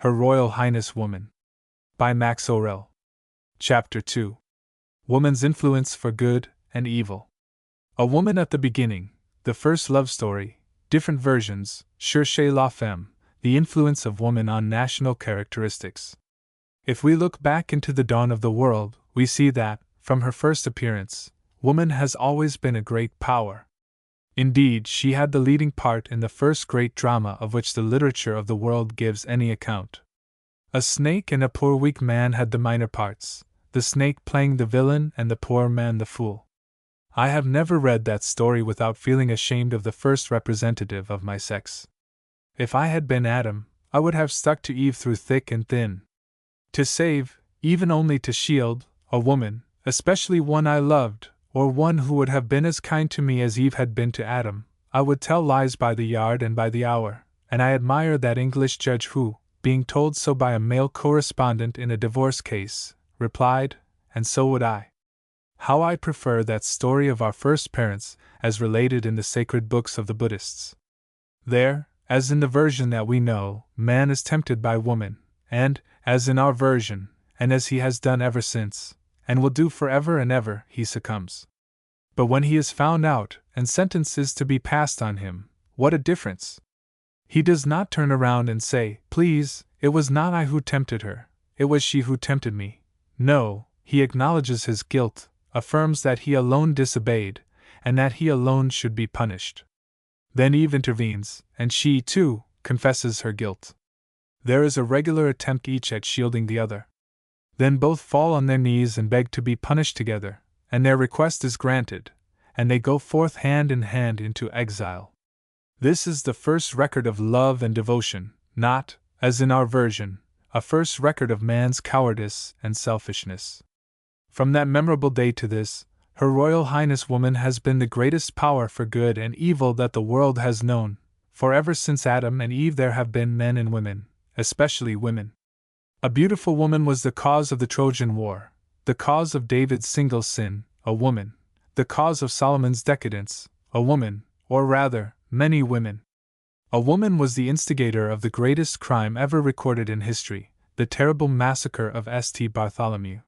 Her Royal Highness Woman. By Max Aurel. Chapter 2. Woman's Influence for Good and Evil. A Woman at the Beginning, the first love story, different versions, Cherchez la femme, the influence of woman on national characteristics. If we look back into the dawn of the world, we see that, from her first appearance, woman has always been a great power. Indeed, she had the leading part in the first great drama of which the literature of the world gives any account. A snake and a poor weak man had the minor parts, the snake playing the villain and the poor man the fool. I have never read that story without feeling ashamed of the first representative of my sex. If I had been Adam, I would have stuck to Eve through thick and thin. To save, even only to shield, a woman, especially one I loved, or one who would have been as kind to me as Eve had been to Adam, I would tell lies by the yard and by the hour, and I admire that English judge who, being told so by a male correspondent in a divorce case, replied, "And so would I." How I prefer that story of our first parents, as related in the sacred books of the Buddhists. There, as in the version that we know, man is tempted by woman, and, as in our version, and as he has done ever since, and will do forever and ever, he succumbs. But when he is found out, and sentence is to be passed on him, what a difference! He does not turn around and say, "Please, it was not I who tempted her, it was she who tempted me." No, he acknowledges his guilt, affirms that he alone disobeyed, and that he alone should be punished. Then Eve intervenes, and she, too, confesses her guilt. There is a regular attempt each at shielding the other. Then both fall on their knees and beg to be punished together, and their request is granted, and they go forth hand in hand into exile. This is the first record of love and devotion, not, as in our version, a first record of man's cowardice and selfishness. From that memorable day to this, Her Royal Highness Woman has been the greatest power for good and evil that the world has known, for ever since Adam and Eve there have been men and women, especially women. A beautiful woman was the cause of the Trojan War, the cause of David's single sin, a woman, the cause of Solomon's decadence, a woman, or rather, many women. A woman was the instigator of the greatest crime ever recorded in history, the terrible massacre of St. Bartholomew.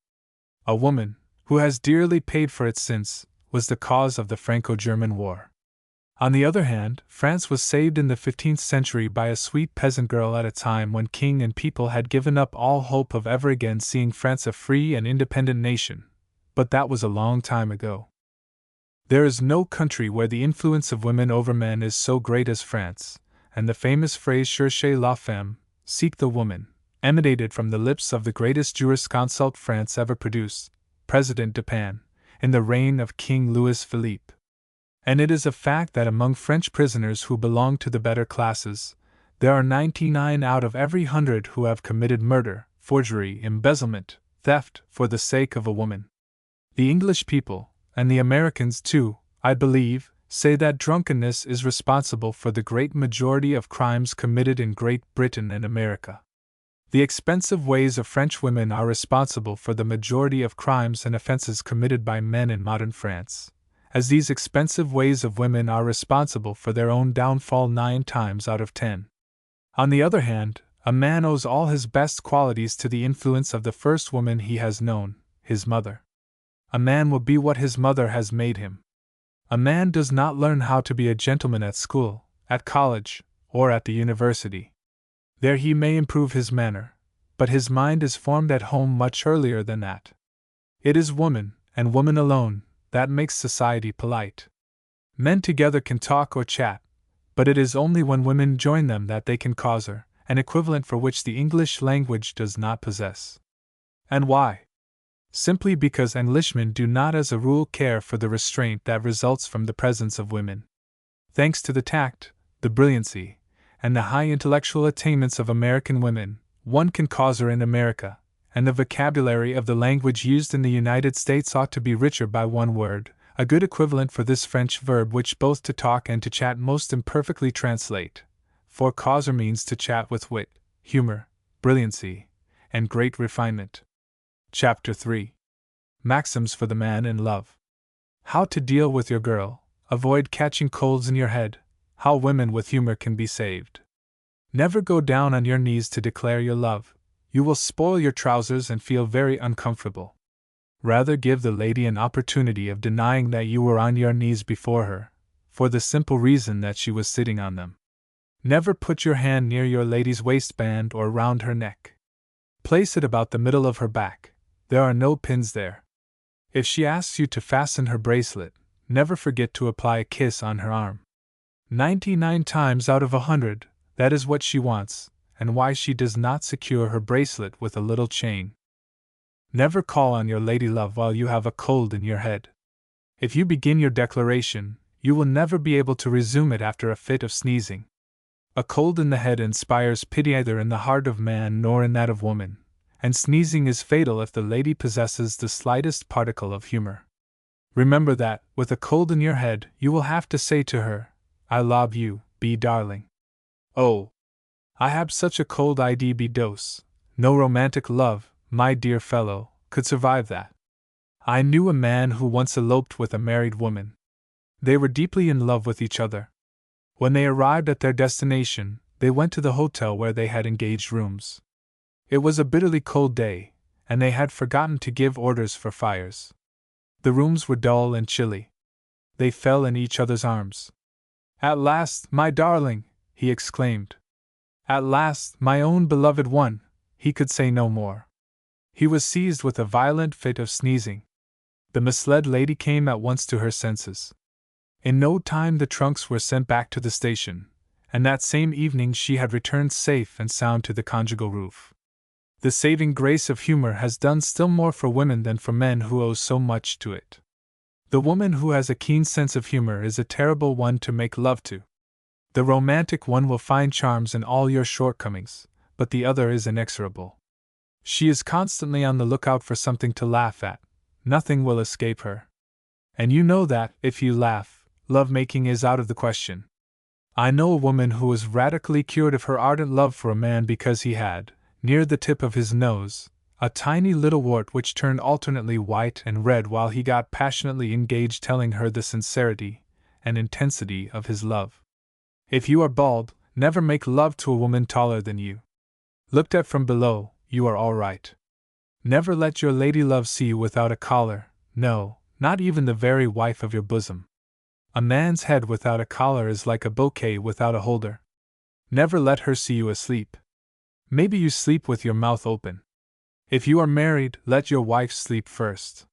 A woman, who has dearly paid for its sins, was the cause of the Franco-German War. On the other hand, France was saved in the 15th century by a sweet peasant girl at a time when king and people had given up all hope of ever again seeing France a free and independent nation, but that was a long time ago. There is no country where the influence of women over men is so great as France, and the famous phrase "Cherchez la femme," seek the woman, emanated from the lips of the greatest jurisconsult France ever produced, President Dupin, in the reign of King Louis Philippe. And it is a fact that among French prisoners who belong to the better classes, there are 99 out of every 100 who have committed murder, forgery, embezzlement, theft, for the sake of a woman. The English people, and the Americans too, I believe, say that drunkenness is responsible for the great majority of crimes committed in Great Britain and America. The expensive ways of French women are responsible for the majority of crimes and offenses committed by men in modern France, as these expensive ways of women are responsible for their own downfall 9 times out of 10. On the other hand, a man owes all his best qualities to the influence of the first woman he has known, his mother. A man will be what his mother has made him. A man does not learn how to be a gentleman at school, at college, or at the university. There he may improve his manner, but his mind is formed at home much earlier than that. It is woman, and woman alone, that makes society polite. Men together can talk or chat, but it is only when women join them that they can causer, an equivalent for which the English language does not possess. And why? Simply because Englishmen do not as a rule care for the restraint that results from the presence of women. Thanks to the tact, the brilliancy, and the high intellectual attainments of American women, one can causer in America, and the vocabulary of the language used in the United States ought to be richer by one word, a good equivalent for this French verb which both to talk and to chat most imperfectly translate, for causer means to chat with wit, humor, brilliancy, and great refinement. Chapter 3. Maxims for the Man in Love. How to deal with your girl, avoid catching colds in your head, how women with humor can be saved. Never go down on your knees to declare your love. You will spoil your trousers and feel very uncomfortable. Rather give the lady an opportunity of denying that you were on your knees before her, for the simple reason that she was sitting on them. Never put your hand near your lady's waistband or round her neck. Place it about the middle of her back. There are no pins there. If she asks you to fasten her bracelet, never forget to apply a kiss on her arm. 99 times out of 100, that is what she wants, and why she does not secure her bracelet with a little chain. Never call on your lady love while you have a cold in your head. If you begin your declaration, you will never be able to resume it after a fit of sneezing. A cold in the head inspires pity neither in the heart of man nor in that of woman, and sneezing is fatal if the lady possesses the slightest particle of humor. Remember that, with a cold in your head, you will have to say to her, "I love you, be darling." Oh, I have such a cold idb dose. No romantic love, my dear fellow, could survive that. I knew a man who once eloped with a married woman. They were deeply in love with each other. When they arrived at their destination, they went to the hotel where they had engaged rooms. It was a bitterly cold day, and they had forgotten to give orders for fires. The rooms were dull and chilly. They fell in each other's arms. "At last, my darling!" he exclaimed. "At last, my own beloved one!" He could say no more. He was seized with a violent fit of sneezing. The misled lady came at once to her senses. In no time the trunks were sent back to the station, and that same evening she had returned safe and sound to the conjugal roof. The saving grace of humor has done still more for women than for men who owe so much to it. The woman who has a keen sense of humor is a terrible one to make love to. The romantic one will find charms in all your shortcomings, but the other is inexorable. She is constantly on the lookout for something to laugh at. Nothing will escape her. And you know that, if you laugh, love-making is out of the question. I know a woman who was radically cured of her ardent love for a man because he had, near the tip of his nose, a tiny little wart which turned alternately white and red while he got passionately engaged telling her the sincerity and intensity of his love. If you are bald, never make love to a woman taller than you. Looked at from below, you are all right. Never let your lady love see you without a collar, no, not even the very wife of your bosom. A man's head without a collar is like a bouquet without a holder. Never let her see you asleep. Maybe you sleep with your mouth open. If you are married, let your wife sleep first.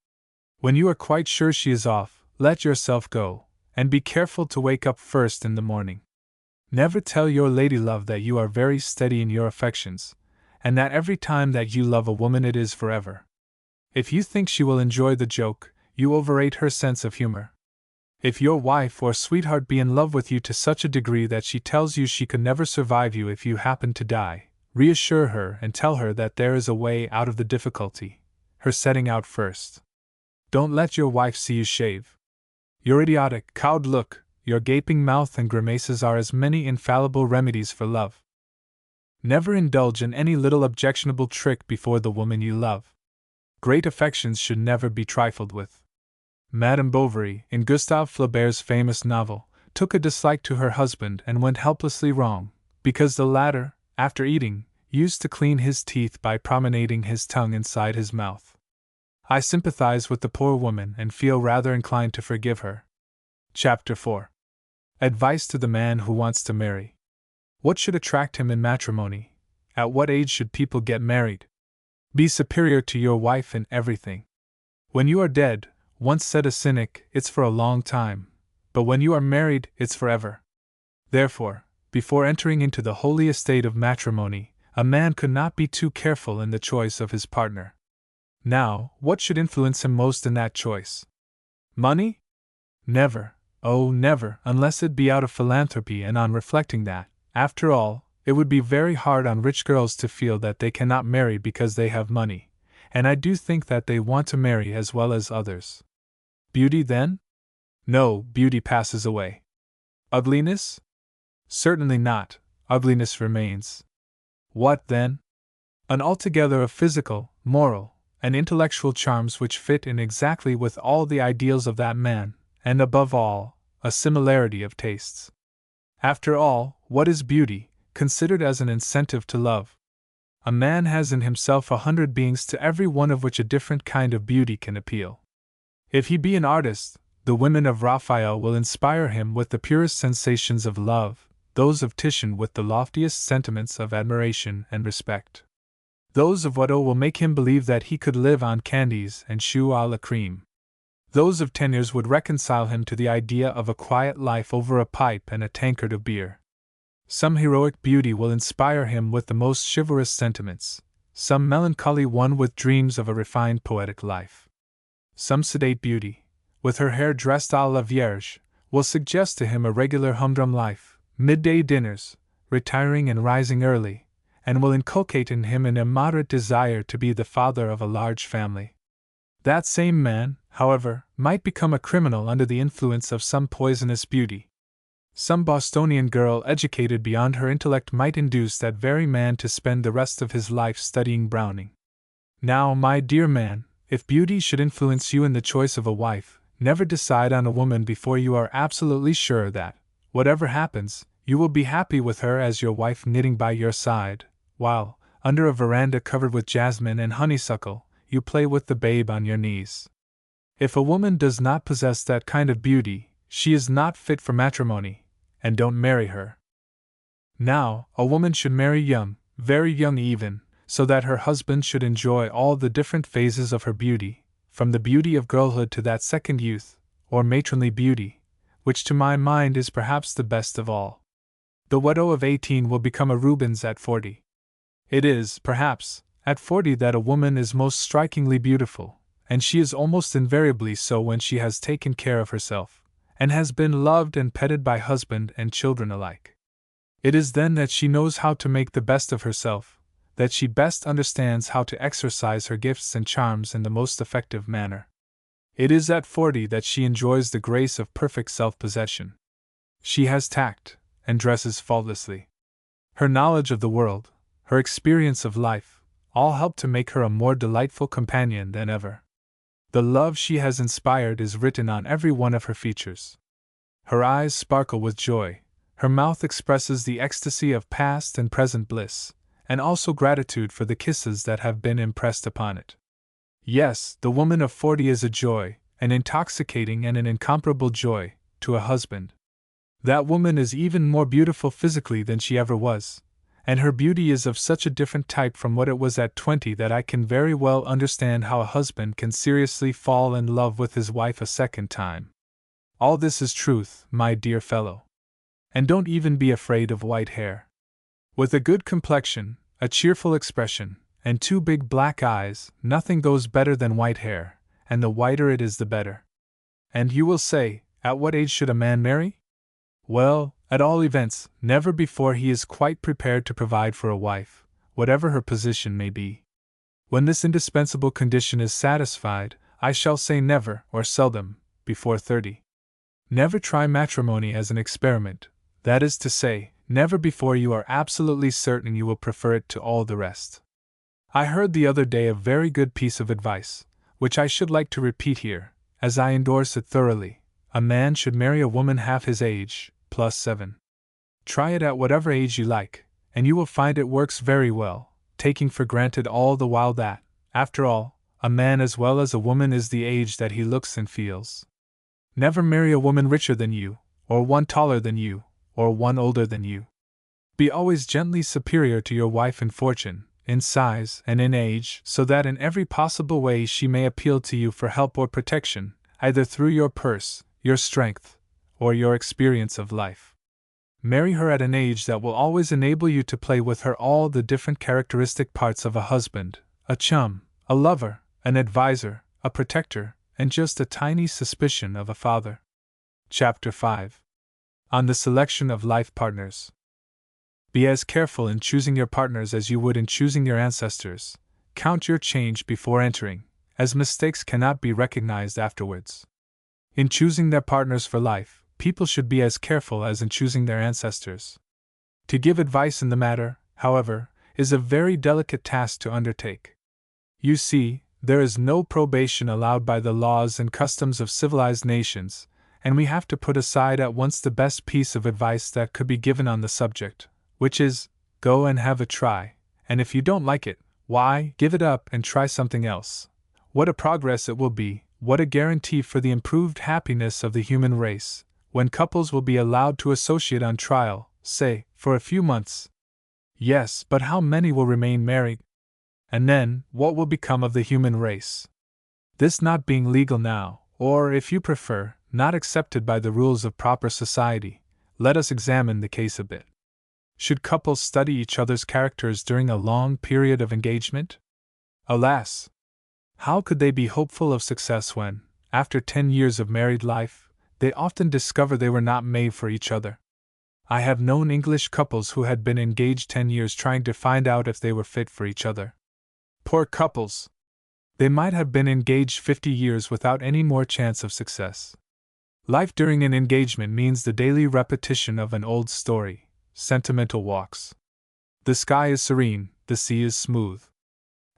When you are quite sure she is off, let yourself go, and be careful to wake up first in the morning. Never tell your lady love that you are very steady in your affections, and that every time that you love a woman it is forever. If you think she will enjoy the joke, you overrate her sense of humor. If your wife or sweetheart be in love with you to such a degree that she tells you she could never survive you if you happen to die, reassure her and tell her that there is a way out of the difficulty, her setting out first. Don't let your wife see you shave. Your idiotic, cowed look, your gaping mouth and grimaces are as many infallible remedies for love. Never indulge in any little objectionable trick before the woman you love. Great affections should never be trifled with. Madame Bovary, in Gustave Flaubert's famous novel, took a dislike to her husband and went helplessly wrong, because the latter, after eating, used to clean his teeth by promenading his tongue inside his mouth. I sympathize with the poor woman and feel rather inclined to forgive her. Chapter 4. Advice to the man who wants to marry. What should attract him in matrimony? At what age should people get married? Be superior to your wife in everything. When you are dead, once said a cynic, it's for a long time, but when you are married, it's forever. Therefore, before entering into the holy estate of matrimony, a man could not be too careful in the choice of his partner. Now, what should influence him most in that choice? Money? Never, oh never, unless it be out of philanthropy, and on reflecting that, after all, it would be very hard on rich girls to feel that they cannot marry because they have money, and I do think that they want to marry as well as others. Beauty then? No, beauty passes away. Ugliness? Certainly not, ugliness remains. What then? An altogether of physical, moral, and intellectual charms which fit in exactly with all the ideals of that man, and above all, a similarity of tastes. After all, what is beauty? considered as an incentive to love. A man has in himself 100 beings, to every one of which a different kind of beauty can appeal. If he be an artist, the women of Raphael will inspire him with the purest sensations of love, those of Titian with the loftiest sentiments of admiration and respect. Those of Watteau will make him believe that he could live on candies and choux à la crème. Those of Teniers would reconcile him to the idea of a quiet life over a pipe and a tankard of beer. Some heroic beauty will inspire him with the most chivalrous sentiments, some melancholy one with dreams of a refined poetic life. Some sedate beauty, with her hair dressed à la Vierge, will suggest to him a regular humdrum life, midday dinners, retiring and rising early, and will inculcate in him an immoderate desire to be the father of a large family. That same man, however, might become a criminal under the influence of some poisonous beauty. Some Bostonian girl educated beyond her intellect might induce that very man to spend the rest of his life studying Browning. Now, my dear man, if beauty should influence you in the choice of a wife, never decide on a woman before you are absolutely sure that, whatever happens, you will be happy with her as your wife knitting by your side, while, under a veranda covered with jasmine and honeysuckle, you play with the babe on your knees. If a woman does not possess that kind of beauty, she is not fit for matrimony, and don't marry her. Now, a woman should marry young, very young even, so that her husband should enjoy all the different phases of her beauty, from the beauty of girlhood to that second youth, or matronly beauty, which to my mind is perhaps the best of all. The Watteau of 18 will become a Rubens at 40. It is, perhaps, at 40 that a woman is most strikingly beautiful, and she is almost invariably so when she has taken care of herself, and has been loved and petted by husband and children alike. It is then that she knows how to make the best of herself, that she best understands how to exercise her gifts and charms in the most effective manner. It is at 40 that she enjoys the grace of perfect self-possession. She has tact, and dresses faultlessly. Her knowledge of the world, her experience of life, all help to make her a more delightful companion than ever. The love she has inspired is written on every one of her features. Her eyes sparkle with joy, her mouth expresses the ecstasy of past and present bliss, and also gratitude for the kisses that have been impressed upon it. Yes, the woman of 40 is a joy, an intoxicating and an incomparable joy, to a husband. That woman is even more beautiful physically than she ever was, and her beauty is of such a different type from what it was at 20 that I can very well understand how a husband can seriously fall in love with his wife a second time. All this is truth, my dear fellow. And don't even be afraid of white hair. With a good complexion, a cheerful expression, and 2 big black eyes, nothing goes better than white hair, and the whiter it is the better. And you will say, at what age should a man marry? Well, at all events, never before he is quite prepared to provide for a wife, whatever her position may be. When this indispensable condition is satisfied, I shall say never, or seldom, before 30. Never try matrimony as an experiment, that is to say, never before you are absolutely certain you will prefer it to all the rest. I heard the other day a very good piece of advice, which I should like to repeat here, as I endorse it thoroughly. A man should marry a woman half his age, +7. Try it at whatever age you like, and you will find it works very well, taking for granted all the while that, after all, a man as well as a woman is the age that he looks and feels. Never marry a woman richer than you, or one taller than you, or one older than you. Be always gently superior to your wife in fortune, in size, and in age, so that in every possible way she may appeal to you for help or protection, either through your purse, your strength, or your experience of life. Marry her at an age that will always enable you to play with her all the different characteristic parts of a husband, a chum, a lover, an adviser, a protector, and just a tiny suspicion of a father. Chapter 5. On the Selection of Life Partners. Be as careful in choosing your partners as you would in choosing your ancestors. Count your change before entering, as mistakes cannot be recognized afterwards. In choosing their partners for life, people should be as careful as in choosing their ancestors. To give advice in the matter, however, is a very delicate task to undertake. You see, there is no probation allowed by the laws and customs of civilized nations, and we have to put aside at once the best piece of advice that could be given on the subject, which is, go and have a try, and if you don't like it, why, give it up and try something else. What a progress it will be, what a guarantee for the improved happiness of the human race, when couples will be allowed to associate on trial, say, for a few months. Yes, but how many will remain married? And then, what will become of the human race? This not being legal now, or, if you prefer, not accepted by the rules of proper society, let us examine the case a bit. Should couples study each other's characters during a long period of engagement? Alas! How could they be hopeful of success when, after 10 years of married life, they often discover they were not made for each other? I have known English couples who had been engaged 10 years trying to find out if they were fit for each other. Poor couples! They might have been engaged 50 years without any more chance of success. Life during an engagement means the daily repetition of an old story, sentimental walks. The sky is serene, the sea is smooth.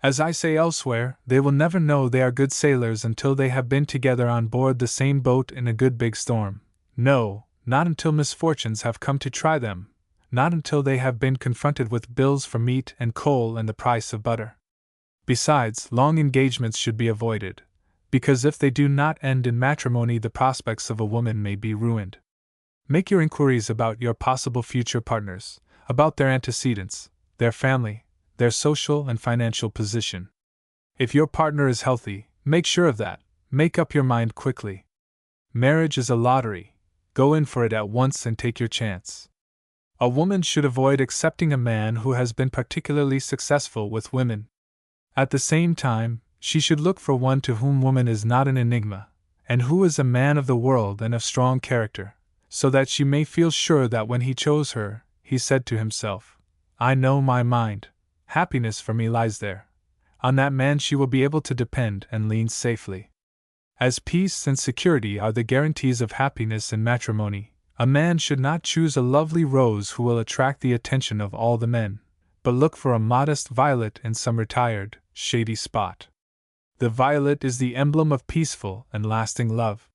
As I say elsewhere, they will never know they are good sailors until they have been together on board the same boat in a good big storm. No, not until misfortunes have come to try them, not until they have been confronted with bills for meat and coal and the price of butter. Besides, long engagements should be avoided, because if they do not end in matrimony, the prospects of a woman may be ruined. Make your inquiries about your possible future partners, about their antecedents, their family, their social and financial position. If your partner is healthy, make sure of that, make up your mind quickly. Marriage is a lottery, go in for it at once and take your chance. A woman should avoid accepting a man who has been particularly successful with women. At the same time, she should look for one to whom woman is not an enigma, and who is a man of the world and of strong character, so that she may feel sure that when he chose her, he said to himself, I know my mind. Happiness for me lies there. On that man she will be able to depend and lean safely. As peace and security are the guarantees of happiness in matrimony, a man should not choose a lovely rose who will attract the attention of all the men, but look for a modest violet in some retired, shady spot. The violet is the emblem of peaceful and lasting love.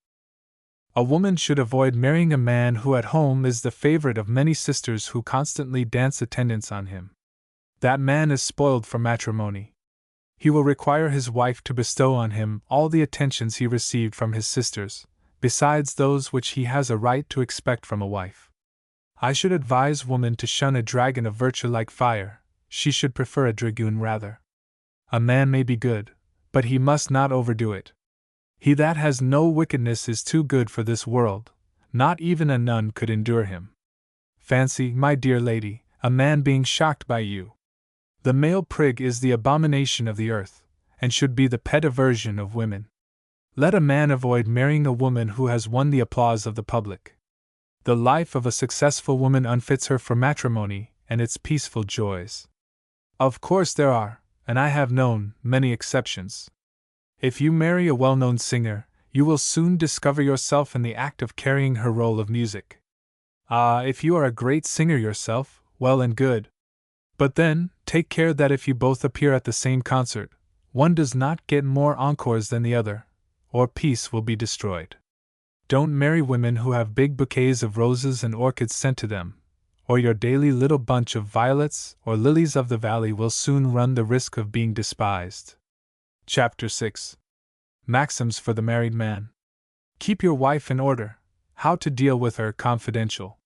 A woman should avoid marrying a man who at home is the favorite of many sisters who constantly dance attendance on him. That man is spoiled for matrimony. He will require his wife to bestow on him all the attentions he received from his sisters, besides those which he has a right to expect from a wife. I should advise woman to shun a dragon of virtue like fire, she should prefer a dragoon rather. A man may be good, but he must not overdo it. He that has no wickedness is too good for this world, not even a nun could endure him. Fancy, my dear lady, a man being shocked by you. The male prig is the abomination of the earth, and should be the pet aversion of women. Let a man avoid marrying a woman who has won the applause of the public. The life of a successful woman unfits her for matrimony and its peaceful joys. Of course there are, and I have known, many exceptions. If you marry a well-known singer, you will soon discover yourself in the act of carrying her roll of music. If you are a great singer yourself, well and good. But then, take care that if you both appear at the same concert, one does not get more encores than the other, or peace will be destroyed. Don't marry women who have big bouquets of roses and orchids sent to them, or your daily little bunch of violets or lilies of the valley will soon run the risk of being despised. Chapter 6. Maxims for the Married Man. Keep your wife in order. How to deal with her confidential.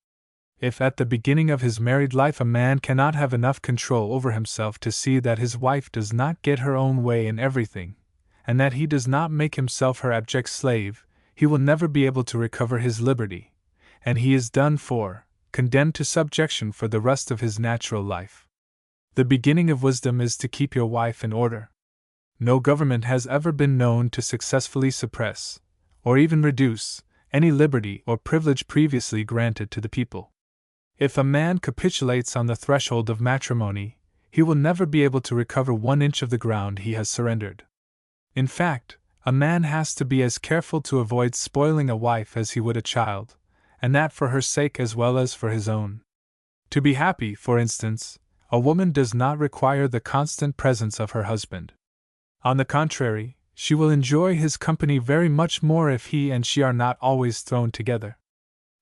If at the beginning of his married life a man cannot have enough control over himself to see that his wife does not get her own way in everything, and that he does not make himself her abject slave, he will never be able to recover his liberty, and he is done for, condemned to subjection for the rest of his natural life. The beginning of wisdom is to keep your wife in order. No government has ever been known to successfully suppress, or even reduce, any liberty or privilege previously granted to the people. If a man capitulates on the threshold of matrimony, he will never be able to recover 1 inch of the ground he has surrendered. In fact, a man has to be as careful to avoid spoiling a wife as he would a child, and that for her sake as well as for his own. To be happy, for instance, a woman does not require the constant presence of her husband. On the contrary, she will enjoy his company very much more if he and she are not always thrown together.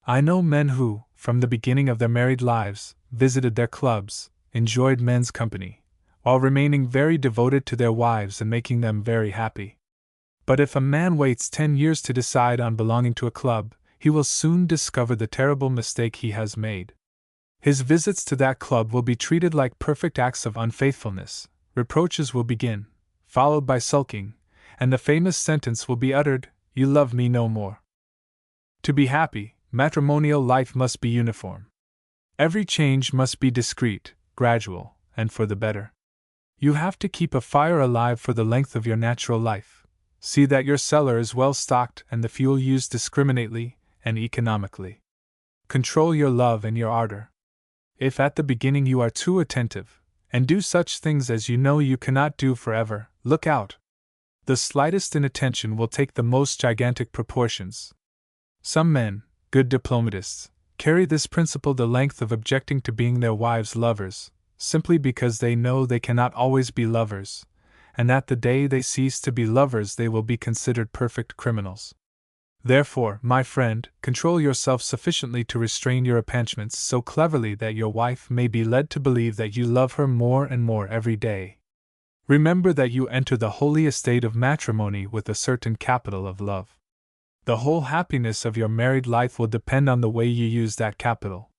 I know men who, from the beginning of their married lives, visited their clubs, enjoyed men's company, while remaining very devoted to their wives and making them very happy. But if a man waits 10 years to decide on belonging to a club, he will soon discover the terrible mistake he has made. His visits to that club will be treated like perfect acts of unfaithfulness, reproaches will begin, followed by sulking, and the famous sentence will be uttered, "You love me no more." To be happy, matrimonial life must be uniform. Every change must be discreet, gradual, and for the better. You have to keep a fire alive for the length of your natural life. See that your cellar is well stocked and the fuel used discriminately and economically. Control your love and your ardor. If at the beginning you are too attentive, and do such things as you know you cannot do forever, look out. The slightest inattention will take the most gigantic proportions. Some men, good diplomatists, carry this principle the length of objecting to being their wives' lovers, simply because they know they cannot always be lovers, and that the day they cease to be lovers they will be considered perfect criminals. Therefore, my friend, control yourself sufficiently to restrain your appetits so cleverly that your wife may be led to believe that you love her more and more every day. Remember that you enter the holy estate of matrimony with a certain capital of love. The whole happiness of your married life will depend on the way you use that capital.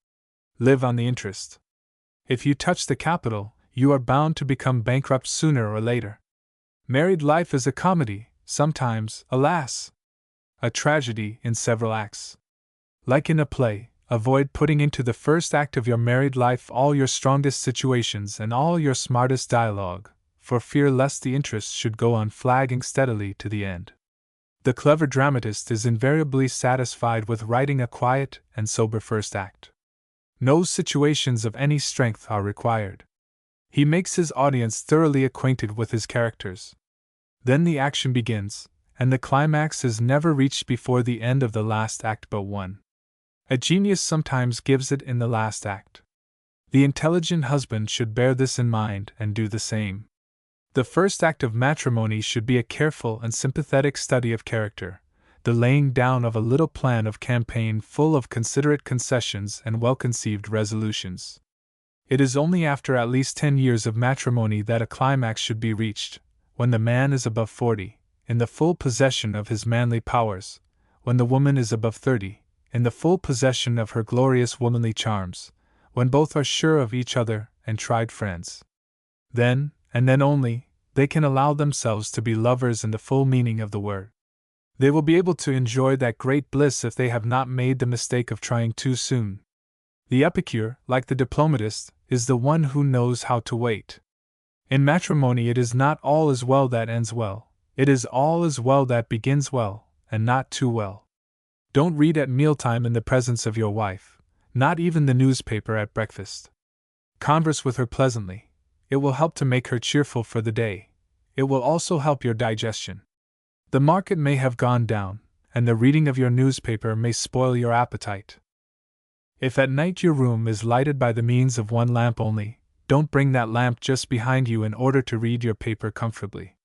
Live on the interest. If you touch the capital, you are bound to become bankrupt sooner or later. Married life is a comedy, sometimes, alas, a tragedy in several acts. Like in a play, avoid putting into the first act of your married life all your strongest situations and all your smartest dialogue, for fear lest the interest should go on flagging steadily to the end. The clever dramatist is invariably satisfied with writing a quiet and sober first act. No situations of any strength are required. He makes his audience thoroughly acquainted with his characters. Then the action begins, and the climax is never reached before the end of the last act but one. A genius sometimes gives it in the last act. The intelligent husband should bear this in mind and do the same. The first act of matrimony should be a careful and sympathetic study of character, the laying down of a little plan of campaign full of considerate concessions and well-conceived resolutions. It is only after at least 10 years of matrimony that a climax should be reached, when the man is above 40, in the full possession of his manly powers, when the woman is above 30, in the full possession of her glorious womanly charms, when both are sure of each other and tried friends. Then, and then only, they can allow themselves to be lovers in the full meaning of the word. They will be able to enjoy that great bliss if they have not made the mistake of trying too soon. The epicure, like the diplomatist, is the one who knows how to wait. In matrimony it is not all is well that ends well, it is all is well that begins well, and not too well. Don't read at mealtime in the presence of your wife, not even the newspaper at breakfast. Converse with her pleasantly. It will help to make her cheerful for the day. It will also help your digestion. The market may have gone down, and the reading of your newspaper may spoil your appetite. If at night your room is lighted by the means of one lamp only, don't bring that lamp just behind you in order to read your paper comfortably.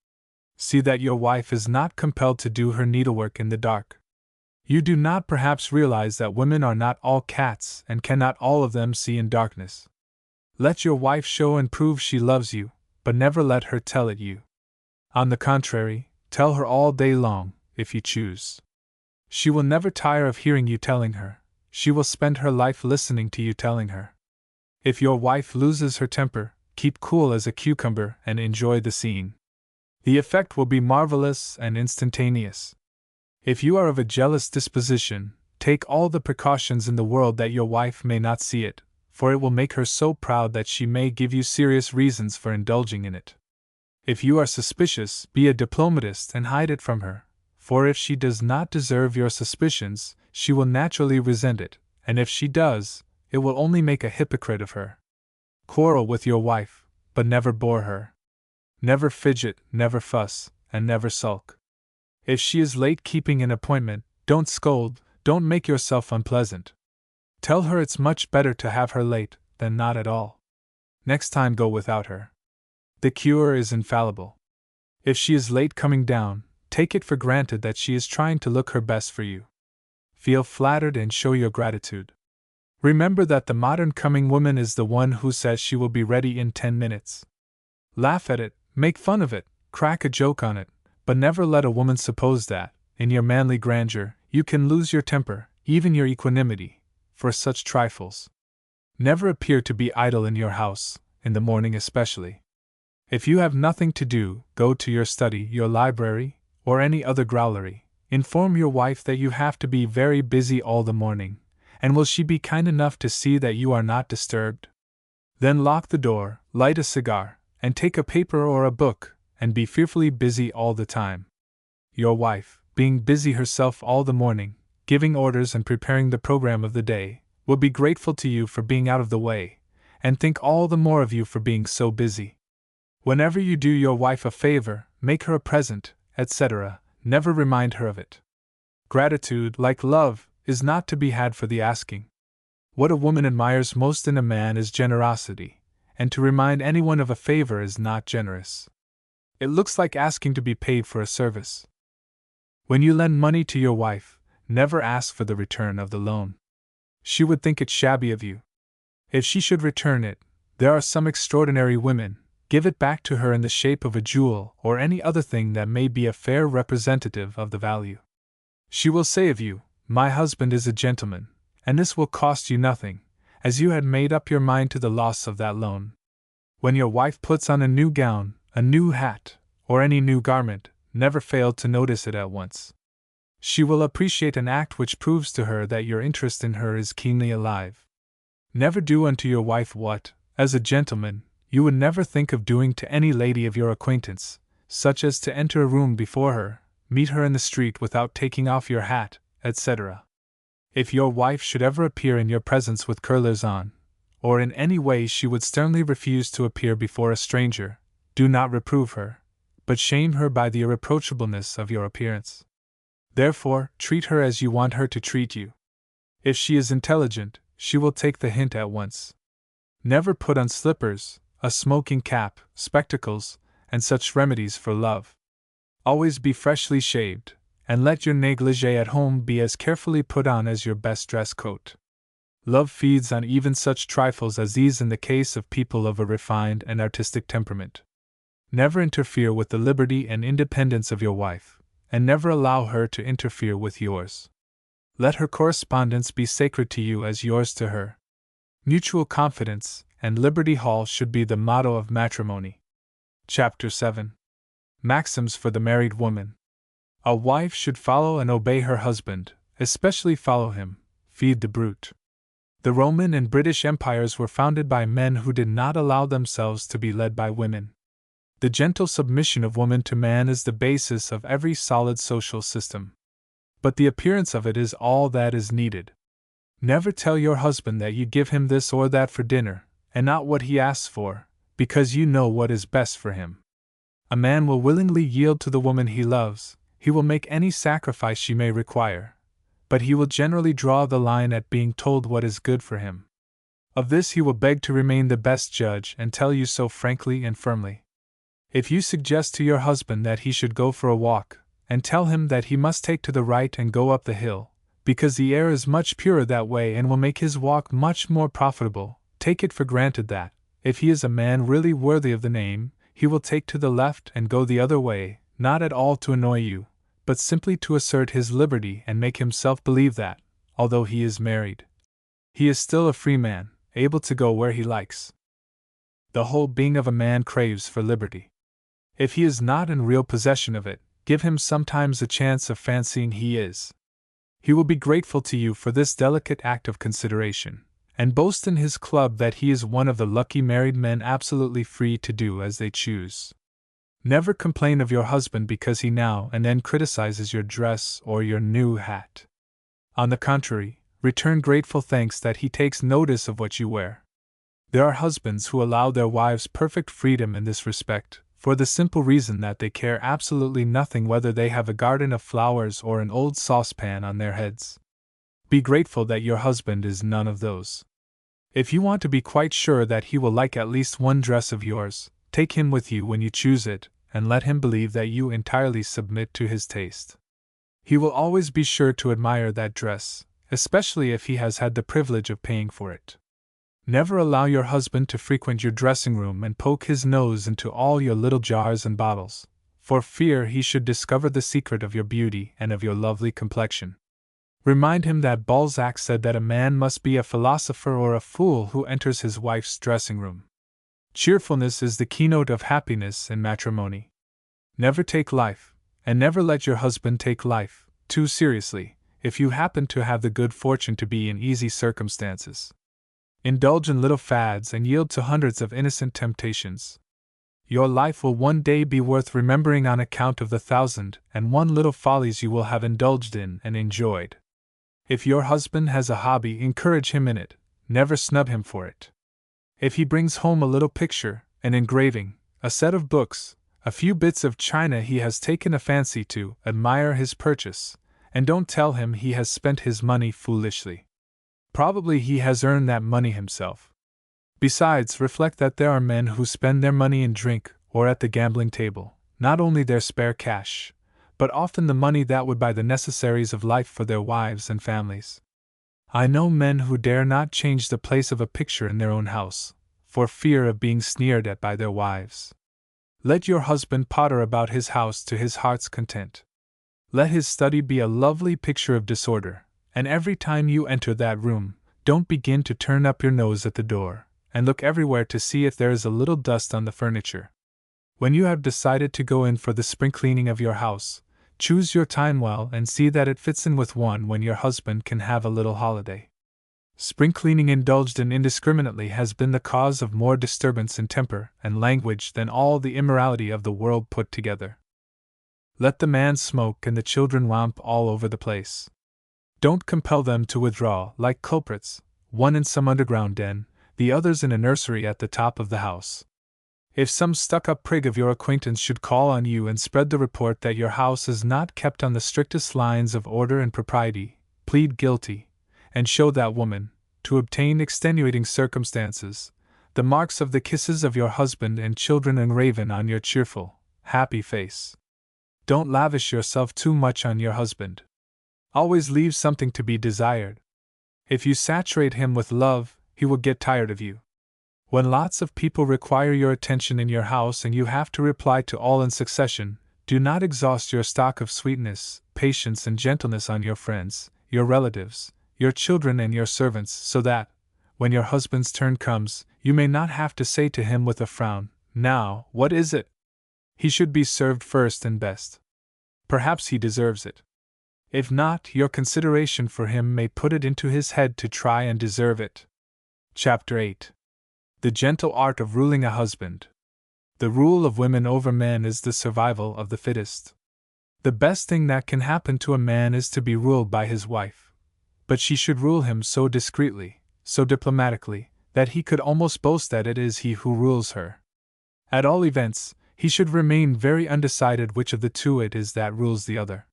See that your wife is not compelled to do her needlework in the dark. You do not perhaps realize that women are not all cats and cannot all of them see in darkness. Let your wife show and prove she loves you, but never let her tell it you. On the contrary, tell her all day long, if you choose. She will never tire of hearing you telling her. She will spend her life listening to you telling her. If your wife loses her temper, keep cool as a cucumber and enjoy the scene. The effect will be marvelous and instantaneous. If you are of a jealous disposition, take all the precautions in the world that your wife may not see it, for it will make her so proud that she may give you serious reasons for indulging in it. If you are suspicious, be a diplomatist and hide it from her, for if she does not deserve your suspicions, she will naturally resent it, and if she does, it will only make a hypocrite of her. Quarrel with your wife, but never bore her. Never fidget, never fuss, and never sulk. If she is late keeping an appointment, don't scold, don't make yourself unpleasant. Tell her it's much better to have her late than not at all. Next time go without her. The cure is infallible. If she is late coming down, take it for granted that she is trying to look her best for you. Feel flattered and show your gratitude. Remember that the modern coming woman is the one who says she will be ready in 10 minutes. Laugh at it, make fun of it, crack a joke on it, but never let a woman suppose that, in your manly grandeur, you can lose your temper, even your equanimity, for such trifles. Never appear to be idle in your house, in the morning especially. If you have nothing to do, go to your study, your library, or any other growlery. Inform your wife that you have to be very busy all the morning, and will she be kind enough to see that you are not disturbed? Then lock the door, light a cigar, and take a paper or a book, and be fearfully busy all the time. Your wife, being busy herself all the morning, giving orders and preparing the program of the day, will be grateful to you for being out of the way, and think all the more of you for being so busy. Whenever you do your wife a favor, make her a present, etc., never remind her of it. Gratitude, like love, is not to be had for the asking. What a woman admires most in a man is generosity, and to remind anyone of a favor is not generous. It looks like asking to be paid for a service. When you lend money to your wife, never ask for the return of the loan. She would think it shabby of you. If she should return it, there are some extraordinary women, give it back to her in the shape of a jewel or any other thing that may be a fair representative of the value. She will say of you, "My husband is a gentleman," and this will cost you nothing, as you had made up your mind to the loss of that loan. When your wife puts on a new gown, a new hat, or any new garment, never fail to notice it at once. She will appreciate an act which proves to her that your interest in her is keenly alive. Never do unto your wife what, as a gentleman, you would never think of doing to any lady of your acquaintance, such as to enter a room before her, meet her in the street without taking off your hat, etc. If your wife should ever appear in your presence with curlers on, or in any way she would sternly refuse to appear before a stranger, do not reprove her, but shame her by the irreproachableness of your appearance. Therefore, treat her as you want her to treat you. If she is intelligent, she will take the hint at once. Never put on slippers, a smoking cap, spectacles, and such remedies for love. Always be freshly shaved, and let your negligee at home be as carefully put on as your best dress coat. Love feeds on even such trifles as these in the case of people of a refined and artistic temperament. Never interfere with the liberty and independence of your wife, and never allow her to interfere with yours. Let her correspondence be sacred to you as yours to her. Mutual confidence and Liberty Hall should be the motto of matrimony. Chapter 7. Maxims for the Married Woman. A wife should follow and obey her husband, especially follow him, feed the brute. The Roman and British empires were founded by men who did not allow themselves to be led by women. The gentle submission of woman to man is the basis of every solid social system. But the appearance of it is all that is needed. Never tell your husband that you give him this or that for dinner, and not what he asks for, because you know what is best for him. A man will willingly yield to the woman he loves, he will make any sacrifice she may require, but he will generally draw the line at being told what is good for him. Of this he will beg to remain the best judge and tell you so frankly and firmly. If you suggest to your husband that he should go for a walk, and tell him that he must take to the right and go up the hill, because the air is much purer that way and will make his walk much more profitable, take it for granted that, if he is a man really worthy of the name, he will take to the left and go the other way, not at all to annoy you, but simply to assert his liberty and make himself believe that, although he is married, he is still a free man, able to go where he likes. The whole being of a man craves for liberty. If he is not in real possession of it, give him sometimes a chance of fancying he is. He will be grateful to you for this delicate act of consideration, and boast in his club that he is one of the lucky married men absolutely free to do as they choose. Never complain of your husband because he now and then criticizes your dress or your new hat. On the contrary, return grateful thanks that he takes notice of what you wear. There are husbands who allow their wives perfect freedom in this respect, for the simple reason that they care absolutely nothing whether they have a garden of flowers or an old saucepan on their heads. Be grateful that your husband is none of those. If you want to be quite sure that he will like at least one dress of yours, take him with you when you choose it, and let him believe that you entirely submit to his taste. He will always be sure to admire that dress, especially if he has had the privilege of paying for it. Never allow your husband to frequent your dressing room and poke his nose into all your little jars and bottles, for fear he should discover the secret of your beauty and of your lovely complexion. Remind him that Balzac said that a man must be a philosopher or a fool who enters his wife's dressing room. Cheerfulness is the keynote of happiness in matrimony. Never take life, and never let your husband take life, too seriously, if you happen to have the good fortune to be in easy circumstances. Indulge in little fads and yield to hundreds of innocent temptations. Your life will one day be worth remembering on account of the 1,001 little follies you will have indulged in and enjoyed. If your husband has a hobby, encourage him in it, never snub him for it. If he brings home a little picture, an engraving, a set of books, a few bits of china he has taken a fancy to, admire his purchase, and don't tell him he has spent his money foolishly. Probably he has earned that money himself. Besides, reflect that there are men who spend their money in drink or at the gambling table, not only their spare cash, but often the money that would buy the necessaries of life for their wives and families. I know men who dare not change the place of a picture in their own house, for fear of being sneered at by their wives. Let your husband potter about his house to his heart's content. Let his study be a lovely picture of disorder, and every time you enter that room, don't begin to turn up your nose at the door, and look everywhere to see if there is a little dust on the furniture. When you have decided to go in for the spring cleaning of your house, choose your time well and see that it fits in with one when your husband can have a little holiday. Spring cleaning indulged in indiscriminately has been the cause of more disturbance in temper and language than all the immorality of the world put together. Let the man smoke and the children romp all over the place. Don't compel them to withdraw like culprits, one in some underground den, the others in a nursery at the top of the house. If some stuck-up prig of your acquaintance should call on you and spread the report that your house is not kept on the strictest lines of order and propriety, plead guilty, and show that woman, to obtain extenuating circumstances, the marks of the kisses of your husband and children engraven on your cheerful, happy face. Don't lavish yourself too much on your husband. Always leave something to be desired. If you saturate him with love, he will get tired of you. When lots of people require your attention in your house and you have to reply to all in succession, do not exhaust your stock of sweetness, patience, and gentleness on your friends, your relatives, your children, and your servants, so that, when your husband's turn comes, you may not have to say to him with a frown, "Now, what is it?" He should be served first and best. Perhaps he deserves it. If not, your consideration for him may put it into his head to try and deserve it. Chapter 8. The Gentle Art of Ruling a Husband. The rule of women over men is the survival of the fittest. The best thing that can happen to a man is to be ruled by his wife. But she should rule him so discreetly, so diplomatically, that he could almost boast that it is he who rules her. At all events, he should remain very undecided which of the two it is that rules the other.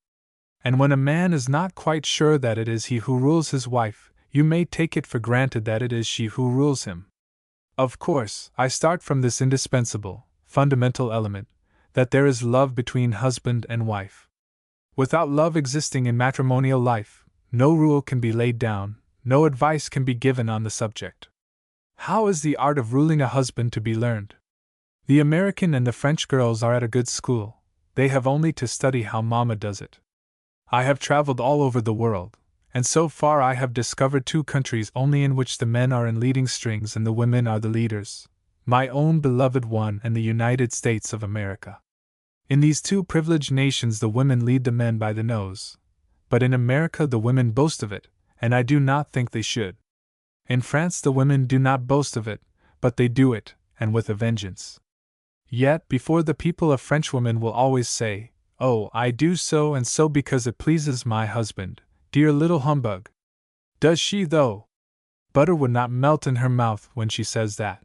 And when a man is not quite sure that it is he who rules his wife, you may take it for granted that it is she who rules him. Of course, I start from this indispensable, fundamental element, that there is love between husband and wife. Without love existing in matrimonial life, no rule can be laid down, no advice can be given on the subject. How is the art of ruling a husband to be learned? The American and the French girls are at a good school. They have only to study how Mama does it. I have traveled all over the world, and so far I have discovered 2 countries only in which the men are in leading strings and the women are the leaders, my own beloved one and the United States of America. In these 2 privileged nations the women lead the men by the nose, but in America the women boast of it, and I do not think they should. In France the women do not boast of it, but they do it, and with a vengeance. Yet before the people a Frenchwoman will always say, "Oh, I do so and so because it pleases my husband, dear little humbug." Does she, though? Butter would not melt in her mouth when she says that.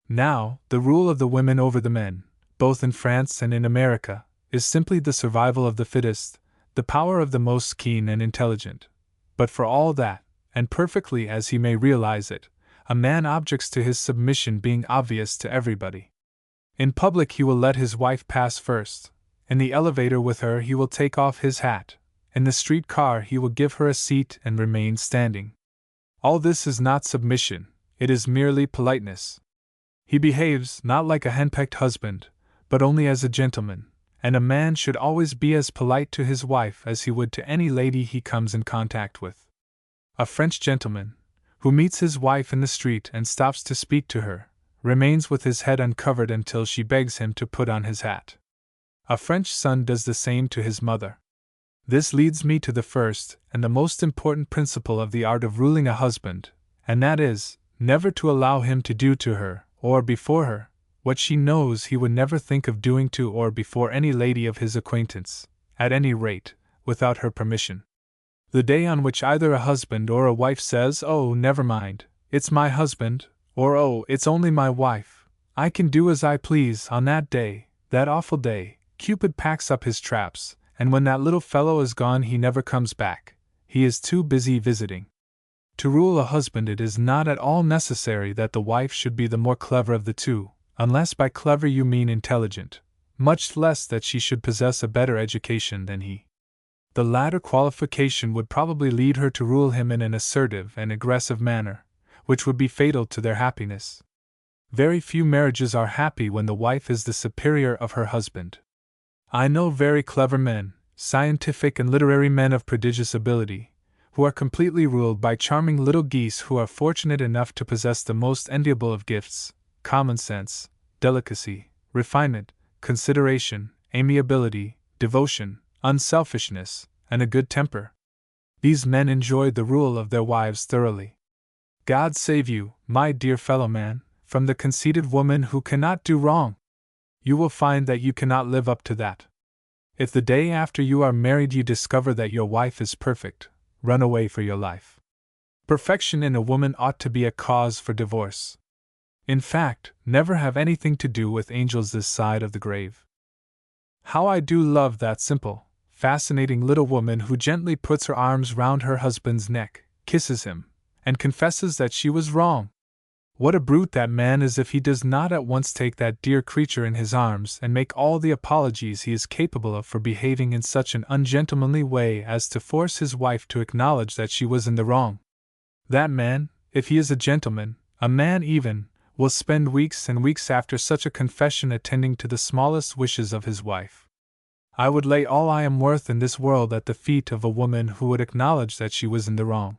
Now, the rule of the women over the men, both in France and in America, is simply the survival of the fittest, the power of the most keen and intelligent. But for all that, and perfectly as he may realize it, a man objects to his submission being obvious to everybody. In public he will let his wife pass first. In the elevator with her he will take off his hat, In the streetcar he will give her a seat and remain standing. All this is not submission, it is merely politeness. He behaves not like a henpecked husband, but only as a gentleman, and a man should always be as polite to his wife as he would to any lady he comes in contact with. A French gentleman, who meets his wife in the street and stops to speak to her, remains with his head uncovered until she begs him to put on his hat. A French son does the same to his mother. This leads me to the first and the most important principle of the art of ruling a husband, and that is, never to allow him to do to her, or before her, what she knows he would never think of doing to or before any lady of his acquaintance, at any rate, without her permission. The day on which either a husband or a wife says, "Oh, never mind, it's my husband," or "Oh, it's only my wife, I can do as I please," on that day, that awful day, Cupid packs up his traps, and when that little fellow is gone he never comes back, he is too busy visiting. To rule a husband it is not at all necessary that the wife should be the more clever of the two, unless by clever you mean intelligent, much less that she should possess a better education than he. The latter qualification would probably lead her to rule him in an assertive and aggressive manner, which would be fatal to their happiness. Very few marriages are happy when the wife is the superior of her husband. I know very clever men, scientific and literary men of prodigious ability, who are completely ruled by charming little geese who are fortunate enough to possess the most enviable of gifts: common sense, delicacy, refinement, consideration, amiability, devotion, unselfishness, and a good temper. These men enjoy the rule of their wives thoroughly. God save you, my dear fellow man, from the conceited woman who cannot do wrong! You will find that you cannot live up to that. If the day after you are married you discover that your wife is perfect, run away for your life. Perfection in a woman ought to be a cause for divorce. In fact, never have anything to do with angels this side of the grave. How I do love that simple, fascinating little woman who gently puts her arms round her husband's neck, kisses him, and confesses that she was wrong. What a brute that man is if he does not at once take that dear creature in his arms and make all the apologies he is capable of for behaving in such an ungentlemanly way as to force his wife to acknowledge that she was in the wrong. That man, if he is a gentleman, a man even, will spend weeks and weeks after such a confession attending to the smallest wishes of his wife. I would lay all I am worth in this world at the feet of a woman who would acknowledge that she was in the wrong.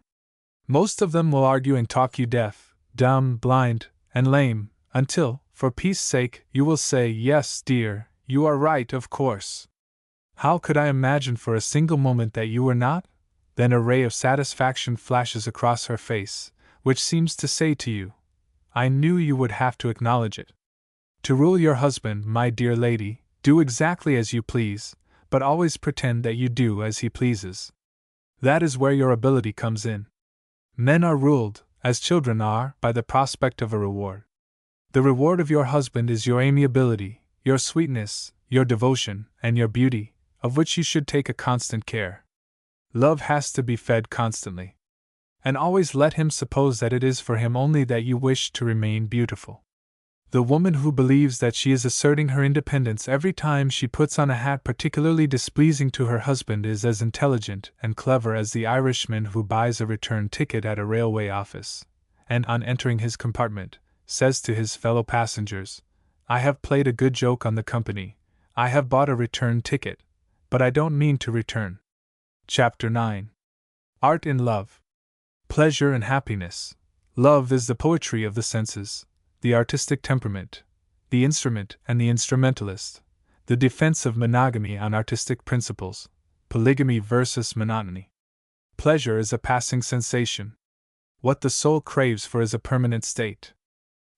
Most of them will argue and talk you deaf, dumb, blind, and lame, until, for peace sake, you will say, "Yes, dear, you are right, of course." How could I imagine for a single moment that you were not? Then a ray of satisfaction flashes across her face, which seems to say to you, "I knew you would have to acknowledge it." To rule your husband, my dear lady, do exactly as you please, but always pretend that you do as he pleases. That is where your ability comes in. Men are ruled, as children are, by the prospect of a reward. The reward of your husband is your amiability, your sweetness, your devotion, and your beauty, of which you should take a constant care. Love has to be fed constantly. And always let him suppose that it is for him only that you wish to remain beautiful. The woman who believes that she is asserting her independence every time she puts on a hat particularly displeasing to her husband is as intelligent and clever as the Irishman who buys a return ticket at a railway office, and on entering his compartment, says to his fellow passengers, "I have played a good joke on the company, I have bought a return ticket, but I don't mean to return." Chapter 9. Art in Love. Pleasure and happiness. Love is the poetry of the senses, the artistic temperament, the instrument and the instrumentalist, the defense of monogamy on artistic principles, polygamy versus monotony. Pleasure is a passing sensation. What the soul craves for is a permanent state.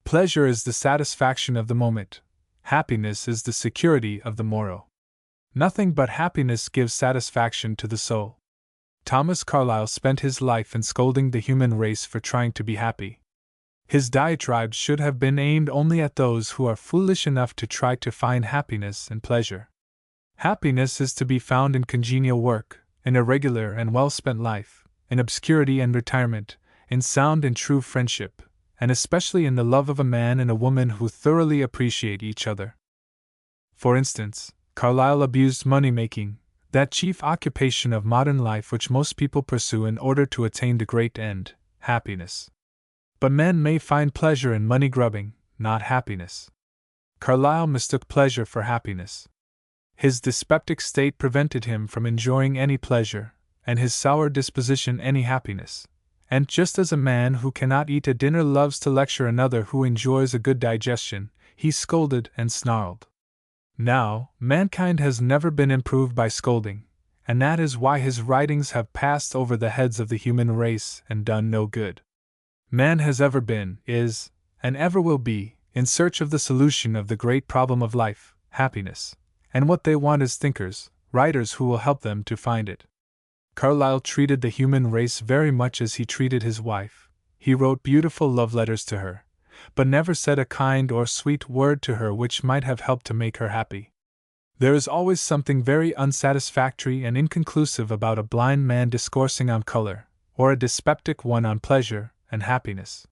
Pleasure is the satisfaction of the moment. Happiness is the security of the morrow. Nothing but happiness gives satisfaction to the soul. Thomas Carlyle spent his life in scolding the human race for trying to be happy. His diatribes should have been aimed only at those who are foolish enough to try to find happiness and pleasure. Happiness is to be found in congenial work, in a regular and well-spent life, in obscurity and retirement, in sound and true friendship, and especially in the love of a man and a woman who thoroughly appreciate each other. For instance, Carlyle abused money-making, that chief occupation of modern life which most people pursue in order to attain the great end, happiness. But men may find pleasure in money grubbing, not happiness. Carlyle mistook pleasure for happiness. His dyspeptic state prevented him from enjoying any pleasure, and his sour disposition any happiness. And just as a man who cannot eat a dinner loves to lecture another who enjoys a good digestion, he scolded and snarled. Now, mankind has never been improved by scolding, and that is why his writings have passed over the heads of the human race and done no good. Man has ever been, is, and ever will be, in search of the solution of the great problem of life, happiness, and what they want is thinkers, writers who will help them to find it. Carlyle treated the human race very much as he treated his wife. He wrote beautiful love letters to her, but never said a kind or sweet word to her which might have helped to make her happy. There is always something very unsatisfactory and inconclusive about a blind man discoursing on color, or a dyspeptic one on pleasure and happiness.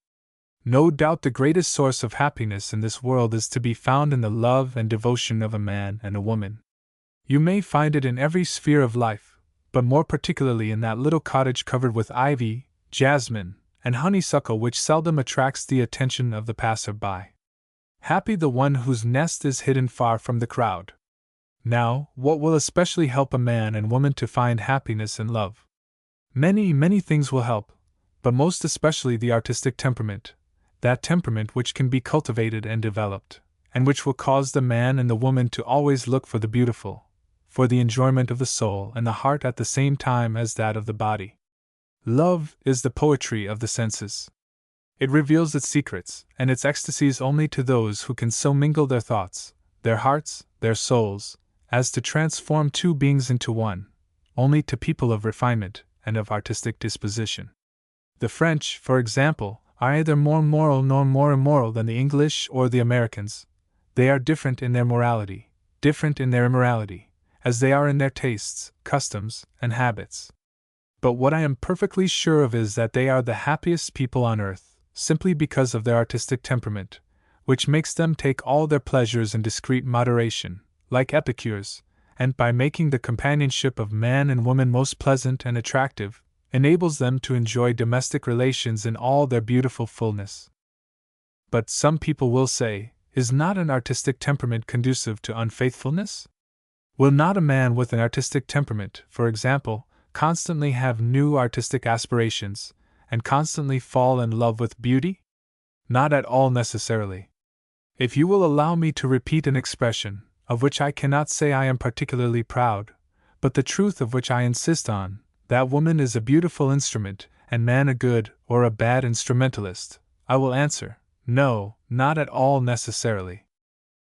No doubt the greatest source of happiness in this world is to be found in the love and devotion of a man and a woman. You may find it in every sphere of life, but more particularly in that little cottage covered with ivy, jasmine, and honeysuckle which seldom attracts the attention of the passer-by. Happy the one whose nest is hidden far from the crowd. Now, what will especially help a man and woman to find happiness in love? Many things will help, but most especially the artistic temperament, that temperament which can be cultivated and developed, and which will cause the man and the woman to always look for the beautiful, for the enjoyment of the soul and the heart at the same time as that of the body. Love is the poetry of the senses. It reveals its secrets and its ecstasies only to those who can so mingle their thoughts, their hearts, their souls, as to transform two beings into one, only to people of refinement and of artistic disposition. The French, for example, are either more moral nor more immoral than the English or the Americans. They are different in their morality, different in their immorality, as they are in their tastes, customs, and habits. But what I am perfectly sure of is that they are the happiest people on earth, simply because of their artistic temperament, which makes them take all their pleasures in discreet moderation, like epicures, and by making the companionship of man and woman most pleasant and attractive, enables them to enjoy domestic relations in all their beautiful fullness. But some people will say, is not an artistic temperament conducive to unfaithfulness? Will not a man with an artistic temperament, for example, constantly have new artistic aspirations, and constantly fall in love with beauty? Not at all necessarily. If you will allow me to repeat an expression, of which I cannot say I am particularly proud, but the truth of which I insist on, that woman is a beautiful instrument, and man a good or a bad instrumentalist, I will answer, no, not at all necessarily.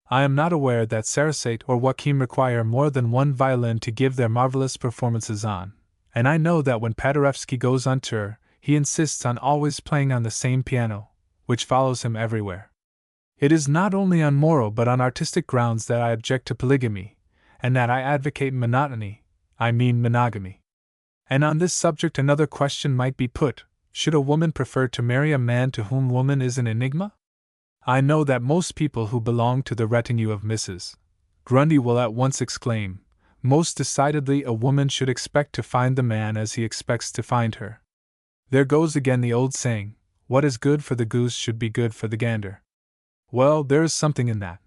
I am not aware that Sarasate or Joachim require more than one violin to give their marvelous performances on, and I know that when Paderewski goes on tour, he insists on always playing on the same piano, which follows him everywhere. It is not only on moral but on artistic grounds that I object to polygamy, and that I advocate monotony, I mean monogamy. And on this subject another question might be put: should a woman prefer to marry a man to whom woman is an enigma? I know that most people who belong to the retinue of Mrs. Grundy will at once exclaim, most decidedly a woman should expect to find the man as he expects to find her. There goes again the old saying, what is good for the goose should be good for the gander. Well, there is something in that.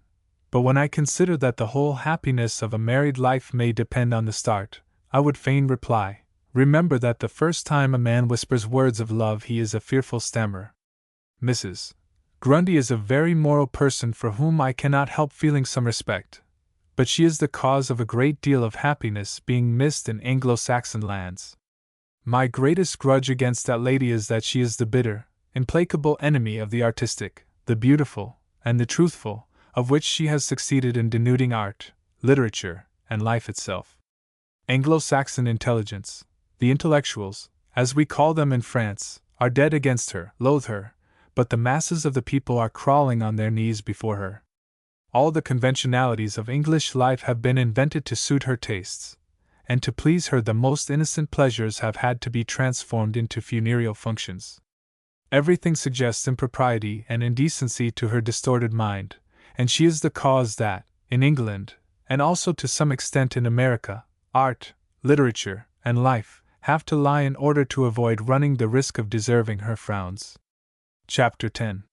But when I consider that the whole happiness of a married life may depend on the start, I would fain reply, remember that the first time a man whispers words of love he is a fearful stammerer. Mrs. Grundy is a very moral person for whom I cannot help feeling some respect, but she is the cause of a great deal of happiness being missed in Anglo-Saxon lands. My greatest grudge against that lady is that she is the bitter, implacable enemy of the artistic, the beautiful, and the truthful, of which she has succeeded in denuding art, literature, and life itself. Anglo-Saxon intelligence, the intellectuals, as we call them in France, are dead against her, loathe her, but the masses of the people are crawling on their knees before her. All the conventionalities of English life have been invented to suit her tastes, and to please her the most innocent pleasures have had to be transformed into funereal functions. Everything suggests impropriety and indecency to her distorted mind, and she is the cause that, in England, and also to some extent in America, art, literature, and life have to lie in order to avoid running the risk of deserving her frowns. Chapter 10.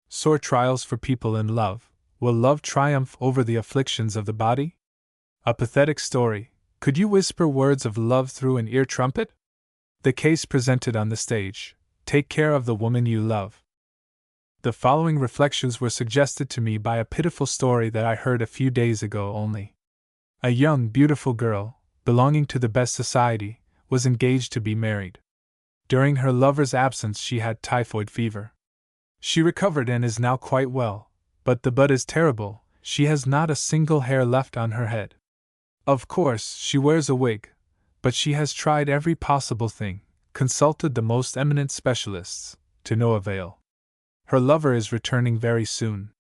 Sore trials for people in love. Will love triumph over the afflictions of the body? A pathetic story. Could you whisper words of love through an ear trumpet? The case presented on the stage. Take care of the woman you love. The following reflections were suggested to me by a pitiful story that I heard a few days ago only. A young, beautiful girl, belonging to the best society, was engaged to be married. During her lover's absence, she had typhoid fever. She recovered and is now quite well, but the butt is terrible, she has not a single hair left on her head. Of course, she wears a wig, but she has tried every possible thing, consulted the most eminent specialists, to no avail. Her lover is returning very soon.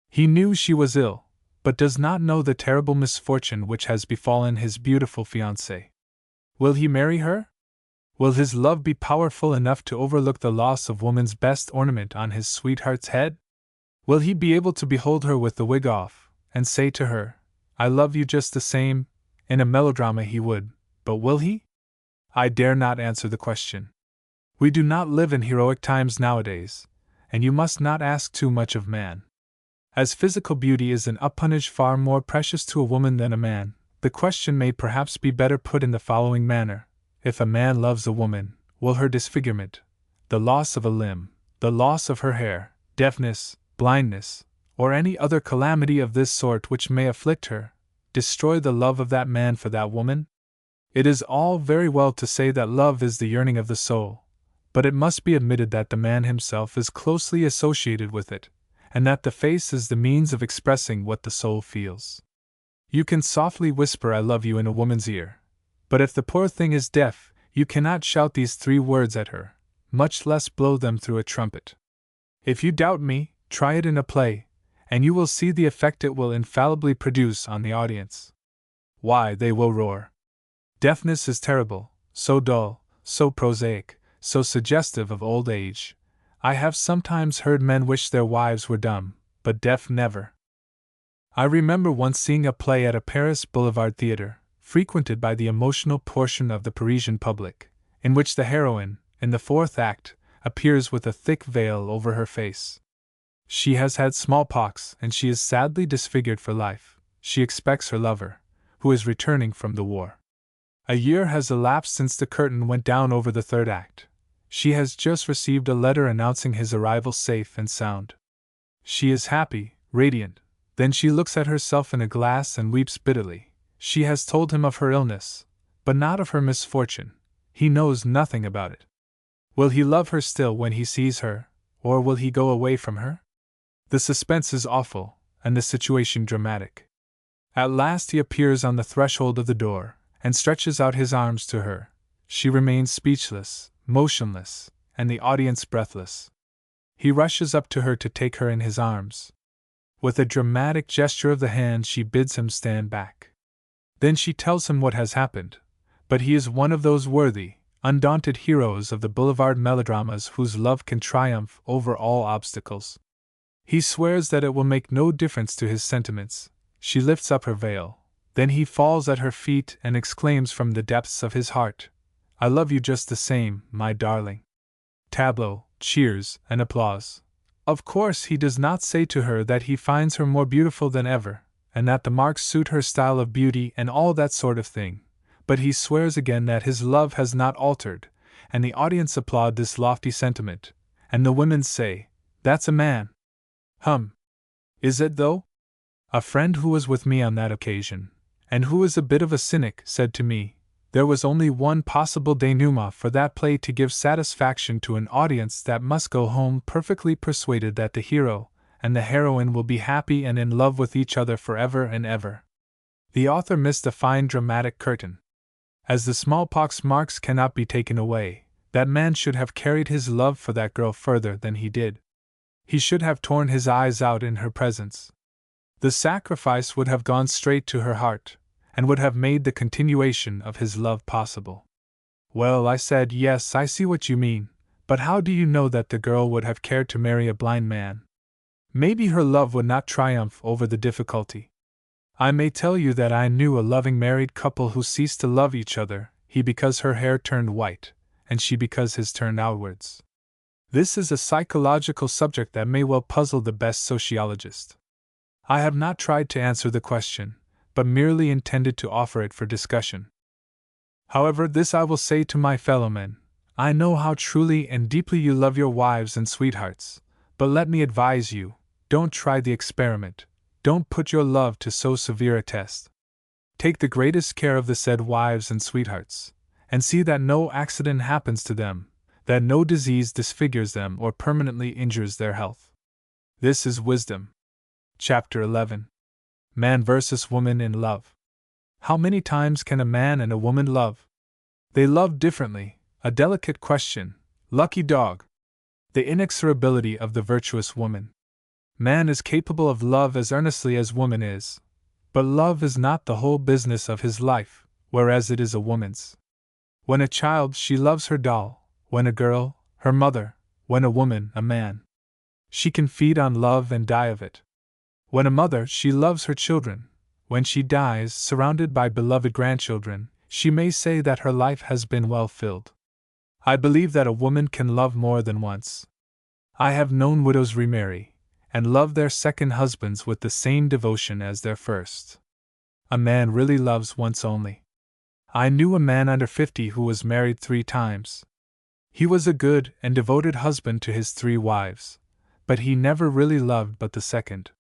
He knew she was ill, but does not know the terrible misfortune which has befallen his beautiful fiancée. Will he marry her? Will his love be powerful enough to overlook the loss of woman's best ornament on his sweetheart's head? Will he be able to behold her with the wig off, and say to her, "I love you just the same"? In a melodrama he would, but will he? I dare not answer the question. We do not live in heroic times nowadays, and you must not ask too much of man. As physical beauty is an appanage far more precious to a woman than a man, the question may perhaps be better put in the following manner. If a man loves a woman, will her disfigurement, the loss of a limb, the loss of her hair, deafness, blindness, or any other calamity of this sort which may afflict her, destroy the love of that man for that woman? It is all very well to say that love is the yearning of the soul, but it must be admitted that the man himself is closely associated with it, and that the face is the means of expressing what the soul feels. You can softly whisper "I love you" in a woman's ear, but if the poor thing is deaf, you cannot shout these 3 words at her, much less blow them through a trumpet. If you doubt me, try it in a play, and you will see the effect it will infallibly produce on the audience. Why, they will roar. Deafness is terrible, so dull, so prosaic, so suggestive of old age. I have sometimes heard men wish their wives were dumb, but deaf never. I remember once seeing a play at a Paris boulevard theater, frequented by the emotional portion of the Parisian public, in which the heroine, in the 4th act, appears with a thick veil over her face. She has had smallpox and she is sadly disfigured for life. She expects her lover, who is returning from the war. A year has elapsed since the curtain went down over the 3rd act. She has just received a letter announcing his arrival safe and sound. She is happy, radiant. Then she looks at herself in a glass and weeps bitterly. She has told him of her illness, but not of her misfortune. He knows nothing about it. Will he love her still when he sees her, or will he go away from her? The suspense is awful, and the situation dramatic. At last he appears on the threshold of the door, and stretches out his arms to her. She remains speechless, motionless, and the audience breathless. He rushes up to her to take her in his arms. With a dramatic gesture of the hand she bids him stand back. Then she tells him what has happened, but he is one of those worthy, undaunted heroes of the boulevard melodramas whose love can triumph over all obstacles. He swears that it will make no difference to his sentiments. She lifts up her veil. Then he falls at her feet and exclaims from the depths of his heart, "I love you just the same, my darling." Tableau, cheers, and applause. Of course he does not say to her that he finds her more beautiful than ever, and that the marks suit her style of beauty and all that sort of thing, but he swears again that his love has not altered, and the audience applaud this lofty sentiment, and the women say, "That's a man." Is it though? A friend who was with me on that occasion, and who is a bit of a cynic, said to me, there was only one possible denouement for that play to give satisfaction to an audience that must go home perfectly persuaded that the hero and the heroine will be happy and in love with each other forever and ever. The author missed a fine dramatic curtain. As the smallpox marks cannot be taken away, that man should have carried his love for that girl further than he did. He should have torn his eyes out in her presence. The sacrifice would have gone straight to her heart, and would have made the continuation of his love possible. Well, I said, yes, I see what you mean, but how do you know that the girl would have cared to marry a blind man? Maybe her love would not triumph over the difficulty. I may tell you that I knew a loving married couple who ceased to love each other, he because her hair turned white, and she because his turned outwards. This is a psychological subject that may well puzzle the best sociologist. I have not tried to answer the question, but merely intended to offer it for discussion. However, this I will say to my fellowmen: I know how truly and deeply you love your wives and sweethearts, but let me advise you, don't try the experiment, don't put your love to so severe a test. Take the greatest care of the said wives and sweethearts, and see that no accident happens to them, that no disease disfigures them or permanently injures their health. This is wisdom. Chapter 11. Man versus Woman in Love. How many times can a man and a woman love? They love differently, a delicate question, lucky dog. The inexorability of the virtuous woman. Man is capable of love as earnestly as woman is, but love is not the whole business of his life, whereas it is a woman's. When a child, she loves her doll; when a girl, her mother; when a woman, a man. She can feed on love and die of it. When a mother, she loves her children; when she dies, surrounded by beloved grandchildren, she may say that her life has been well filled. I believe that a woman can love more than once. I have known widows remarry, and love their second husbands with the same devotion as their first. A man really loves once only. I knew a man under 50 who was married 3 times. He was a good and devoted husband to his 3 wives, but he never really loved but the second.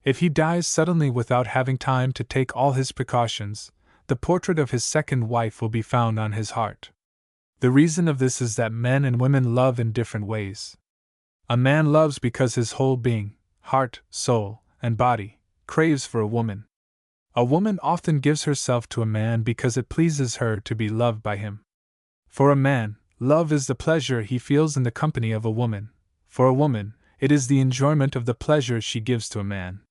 If he dies suddenly without having time to take all his precautions, the portrait of his second wife will be found on his heart. The reason of this is that men and women love in different ways. A man loves because his whole being, heart, soul, and body, craves for a woman. A woman often gives herself to a man because it pleases her to be loved by him. For a man, love is the pleasure he feels in the company of a woman; for a woman, it is the enjoyment of the pleasure she gives to a man.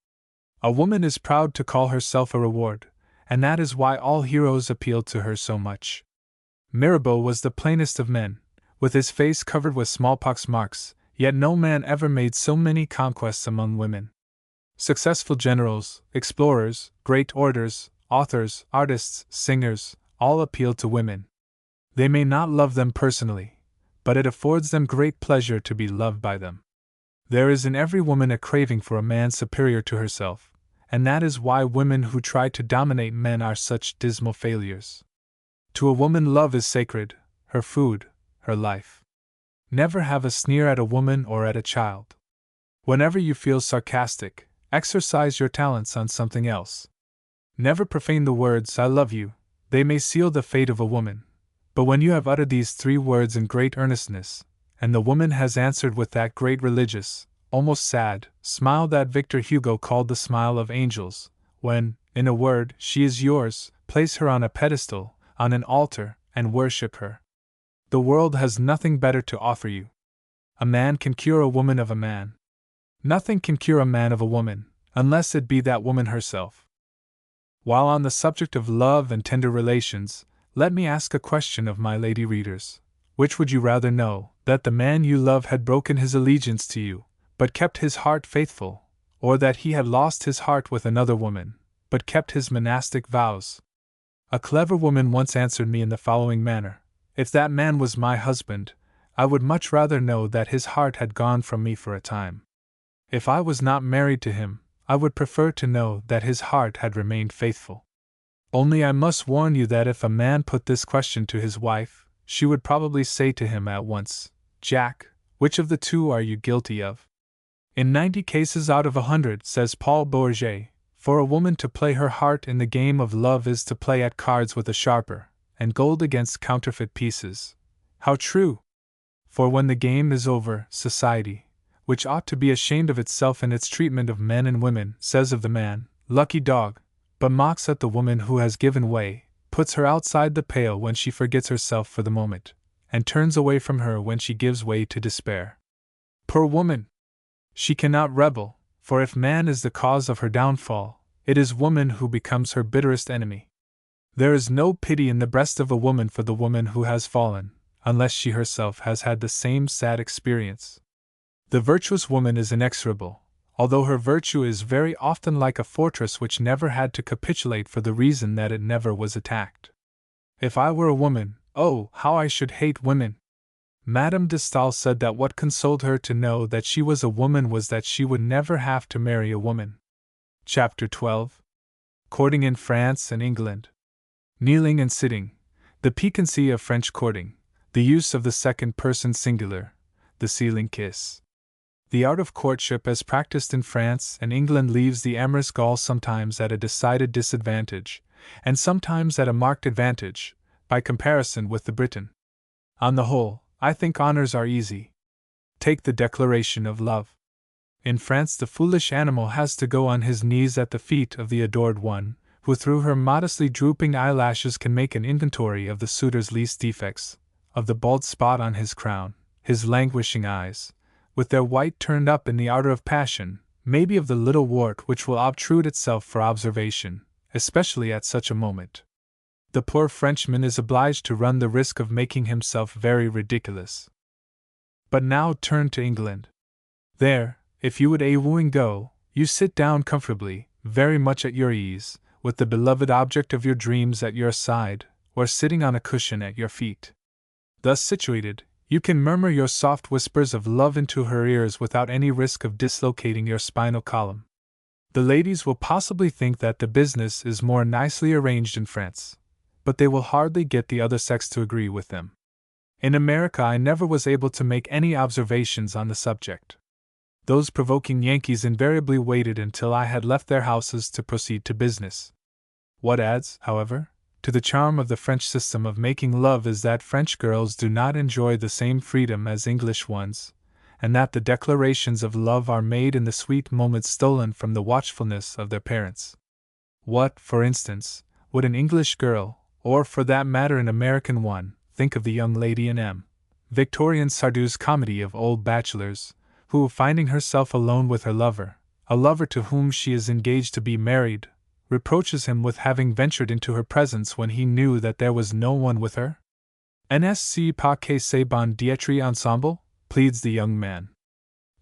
A woman is proud to call herself a reward, and that is why all heroes appeal to her so much. Mirabeau was the plainest of men, with his face covered with smallpox marks, yet no man ever made so many conquests among women. Successful generals, explorers, great orators, authors, artists, singers, all appeal to women. They may not love them personally, but it affords them great pleasure to be loved by them. There is in every woman a craving for a man superior to herself, and that is why women who try to dominate men are such dismal failures. To a woman love is sacred, her food, her life. Never have a sneer at a woman or at a child. Whenever you feel sarcastic, exercise your talents on something else. Never profane the words "I love you," they may seal the fate of a woman. But when you have uttered these 3 words in great earnestness, and the woman has answered with that great religious, almost sad, smile that Victor Hugo called the smile of angels, when, in a word, she is yours, place her on a pedestal, on an altar, and worship her. The world has nothing better to offer you. A man can cure a woman of a man. Nothing can cure a man of a woman, unless it be that woman herself. While on the subject of love and tender relations, let me ask a question of my lady readers. Which would you rather know, that the man you love had broken his allegiance to you, but kept his heart faithful, or that he had lost his heart with another woman, but kept his monastic vows? A clever woman once answered me in the following manner: if that man was my husband, I would much rather know that his heart had gone from me for a time. If I was not married to him, I would prefer to know that his heart had remained faithful. Only I must warn you that if a man put this question to his wife, she would probably say to him at once, "Jack, which of the 2 are you guilty of?" In 90 cases out of 100, says Paul Bourget, for a woman to play her heart in the game of love is to play at cards with a sharper, and gold against counterfeit pieces. How true! For when the game is over, society, which ought to be ashamed of itself in its treatment of men and women, says of the man, "Lucky dog," but mocks at the woman who has given way, puts her outside the pale when she forgets herself for the moment, and turns away from her when she gives way to despair. Poor woman! She cannot rebel, for if man is the cause of her downfall, it is woman who becomes her bitterest enemy. There is no pity in the breast of a woman for the woman who has fallen, unless she herself has had the same sad experience. The virtuous woman is inexorable, although her virtue is very often like a fortress which never had to capitulate for the reason that it never was attacked. If I were a woman, oh, how I should hate women! Madame de Staël said that what consoled her to know that she was a woman was that she would never have to marry a woman. Chapter 12. Courting in France and England. Kneeling and sitting, the piquancy of French courting, the use of the second person singular, the sealing kiss. The art of courtship as practiced in France and England leaves the amorous Gaul sometimes at a decided disadvantage, and sometimes at a marked advantage, by comparison with the Briton. On the whole, I think honors are easy. Take the declaration of love. In France the foolish animal has to go on his knees at the feet of the adored one, who through her modestly drooping eyelashes can make an inventory of the suitor's least defects, of the bald spot on his crown, his languishing eyes, with their white turned up in the ardor of passion, maybe of the little wart which will obtrude itself for observation, especially at such a moment. The poor Frenchman is obliged to run the risk of making himself very ridiculous. But now turn to England. There, if you would a wooing go, you sit down comfortably, very much at your ease, with the beloved object of your dreams at your side, or sitting on a cushion at your feet. Thus situated, you can murmur your soft whispers of love into her ears without any risk of dislocating your spinal column. The ladies will possibly think that the business is more nicely arranged in France, but they will hardly get the other sex to agree with them. In America I never was able to make any observations on the subject. Those provoking Yankees invariably waited until I had left their houses to proceed to business. What adds, however, to the charm of the French system of making love is that French girls do not enjoy the same freedom as English ones, and that the declarations of love are made in the sweet moments stolen from the watchfulness of their parents. What, for instance, would an English girl, or for that matter an American one, think of the young lady in M. Victorien Sardou's comedy of Old Bachelors, who, finding herself alone with her lover, a lover to whom she is engaged to be married, reproaches him with having ventured into her presence when he knew that there was no one with her? N'est-ce pas que c'est bon d'être ensemble? Pleads the young man.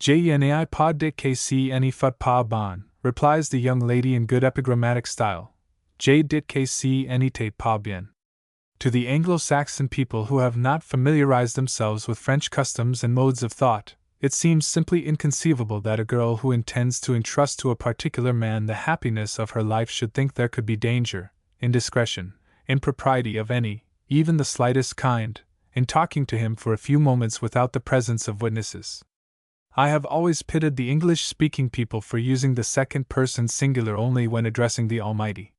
Je n'ai pas dit que ce n'est pas bon, replies the young lady in good epigrammatic style. Je dis que ce n'était pas bien. To the Anglo-Saxon people who have not familiarized themselves with French customs and modes of thought, it seems simply inconceivable that a girl who intends to entrust to a particular man the happiness of her life should think there could be danger, indiscretion, impropriety of any, even the slightest kind, in talking to him for a few moments without the presence of witnesses. I have always pitied the English-speaking people for using the second person singular only when addressing the Almighty.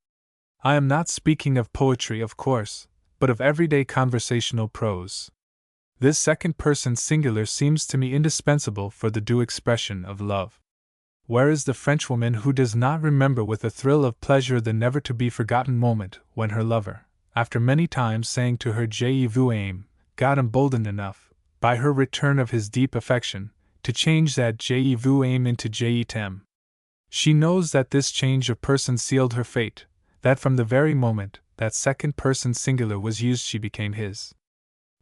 I am not speaking of poetry, of course, but of everyday conversational prose. This second person singular seems to me indispensable for the due expression of love. Where is the Frenchwoman who does not remember with a thrill of pleasure the never-to-be-forgotten moment when her lover, after many times saying to her Je vous aime, got emboldened enough, by her return of his deep affection, to change that Je vous aime into Je t'aime? She knows that this change of person sealed her fate, that from the very moment that second person singular was used she became his.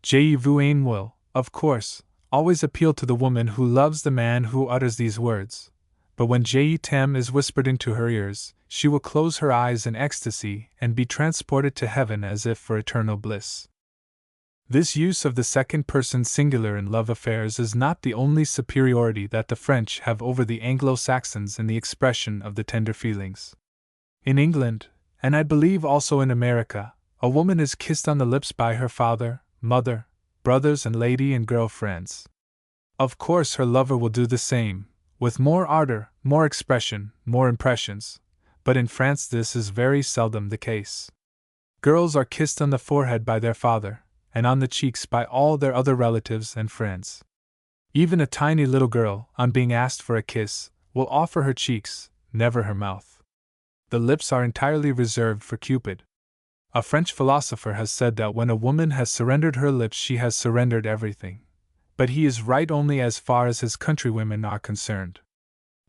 Je vous aime will, of course, always appeal to the woman who loves the man who utters these words, but when Je t'aime is whispered into her ears, she will close her eyes in ecstasy and be transported to heaven as if for eternal bliss. This use of the second person singular in love affairs is not the only superiority that the French have over the Anglo-Saxons in the expression of the tender feelings. In England, and I believe also in America, a woman is kissed on the lips by her father, mother, brothers, and lady and girl friends. Of course, her lover will do the same, with more ardor, more expression, more impressions, but in France this is very seldom the case. Girls are kissed on the forehead by their father, and on the cheeks by all their other relatives and friends. Even a tiny little girl, on being asked for a kiss, will offer her cheeks, never her mouth. The lips are entirely reserved for Cupid. A French philosopher has said that when a woman has surrendered her lips she has surrendered everything. But he is right only as far as his countrywomen are concerned.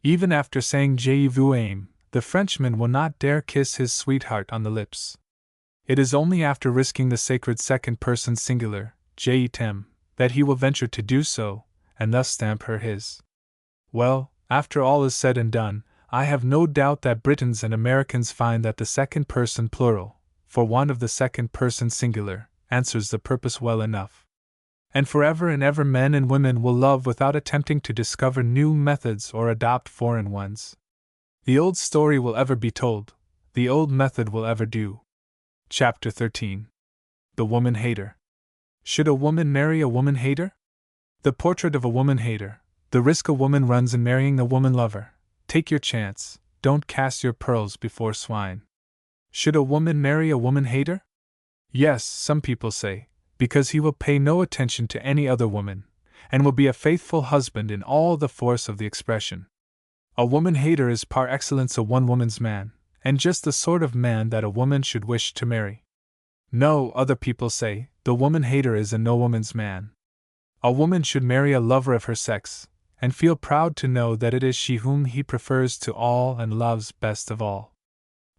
Even after saying Je vous aime, the Frenchman will not dare kiss his sweetheart on the lips. It is only after risking the sacred second person singular, Je t'aime, that he will venture to do so, and thus stamp her his. Well, After all is said and done, I have no doubt that Britons and Americans find that the second person plural, for want of the second person singular, answers the purpose well enough. And forever and ever men and women will love without attempting to discover new methods or adopt foreign ones. The old story will ever be told, the old method will ever do. Chapter 13. The Woman Hater. Should a woman marry a woman hater? The portrait of a woman hater, the risk a woman runs in marrying a woman lover. Take your chance, don't cast your pearls before swine. Should a woman marry a woman hater? Yes, some people say, because he will pay no attention to any other woman, and will be a faithful husband in all the force of the expression. A woman hater is par excellence a one-woman's man, and just the sort of man that a woman should wish to marry. No, other people say, the woman hater is a no-woman's man. A woman should marry a lover of her sex, and feel proud to know that it is she whom he prefers to all and loves best of all.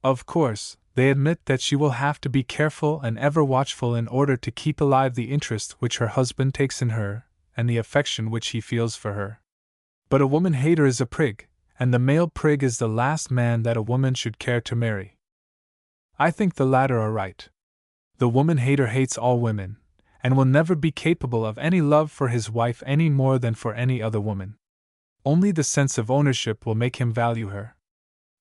Of course, they admit that she will have to be careful and ever watchful in order to keep alive the interest which her husband takes in her, and the affection which he feels for her. But a woman hater is a prig, and the male prig is the last man that a woman should care to marry. I think the latter are right. The woman hater hates all women, and will never be capable of any love for his wife any more than for any other woman. Only the sense of ownership will make him value her.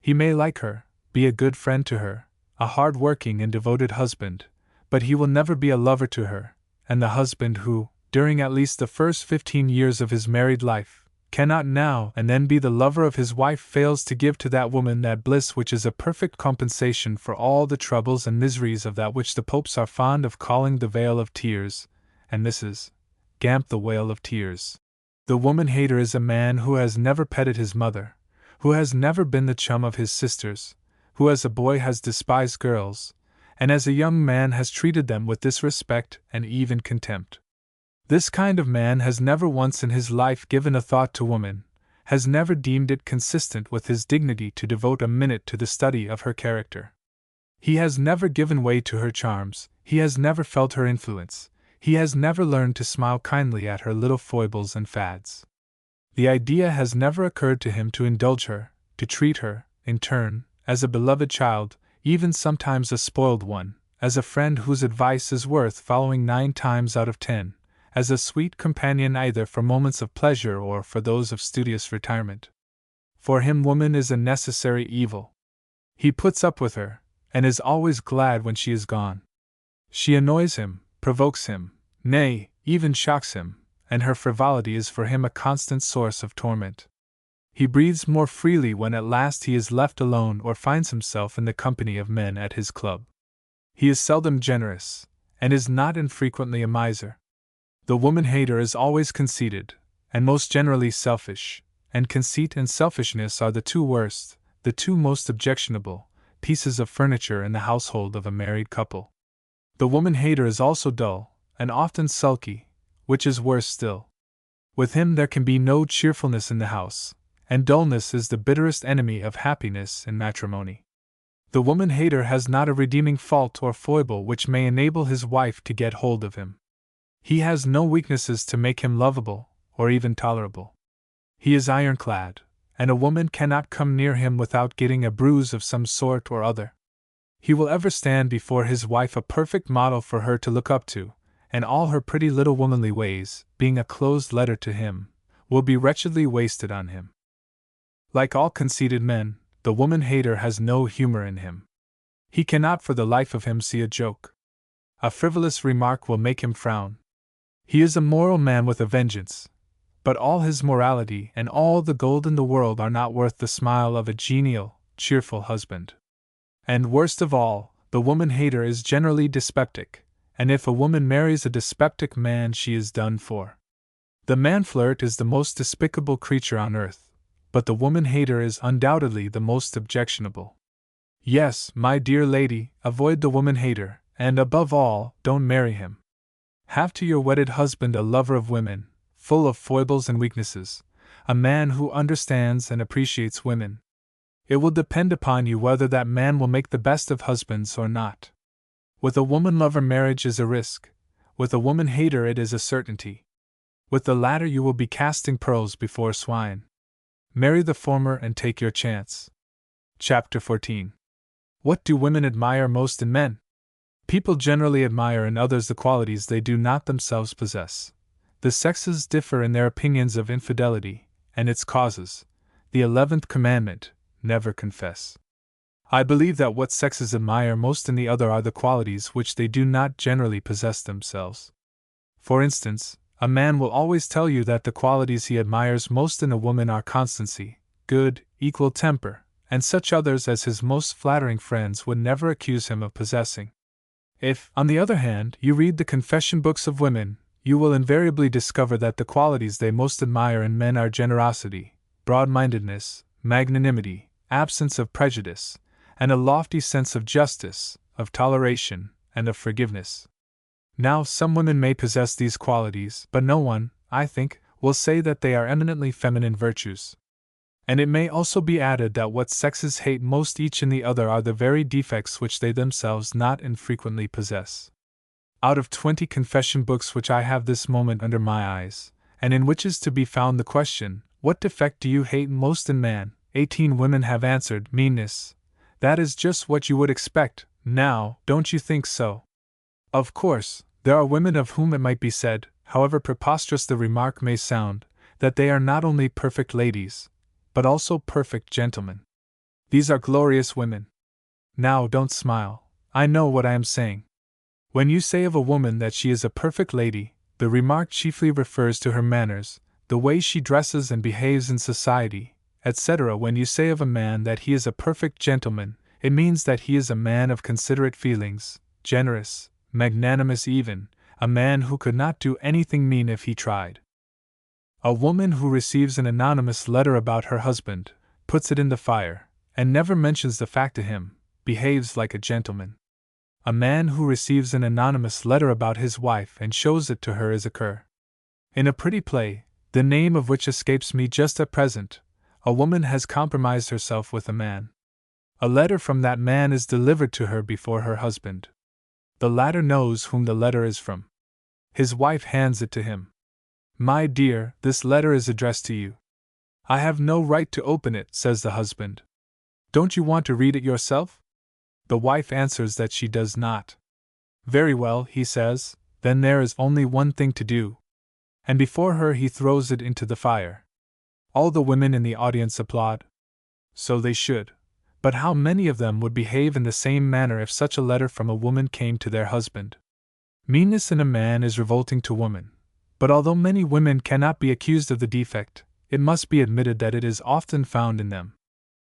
He may like her, be a good friend to her, a hard-working and devoted husband, but he will never be a lover to her, and the husband who, during at least the first 15 years of his married life, cannot now and then be the lover of his wife fails to give to that woman that bliss which is a perfect compensation for all the troubles and miseries of that which the popes are fond of calling the vale of tears, and Mrs. Gamp the whale of tears. The woman hater is a man who has never petted his mother, who has never been the chum of his sisters, who as a boy has despised girls, and as a young man has treated them with disrespect and even contempt. This kind of man has never once in his life given a thought to woman, has never deemed it consistent with his dignity to devote a minute to the study of her character. He has never given way to her charms, he has never felt her influence, he has never learned to smile kindly at her little foibles and fads. The idea has never occurred to him to indulge her, to treat her, in turn, as a beloved child, even sometimes a spoiled one, as a friend whose advice is worth following 9 times out of 10. As a sweet companion either for moments of pleasure or for those of studious retirement. For him woman is a necessary evil. He puts up with her, and is always glad when she is gone. She annoys him, provokes him, nay, even shocks him, and her frivolity is for him a constant source of torment. He breathes more freely when at last he is left alone or finds himself in the company of men at his club. He is seldom generous, and is not infrequently a miser. The woman hater is always conceited, and most generally selfish, and conceit and selfishness are the two worst, the two most objectionable, pieces of furniture in the household of a married couple. The woman hater is also dull, and often sulky, which is worse still. With him there can be no cheerfulness in the house, and dullness is the bitterest enemy of happiness in matrimony. The woman hater has not a redeeming fault or foible which may enable his wife to get hold of him. He has no weaknesses to make him lovable, or even tolerable. He is ironclad, and a woman cannot come near him without getting a bruise of some sort or other. He will ever stand before his wife a perfect model for her to look up to, and all her pretty little womanly ways, being a closed letter to him, will be wretchedly wasted on him. Like all conceited men, the woman hater has no humor in him. He cannot for the life of him see a joke. A frivolous remark will make him frown. He is a moral man with a vengeance, but all his morality and all the gold in the world are not worth the smile of a genial, cheerful husband. And worst of all, the woman hater is generally dyspeptic, and if a woman marries a dyspeptic man she is done for. The man flirt is the most despicable creature on earth, but the woman hater is undoubtedly the most objectionable. Yes, my dear lady, avoid the woman hater, and above all, don't marry him. Have to your wedded husband a lover of women, full of foibles and weaknesses, a man who understands and appreciates women. It will depend upon you whether that man will make the best of husbands or not. With a woman lover marriage is a risk, with a woman hater it is a certainty. With the latter you will be casting pearls before swine. Marry the former and take your chance. Chapter 14. What do women admire most in men? People generally admire in others the qualities they do not themselves possess. The sexes differ in their opinions of infidelity and its causes. The 11th commandment, never confess. I believe that what sexes admire most in the other are the qualities which they do not generally possess themselves. For instance, a man will always tell you that the qualities he admires most in a woman are constancy, good, equal temper, and such others as his most flattering friends would never accuse him of possessing. If, on the other hand, you read the confession books of women, you will invariably discover that the qualities they most admire in men are generosity, broad-mindedness, magnanimity, absence of prejudice, and a lofty sense of justice, of toleration, and of forgiveness. Now, some women may possess these qualities, but no one, I think, will say that they are eminently feminine virtues. And it may also be added that what sexes hate most each in the other are the very defects which they themselves not infrequently possess. Out of 20 confession books which I have this moment under my eyes, and in which is to be found the question, "What defect do you hate most in man?" 18 women have answered, "Meanness." That is just what you would expect, now, don't you think so? Of course, there are women of whom it might be said, however preposterous the remark may sound, that they are not only perfect ladies, but also perfect gentlemen. These are glorious women. Now, don't smile, I know what I am saying. When you say of a woman that she is a perfect lady, the remark chiefly refers to her manners, the way she dresses and behaves in society, etc. When you say of a man that he is a perfect gentleman, it means that he is a man of considerate feelings, generous, magnanimous even, a man who could not do anything mean if he tried. A woman who receives an anonymous letter about her husband, puts it in the fire, and never mentions the fact to him, behaves like a gentleman. A man who receives an anonymous letter about his wife and shows it to her is a cur. In a pretty play, the name of which escapes me just at present, a woman has compromised herself with a man. A letter from that man is delivered to her before her husband. The latter knows whom the letter is from. His wife hands it to him. "My dear, this letter is addressed to you." "I have no right to open it," says the husband. "Don't you want to read it yourself?" The wife answers that she does not. "Very well," he says, "then there is only one thing to do." And before her he throws it into the fire. All the women in the audience applaud. So they should. But how many of them would behave in the same manner if such a letter from a woman came to their husband? Meanness in a man is revolting to woman. But although many women cannot be accused of the defect, it must be admitted that it is often found in them.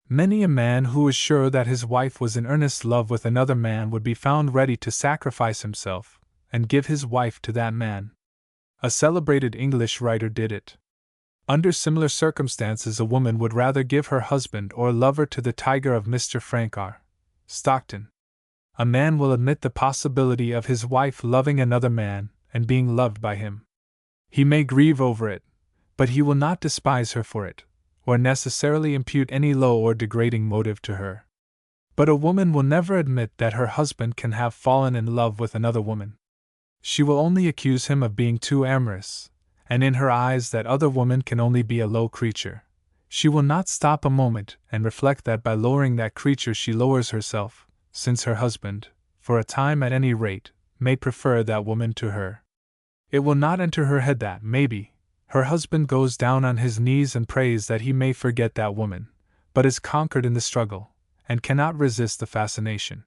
Many a man who is sure that his wife was in earnest love with another man would be found ready to sacrifice himself, and give his wife to that man. A celebrated English writer did it. Under similar circumstances, a woman would rather give her husband or lover to the tiger of Mr. Frank R. Stockton. A man will admit the possibility of his wife loving another man and being loved by him. He may grieve over it, but he will not despise her for it, or necessarily impute any low or degrading motive to her. But a woman will never admit that her husband can have fallen in love with another woman. She will only accuse him of being too amorous, and in her eyes that other woman can only be a low creature. She will not stop a moment and reflect that by lowering that creature she lowers herself, since her husband, for a time at any rate, may prefer that woman to her. It will not enter her head that, maybe, her husband goes down on his knees and prays that he may forget that woman, but is conquered in the struggle, and cannot resist the fascination.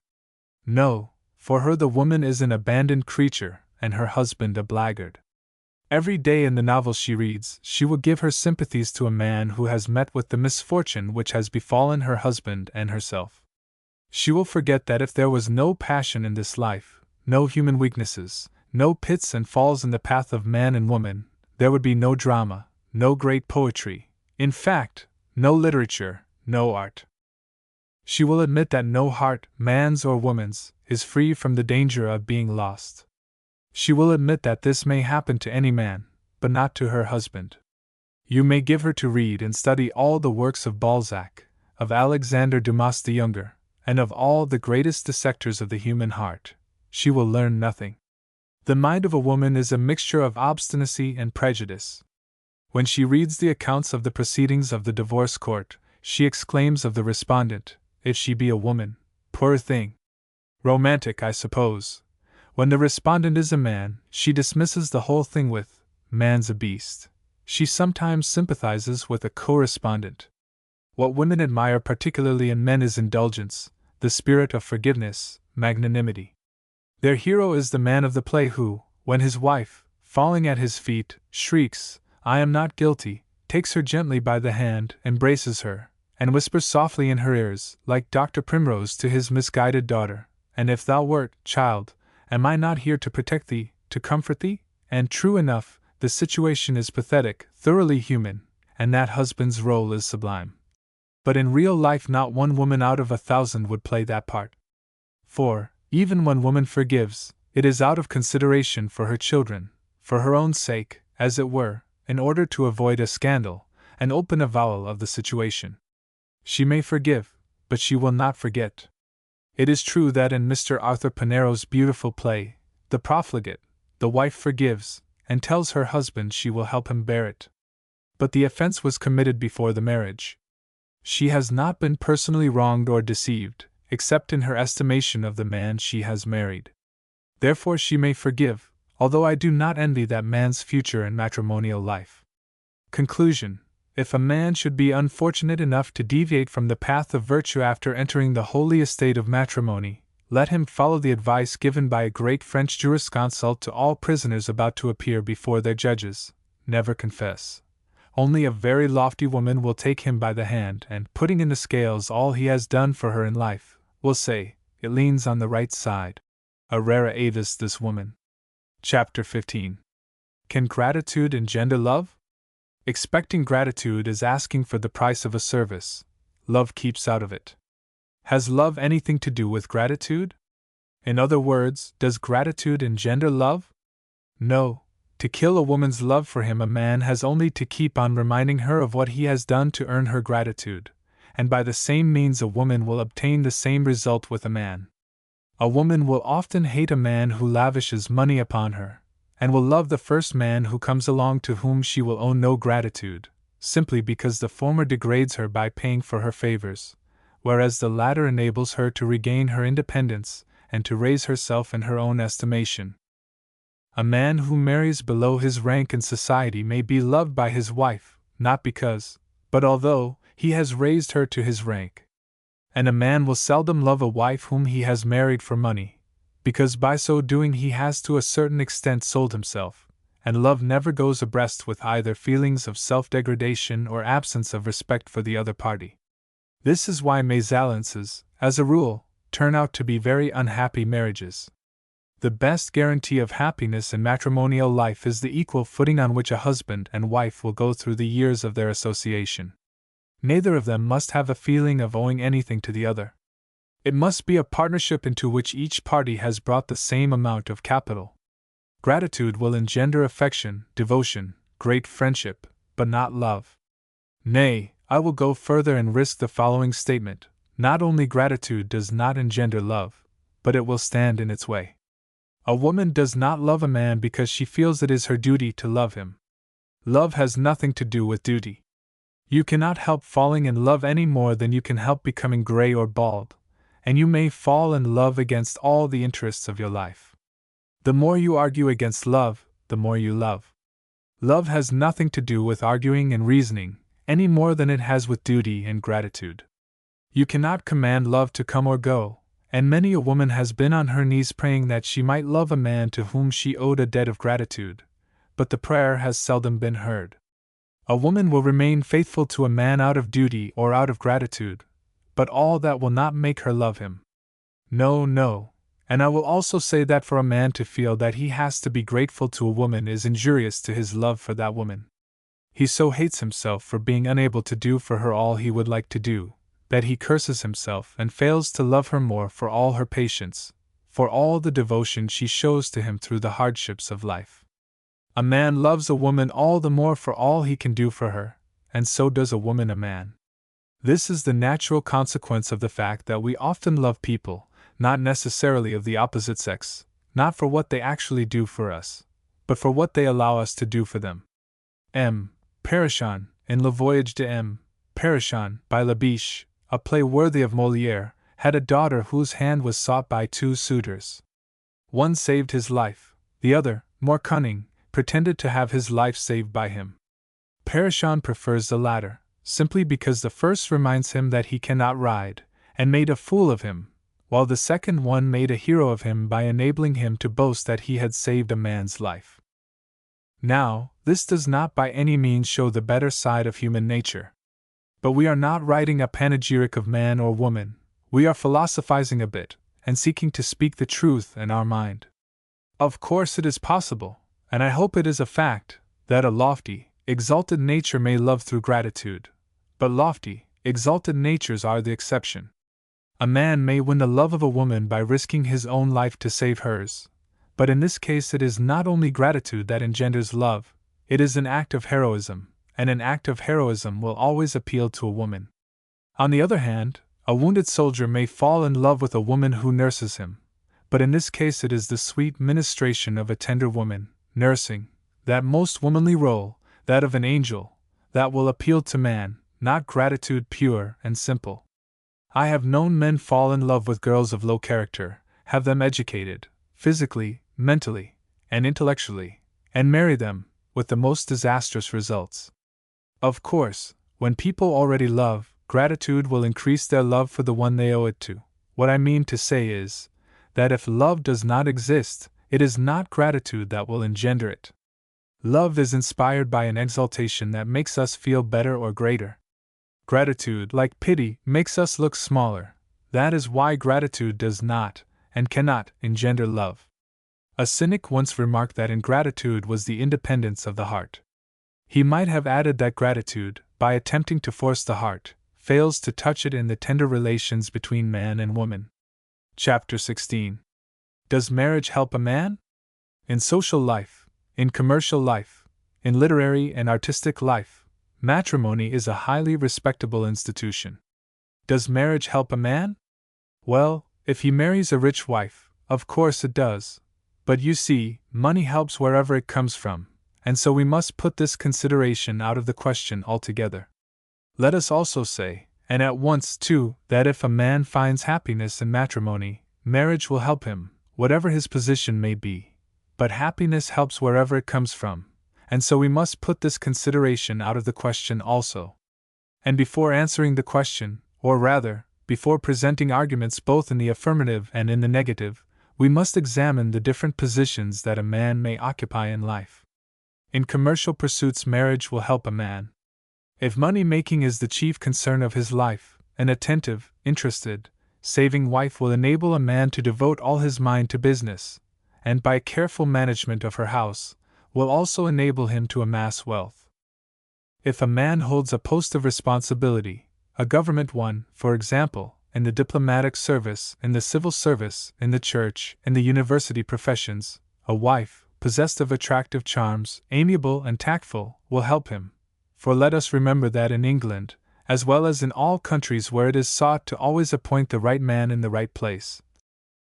No, for her the woman is an abandoned creature, and her husband a blackguard. Every day in the novels she reads, she will give her sympathies to a man who has met with the misfortune which has befallen her husband and herself. She will forget that if there was no passion in this life, no human weaknesses, no pits and falls in the path of man and woman, there would be no drama, no great poetry, in fact, no literature, no art. She will admit that no heart, man's or woman's, is free from the danger of being lost. She will admit that this may happen to any man, but not to her husband. You may give her to read and study all the works of Balzac, of Alexander Dumas the Younger, and of all the greatest dissectors of the human heart. She will learn nothing. The mind of a woman is a mixture of obstinacy and prejudice. When she reads the accounts of the proceedings of the divorce court, she exclaims of the respondent, if she be a woman, poor thing. Romantic, I suppose. When the respondent is a man, she dismisses the whole thing with, man's a beast. She sometimes sympathizes with a correspondent. What women admire particularly in men is indulgence, the spirit of forgiveness, magnanimity. Their hero is the man of the play who, when his wife, falling at his feet, shrieks, I am not guilty, takes her gently by the hand, embraces her, and whispers softly in her ears, like Dr. Primrose to his misguided daughter, and if thou wert, child, am I not here to protect thee, to comfort thee? And true enough, the situation is pathetic, thoroughly human, and that husband's role is sublime. But in real life not one woman out of 1,000 would play that part. For, even when woman forgives, it is out of consideration for her children, for her own sake, as it were, in order to avoid a scandal, an open avowal of the situation. She may forgive, but she will not forget. It is true that in Mr. Arthur Pinero's beautiful play, The Profligate, the wife forgives, and tells her husband she will help him bear it. But the offense was committed before the marriage. She has not been personally wronged or deceived, except in her estimation of the man she has married. Therefore she may forgive, although I do not envy that man's future in matrimonial life. Conclusion: if a man should be unfortunate enough to deviate from the path of virtue after entering the holy estate of matrimony, let him follow the advice given by a great French jurisconsult to all prisoners about to appear before their judges: never confess. Only a very lofty woman will take him by the hand and, putting in the scales all he has done for her in life, will say, it leans on the right side. A rara avis this woman. Chapter 15. Can gratitude engender love? Expecting gratitude is asking for the price of a service. Love keeps out of it. Has love anything to do with gratitude? In other words, does gratitude engender love? No. To kill a woman's love for him, a man has only to keep on reminding her of what he has done to earn her gratitude, and by the same means a woman will obtain the same result with a man. A woman will often hate a man who lavishes money upon her, and will love the first man who comes along to whom she will owe no gratitude, simply because the former degrades her by paying for her favors, whereas the latter enables her to regain her independence and to raise herself in her own estimation. A man who marries below his rank in society may be loved by his wife, not because, but although, he has raised her to his rank. And a man will seldom love a wife whom he has married for money, because by so doing he has to a certain extent sold himself, and love never goes abreast with either feelings of self-degradation or absence of respect for the other party. This is why mésalliances, as a rule, turn out to be very unhappy marriages. The best guarantee of happiness in matrimonial life is the equal footing on which a husband and wife will go through the years of their association. Neither of them must have a feeling of owing anything to the other. It must be a partnership into which each party has brought the same amount of capital. Gratitude will engender affection, devotion, great friendship, but not love. Nay, I will go further and risk the following statement: not only gratitude does not engender love, but it will stand in its way. A woman does not love a man because she feels it is her duty to love him. Love has nothing to do with duty. You cannot help falling in love any more than you can help becoming gray or bald, and you may fall in love against all the interests of your life. The more you argue against love, the more you love. Love has nothing to do with arguing and reasoning, any more than it has with duty and gratitude. You cannot command love to come or go, and many a woman has been on her knees praying that she might love a man to whom she owed a debt of gratitude, but the prayer has seldom been heard. A woman will remain faithful to a man out of duty or out of gratitude, but all that will not make her love him. No, and I will also say that for a man to feel that he has to be grateful to a woman is injurious to his love for that woman. He so hates himself for being unable to do for her all he would like to do, that he curses himself and fails to love her more for all her patience, for all the devotion she shows to him through the hardships of life. A man loves a woman all the more for all he can do for her, and so does a woman a man. This is the natural consequence of the fact that we often love people, not necessarily of the opposite sex, not for what they actually do for us, but for what they allow us to do for them. Parishan, in Le Voyage de M. Parishan, by Labiche, a play worthy of Molière, had a daughter whose hand was sought by two suitors. One saved his life, the other, more cunning, pretended to have his life saved by him. Parishan prefers the latter, simply because the first reminds him that he cannot ride, and made a fool of him, while the second one made a hero of him by enabling him to boast that he had saved a man's life. Now, this does not by any means show the better side of human nature. But we are not writing a panegyric of man or woman, we are philosophizing a bit, and seeking to speak the truth in our mind. Of course it is possible, and I hope it is a fact, that a lofty, exalted nature may love through gratitude, but lofty, exalted natures are the exception. A man may win the love of a woman by risking his own life to save hers, but in this case it is not only gratitude that engenders love, it is an act of heroism, and an act of heroism will always appeal to a woman. On the other hand, a wounded soldier may fall in love with a woman who nurses him, but in this case it is the sweet ministration of a tender woman, nursing, that most womanly role, that of an angel, that will appeal to man, not gratitude pure and simple. I have known men fall in love with girls of low character, have them educated, physically, mentally, and intellectually, and marry them, with the most disastrous results. Of course, when people already love, gratitude will increase their love for the one they owe it to. What I mean to say is, that if love does not exist, it is not gratitude that will engender it. Love is inspired by an exaltation that makes us feel better or greater. Gratitude, like pity, makes us look smaller. That is why gratitude does not, and cannot, engender love. A cynic once remarked that ingratitude was the independence of the heart. He might have added that gratitude, by attempting to force the heart, fails to touch it in the tender relations between man and woman. Chapter 16. Does marriage help a man? In social life, in commercial life, in literary and artistic life, matrimony is a highly respectable institution. Does marriage help a man? Well, if he marries a rich wife, of course it does. But you see, money helps wherever it comes from, and so we must put this consideration out of the question altogether. Let us also say, and at once too, that if a man finds happiness in matrimony, marriage will help him, whatever his position may be. But happiness helps wherever it comes from, and so we must put this consideration out of the question also. And before answering the question, or rather, before presenting arguments both in the affirmative and in the negative, we must examine the different positions that a man may occupy in life. In commercial pursuits, marriage will help a man. If money-making is the chief concern of his life, an attentive, interested, saving wife will enable a man to devote all his mind to business, and by careful management of her house, will also enable him to amass wealth. If a man holds a post of responsibility, a government one, for example, in the diplomatic service, in the civil service, in the church, in the university professions, a wife, possessed of attractive charms, amiable and tactful, will help him. For let us remember that in England, as well as in all countries where it is sought to always appoint the right man in the right place,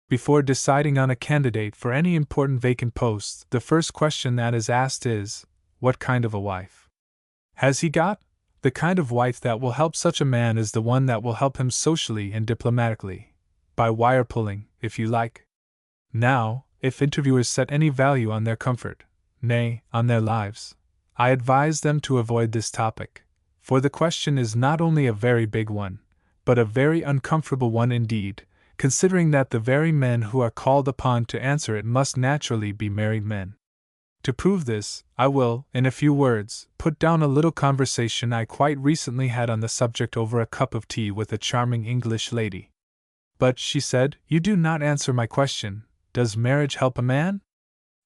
before deciding on a candidate for any important vacant post, the first question that is asked is, what kind of a wife has he got? The kind of wife that will help such a man is the one that will help him socially and diplomatically, by wire pulling, if you like. Now, if interviewers set any value on their comfort, nay, on their lives, I advise them to avoid this topic, for the question is not only a very big one, but a very uncomfortable one indeed, considering that the very men who are called upon to answer it must naturally be married men. To prove this, I will, in a few words, put down a little conversation I quite recently had on the subject over a cup of tea with a charming English lady. But, she said, you do not answer my question, does marriage help a man?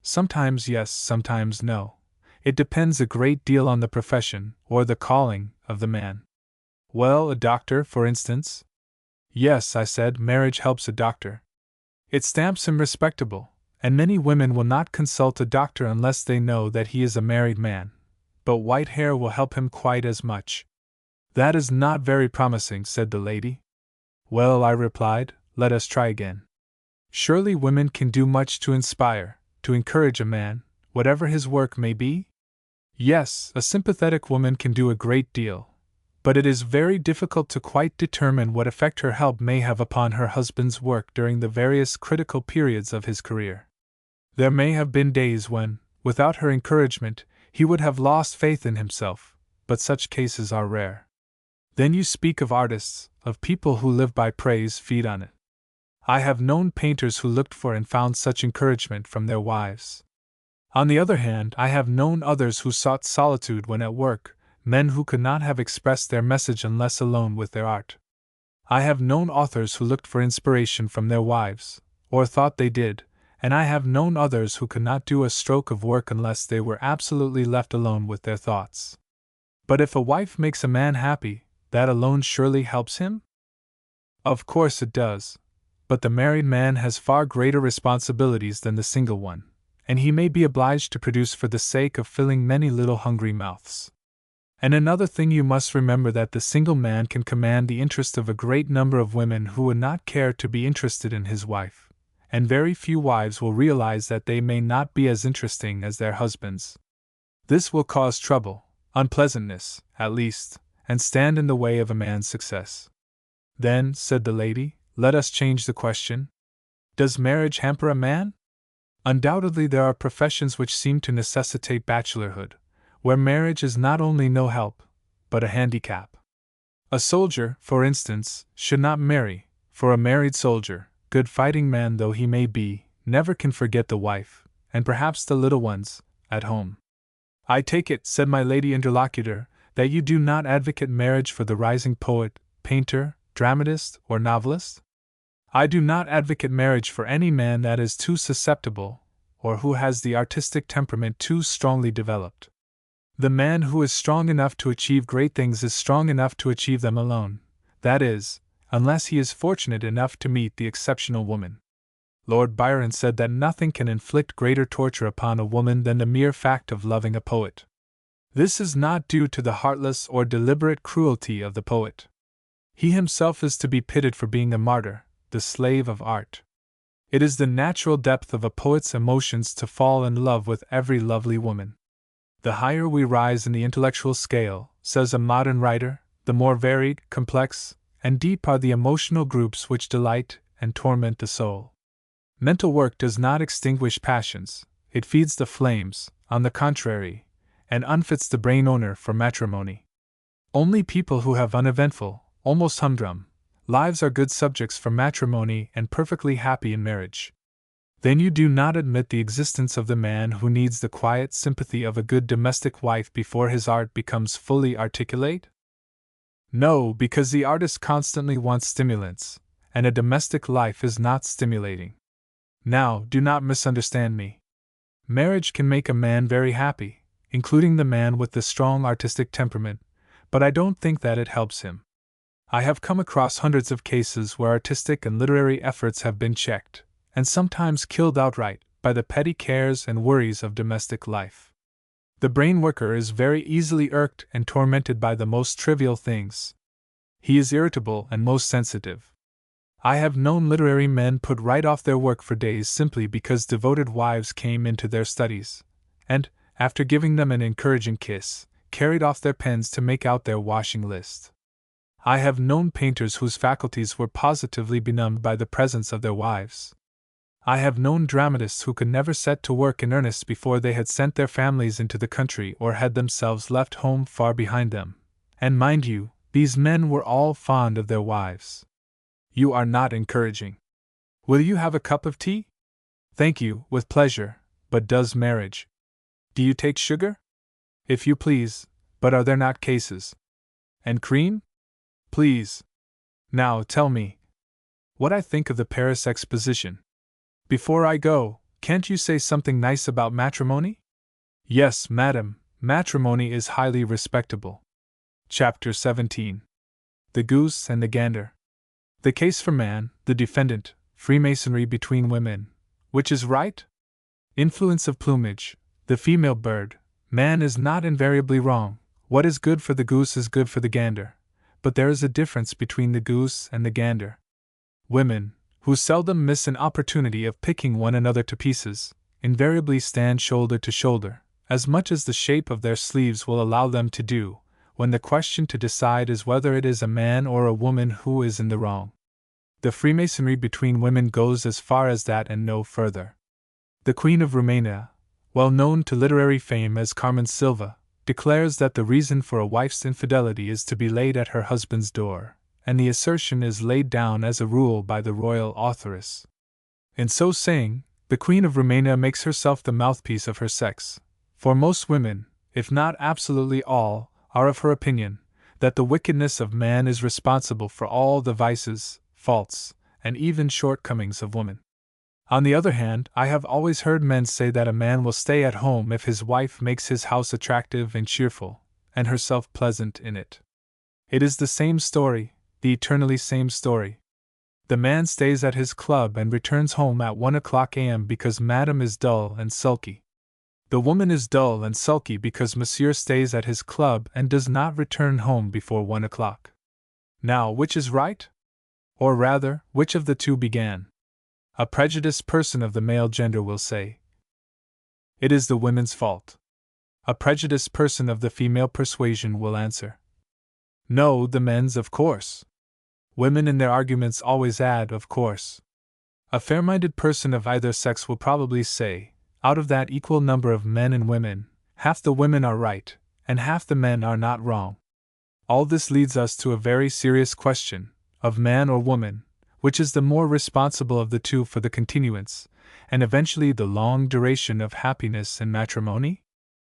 Sometimes yes, sometimes no. It depends a great deal on the profession, or the calling, of the man. Well, a doctor, for instance? Yes, I said, marriage helps a doctor. It stamps him respectable. And many women will not consult a doctor unless they know that he is a married man. But white hair will help him quite as much. That is not very promising, said the lady. Well, I replied, let us try again. Surely women can do much to inspire, to encourage a man, whatever his work may be? Yes, a sympathetic woman can do a great deal, but it is very difficult to quite determine what effect her help may have upon her husband's work during the various critical periods of his career. There may have been days when, without her encouragement, he would have lost faith in himself, but such cases are rare. Then you speak of artists, of people who live by praise, feed on it. I have known painters who looked for and found such encouragement from their wives. On the other hand, I have known others who sought solitude when at work, men who could not have expressed their message unless alone with their art. I have known authors who looked for inspiration from their wives, or thought they did, and I have known others who could not do a stroke of work unless they were absolutely left alone with their thoughts. But if a wife makes a man happy, that alone surely helps him? Of course it does, but the married man has far greater responsibilities than the single one, and he may be obliged to produce for the sake of filling many little hungry mouths. And another thing you must remember, that the single man can command the interest of a great number of women who would not care to be interested in his wife, and very few wives will realize that they may not be as interesting as their husbands. This will cause trouble, unpleasantness, at least, and stand in the way of a man's success. Then, said the lady, let us change the question. Does marriage hamper a man? Undoubtedly there are professions which seem to necessitate bachelorhood, where marriage is not only no help, but a handicap. A soldier, for instance, should not marry, for a married soldier, good fighting man though he may be, never can forget the wife, and perhaps the little ones, at home. I take it, said my lady interlocutor, that you do not advocate marriage for the rising poet, painter, dramatist, or novelist? I do not advocate marriage for any man that is too susceptible, or who has the artistic temperament too strongly developed. The man who is strong enough to achieve great things is strong enough to achieve them alone, that is, unless he is fortunate enough to meet the exceptional woman. Lord Byron said that nothing can inflict greater torture upon a woman than the mere fact of loving a poet. This is not due to the heartless or deliberate cruelty of the poet. He himself is to be pitied for being a martyr, the slave of art. It is the natural depth of a poet's emotions to fall in love with every lovely woman. The higher we rise in the intellectual scale, says a modern writer, the more varied, complex, and deep are the emotional groups which delight and torment the soul. Mental work does not extinguish passions, it feeds the flames, on the contrary, and unfits the brain owner for matrimony. Only people who have uneventful, almost humdrum, lives are good subjects for matrimony and perfectly happy in marriage. Then you do not admit the existence of the man who needs the quiet sympathy of a good domestic wife before his art becomes fully articulate? No, because the artist constantly wants stimulants, and a domestic life is not stimulating. Now, do not misunderstand me. Marriage can make a man very happy, including the man with the strong artistic temperament, but I don't think that it helps him. I have come across hundreds of cases where artistic and literary efforts have been checked, and sometimes killed outright, by the petty cares and worries of domestic life. The brain worker is very easily irked and tormented by the most trivial things. He is irritable and most sensitive. I have known literary men put right off their work for days simply because devoted wives came into their studies, and, after giving them an encouraging kiss, carried off their pens to make out their washing list. I have known painters whose faculties were positively benumbed by the presence of their wives. I have known dramatists who could never set to work in earnest before they had sent their families into the country or had themselves left home far behind them. And mind you, these men were all fond of their wives. You are not encouraging. Will you have a cup of tea? Thank you, with pleasure, but does marriage? Do you take sugar? If you please, but are there not cases? And cream? Please. Now tell me what I think of the Paris Exposition. Before I go, can't you say something nice about matrimony? Yes, madam, matrimony is highly respectable. Chapter 17. The Goose and the Gander. The case for man, the defendant, Freemasonry between women. Which is right? Influence of plumage, the female bird. Man is not invariably wrong. What is good for the goose is good for the gander. But there is a difference between the goose and the gander. Women, who seldom miss an opportunity of picking one another to pieces, invariably stand shoulder to shoulder, as much as the shape of their sleeves will allow them to do, when the question to decide is whether it is a man or a woman who is in the wrong. The Freemasonry between women goes as far as that and no further. The Queen of Romania, well known to literary fame as Carmen Sylva, declares that the reason for a wife's infidelity is to be laid at her husband's door, and the assertion is laid down as a rule by the royal authoress. In so saying, the Queen of Romania makes herself the mouthpiece of her sex, for most women, if not absolutely all, are of her opinion that the wickedness of man is responsible for all the vices, faults, and even shortcomings of woman. On the other hand, I have always heard men say that a man will stay at home if his wife makes his house attractive and cheerful, and herself pleasant in it. It is the same story, the eternally same story. The man stays at his club and returns home at 1 o'clock a.m. because Madame is dull and sulky. The woman is dull and sulky because Monsieur stays at his club and does not return home before 1 o'clock. Now, which is right? Or rather, which of the two began? A prejudiced person of the male gender will say, it is the women's fault. A prejudiced person of the female persuasion will answer, no, the men's, of course. Women in their arguments always add, of course. A fair-minded person of either sex will probably say, out of that equal number of men and women, half the women are right, and half the men are not wrong. All this leads us to a very serious question, of man or woman, which is the more responsible of the two for the continuance, and eventually the long duration of happiness in matrimony?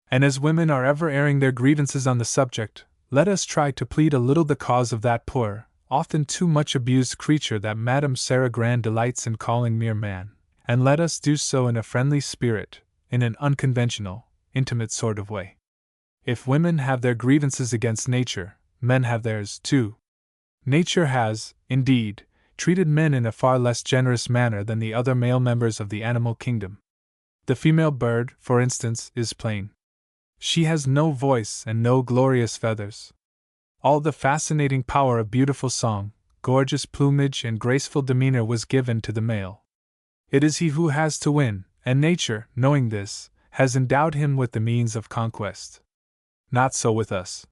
And as women are ever airing their grievances on the subject, let us try to plead a little the cause of that poor, often too much abused creature that Madame Sarah Grand delights in calling mere man, and let us do so in a friendly spirit, in an unconventional, intimate sort of way. If women have their grievances against nature, men have theirs too. Nature has, indeed, treated men in a far less generous manner than the other male members of the animal kingdom. The female bird, for instance, is plain. She has no voice and no glorious feathers. All the fascinating power of beautiful song, gorgeous plumage, and graceful demeanor was given to the male. It is he who has to win, and nature, knowing this, has endowed him with the means of conquest. Not so with us.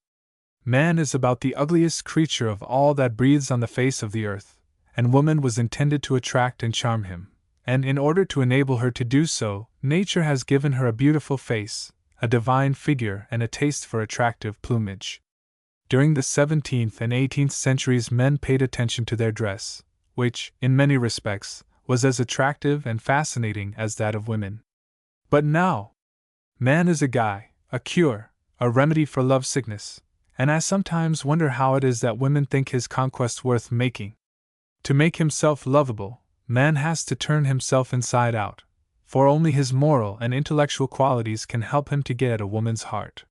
Man is about the ugliest creature of all that breathes on the face of the earth, and woman was intended to attract and charm him, and in order to enable her to do so, nature has given her a beautiful face, a divine figure, and a taste for attractive plumage. During the 17th and 18th centuries, men paid attention to their dress, which, in many respects, was as attractive and fascinating as that of women. But now, man is a guy, a cure, a remedy for love sickness, and I sometimes wonder how it is that women think his conquest worth making. To make himself lovable, man has to turn himself inside out, for only his moral and intellectual qualities can help him to get at a woman's heart.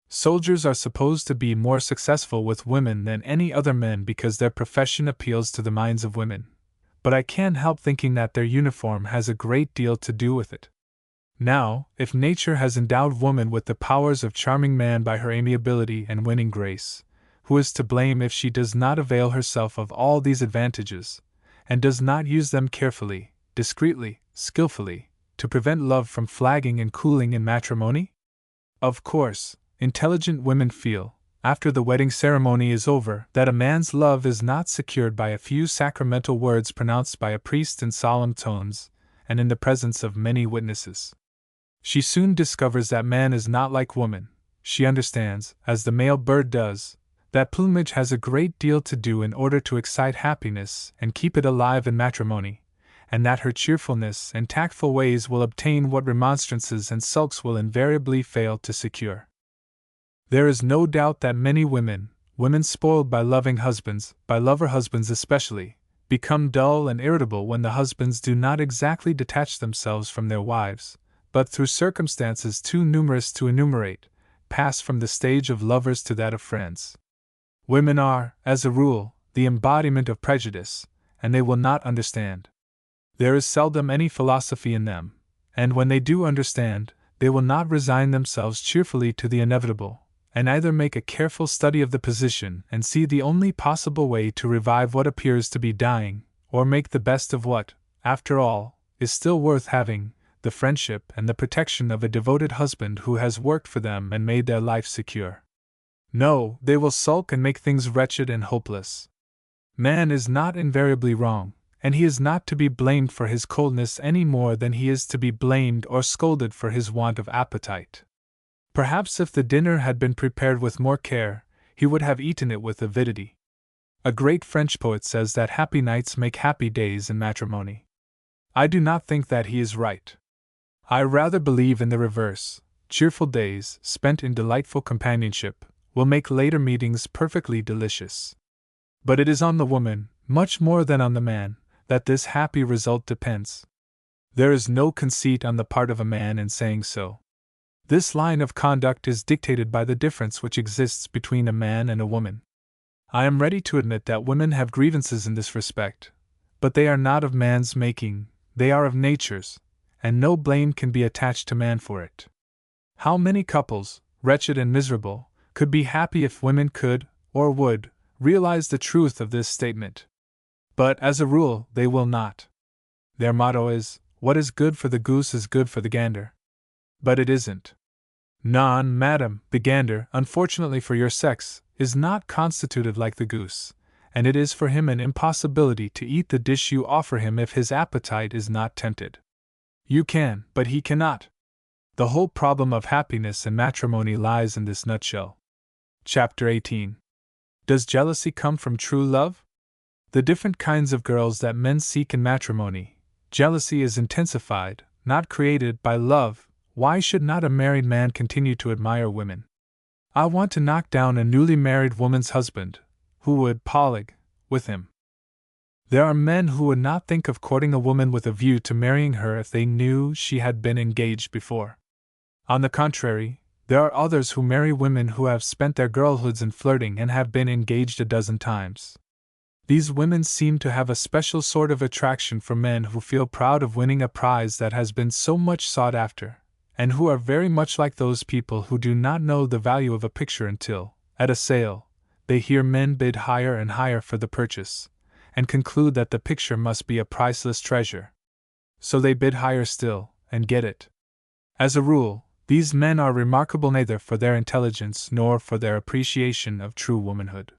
Soldiers are supposed to be more successful with women than any other men because their profession appeals to the minds of women, but I can't help thinking that their uniform has a great deal to do with it. Now, if nature has endowed woman with the powers of charming man by her amiability and winning grace, who is to blame if she does not avail herself of all these advantages, and does not use them carefully, discreetly, skillfully, to prevent love from flagging and cooling in matrimony? Of course, intelligent women feel, after the wedding ceremony is over, that a man's love is not secured by a few sacramental words pronounced by a priest in solemn tones, and in the presence of many witnesses. She soon discovers that man is not like woman. She understands, as the male bird does, that plumage has a great deal to do in order to excite happiness and keep it alive in matrimony, and that her cheerfulness and tactful ways will obtain what remonstrances and sulks will invariably fail to secure. There is no doubt that many women spoiled by loving husbands, by lover husbands especially, become dull and irritable when the husbands do not exactly detach themselves from their wives, but through circumstances too numerous to enumerate, pass from the stage of lovers to that of friends. Women are, as a rule, the embodiment of prejudice, and they will not understand. There is seldom any philosophy in them, and when they do understand, they will not resign themselves cheerfully to the inevitable, and either make a careful study of the position and see the only possible way to revive what appears to be dying, or make the best of what, after all, is still worth having, the friendship and the protection of a devoted husband who has worked for them and made their life secure. No, they will sulk and make things wretched and hopeless. Man is not invariably wrong, and he is not to be blamed for his coldness any more than he is to be blamed or scolded for his want of appetite. Perhaps if the dinner had been prepared with more care, he would have eaten it with avidity. A great French poet says that happy nights make happy days in matrimony. I do not think that he is right. I rather believe in the reverse. Cheerful days, spent in delightful companionship, will make later meetings perfectly delicious. But it is on the woman, much more than on the man, that this happy result depends. There is no conceit on the part of a man in saying so. This line of conduct is dictated by the difference which exists between a man and a woman. I am ready to admit that women have grievances in this respect, but they are not of man's making, they are of nature's, and no blame can be attached to man for it. How many couples, wretched and miserable, could be happy if women could, or would, realize the truth of this statement? But, as a rule, they will not. Their motto is, "What is good for the goose is good for the gander." But it isn't. Non, madam, the gander, unfortunately for your sex, is not constituted like the goose, and it is for him an impossibility to eat the dish you offer him if his appetite is not tempted. You can, but he cannot. The whole problem of happiness and matrimony lies in this nutshell. Chapter 18. Does jealousy come from true love? The different kinds of girls that men seek in matrimony, jealousy is intensified, not created, by love. Why should not a married man continue to admire women? I want to knock down a newly married woman's husband, who would polig with him. There are men who would not think of courting a woman with a view to marrying her if they knew she had been engaged before. On the contrary, there are others who marry women who have spent their girlhoods in flirting and have been engaged a dozen times. These women seem to have a special sort of attraction for men who feel proud of winning a prize that has been so much sought after, and who are very much like those people who do not know the value of a picture until, at a sale, they hear men bid higher and higher for the purchase, and conclude that the picture must be a priceless treasure. So they bid higher still, and get it. As a rule, these men are remarkable neither for their intelligence nor for their appreciation of true womanhood.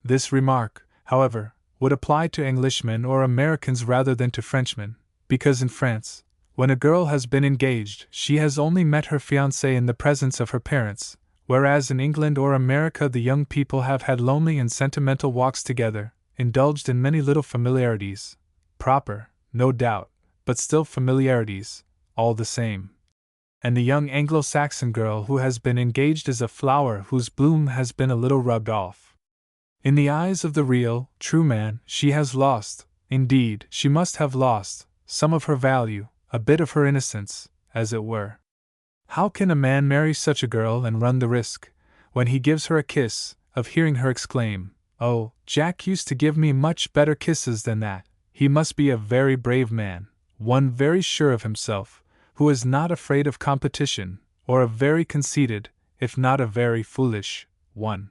This remark, however, would apply to Englishmen or Americans rather than to Frenchmen, because in France, when a girl has been engaged, she has only met her fiancé in the presence of her parents, whereas in England or America the young people have had lonely and sentimental walks together, indulged in many little familiarities, proper, no doubt, but still familiarities, all the same. And the young Anglo-Saxon girl who has been engaged is a flower whose bloom has been a little rubbed off. In the eyes of the real, true man, she has lost, indeed, she must have lost, some of her value, a bit of her innocence, as it were. How can a man marry such a girl and run the risk, when he gives her a kiss, of hearing her exclaim, "Oh, Jack used to give me much better kisses than that"? He must be a very brave man, one very sure of himself, who is not afraid of competition, or a very conceited, if not a very foolish, one.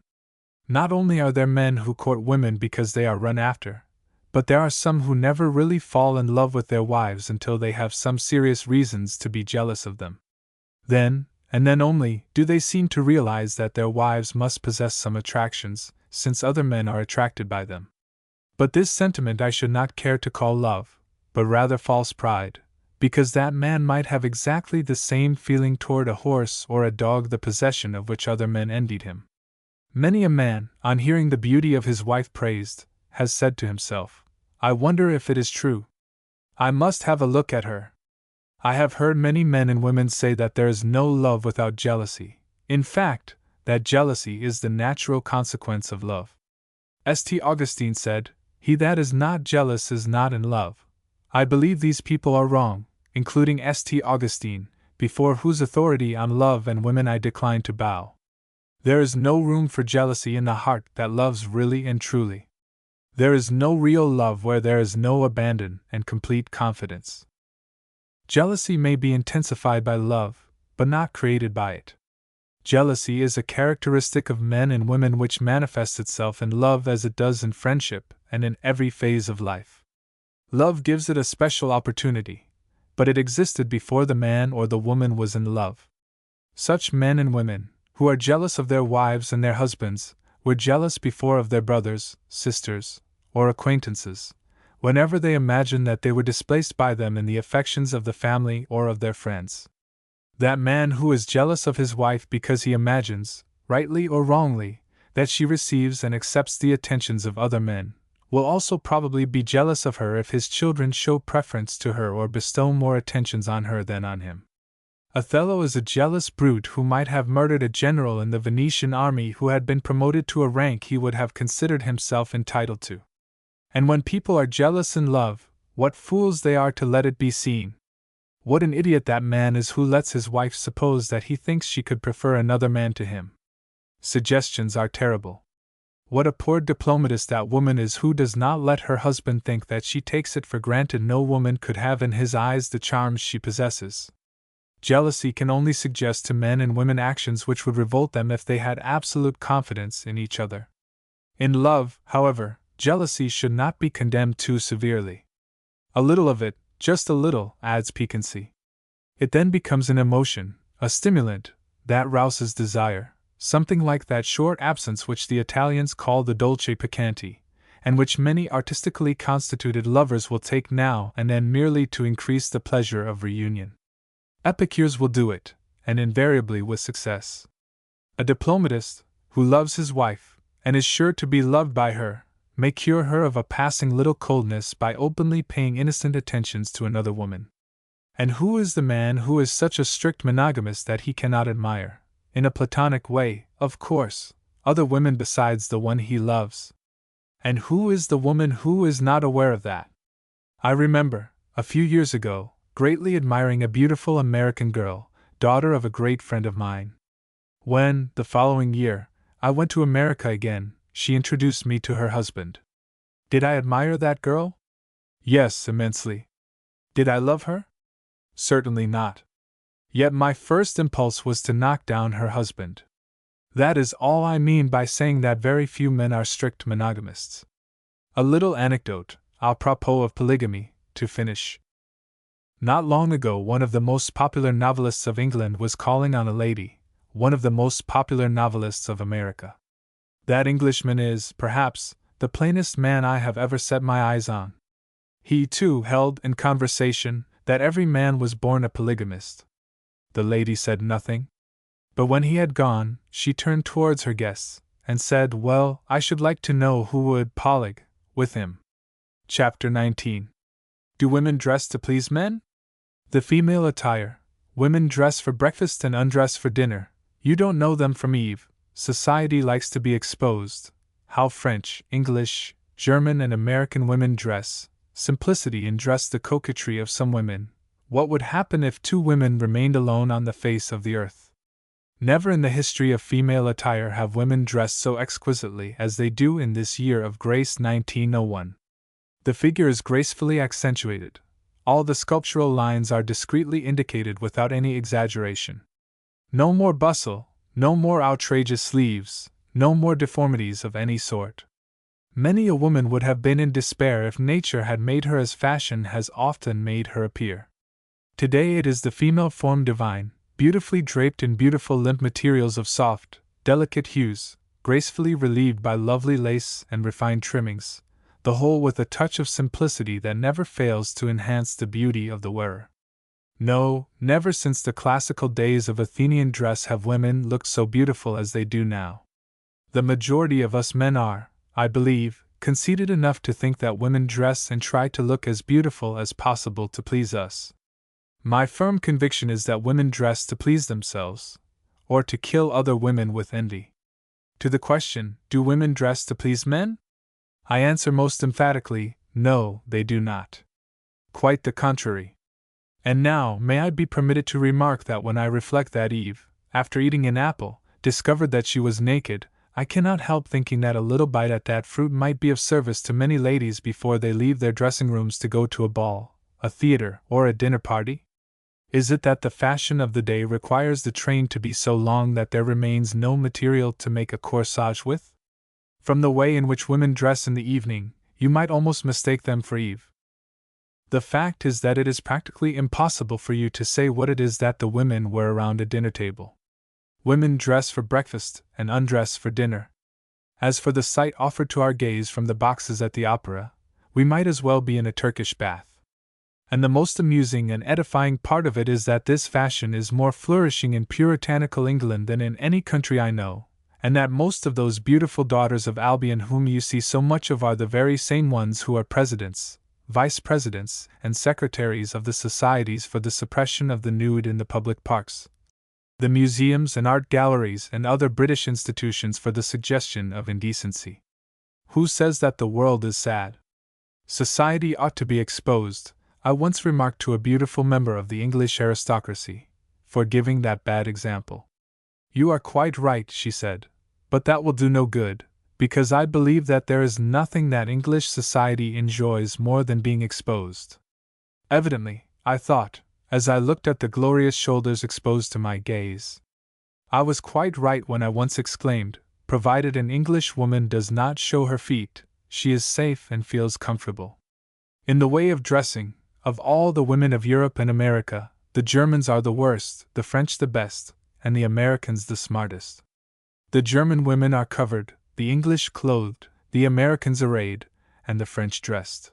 Not only are there men who court women because they are run after, but there are some who never really fall in love with their wives until they have some serious reasons to be jealous of them. Then, and then only, do they seem to realize that their wives must possess some attractions, since other men are attracted by them. But this sentiment I should not care to call love, but rather false pride, because that man might have exactly the same feeling toward a horse or a dog the possession of which other men envied him. Many a man, on hearing the beauty of his wife praised, has said to himself, "I wonder if it is true. I must have a look at her." I have heard many men and women say that there is no love without jealousy, in fact, that jealousy is the natural consequence of love. St. Augustine said, "He that is not jealous is not in love." I believe these people are wrong, including St. Augustine, before whose authority on love and women I decline to bow. There is no room for jealousy in the heart that loves really and truly. There is no real love where there is no abandon and complete confidence. Jealousy may be intensified by love, but not created by it. Jealousy is a characteristic of men and women which manifests itself in love as it does in friendship and in every phase of life. Love gives it a special opportunity, but it existed before the man or the woman was in love. Such men and women, who are jealous of their wives and their husbands, were jealous before of their brothers, sisters, or acquaintances, whenever they imagined that they were displaced by them in the affections of the family or of their friends. That man who is jealous of his wife because he imagines, rightly or wrongly, that she receives and accepts the attentions of other men, will also probably be jealous of her if his children show preference to her or bestow more attentions on her than on him. Othello is a jealous brute who might have murdered a general in the Venetian army who had been promoted to a rank he would have considered himself entitled to. And when people are jealous in love, what fools they are to let it be seen! What an idiot that man is who lets his wife suppose that he thinks she could prefer another man to him. Suggestions are terrible. What a poor diplomatist that woman is who does not let her husband think that she takes it for granted no woman could have in his eyes the charms she possesses. Jealousy can only suggest to men and women actions which would revolt them if they had absolute confidence in each other. In love, however, jealousy should not be condemned too severely. A little of it, just a little, adds piquancy. It then becomes an emotion, a stimulant, that rouses desire, something like that short absence which the Italians call the dolce piccante, and which many artistically constituted lovers will take now and then merely to increase the pleasure of reunion. Epicures will do it, and invariably with success. A diplomatist, who loves his wife, and is sure to be loved by her, may cure her of a passing little coldness by openly paying innocent attentions to another woman. And who is the man who is such a strict monogamist that he cannot admire, in a platonic way, of course, other women besides the one he loves? And who is the woman who is not aware of that? I remember, a few years ago, greatly admiring a beautiful American girl, daughter of a great friend of mine. When, the following year, I went to America again, she introduced me to her husband. Did I admire that girl? Yes, immensely. Did I love her? Certainly not. Yet my first impulse was to knock down her husband. That is all I mean by saying that very few men are strict monogamists. A little anecdote, à propos of polygamy, to finish. Not long ago, one of the most popular novelists of England was calling on a lady, one of the most popular novelists of America. That Englishman is, perhaps, the plainest man I have ever set my eyes on. He, too, held in conversation that every man was born a polygamist. The lady said nothing. But when he had gone, she turned towards her guests, and said, "Well, I should like to know who would polyg with him." Chapter 19. Do women dress to please men? The female attire. Women dress for breakfast and undress for dinner. You don't know them from Eve. Society likes to be exposed. How French, English, German, and American women dress. Simplicity in dress, the coquetry of some women. What would happen if two women remained alone on the face of the earth? Never in the history of female attire have women dressed so exquisitely as they do in this year of grace 1901. The figure is gracefully accentuated. All the sculptural lines are discreetly indicated without any exaggeration. No more bustle, no more outrageous sleeves, no more deformities of any sort. Many a woman would have been in despair if nature had made her as fashion has often made her appear. Today it is the female form divine, beautifully draped in beautiful limp materials of soft, delicate hues, gracefully relieved by lovely lace and refined trimmings, the whole with a touch of simplicity that never fails to enhance the beauty of the wearer. No, never since the classical days of Athenian dress have women looked so beautiful as they do now. The majority of us men are, I believe, conceited enough to think that women dress and try to look as beautiful as possible to please us. My firm conviction is that women dress to please themselves, or to kill other women with envy. To the question, do women dress to please men? I answer most emphatically, no, they do not. Quite the contrary. And now, may I be permitted to remark that when I reflect that Eve, after eating an apple, discovered that she was naked, I cannot help thinking that a little bite at that fruit might be of service to many ladies before they leave their dressing rooms to go to a ball, a theater, or a dinner party? Is it that the fashion of the day requires the train to be so long that there remains no material to make a corsage with? From the way in which women dress in the evening, you might almost mistake them for Eve. The fact is that it is practically impossible for you to say what it is that the women wear around a dinner table. Women dress for breakfast and undress for dinner. As for the sight offered to our gaze from the boxes at the opera, we might as well be in a Turkish bath. And the most amusing and edifying part of it is that this fashion is more flourishing in puritanical England than in any country I know, and that most of those beautiful daughters of Albion whom you see so much of are the very same ones who are presidents, vice-presidents, and secretaries of the societies for the suppression of the nude in the public parks, the museums and art galleries and other British institutions for the suggestion of indecency. Who says that the world is sad? Society ought to be exposed, I once remarked to a beautiful member of the English aristocracy, for giving that bad example. You are quite right, she said, but that will do no good, because I believe that there is nothing that English society enjoys more than being exposed. Evidently, I thought, as I looked at the glorious shoulders exposed to my gaze. I was quite right when I once exclaimed, provided an English woman does not show her feet, she is safe and feels comfortable. In the way of dressing, of all the women of Europe and America, the Germans are the worst, the French the best, and the Americans the smartest. The German women are covered, the English clothed, the Americans arrayed, and the French dressed.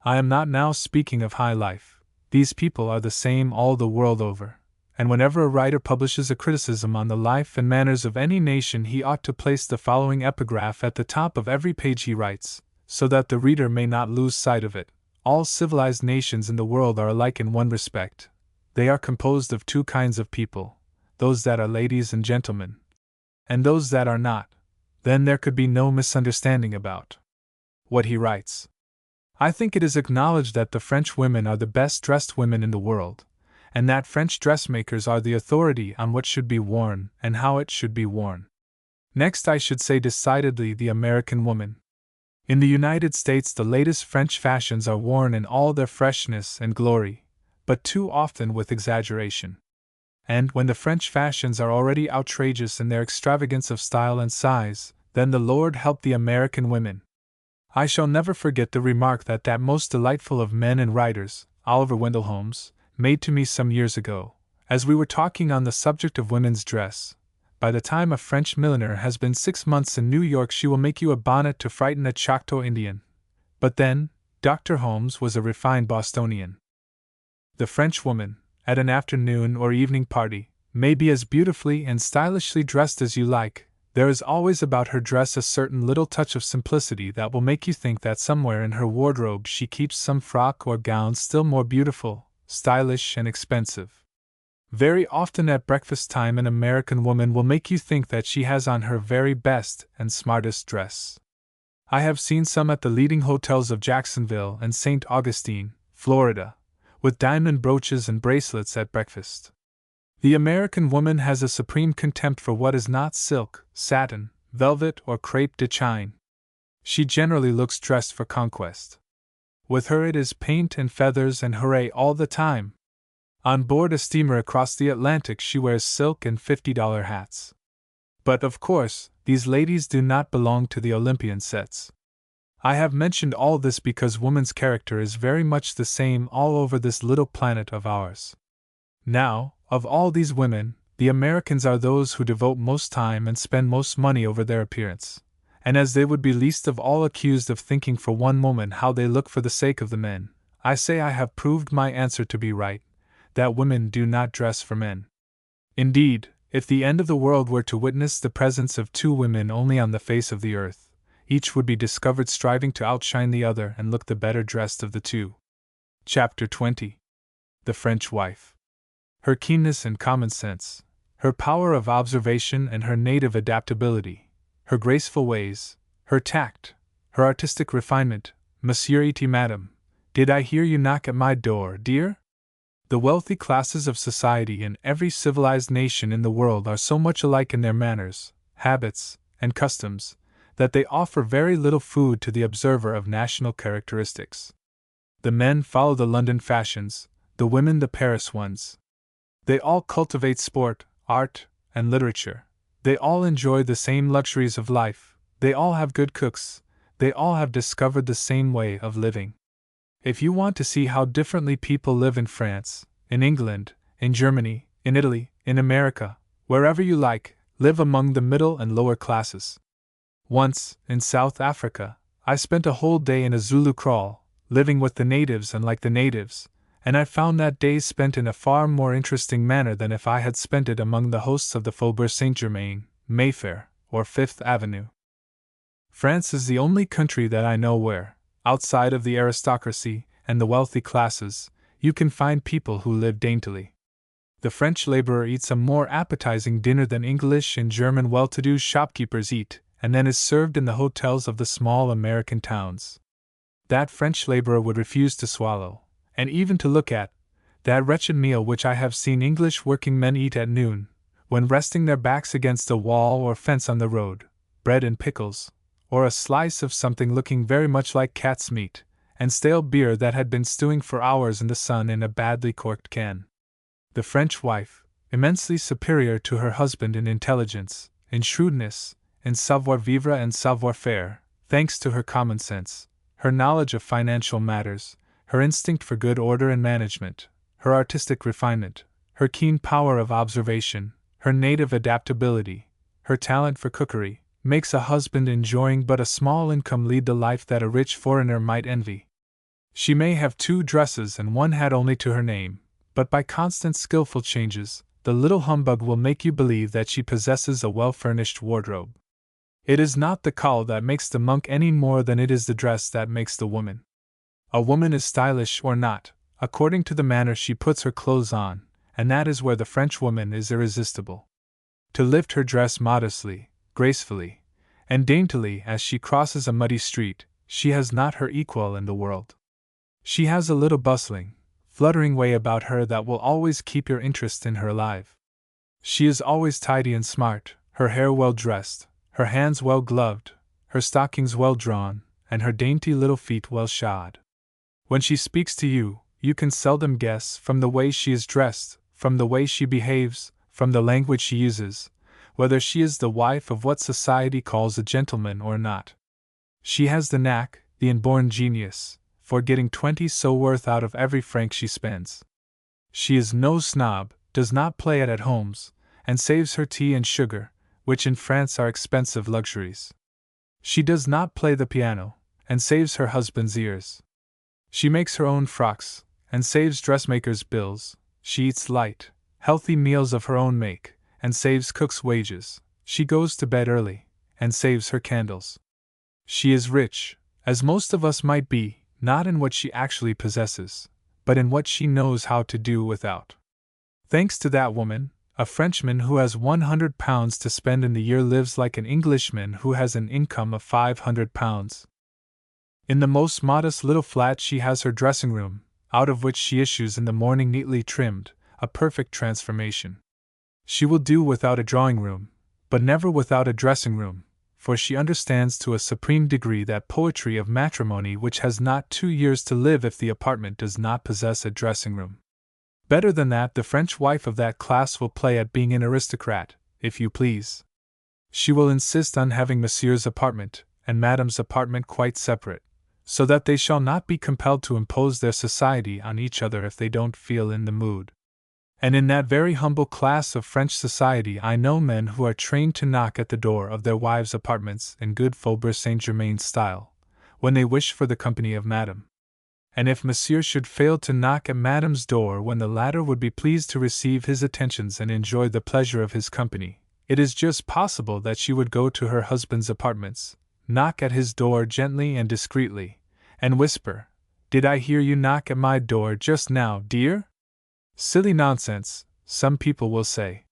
I am not now speaking of high life. These people are the same all the world over, and whenever a writer publishes a criticism on the life and manners of any nation he ought to place the following epigraph at the top of every page he writes, so that the reader may not lose sight of it. All civilized nations in the world are alike in one respect. They are composed of two kinds of people, those that are ladies and gentlemen, and those that are not. Then there could be no misunderstanding about what he writes. I think it is acknowledged that the French women are the best dressed women in the world, and that French dressmakers are the authority on what should be worn and how it should be worn. Next, I should say decidedly the American woman. In the United States, the latest French fashions are worn in all their freshness and glory, but too often with exaggeration. And when the French fashions are already outrageous in their extravagance of style and size, then the Lord help the American women. I shall never forget the remark that most delightful of men and writers, Oliver Wendell Holmes, made to me some years ago, as we were talking on the subject of women's dress. By the time a French milliner has been 6 months in New York, she will make you a bonnet to frighten a Choctaw Indian. But then, Dr. Holmes was a refined Bostonian. The French woman, at an afternoon or evening party, may be as beautifully and stylishly dressed as you like. There is always about her dress a certain little touch of simplicity that will make you think that somewhere in her wardrobe she keeps some frock or gown still more beautiful, stylish, and expensive. Very often at breakfast time an American woman will make you think that she has on her very best and smartest dress. I have seen some at the leading hotels of Jacksonville and St. Augustine, Florida, with diamond brooches and bracelets at breakfast. The American woman has a supreme contempt for what is not silk, satin, velvet, or crêpe de chine. She generally looks dressed for conquest. With her it is paint and feathers and hooray all the time. On board a steamer across the Atlantic she wears silk and $50 hats. But of course, these ladies do not belong to the Olympian sets. I have mentioned all this because woman's character is very much the same all over this little planet of ours. Now, of all these women, the Americans are those who devote most time and spend most money over their appearance, and as they would be least of all accused of thinking for one moment how they look for the sake of the men, I say I have proved my answer to be right, that women do not dress for men. Indeed, if the end of the world were to witness the presence of two women only on the face of the earth, each would be discovered striving to outshine the other and look the better dressed of the two. Chapter 20. The French Wife. Her keenness and common sense, her power of observation and her native adaptability, her graceful ways, her tact, her artistic refinement. Monsieur et Madame, did I hear you knock at my door, dear? The wealthy classes of society in every civilized nation in the world are so much alike in their manners, habits, and customs, that they offer very little food to the observer of national characteristics. The men follow the London fashions, the women the Paris ones. They all cultivate sport, art, and literature. They all enjoy the same luxuries of life. They all have good cooks. They all have discovered the same way of living. if you want to see how differently people live in France, in England, in Germany, in Italy, in America, wherever you like, live among the middle and lower classes. Once, in South Africa, I spent a whole day in a Zulu kraal, living with the natives and like the natives, and I found that day spent in a far more interesting manner than if I had spent it among the hosts of the Faubourg Saint-Germain, Mayfair, or Fifth Avenue. France is the only country that I know where, outside of the aristocracy and the wealthy classes, you can find people who live daintily. The French laborer eats a more appetizing dinner than English and German well-to-do shopkeepers eat, and then is served in the hotels of the small American towns. That French laborer would refuse to swallow, and even to look at, that wretched meal which I have seen English working men eat at noon, when resting their backs against a wall or fence on the road, bread and pickles, or a slice of something looking very much like cat's meat, and stale beer that had been stewing for hours in the sun in a badly corked can. The French wife, immensely superior to her husband in intelligence, in shrewdness, in savoir-vivre and savoir-faire, thanks to her common sense, her knowledge of financial matters, her instinct for good order and management, her artistic refinement, her keen power of observation, her native adaptability, her talent for cookery, makes a husband enjoying but a small income lead the life that a rich foreigner might envy. She may have 2 dresses and 1 hat only to her name, but by constant skillful changes, the little humbug will make you believe that she possesses a well-furnished wardrobe. It is not the caul that makes the monk any more than it is the dress that makes the woman. A woman is stylish or not, according to the manner she puts her clothes on, and that is where the French woman is irresistible. To lift her dress modestly, gracefully, and daintily as she crosses a muddy street, she has not her equal in the world. She has a little bustling, fluttering way about her that will always keep your interest in her alive. She is always tidy and smart, her hair well dressed, her hands well gloved, her stockings well drawn, and her dainty little feet well shod. When she speaks to you, you can seldom guess, from the way she is dressed, from the way she behaves, from the language she uses, whether she is the wife of what society calls a gentleman or not. She has the knack, the inborn genius, for getting 20 so worth out of every franc she spends. She is no snob, does not play at homes, and saves her tea and sugar, which in France are expensive luxuries. She does not play the piano, and saves her husband's ears. She makes her own frocks, and saves dressmakers' bills. She eats light, healthy meals of her own make, and saves cook's wages. She goes to bed early, and saves her candles. She is rich, as most of us might be, not in what she actually possesses, but in what she knows how to do without. Thanks to that woman, a Frenchman who has £100 to spend in the year lives like an Englishman who has an income of £500. In the most modest little flat she has her dressing room, out of which she issues in the morning neatly trimmed, a perfect transformation. She will do without a drawing room, but never without a dressing room, for she understands to a supreme degree that poetry of matrimony which has not 2 years to live if the apartment does not possess a dressing room. Better than that, the French wife of that class will play at being an aristocrat, if you please. She will insist on having Monsieur's apartment and Madame's apartment quite separate, so that they shall not be compelled to impose their society on each other if they don't feel in the mood. And in that very humble class of French society I know men who are trained to knock at the door of their wives' apartments in good Faubourg Saint-Germain style, when they wish for the company of Madame. And if Monsieur should fail to knock at Madame's door when the latter would be pleased to receive his attentions and enjoy the pleasure of his company, it is just possible that she would go to her husband's apartments, knock at his door gently and discreetly, and whisper, "Did I hear you knock at my door just now, dear?" Silly nonsense, some people will say.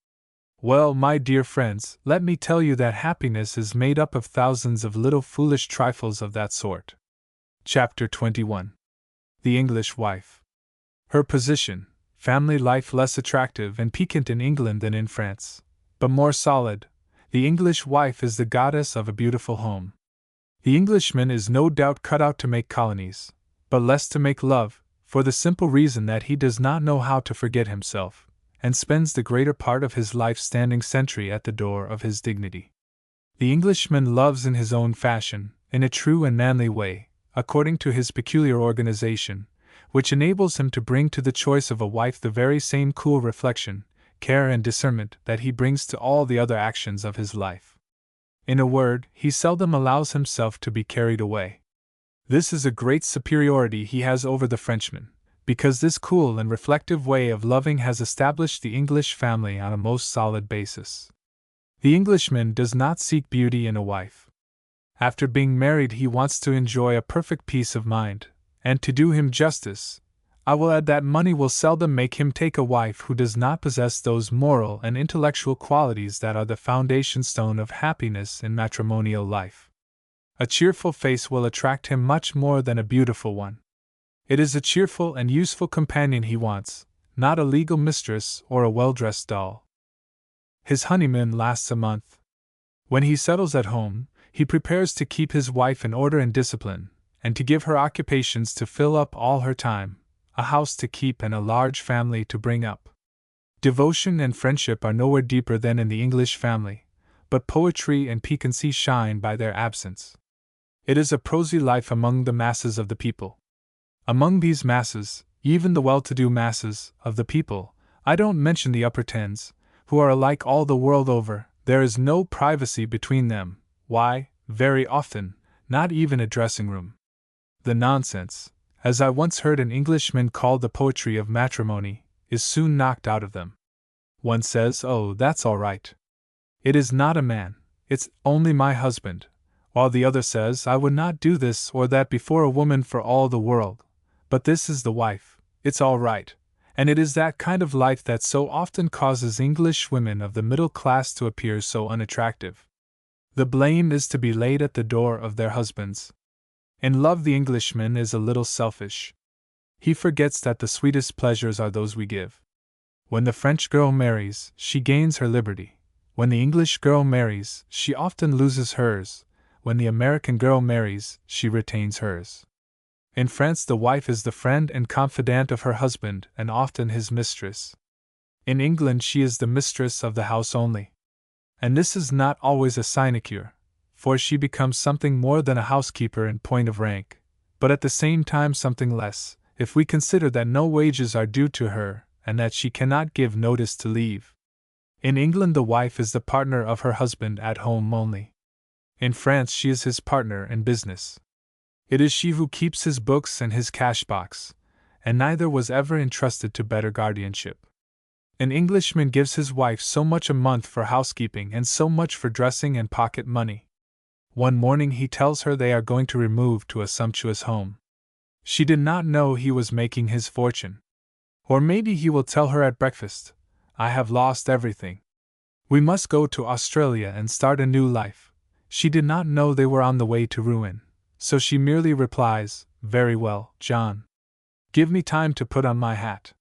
Well, my dear friends, let me tell you that happiness is made up of thousands of little foolish trifles of that sort. Chapter 21. The English Wife. Her position, family life less attractive and piquant in England than in France, but more solid, the English wife is the goddess of a beautiful home. The Englishman is no doubt cut out to make colonies, but less to make love, for the simple reason that he does not know how to forget himself, and spends the greater part of his life standing sentry at the door of his dignity. The Englishman loves in his own fashion, in a true and manly way, according to his peculiar organization, which enables him to bring to the choice of a wife the very same cool reflection, care, and discernment that he brings to all the other actions of his life. In a word, he seldom allows himself to be carried away. This is a great superiority he has over the Frenchman, because this cool and reflective way of loving has established the English family on a most solid basis. The Englishman does not seek beauty in a wife. After being married, he wants to enjoy a perfect peace of mind, and to do him justice, I will add that money will seldom make him take a wife who does not possess those moral and intellectual qualities that are the foundation stone of happiness in matrimonial life. A cheerful face will attract him much more than a beautiful one. It is a cheerful and useful companion he wants, not a legal mistress or a well-dressed doll. His honeymoon lasts a month. When he settles at home, he prepares to keep his wife in order and discipline, and to give her occupations to fill up all her time, a house to keep and a large family to bring up. Devotion and friendship are nowhere deeper than in the English family, but poetry and piquancy shine by their absence. It is a prosy life among the masses of the people. Among these masses, even the well-to-do masses of the people, I don't mention the upper tens, who are alike all the world over, there is no privacy between them. Why, very often, not even a dressing-room. The nonsense, as I once heard an Englishman call the poetry of matrimony, is soon knocked out of them. One says, "Oh, that's all right. It is not a man, it's only my husband," while the other says, "I would not do this or that before a woman for all the world, but this is the wife, it's all right." And it is that kind of life that so often causes English women of the middle class to appear so unattractive. The blame is to be laid at the door of their husbands. In love, the Englishman is a little selfish. He forgets that the sweetest pleasures are those we give. When the French girl marries, she gains her liberty. When the English girl marries, she often loses hers. When the American girl marries, she retains hers. In France, the wife is the friend and confidant of her husband and often his mistress. In England, she is the mistress of the house only. And this is not always a sinecure, for she becomes something more than a housekeeper in point of rank, but at the same time something less, if we consider that no wages are due to her and that she cannot give notice to leave. In England, the wife is the partner of her husband at home only. In France, she is his partner in business. It is she who keeps his books and his cash-box, and neither was ever entrusted to better guardianship. An Englishman gives his wife so much a month for housekeeping and so much for dressing and pocket money. One morning he tells her they are going to remove to a sumptuous home. She did not know he was making his fortune. Or maybe he will tell her at breakfast, "I have lost everything. We must go to Australia and start a new life." She did not know they were on the way to ruin, so she merely replies, "Very well, John. Give me time to put on my hat."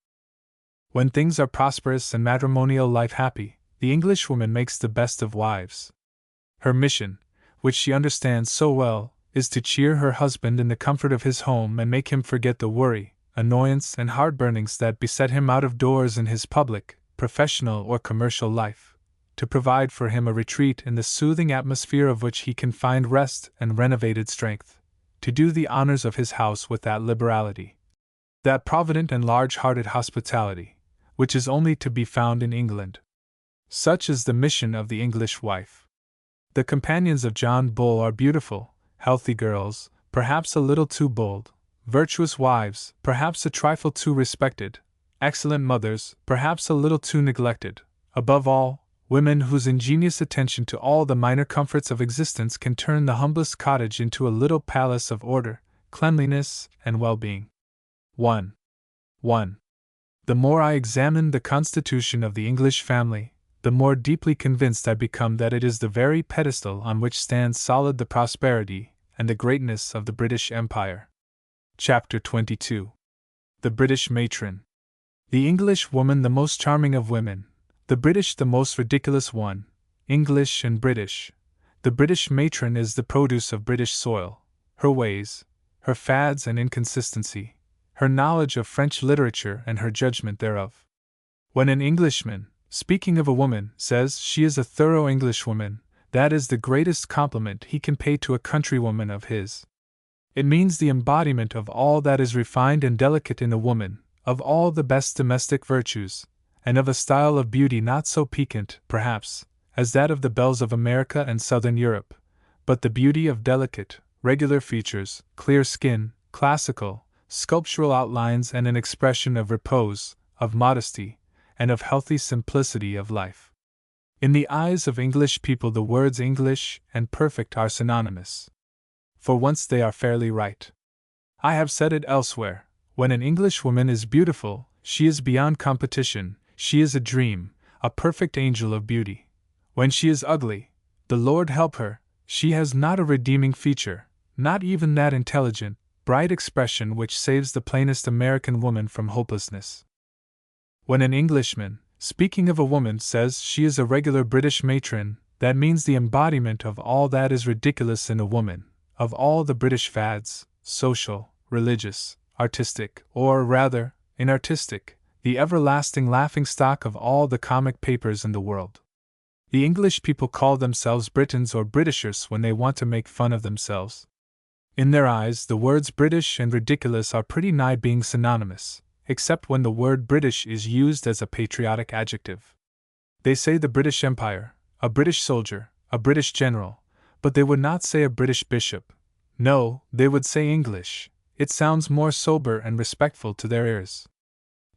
When things are prosperous and matrimonial life happy, the Englishwoman makes the best of wives. Her mission, which she understands so well, is to cheer her husband in the comfort of his home and make him forget the worry, annoyance, and heartburnings that beset him out of doors in his public, professional, or commercial life, to provide for him a retreat in the soothing atmosphere of which he can find rest and renovated strength, to do the honors of his house with that liberality, that provident and large-hearted hospitality, which is only to be found in England. Such is the mission of the English wife. The companions of John Bull are beautiful, healthy girls, perhaps a little too bold, virtuous wives, perhaps a trifle too respected, excellent mothers, perhaps a little too neglected, above all, women whose ingenious attention to all the minor comforts of existence can turn the humblest cottage into a little palace of order, cleanliness, and well-being. 1. The more I examine the constitution of the English family, the more deeply convinced I become that it is the very pedestal on which stands solid the prosperity and the greatness of the British Empire. Chapter 22. The British Matron. The English woman the most charming of women, the British the most ridiculous one, English and British. The British matron is the produce of British soil, her ways, her fads and inconsistency, her knowledge of French literature and her judgment thereof. When an Englishman, speaking of a woman, says she is a thorough Englishwoman, that is the greatest compliment he can pay to a countrywoman of his. It means the embodiment of all that is refined and delicate in a woman, of all the best domestic virtues, and of a style of beauty not so piquant, perhaps, as that of the belles of America and Southern Europe, but the beauty of delicate, regular features, clear skin, classical, sculptural outlines, and an expression of repose, of modesty, and of healthy simplicity of life. In the eyes of English people, the words English and perfect are synonymous. For once they are fairly right. I have said it elsewhere: when an Englishwoman is beautiful, she is beyond competition, she is a dream, a perfect angel of beauty. When she is ugly, the Lord help her, she has not a redeeming feature, not even that intelligent, bright expression which saves the plainest American woman from hopelessness. When an Englishman, speaking of a woman, says she is a regular British matron, that means the embodiment of all that is ridiculous in a woman, of all the British fads, social, religious, artistic, or rather, inartistic, the everlasting laughing-stock of all the comic papers in the world. The English people call themselves Britons or Britishers when they want to make fun of themselves. In their eyes, the words British and ridiculous are pretty nigh being synonymous, except when the word British is used as a patriotic adjective. They say the British Empire, a British soldier, a British general, but they would not say a British bishop. No, they would say English. It sounds more sober and respectful to their ears.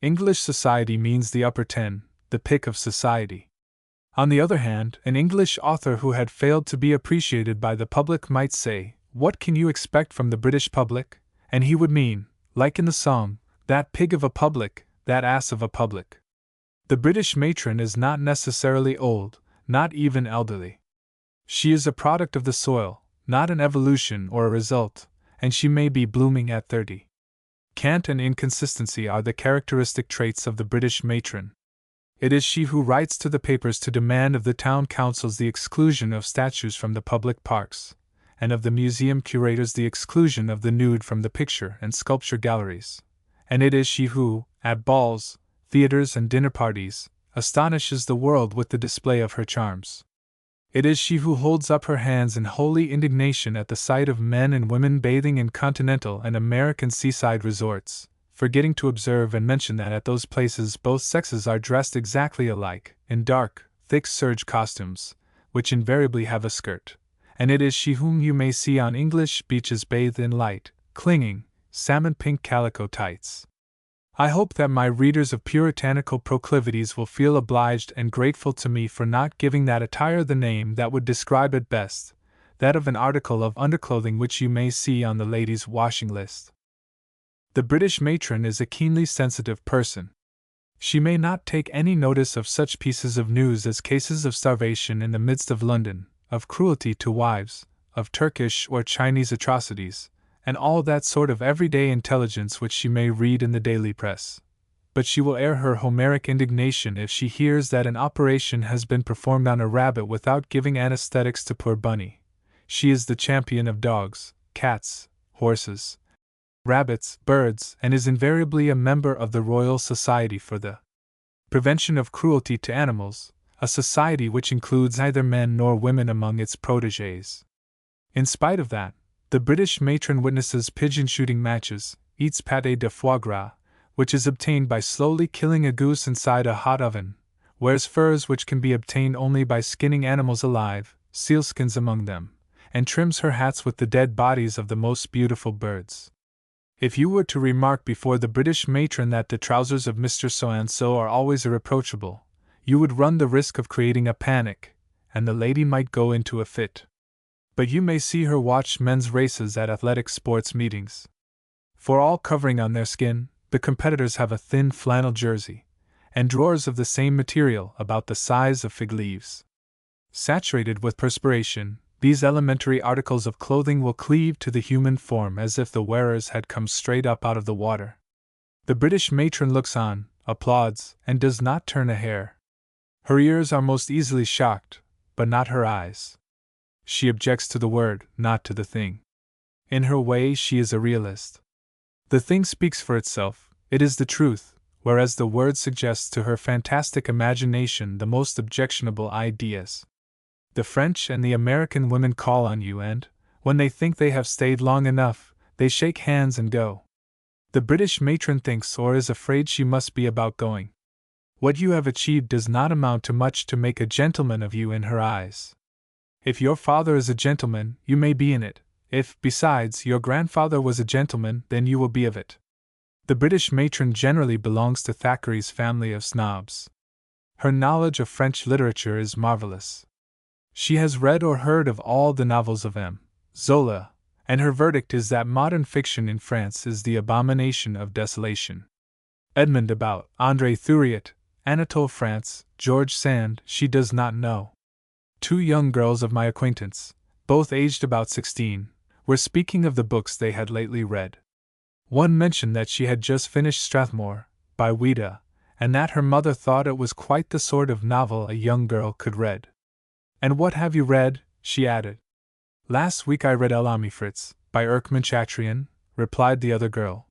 English society means the upper ten, the pick of society. On the other hand, an English author who had failed to be appreciated by the public might say, "What can you expect from the British public?" And he would mean, like in the song, "That pig of a public, that ass of a public." The British matron is not necessarily old, not even elderly. She is a product of the soil, not an evolution or a result, and she may be blooming at 30. Cant and inconsistency are the characteristic traits of the British matron. It is she who writes to the papers to demand of the town councils the exclusion of statues from the public parks, and of the museum curators the exclusion of the nude from the picture and sculpture galleries. And it is she who, at balls, theaters, and dinner parties, astonishes the world with the display of her charms. It is she who holds up her hands in holy indignation at the sight of men and women bathing in continental and American seaside resorts, forgetting to observe and mention that at those places both sexes are dressed exactly alike, in dark, thick serge costumes, which invariably have a skirt. And it is she whom you may see on English beaches bathed in light, clinging, salmon-pink calico tights. I hope that my readers of puritanical proclivities will feel obliged and grateful to me for not giving that attire the name that would describe it best, that of an article of underclothing which you may see on the ladies' washing list. The British matron is a keenly sensitive person. She may not take any notice of such pieces of news as cases of starvation in the midst of London, of cruelty to wives, of Turkish or Chinese atrocities, and all that sort of everyday intelligence which she may read in the daily press. But she will air her Homeric indignation if she hears that an operation has been performed on a rabbit without giving anesthetics to poor Bunny. She is the champion of dogs, cats, horses, rabbits, birds, and is invariably a member of the Royal Society for the Prevention of Cruelty to Animals, a society which includes neither men nor women among its protégés. In spite of that, the British matron witnesses pigeon-shooting matches, eats pâté de foie gras, which is obtained by slowly killing a goose inside a hot oven, wears furs which can be obtained only by skinning animals alive, sealskins among them, and trims her hats with the dead bodies of the most beautiful birds. If you were to remark before the British matron that the trousers of Mr. So-and-so are always irreproachable, you would run the risk of creating a panic, and the lady might go into a fit. But you may see her watch men's races at athletic sports meetings. For all covering on their skin, the competitors have a thin flannel jersey, and drawers of the same material about the size of fig leaves. Saturated with perspiration, these elementary articles of clothing will cleave to the human form as if the wearers had come straight up out of the water. The British matron looks on, applauds, and does not turn a hair. Her ears are most easily shocked, but not her eyes. She objects to the word, not to the thing. In her way, she is a realist. The thing speaks for itself, it is the truth, whereas the word suggests to her fantastic imagination the most objectionable ideas. The French and the American women call on you, and, when they think they have stayed long enough, They shake hands and go. The British matron thinks or is afraid she must be about going. What you have achieved does not amount to much to make a gentleman of you in her eyes. If your father is a gentleman, you may be in it. If, besides, your grandfather was a gentleman, then you will be of it. The British matron generally belongs to Thackeray's family of snobs. Her knowledge of French literature is marvelous. She has read or heard of all the novels of M. Zola, and her verdict is that modern fiction in France is the abomination of desolation. Edmond about André Thuriot, Anatole France, George Sand, she does not know. Two young girls of my acquaintance, both aged about 16, were speaking of the books they had lately read. One mentioned that she had just finished Strathmore, by Ouida, and that her mother thought it was quite the sort of novel a young girl could read. "And what have you read?" she added. "Last week I read El Ami Fritz, by Erckmann Chatrian," replied the other girl.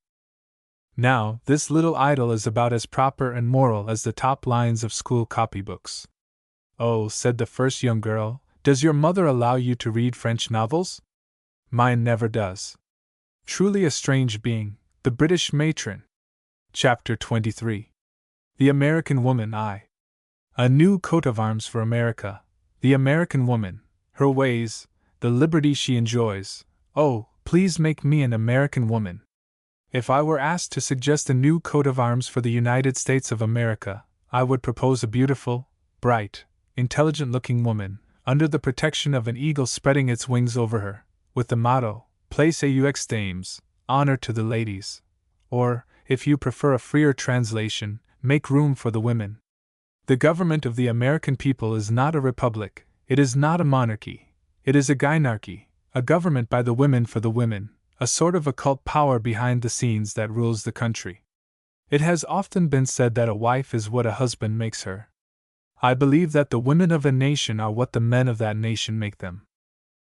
Now, this little idyll is about as proper and moral as the top lines of school copybooks. "Oh," said the first young girl, "does your mother allow you to read French novels?" "Mine never does." Truly a strange being, the British matron. Chapter 23. The American Woman. A new coat of arms for America. The American woman, her ways, the liberty she enjoys. Oh, please make me an American woman. If I were asked to suggest a new coat of arms for the United States of America, I would propose a beautiful, bright, intelligent-looking woman, under the protection of an eagle spreading its wings over her, with the motto, Place aux dames, honor to the ladies. Or, if you prefer a freer translation, make room for the women. The government of the American people is not a republic, it is not a monarchy, it is a gynarchy, a government by the women for the women, a sort of occult power behind the scenes that rules the country. It has often been said that a wife is what a husband makes her. I believe that the women of a nation are what the men of that nation make them.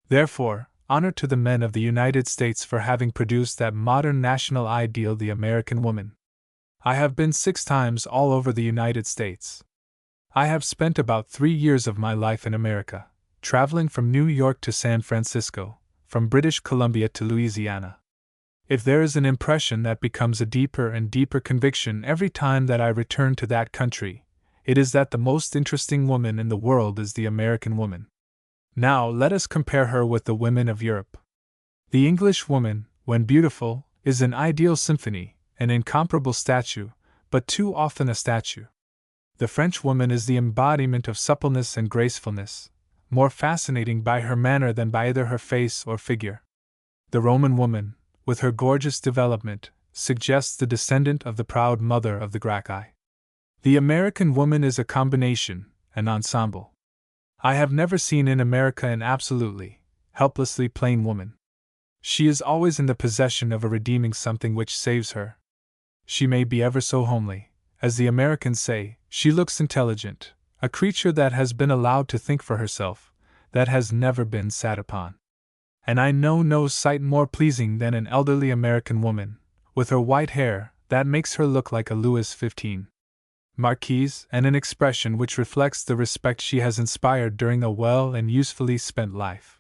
Therefore, honor to the men of the United States for having produced that modern national ideal, the American woman. I have been 6 times all over the United States. I have spent about 3 years of my life in America, traveling from New York to San Francisco, from British Columbia to Louisiana. If there is an impression that becomes a deeper and deeper conviction every time that I return to that country, it is that the most interesting woman in the world is the American woman. Now let us compare her with the women of Europe. The English woman, when beautiful, is an ideal symphony, an incomparable statue, but too often a statue. The French woman is the embodiment of suppleness and gracefulness, more fascinating by her manner than by either her face or figure. The Roman woman, with her gorgeous development, suggests the descendant of the proud mother of the Gracchi. The American woman is a combination, an ensemble. I have never seen in America an absolutely, helplessly plain woman. She is always in the possession of a redeeming something which saves her. She may be ever so homely, as the Americans say, she looks intelligent, a creature that has been allowed to think for herself, that has never been sat upon. And I know no sight more pleasing than an elderly American woman, with her white hair, that makes her look like a Louis XV. Marquise, and an expression which reflects the respect she has inspired during a well and usefully spent life.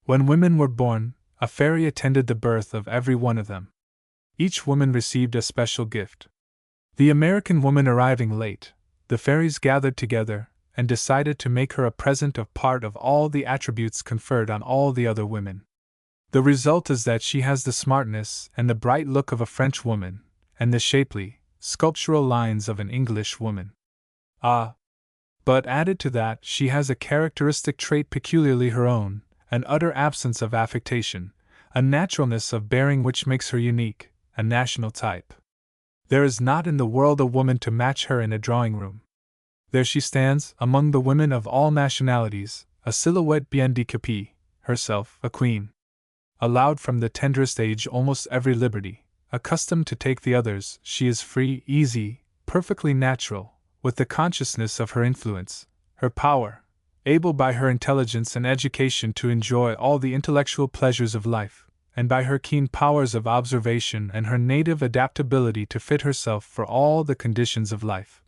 When women were born, a fairy attended the birth of every one of them. Each woman received a special gift. The American woman arriving late, the fairies gathered together and decided to make her a present of part of all the attributes conferred on all the other women. The result is that she has the smartness and the bright look of a French woman, and the shapely, sculptural lines of an English woman. But added to that, she has a characteristic trait peculiarly her own, an utter absence of affectation, a naturalness of bearing which makes her unique, a national type. There is not in the world a woman to match her in a drawing-room. There she stands, among the women of all nationalities, a silhouette bien découpée, herself a queen. Allowed from the tenderest age almost every liberty, accustomed to take the others, she is free, easy, perfectly natural, with the consciousness of her influence, her power, able by her intelligence and education to enjoy all the intellectual pleasures of life, and by her keen powers of observation and her native adaptability to fit herself for all the conditions of life.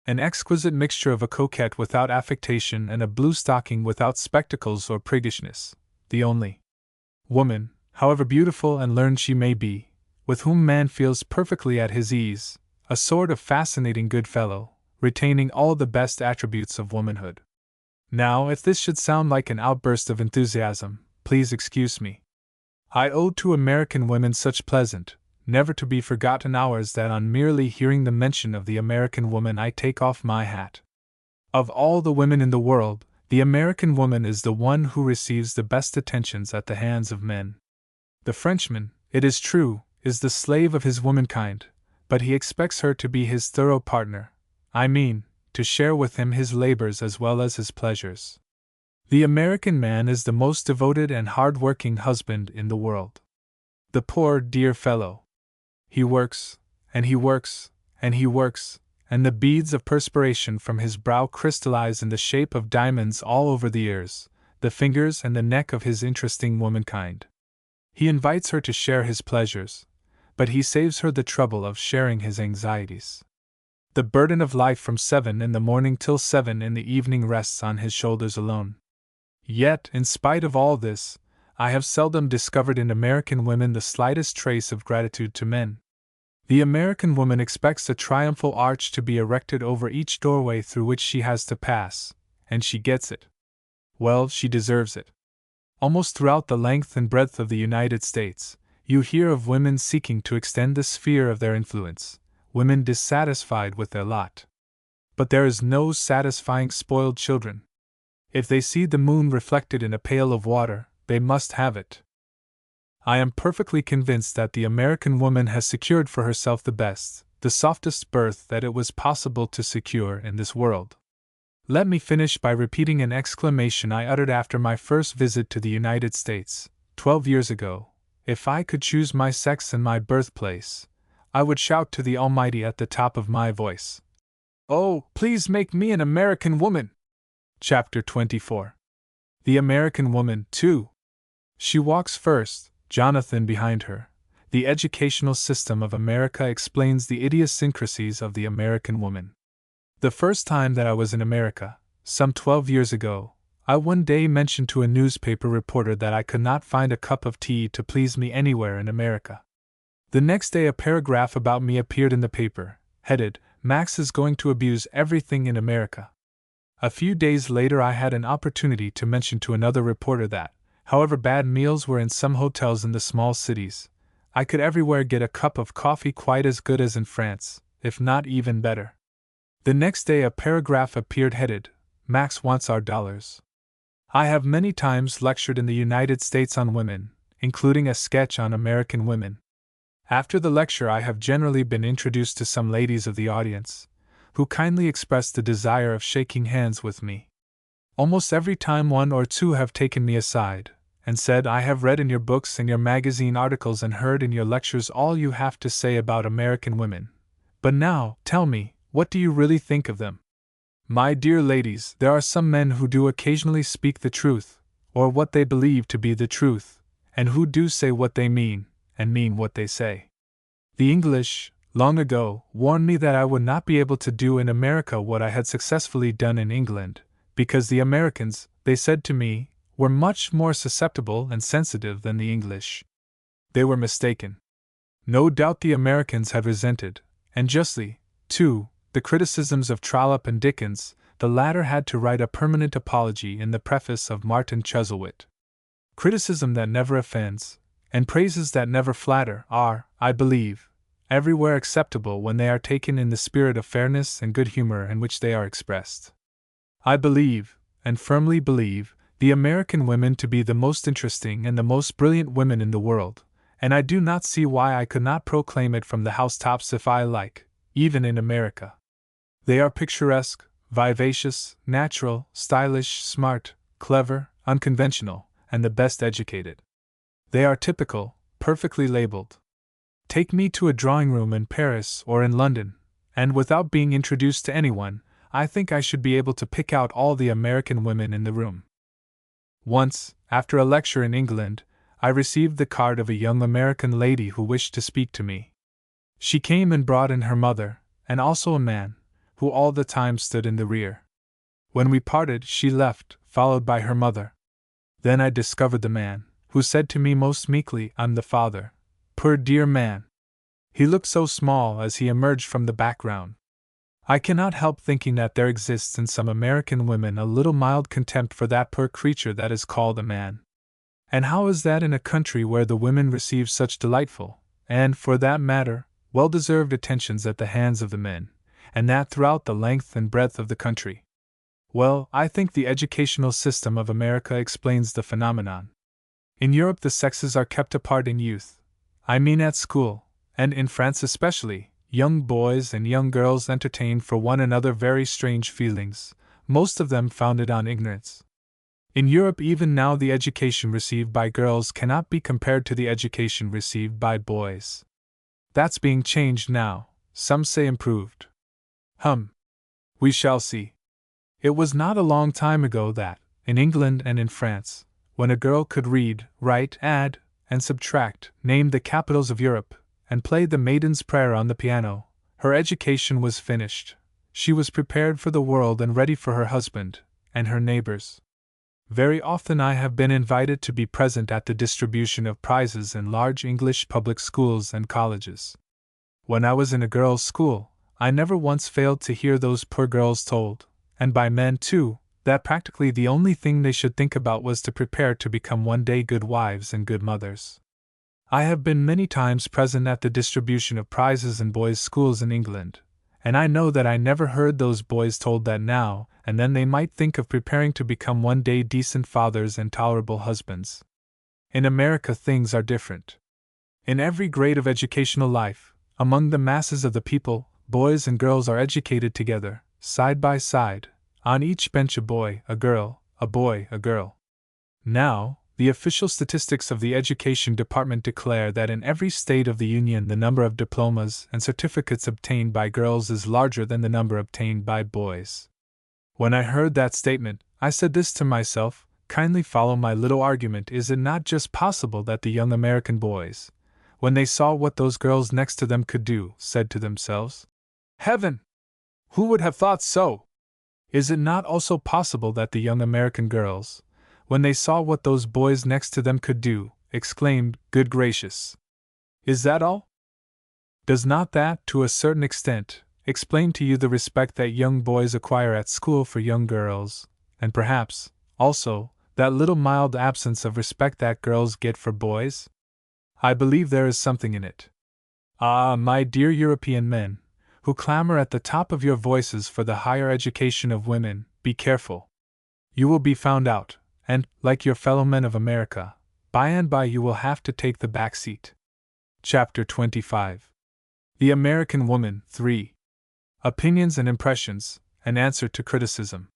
An exquisite mixture of a coquette without affectation and a blue stocking without spectacles or priggishness, the only woman, however beautiful and learned she may be, with whom man feels perfectly at his ease, a sort of fascinating good fellow, retaining all the best attributes of womanhood. Now, if this should sound like an outburst of enthusiasm, please excuse me. I owe to American women such pleasant, never to be forgotten hours that on merely hearing the mention of the American woman I take off my hat. Of all the women in the world, the American woman is the one who receives the best attentions at the hands of men. The Frenchman, it is true, is the slave of his womankind, but he expects her to be his thorough partner, I mean, to share with him his labors as well as his pleasures. The American man is the most devoted and hard-working husband in the world. The poor, dear fellow. He works, and he works, and he works, and the beads of perspiration from his brow crystallize in the shape of diamonds all over the ears, the fingers and the neck of his interesting womankind. He invites her to share his pleasures, but he saves her the trouble of sharing his anxieties. The burden of life from 7 in the morning till 7 in the evening rests on his shoulders alone. Yet, in spite of all this, I have seldom discovered in American women the slightest trace of gratitude to men. The American woman expects a triumphal arch to be erected over each doorway through which she has to pass, and she gets it. Well, she deserves it. Almost throughout the length and breadth of the United States, you hear of women seeking to extend the sphere of their influence, women dissatisfied with their lot. But there is no satisfying spoiled children. If they see the moon reflected in a pail of water, they must have it. I am perfectly convinced that the American woman has secured for herself the best, the softest berth that it was possible to secure in this world. Let me finish by repeating an exclamation I uttered after my first visit to the United States, 12 years ago. If I could choose my sex and my birthplace, I would shout to the Almighty at the top of my voice, "Oh, please make me an American woman!" Chapter 24. The American woman, too. She walks first, Jonathan behind her. The educational system of America explains the idiosyncrasies of the American woman. The first time that I was in America, some 12 years ago, I one day mentioned to a newspaper reporter that I could not find a cup of tea to please me anywhere in America. The next day a paragraph about me appeared in the paper, headed, "Max is going to abuse everything in America." A few days later I had an opportunity to mention to another reporter that, however bad meals were in some hotels in the small cities, I could everywhere get a cup of coffee quite as good as in France, if not even better. The next day a paragraph appeared headed, "Max wants our dollars." I have many times lectured in the United States on women, including a sketch on American women. After the lecture I have generally been introduced to some ladies of the audience, who kindly expressed the desire of shaking hands with me. Almost every time one or two have taken me aside, and said, "I have read in your books and your magazine articles and heard in your lectures all you have to say about American women. But now, tell me, what do you really think of them?" My dear ladies, there are some men who do occasionally speak the truth, or what they believe to be the truth, and who do say what they mean, and mean what they say. The English, long ago, warned me that I would not be able to do in America what I had successfully done in England, because the Americans, they said to me, were much more susceptible and sensitive than the English. They were mistaken. No doubt the Americans had resented, and justly, too, the criticisms of Trollope and Dickens. The latter had to write a permanent apology in the preface of Martin Chuzzlewit. Criticism that never offends, and praises that never flatter, are, I believe, everywhere acceptable when they are taken in the spirit of fairness and good humor in which they are expressed. I believe, and firmly believe, the American women to be the most interesting and the most brilliant women in the world, and I do not see why I could not proclaim it from the housetops if I like, even in America. They are picturesque, vivacious, natural, stylish, smart, clever, unconventional, and the best educated. They are typical, perfectly labeled. Take me to a drawing room in Paris or in London, and without being introduced to anyone, I think I should be able to pick out all the American women in the room. Once, after a lecture in England, I received the card of a young American lady who wished to speak to me. She came and brought in her mother, and also a man, who all the time stood in the rear. When we parted, she left, followed by her mother. Then I discovered the man, who said to me most meekly, "I'm the father." Poor dear man! He looked so small as he emerged from the background. I cannot help thinking that there exists in some American women a little mild contempt for that poor creature that is called a man. And how is that in a country where the women receive such delightful, and, for that matter, well-deserved attentions at the hands of the men, and that throughout the length and breadth of the country? Well, I think the educational system of America explains the phenomenon. In Europe the sexes are kept apart in youth. I mean at school, and in France especially, young boys and young girls entertain for one another very strange feelings, most of them founded on ignorance. In Europe even now the education received by girls cannot be compared to the education received by boys. That's being changed now, some say improved. We shall see. It was not a long time ago that, in England and in France, when a girl could read, write, add, and subtract, name the capitals of Europe, and play the Maiden's Prayer on the piano, her education was finished. She was prepared for the world and ready for her husband, and her neighbors. Very often I have been invited to be present at the distribution of prizes in large English public schools and colleges. When I was in a girls' school, I never once failed to hear those poor girls told, and by men too, that practically the only thing they should think about was to prepare to become one day good wives and good mothers. I have been many times present at the distribution of prizes in boys' schools in England, and I know that I never heard those boys told that now and then they might think of preparing to become one day decent fathers and tolerable husbands. In America things are different. In every grade of educational life, among the masses of the people, boys and girls are educated together, side by side, on each bench a boy, a girl, a boy, a girl. Now, the official statistics of the Education Department declare that in every state of the Union the number of diplomas and certificates obtained by girls is larger than the number obtained by boys. When I heard that statement, I said this to myself: kindly follow my little argument. Is it not just possible that the young American boys, when they saw what those girls next to them could do, said to themselves, "Heaven! Who would have thought so?" Is it not also possible that the young American girls, when they saw what those boys next to them could do, exclaimed, "Good gracious!" Is that all? Does not that, to a certain extent, explain to you the respect that young boys acquire at school for young girls, and perhaps, also, that little mild absence of respect that girls get for boys? I believe there is something in it. Ah, my dear European men, who clamor at the top of your voices for the higher education of women, be careful. You will be found out, and, like your fellow men of America, by and by you will have to take the back seat. Chapter 25. The American Woman 3. Opinions and Impressions, an Answer to Criticism.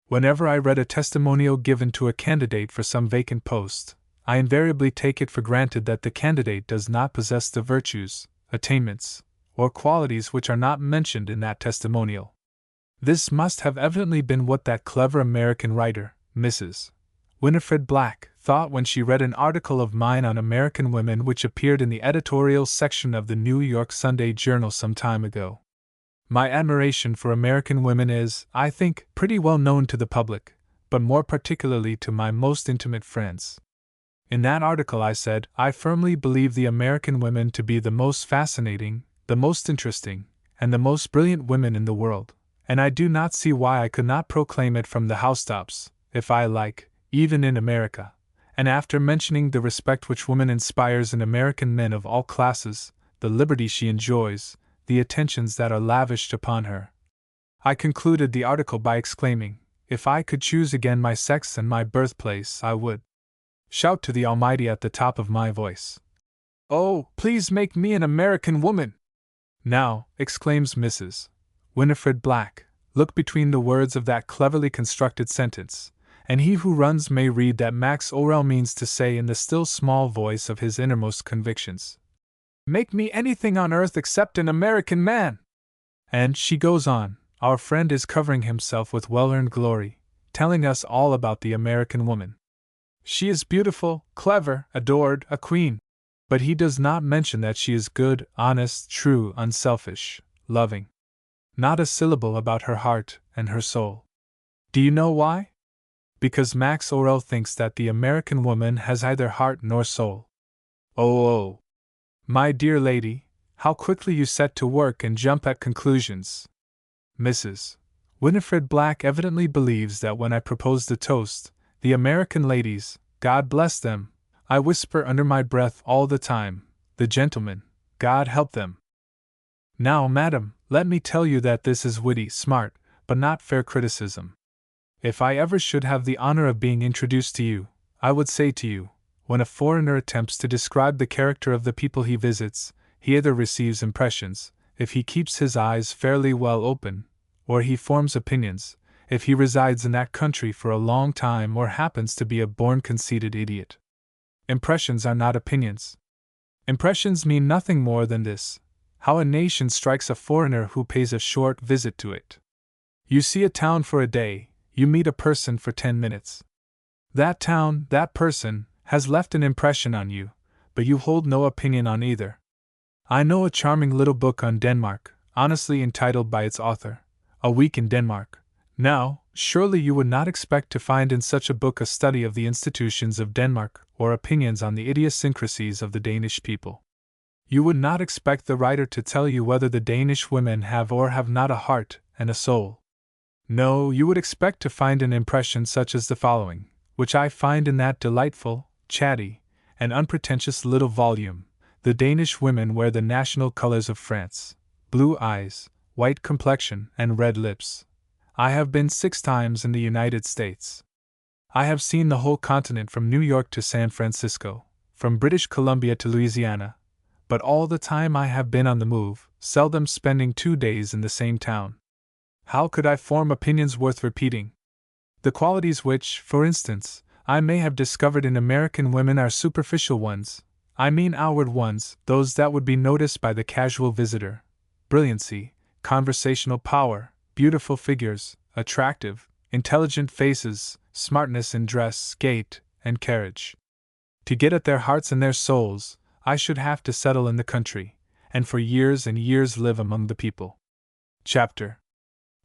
Whenever I read a testimonial given to a candidate for some vacant post, I invariably take it for granted that the candidate does not possess the virtues, attainments, or qualities which are not mentioned in that testimonial. This must have evidently been what that clever American writer, Mrs. Winifred Black, thought when she read an article of mine on American women which appeared in the editorial section of the New York Sunday Journal some time ago. My admiration for American women is, I think, pretty well known to the public, but more particularly to my most intimate friends. In that article I said, I firmly believe the American women to be the most fascinating, the most interesting, and the most brilliant women in the world, and I do not see why I could not proclaim it from the housetops, if I like, even in America. And after mentioning the respect which woman inspires in American men of all classes, the liberty she enjoys, the attentions that are lavished upon her, I concluded the article by exclaiming, if I could choose again my sex and my birthplace, I would shout to the Almighty at the top of my voice, "Oh, please make me an American woman!" Now, exclaims Mrs. Winifred Black, look between the words of that cleverly constructed sentence, and he who runs may read that Max Orell means to say in the still small voice of his innermost convictions, "Make me anything on earth except an American man!" And she goes on, our friend is covering himself with well-earned glory, telling us all about the American woman. She is beautiful, clever, adored, a queen. But he does not mention that she is good, honest, true, unselfish, loving. Not a syllable about her heart and her soul. Do you know why? Because Max Orell thinks that the American woman has neither heart nor soul. Oh, my dear lady, how quickly you set to work and jump at conclusions. Mrs. Winifred Black evidently believes that when I propose the toast, the American ladies, God bless them, I whisper under my breath all the time, the gentlemen, God help them. Now, madam, let me tell you that this is witty, smart, but not fair criticism. If I ever should have the honor of being introduced to you, I would say to you, when a foreigner attempts to describe the character of the people he visits, he either receives impressions, if he keeps his eyes fairly well open, or he forms opinions, if he resides in that country for a long time or happens to be a born conceited idiot. Impressions are not opinions. Impressions mean nothing more than this: how a nation strikes a foreigner who pays a short visit to it. You see a town for a day, you meet a person for 10 minutes. That town, that person, has left an impression on you, but you hold no opinion on either. I know a charming little book on Denmark, honestly entitled by its author, A Week in Denmark. Now, surely you would not expect to find in such a book a study of the institutions of Denmark or opinions on the idiosyncrasies of the Danish people. You would not expect the writer to tell you whether the Danish women have or have not a heart and a soul. No, you would expect to find an impression such as the following, which I find in that delightful, chatty, and unpretentious little volume. The Danish women wear the national colors of France: blue eyes, white complexion, and red lips. I have been 6 times in the United States. I have seen the whole continent from New York to San Francisco, from British Columbia to Louisiana, but all the time I have been on the move, seldom spending 2 days in the same town. How could I form opinions worth repeating? The qualities which, for instance, I may have discovered in American women are superficial ones. I mean outward ones, those that would be noticed by the casual visitor: brilliancy, conversational power, beautiful figures, attractive, intelligent faces, smartness in dress, gait, and carriage. To get at their hearts and their souls, I should have to settle in the country, and for years and years live among the people. Chapter: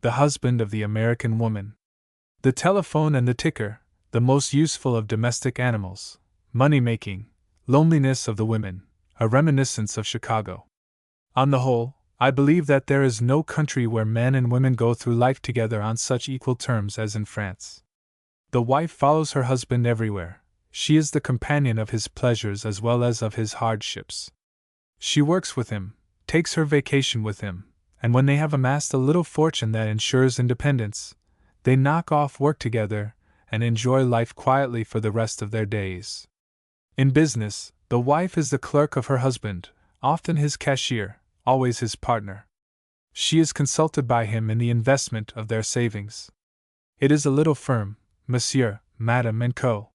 The Husband of the American Woman. The telephone and the ticker, the most useful of domestic animals. Money-making, loneliness of the women, a reminiscence of Chicago. On the whole, I believe that there is no country where men and women go through life together on such equal terms as in France. The wife follows her husband everywhere. She is the companion of his pleasures as well as of his hardships. She works with him, takes her vacation with him, and when they have amassed a little fortune that ensures independence, they knock off work together and enjoy life quietly for the rest of their days. In business, the wife is the clerk of her husband, often his cashier, always his partner. She is consulted by him in the investment of their savings. It is a little firm, Monsieur, Madame, and Co.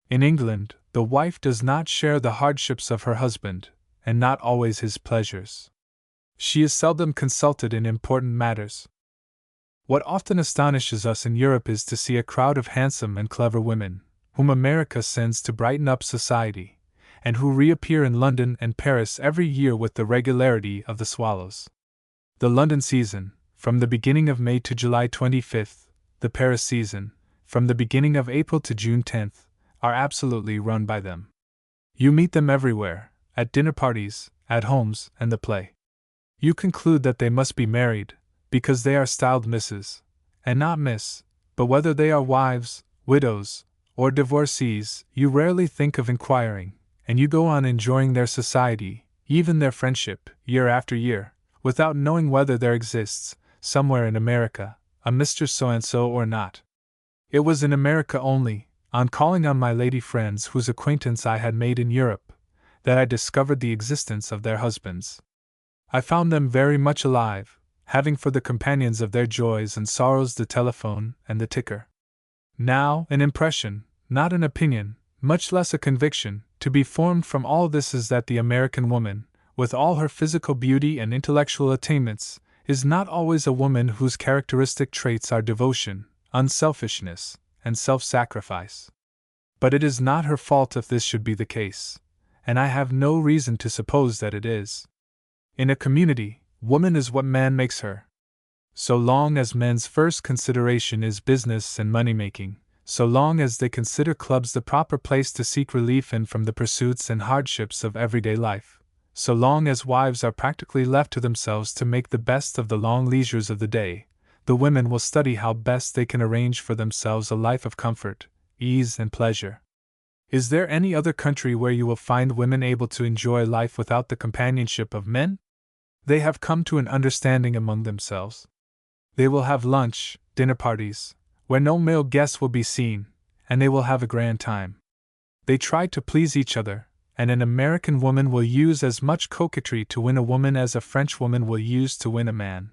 In England, the wife does not share the hardships of her husband, and not always his pleasures. She is seldom consulted in important matters. What often astonishes us in Europe is to see a crowd of handsome and clever women, whom America sends to brighten up society, and who reappear in London and Paris every year with the regularity of the swallows. The London season, from the beginning of May to July 25th, the Paris season, from the beginning of April to June 10th, are absolutely run by them. You meet them everywhere, at dinner parties, at homes, and the play. You conclude that they must be married, because they are styled Mrs., and not Miss, but whether they are wives, widows, or divorcees, you rarely think of inquiring, and you go on enjoying their society, even their friendship, year after year, without knowing whether there exists, somewhere in America, a Mr. So-and-so or not. It was in America only, on calling on my lady friends whose acquaintance I had made in Europe, that I discovered the existence of their husbands. I found them very much alive, having for the companions of their joys and sorrows the telephone and the ticker. Now, an impression, not an opinion, much less a conviction, to be formed from all this is that the American woman, with all her physical beauty and intellectual attainments, is not always a woman whose characteristic traits are devotion, unselfishness, and self-sacrifice. But it is not her fault if this should be the case, and I have no reason to suppose that it is. In a community, woman is what man makes her. So long as men's first consideration is business and money-making, so long as they consider clubs the proper place to seek relief in from the pursuits and hardships of everyday life, so long as wives are practically left to themselves to make the best of the long leisures of the day, the women will study how best they can arrange for themselves a life of comfort, ease, and pleasure. Is there any other country where you will find women able to enjoy life without the companionship of men? They have come to an understanding among themselves. They will have lunch, dinner parties, where no male guests will be seen, and they will have a grand time. They try to please each other, and an American woman will use as much coquetry to win a woman as a French woman will use to win a man.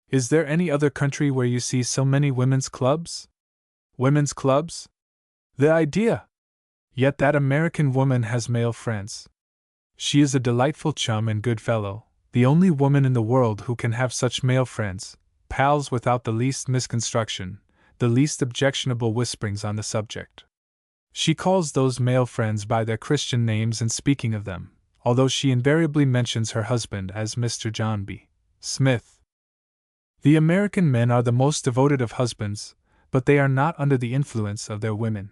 Is there any other country where you see so many women's clubs? Women's clubs? The idea! Yet that American woman has male friends. She is a delightful chum and good fellow, the only woman in the world who can have such male friends, pals without the least misconstruction, the least objectionable whisperings on the subject. She calls those male friends by their Christian names in speaking of them, although she invariably mentions her husband as Mr. John B. Smith. The American men are the most devoted of husbands, but they are not under the influence of their women.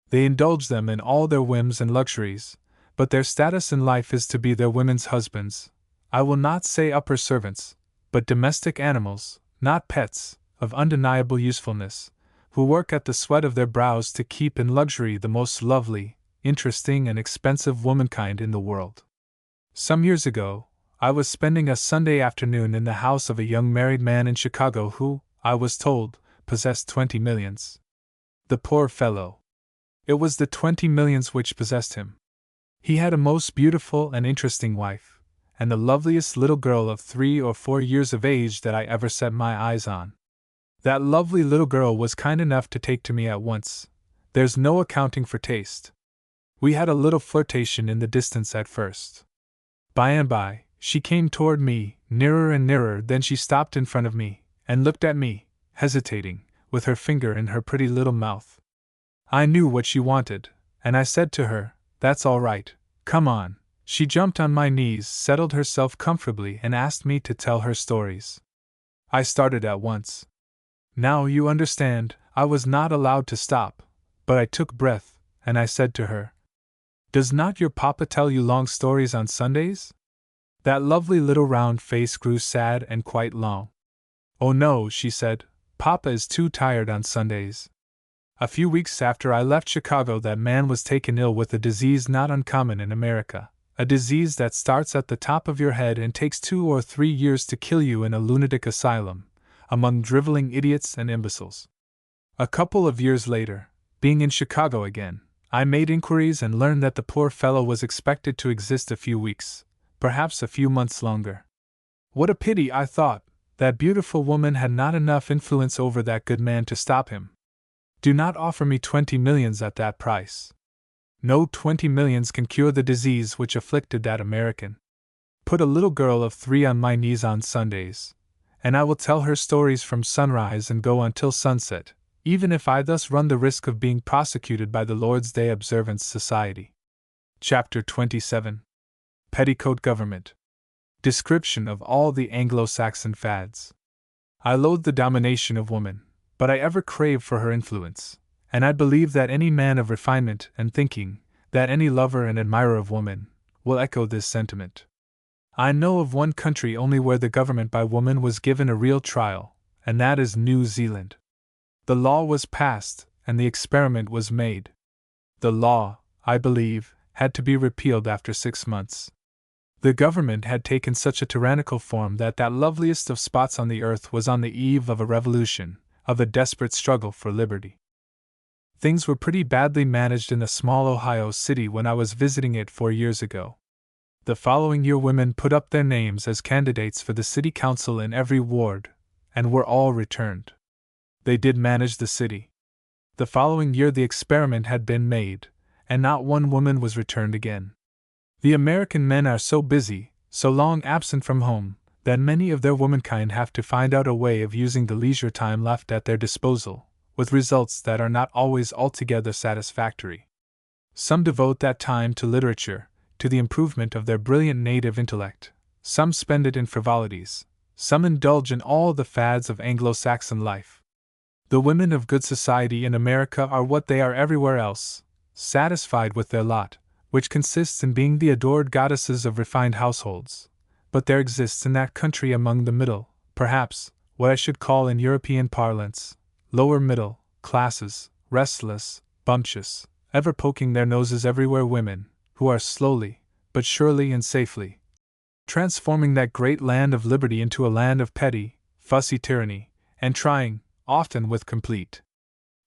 They indulge them in all their whims and luxuries, but their status in life is to be their women's husbands. I will not say upper servants, but domestic animals, not pets, of undeniable usefulness, who work at the sweat of their brows to keep in luxury the most lovely, interesting, and expensive womankind in the world. Some years ago, I was spending a Sunday afternoon in the house of a young married man in Chicago who, I was told, possessed 20 millions. The poor fellow! It was the 20 millions which possessed him. He had a most beautiful and interesting wife, and the loveliest little girl of 3 or 4 years of age that I ever set my eyes on. That lovely little girl was kind enough to take to me at once. There's no accounting for taste. We had a little flirtation in the distance at first. By and by, she came toward me, nearer and nearer, then she stopped in front of me, and looked at me, hesitating, with her finger in her pretty little mouth. I knew what she wanted, and I said to her, "That's all right, come on." She jumped on my knees, settled herself comfortably, and asked me to tell her stories. I started at once. Now you understand, I was not allowed to stop, but I took breath, and I said to her, "Does not your papa tell you long stories on Sundays?" That lovely little round face grew sad and quite long. "Oh no," she said, "Papa is too tired on Sundays." A few weeks after I left Chicago, that man was taken ill with a disease not uncommon in America, a disease that starts at the top of your head and takes 2 or 3 years to kill you in a lunatic asylum, among driveling idiots and imbeciles. A couple of years later, being in Chicago again, I made inquiries and learned that the poor fellow was expected to exist a few weeks, perhaps a few months longer. What a pity, I thought, that beautiful woman had not enough influence over that good man to stop him. Do not offer me 20 millions at that price. No 20 millions can cure the disease which afflicted that American. Put a little girl of 3 on my knees on Sundays, and I will tell her stories from sunrise and go until sunset, even if I thus run the risk of being prosecuted by the Lord's Day Observance Society. Chapter 27. Petticoat Government. Description of all the Anglo-Saxon fads. I loathe the domination of woman, but I ever crave for her influence, and I believe that any man of refinement and thinking, that any lover and admirer of woman, will echo this sentiment. I know of one country only where the government by woman was given a real trial, and that is New Zealand. The law was passed, and the experiment was made. The law, I believe, had to be repealed after 6 months. The government had taken such a tyrannical form that loveliest of spots on the earth was on the eve of a revolution, of a desperate struggle for liberty. Things were pretty badly managed in a small Ohio city when I was visiting it 4 years ago. The following year women put up their names as candidates for the city council in every ward, and were all returned. They did manage the city. The following year the experiment had been made, and not one woman was returned again. The American men are so busy, so long absent from home, that many of their womankind have to find out a way of using the leisure time left at their disposal, with results that are not always altogether satisfactory. Some devote that time to literature, to the improvement of their brilliant native intellect, some spend it in frivolities, some indulge in all the fads of Anglo-Saxon life. The women of good society in America are what they are everywhere else, satisfied with their lot, which consists in being the adored goddesses of refined households. But there exists in that country among the middle, perhaps, what I should call in European parlance, lower middle, classes, restless, bumptious, ever poking their noses everywhere women, who are slowly, but surely and safely, transforming that great land of liberty into a land of petty, fussy tyranny, and trying, often with complete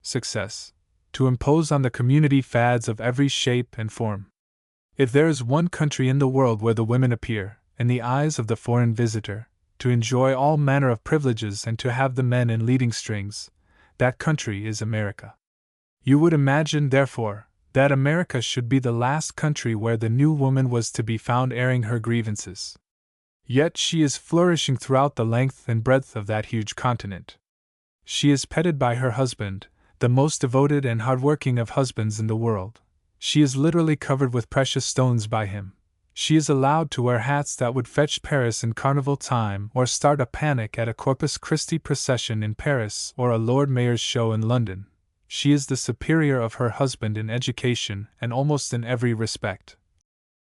success, to impose on the community fads of every shape and form. If there is one country in the world where the women appear, in the eyes of the foreign visitor, to enjoy all manner of privileges and to have the men in leading strings, that country is America. You would imagine, therefore, that America should be the last country where the new woman was to be found airing her grievances. Yet she is flourishing throughout the length and breadth of that huge continent. She is petted by her husband, the most devoted and hard-working of husbands in the world. She is literally covered with precious stones by him. She is allowed to wear hats that would fetch Paris in carnival time or start a panic at a Corpus Christi procession in Paris or a Lord Mayor's show in London. She is the superior of her husband in education and almost in every respect.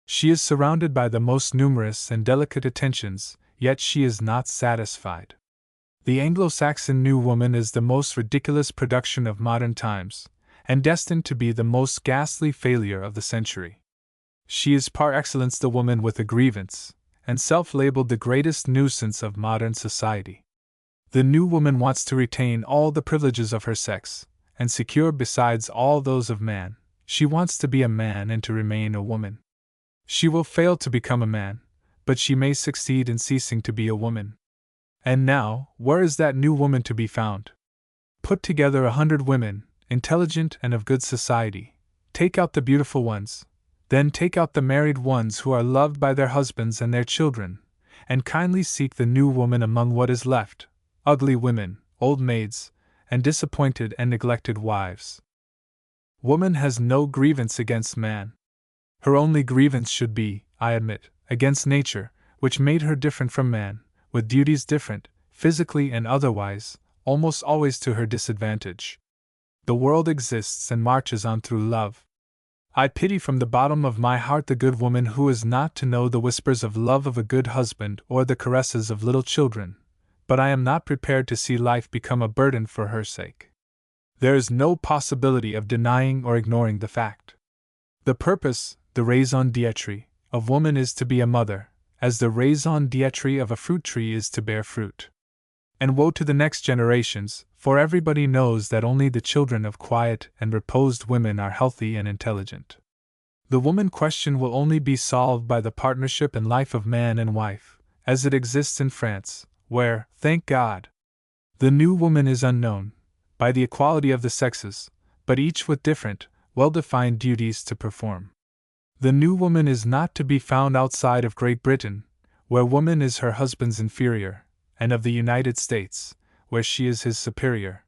She is surrounded by the most numerous and delicate attentions, yet she is not satisfied. The Anglo-Saxon new woman is the most ridiculous production of modern times, and destined to be the most ghastly failure of the century. She is par excellence the woman with a grievance, and self-labeled the greatest nuisance of modern society. The new woman wants to retain all the privileges of her sex, and secure besides all those of man. She wants to be a man and to remain a woman. She will fail to become a man, but she may succeed in ceasing to be a woman. And now, where is that new woman to be found? Put together 100 women, intelligent and of good society. Take out the beautiful ones, then take out the married ones who are loved by their husbands and their children, and kindly seek the new woman among what is left: ugly women, old maids, and disappointed and neglected wives. Woman has no grievance against man. Her only grievance should be, I admit, against nature, which made her different from man, with duties different, physically and otherwise, almost always to her disadvantage. The world exists and marches on through love. I pity from the bottom of my heart the good woman who is not to know the whispers of love of a good husband or the caresses of little children, but I am not prepared to see life become a burden for her sake. There is no possibility of denying or ignoring the fact. The purpose, the raison d'etre, of woman is to be a mother, as the raison d'etre of a fruit tree is to bear fruit. And woe to the next generations, for everybody knows that only the children of quiet and reposed women are healthy and intelligent. The woman question will only be solved by the partnership and life of man and wife, as it exists in France, where, thank God, the new woman is unknown, by the equality of the sexes, but each with different, well-defined duties to perform. The new woman is not to be found outside of Great Britain, where woman is her husband's inferior, and of the United States, where she is his superior.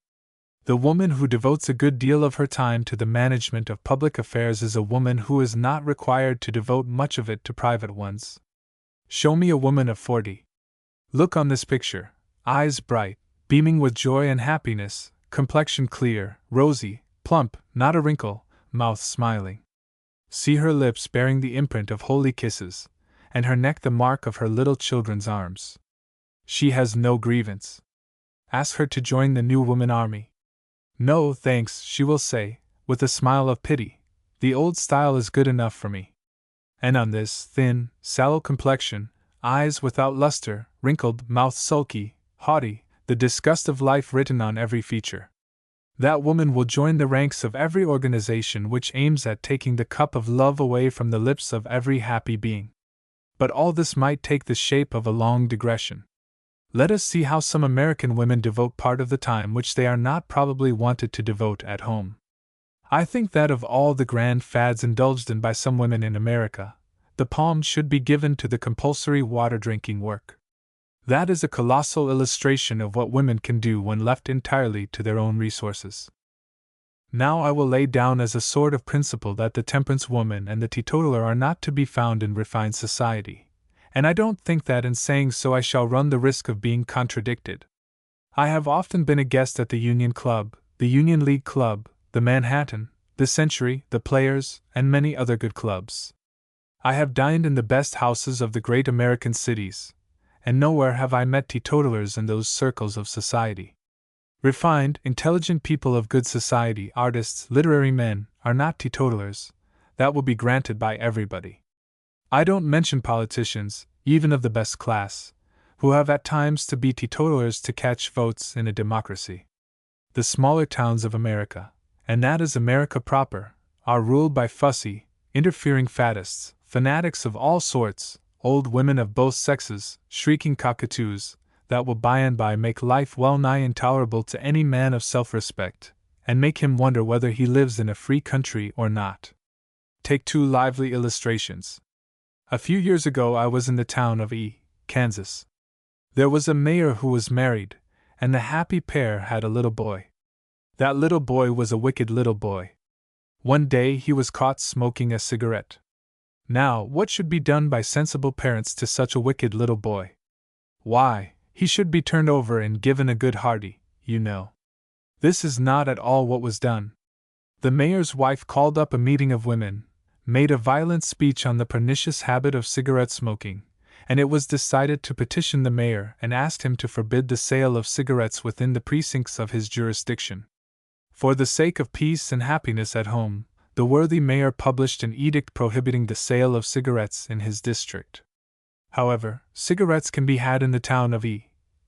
The woman who devotes a good deal of her time to the management of public affairs is a woman who is not required to devote much of it to private ones. Show me a woman of 40. Look on this picture: eyes bright, beaming with joy and happiness, complexion clear, rosy, plump, not a wrinkle, mouth smiling. See her lips bearing the imprint of holy kisses, and her neck the mark of her little children's arms. She has no grievance. Ask her to join the New Woman Army. No, thanks, she will say, with a smile of pity. The old style is good enough for me. And on this thin, sallow complexion, eyes without luster, wrinkled, mouth sulky, haughty, the disgust of life written on every feature. That woman will join the ranks of every organization which aims at taking the cup of love away from the lips of every happy being. But all this might take the shape of a long digression. Let us see how some American women devote part of the time which they are not probably wanted to devote at home. I think that of all the grand fads indulged in by some women in America, the palm should be given to the compulsory water-drinking work. That is a colossal illustration of what women can do when left entirely to their own resources. Now I will lay down as a sort of principle that the temperance woman and the teetotaler are not to be found in refined society, and I don't think that in saying so I shall run the risk of being contradicted. I have often been a guest at the Union Club, the Union League Club, the Manhattan, the Century, the Players, and many other good clubs. I have dined in the best houses of the great American cities, and nowhere have I met teetotalers in those circles of society. Refined, intelligent people of good society, artists, literary men, are not teetotalers. That will be granted by everybody. I don't mention politicians, even of the best class, who have at times to be teetotalers to catch votes in a democracy. The smaller towns of America, and that is America proper, are ruled by fussy, interfering faddists, fanatics of all sorts, old women of both sexes, shrieking cockatoos, that will by and by make life well nigh intolerable to any man of self-respect, and make him wonder whether he lives in a free country or not. Take two lively illustrations. A few years ago I was in the town of Kansas. There was a mayor who was married, and the happy pair had a little boy. That little boy was a wicked little boy. One day he was caught smoking a cigarette. Now, what should be done by sensible parents to such a wicked little boy? Why, he should be turned over and given a good hearty, you know. This is not at all what was done. The mayor's wife called up a meeting of women, made a violent speech on the pernicious habit of cigarette smoking, and it was decided to petition the mayor and ask him to forbid the sale of cigarettes within the precincts of his jurisdiction. For the sake of peace and happiness at home, the worthy mayor published an edict prohibiting the sale of cigarettes in his district. However, cigarettes can be had in the town of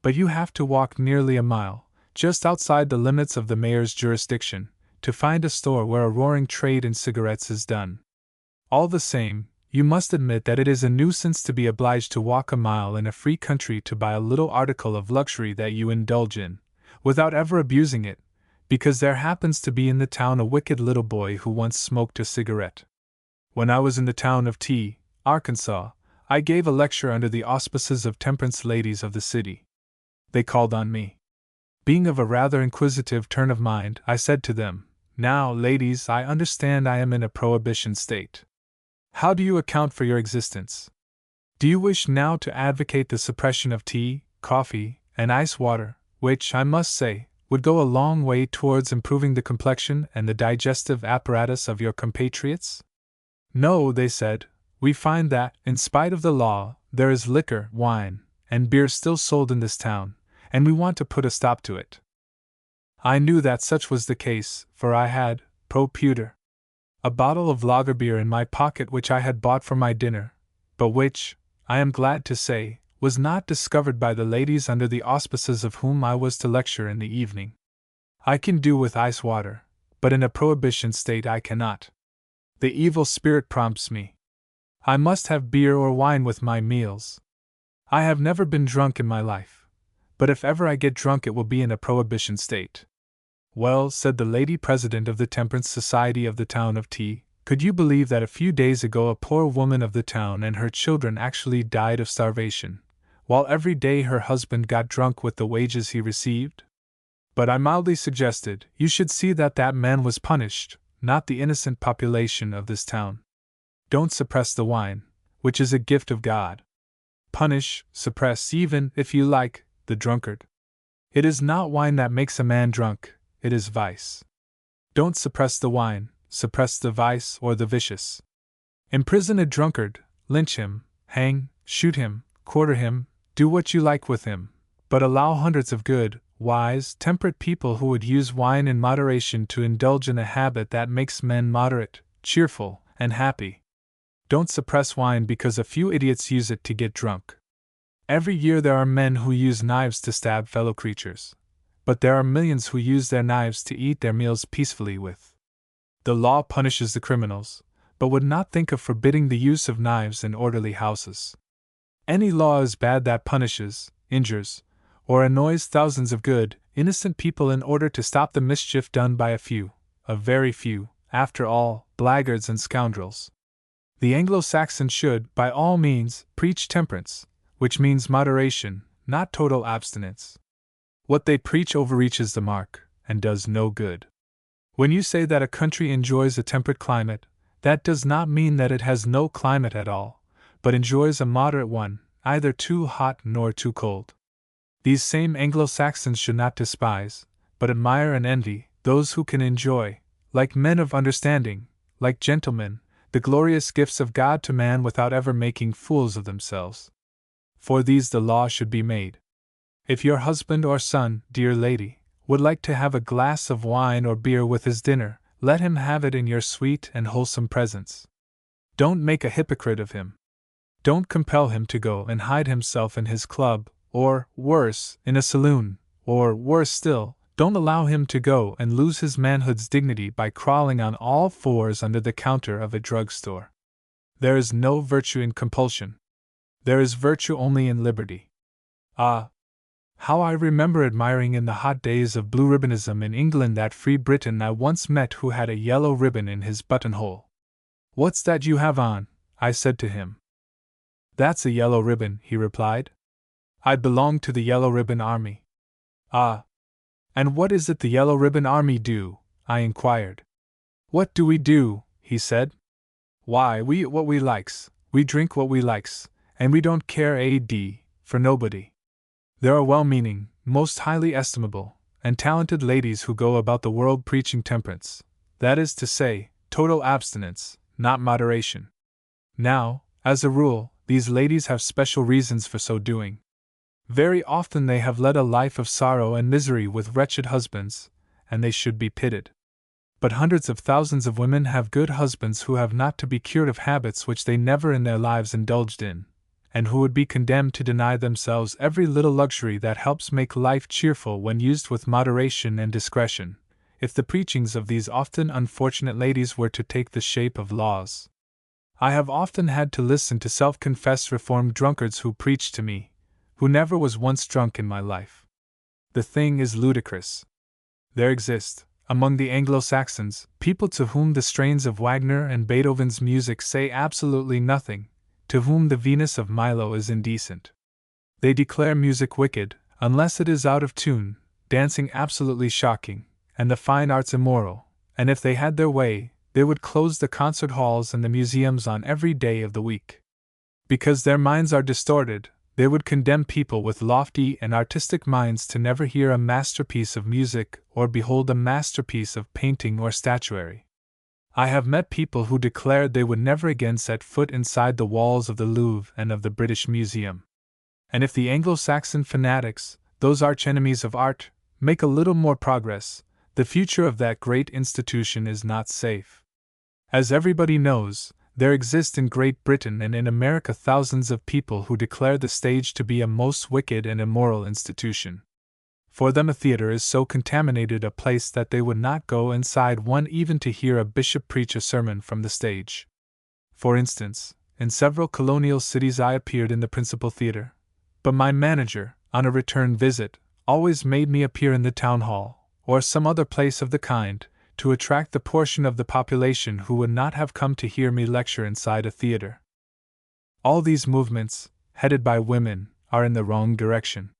but you have to walk nearly a mile, just outside the limits of the mayor's jurisdiction, to find a store where a roaring trade in cigarettes is done. All the same, you must admit that it is a nuisance to be obliged to walk a mile in a free country to buy a little article of luxury that you indulge in, without ever abusing it, because there happens to be in the town a wicked little boy who once smoked a cigarette. When I was in the town of Arkansas, I gave a lecture under the auspices of temperance ladies of the city. They called on me. Being of a rather inquisitive turn of mind, I said to them, "Now, ladies, I understand I am in a prohibition state. How do you account for your existence? Do you wish now to advocate the suppression of tea, coffee, and ice water, which, I must say, would go a long way towards improving the complexion and the digestive apparatus of your compatriots?" "No," they said, "we find that, in spite of the law, there is liquor, wine, and beer still sold in this town, and we want to put a stop to it." I knew that such was the case, for I had, pro pewter, a bottle of lager beer in my pocket which I had bought for my dinner, but which, I am glad to say, was not discovered by the ladies under the auspices of whom I was to lecture in the evening. I can do with ice water, but in a prohibition state I cannot. The evil spirit prompts me. I must have beer or wine with my meals. I have never been drunk in my life, but if ever I get drunk it will be in a prohibition state. "Well," said the lady president of the Temperance Society of the town of could you believe that a few days ago a poor woman of the town and her children actually died of starvation, while every day her husband got drunk with the wages he received? But I mildly suggested, you should see that that man was punished, not the innocent population of this town. Don't suppress the wine, which is a gift of God. Punish, suppress even, if you like, the drunkard. It is not wine that makes a man drunk, it is vice. Don't suppress the wine, suppress the vice or the vicious. Imprison a drunkard, lynch him, hang, shoot him, quarter him, do what you like with him, but allow hundreds of good, wise, temperate people who would use wine in moderation to indulge in a habit that makes men moderate, cheerful, and happy. Don't suppress wine because a few idiots use it to get drunk. Every year there are men who use knives to stab fellow creatures, but there are millions who use their knives to eat their meals peacefully with. The law punishes the criminals, but would not think of forbidding the use of knives in orderly houses. Any law is bad that punishes, injures, or annoys thousands of good, innocent people in order to stop the mischief done by a few, a very few, after all, blackguards and scoundrels. The Anglo-Saxon should, by all means, preach temperance, which means moderation, not total abstinence. What they preach overreaches the mark, and does no good. When you say that a country enjoys a temperate climate, that does not mean that it has no climate at all, but enjoys a moderate one, neither too hot nor too cold. These same Anglo-Saxons should not despise, but admire and envy, those who can enjoy, like men of understanding, like gentlemen, the glorious gifts of God to man without ever making fools of themselves. For these the law should be made. If your husband or son, dear lady, would like to have a glass of wine or beer with his dinner, let him have it in your sweet and wholesome presence. Don't make a hypocrite of him. Don't compel him to go and hide himself in his club, or, worse, in a saloon, or, worse still, don't allow him to go and lose his manhood's dignity by crawling on all fours under the counter of a drugstore. There is no virtue in compulsion. There is virtue only in liberty. Ah! How I remember admiring in the hot days of blue ribbonism in England that free Briton I once met who had a yellow ribbon in his buttonhole. "What's that you have on?" I said to him. "That's a yellow ribbon," he replied. "I belong to the Yellow Ribbon Army." "Ah! And what is it the Yellow Ribbon Army do?" I inquired. "What do we do?" he said. "Why, we eat what we likes, we drink what we likes, and we don't care for nobody. There are well-meaning, most highly estimable, and talented ladies who go about the world preaching temperance, that is to say, total abstinence, not moderation. Now, as a rule, these ladies have special reasons for so doing. Very often they have led a life of sorrow and misery with wretched husbands, and they should be pitied. But hundreds of thousands of women have good husbands who have not to be cured of habits which they never in their lives indulged in, and who would be condemned to deny themselves every little luxury that helps make life cheerful when used with moderation and discretion, if the preachings of these often unfortunate ladies were to take the shape of laws. I have often had to listen to self-confessed reformed drunkards who preached to me, who never was once drunk in my life. The thing is ludicrous. There exist, among the Anglo-Saxons, people to whom the strains of Wagner and Beethoven's music say absolutely nothing, to whom the Venus of Milo is indecent. They declare music wicked, unless it is out of tune, dancing absolutely shocking, and the fine arts immoral, and if they had their way, they would close the concert halls and the museums on every day of the week. Because their minds are distorted, they would condemn people with lofty and artistic minds to never hear a masterpiece of music or behold a masterpiece of painting or statuary. I have met people who declared they would never again set foot inside the walls of the Louvre and of the British Museum. And if the Anglo-Saxon fanatics, those arch-enemies of art, make a little more progress, the future of that great institution is not safe. As everybody knows, there exist in Great Britain and in America thousands of people who declare the stage to be a most wicked and immoral institution. For them a theater is so contaminated a place that they would not go inside one even to hear a bishop preach a sermon from the stage. For instance, in several colonial cities I appeared in the principal theater, but my manager, on a return visit, always made me appear in the town hall, or some other place of the kind, to attract the portion of the population who would not have come to hear me lecture inside a theater. All these movements, headed by women, are in the wrong direction.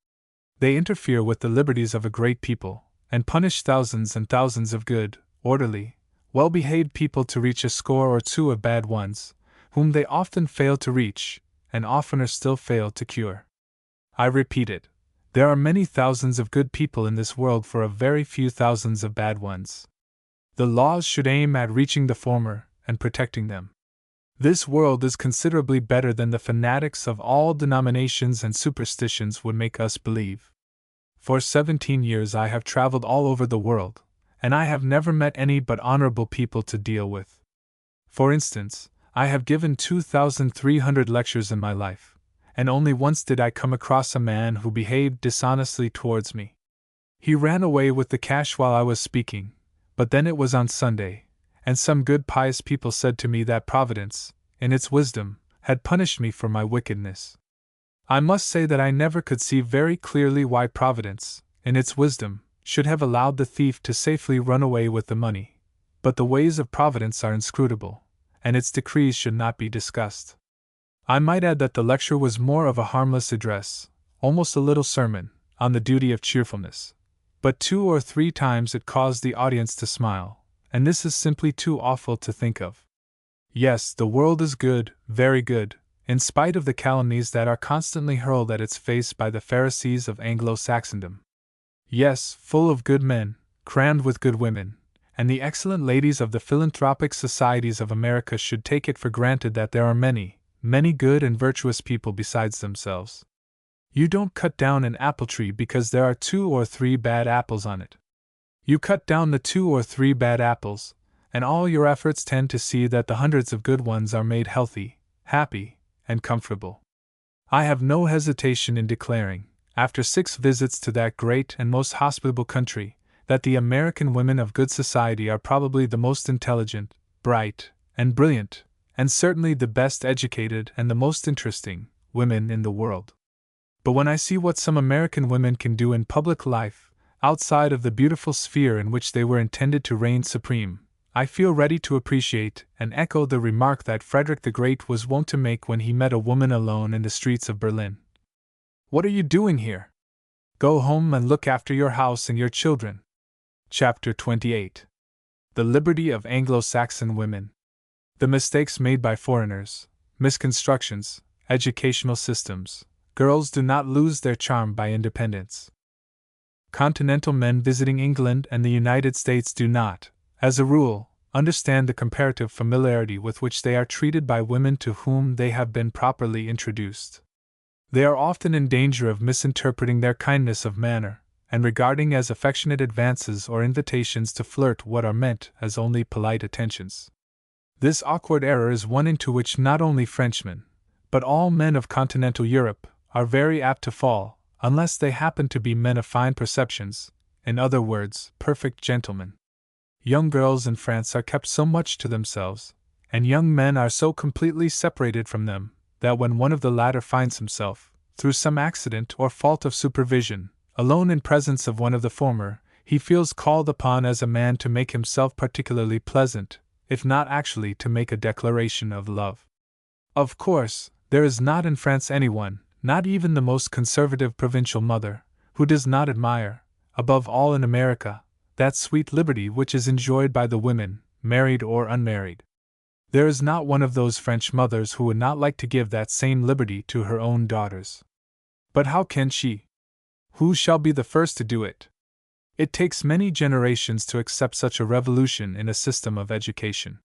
They interfere with the liberties of a great people, and punish thousands and thousands of good, orderly, well-behaved people to reach a score or two of bad ones, whom they often fail to reach, and oftener still fail to cure. I repeat it, there are many thousands of good people in this world for a very few thousands of bad ones. The laws should aim at reaching the former and protecting them. This world is considerably better than the fanatics of all denominations and superstitions would make us believe. For 17 years I have traveled all over the world, and I have never met any but honorable people to deal with. For instance, I have given 2,300 lectures in my life, and only once did I come across a man who behaved dishonestly towards me. He ran away with the cash while I was speaking, but then it was on Sunday, and some good pious people said to me that Providence, in its wisdom, had punished me for my wickedness. I must say that I never could see very clearly why Providence, in its wisdom, should have allowed the thief to safely run away with the money, but the ways of Providence are inscrutable, and its decrees should not be discussed. I might add that the lecture was more of a harmless address, almost a little sermon, on the duty of cheerfulness. But 2 or 3 times it caused the audience to smile, and this is simply too awful to think of. Yes, the world is good, very good, in spite of the calumnies that are constantly hurled at its face by the Pharisees of Anglo-Saxondom. Yes, full of good men, crammed with good women, and the excellent ladies of the philanthropic societies of America should take it for granted that there are many, many good and virtuous people besides themselves. You don't cut down an apple tree because there are 2 or 3 bad apples on it. You cut down the 2 or 3 bad apples, and all your efforts tend to see that the hundreds of good ones are made healthy, happy, and comfortable. I have no hesitation in declaring, after 6 visits to that great and most hospitable country, that the American women of good society are probably the most intelligent, bright, and brilliant, and certainly the best educated and the most interesting, women in the world. But when I see what some American women can do in public life, outside of the beautiful sphere in which they were intended to reign supreme, I feel ready to appreciate and echo the remark that Frederick the Great was wont to make when he met a woman alone in the streets of Berlin. "What are you doing here? Go home and look after your house and your children." Chapter 28. The Liberty of Anglo-Saxon Women. The mistakes made by foreigners, misconstructions, educational systems. Girls do not lose their charm by independence. Continental men visiting England and the United States do not, as a rule, understand the comparative familiarity with which they are treated by women to whom they have been properly introduced. They are often in danger of misinterpreting their kindness of manner, and regarding as affectionate advances or invitations to flirt what are meant as only polite attentions. This awkward error is one into which not only Frenchmen, but all men of continental Europe, are very apt to fall, unless they happen to be men of fine perceptions, in other words, perfect gentlemen. Young girls in France are kept so much to themselves, and young men are so completely separated from them, that when one of the latter finds himself, through some accident or fault of supervision, alone in presence of one of the former, he feels called upon as a man to make himself particularly pleasant, if not actually to make a declaration of love. Of course, there is not in France anyone, not even the most conservative provincial mother, who does not admire, above all in America, that sweet liberty which is enjoyed by the women, married or unmarried. There is not one of those French mothers who would not like to give that same liberty to her own daughters. But how can she? Who shall be the first to do it? It takes many generations to accept such a revolution in a system of education.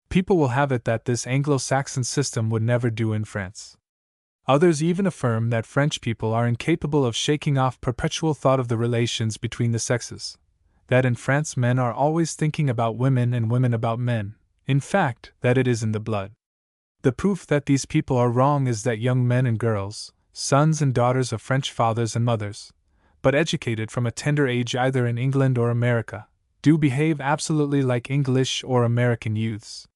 People will have it that this Anglo-Saxon system would never do in France. Others even affirm that French people are incapable of shaking off perpetual thought of the relations between the sexes, that in France men are always thinking about women and women about men, in fact, that it is in the blood. The proof that these people are wrong is that young men and girls, sons and daughters of French fathers and mothers, but educated from a tender age either in England or America, do behave absolutely like English or American youths.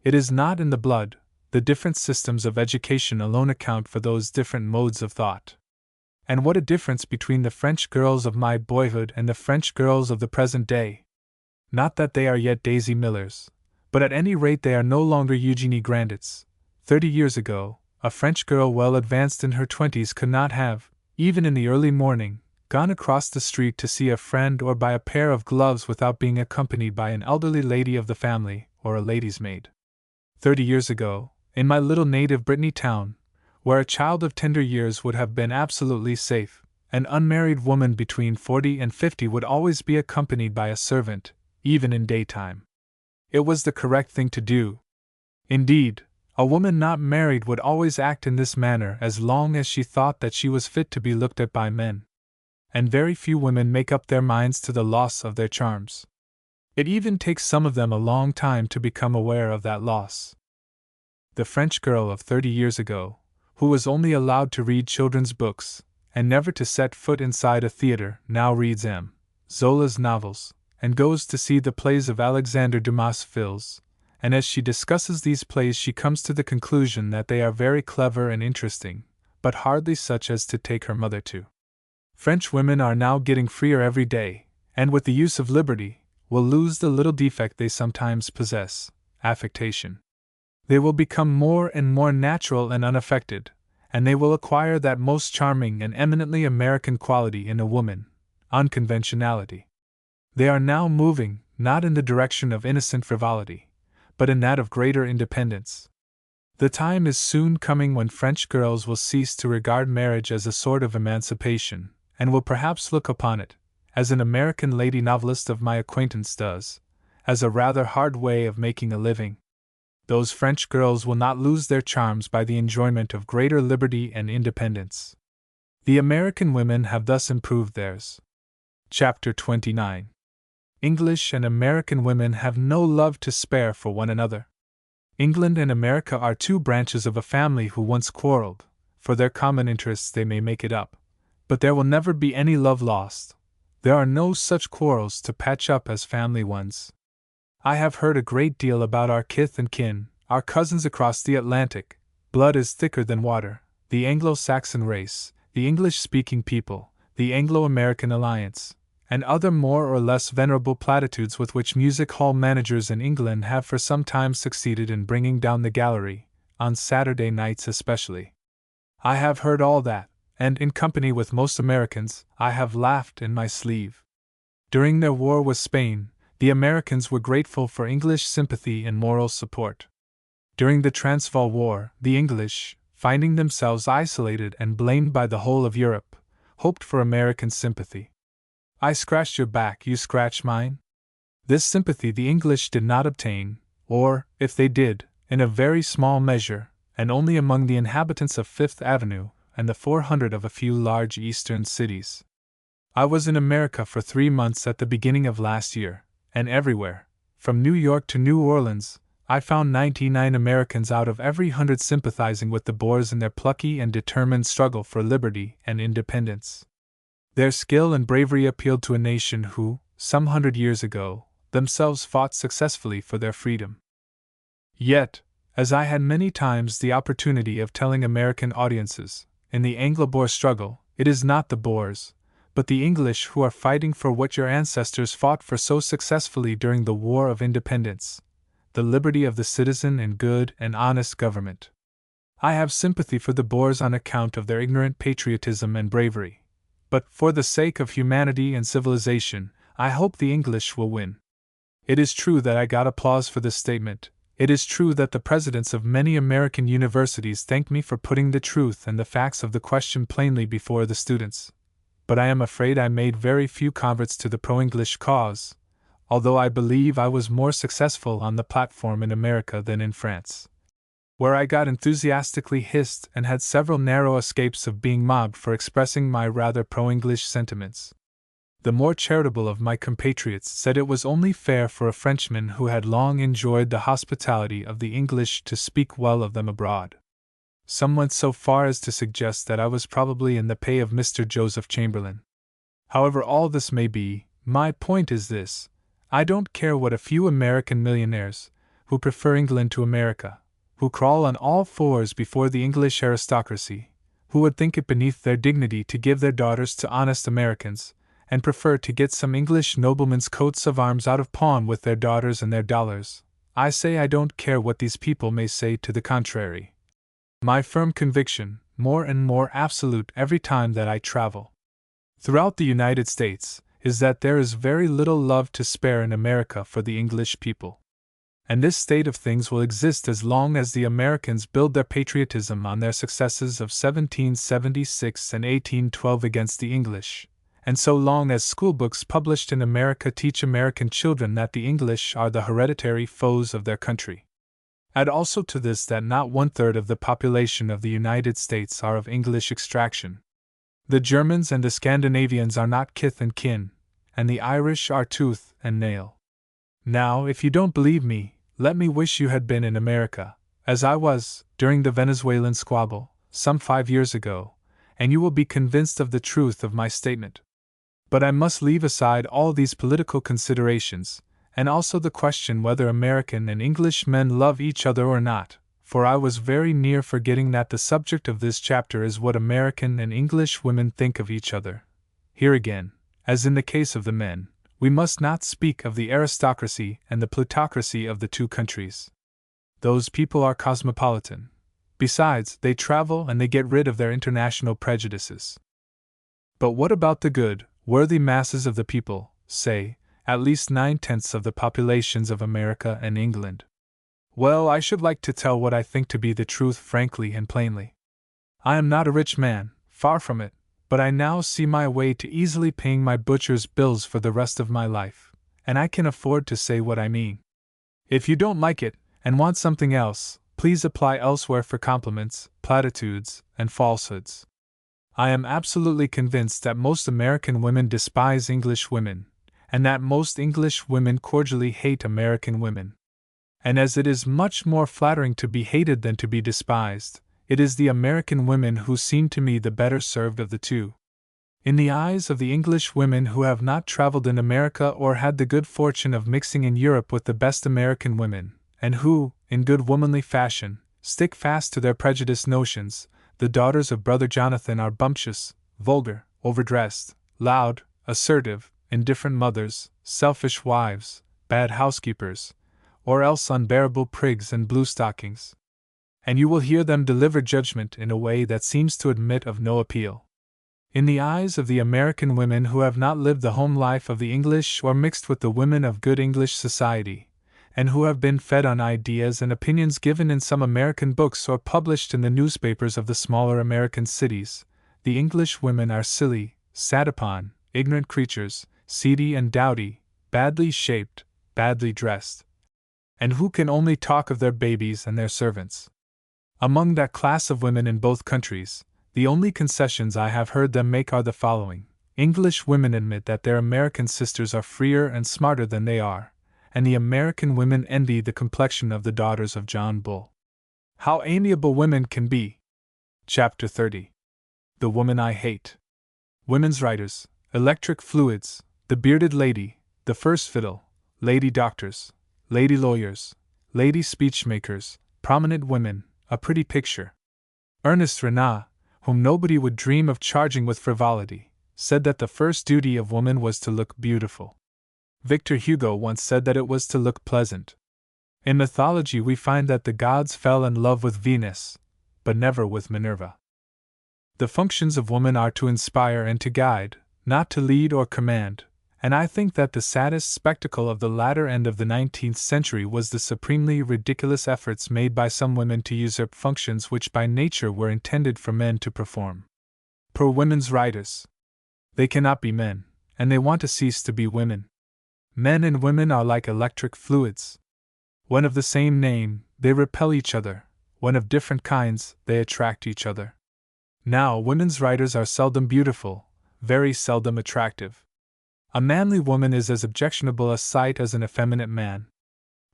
It is not in the blood. The different systems of education alone account for those different modes of thought. And what a difference between the French girls of my boyhood and the French girls of the present day! Not that they are yet Daisy Millers, but at any rate they are no longer Eugenie Grandets. 30 years ago, a French girl well advanced in her 20s could not have, even in the early morning, gone across the street to see a friend or buy a pair of gloves without being accompanied by an elderly lady of the family or a lady's maid. 30 years ago, in my little native Brittany town, where a child of tender years would have been absolutely safe, an unmarried woman between 40 and 50 would always be accompanied by a servant, even in daytime. It was the correct thing to do. Indeed, a woman not married would always act in this manner as long as she thought that she was fit to be looked at by men. And very few women make up their minds to the loss of their charms. It even takes some of them a long time to become aware of that loss. The French girl of 30 years ago, who was only allowed to read children's books, and never to set foot inside a theater, now reads M. Zola's novels, and goes to see the plays of Alexandre Dumas fills, and as she discusses these plays she comes to the conclusion that they are very clever and interesting, but hardly such as to take her mother to. French women are now getting freer every day, and with the use of liberty, will lose the little defect they sometimes possess, affectation. They will become more and more natural and unaffected, and they will acquire that most charming and eminently American quality in a woman, unconventionality. They are now moving, not in the direction of innocent frivolity, but in that of greater independence. The time is soon coming when French girls will cease to regard marriage as a sort of emancipation, and will perhaps look upon it, as an American lady novelist of my acquaintance does, as a rather hard way of making a living. Those French girls will not lose their charms by the enjoyment of greater liberty and independence. The American women have thus improved theirs. Chapter 29. English and American women have no love to spare for one another. England and America are two branches of a family who once quarreled. For their common interests they may make it up, but there will never be any love lost. There are no such quarrels to patch up as family ones. I have heard a great deal about our kith and kin, our cousins across the Atlantic. Blood is thicker than water, the Anglo-Saxon race, the English-speaking people, the Anglo-American alliance, and other more or less venerable platitudes with which music hall managers in England have for some time succeeded in bringing down the gallery, on Saturday nights especially. I have heard all that, and in company with most Americans, I have laughed in my sleeve. During their war with Spain, the Americans were grateful for English sympathy and moral support. During the Transvaal War, the English, finding themselves isolated and blamed by the whole of Europe, hoped for American sympathy. I scratched your back, you scratch mine? This sympathy the English did not obtain, or, if they did, in a very small measure, and only among the inhabitants of Fifth Avenue and the 400 of a few large eastern cities. I was in America for 3 months at the beginning of last year, and everywhere, from New York to New Orleans, I found 99 Americans out of every 100 sympathizing with the Boers in their plucky and determined struggle for liberty and independence. Their skill and bravery appealed to a nation who, some 100 years ago, themselves fought successfully for their freedom. Yet, as I had many times the opportunity of telling American audiences, in the Anglo-Boer struggle, it is not the Boers, but the English who are fighting for what your ancestors fought for so successfully during the War of Independence, the liberty of the citizen and good and honest government. I have sympathy for the Boers on account of their ignorant patriotism and bravery. But, for the sake of humanity and civilization, I hope the English will win. It is true that I got applause for this statement. It is true that the presidents of many American universities thanked me for putting the truth and the facts of the question plainly before the students. But I am afraid I made very few converts to the pro-English cause, although I believe I was more successful on the platform in America than in France, where I got enthusiastically hissed and had several narrow escapes of being mobbed for expressing my rather pro-English sentiments. The more charitable of my compatriots said it was only fair for a Frenchman who had long enjoyed the hospitality of the English to speak well of them abroad. Some went so far as to suggest that I was probably in the pay of Mr. Joseph Chamberlain. However all this may be, my point is this: I don't care what a few American millionaires, who prefer England to America, who crawl on all fours before the English aristocracy, who would think it beneath their dignity to give their daughters to honest Americans, and prefer to get some English noblemen's coats of arms out of pawn with their daughters and their dollars. I say I don't care what these people may say to the contrary. My firm conviction, more and more absolute every time that I travel throughout the United States, is that there is very little love to spare in America for the English people. And this state of things will exist as long as the Americans build their patriotism on their successes of 1776 and 1812 against the English, and so long as schoolbooks published in America teach American children that the English are the hereditary foes of their country. Add also to this that not 1/3 of the population of the United States are of English extraction. The Germans and the Scandinavians are not kith and kin, and the Irish are tooth and nail. Now, if you don't believe me, let me wish you had been in America, as I was, during the Venezuelan squabble, some 5 years ago, and you will be convinced of the truth of my statement. But I must leave aside all these political considerations, and also the question whether American and English men love each other or not, for I was very near forgetting that the subject of this chapter is what American and English women think of each other. Here again, as in the case of the men, we must not speak of the aristocracy and the plutocracy of the two countries. Those people are cosmopolitan. Besides, they travel and they get rid of their international prejudices. But what about the good, worthy masses of the people, say, at least 9/10 of the populations of America and England? Well, I should like to tell what I think to be the truth frankly and plainly. I am not a rich man, far from it, but I now see my way to easily paying my butcher's bills for the rest of my life, and I can afford to say what I mean. If you don't like it, and want something else, please apply elsewhere for compliments, platitudes, and falsehoods. I am absolutely convinced that most American women despise English women, and that most English women cordially hate American women. And as it is much more flattering to be hated than to be despised, it is the American women who seem to me the better served of the two. In the eyes of the English women who have not traveled in America or had the good fortune of mixing in Europe with the best American women, and who, in good womanly fashion, stick fast to their prejudiced notions, the daughters of Brother Jonathan are bumptious, vulgar, overdressed, loud, assertive, indifferent mothers, selfish wives, bad housekeepers, or else unbearable prigs and bluestockings. And you will hear them deliver judgment in a way that seems to admit of no appeal. In the eyes of the American women who have not lived the home life of the English or mixed with the women of good English society, and who have been fed on ideas and opinions given in some American books or published in the newspapers of the smaller American cities, the English women are silly, sat upon, ignorant creatures, seedy and dowdy, badly shaped, badly dressed, and who can only talk of their babies and their servants. Among that class of women in both countries, the only concessions I have heard them make are the following. English women admit that their American sisters are freer and smarter than they are, and the American women envy the complexion of the daughters of John Bull. How amiable women can be! Chapter 30. The Woman I Hate. Women's writers, electric fluids, the bearded lady, the first fiddle, lady doctors, lady lawyers, lady speechmakers, prominent women, a pretty picture. Ernest Renan, whom nobody would dream of charging with frivolity, said that the first duty of woman was to look beautiful. Victor Hugo once said that it was to look pleasant. In mythology we find that the gods fell in love with Venus, but never with Minerva. The functions of woman are to inspire and to guide, not to lead or command, and I think that the saddest spectacle of the latter end of the 19th century was the supremely ridiculous efforts made by some women to usurp functions which by nature were intended for men to perform. Poor women's writers! They cannot be men, and they want to cease to be women. Men and women are like electric fluids. When of the same name, they repel each other; when of different kinds, they attract each other. Now, women's writers are seldom beautiful, very seldom attractive. A manly woman is as objectionable a sight as an effeminate man.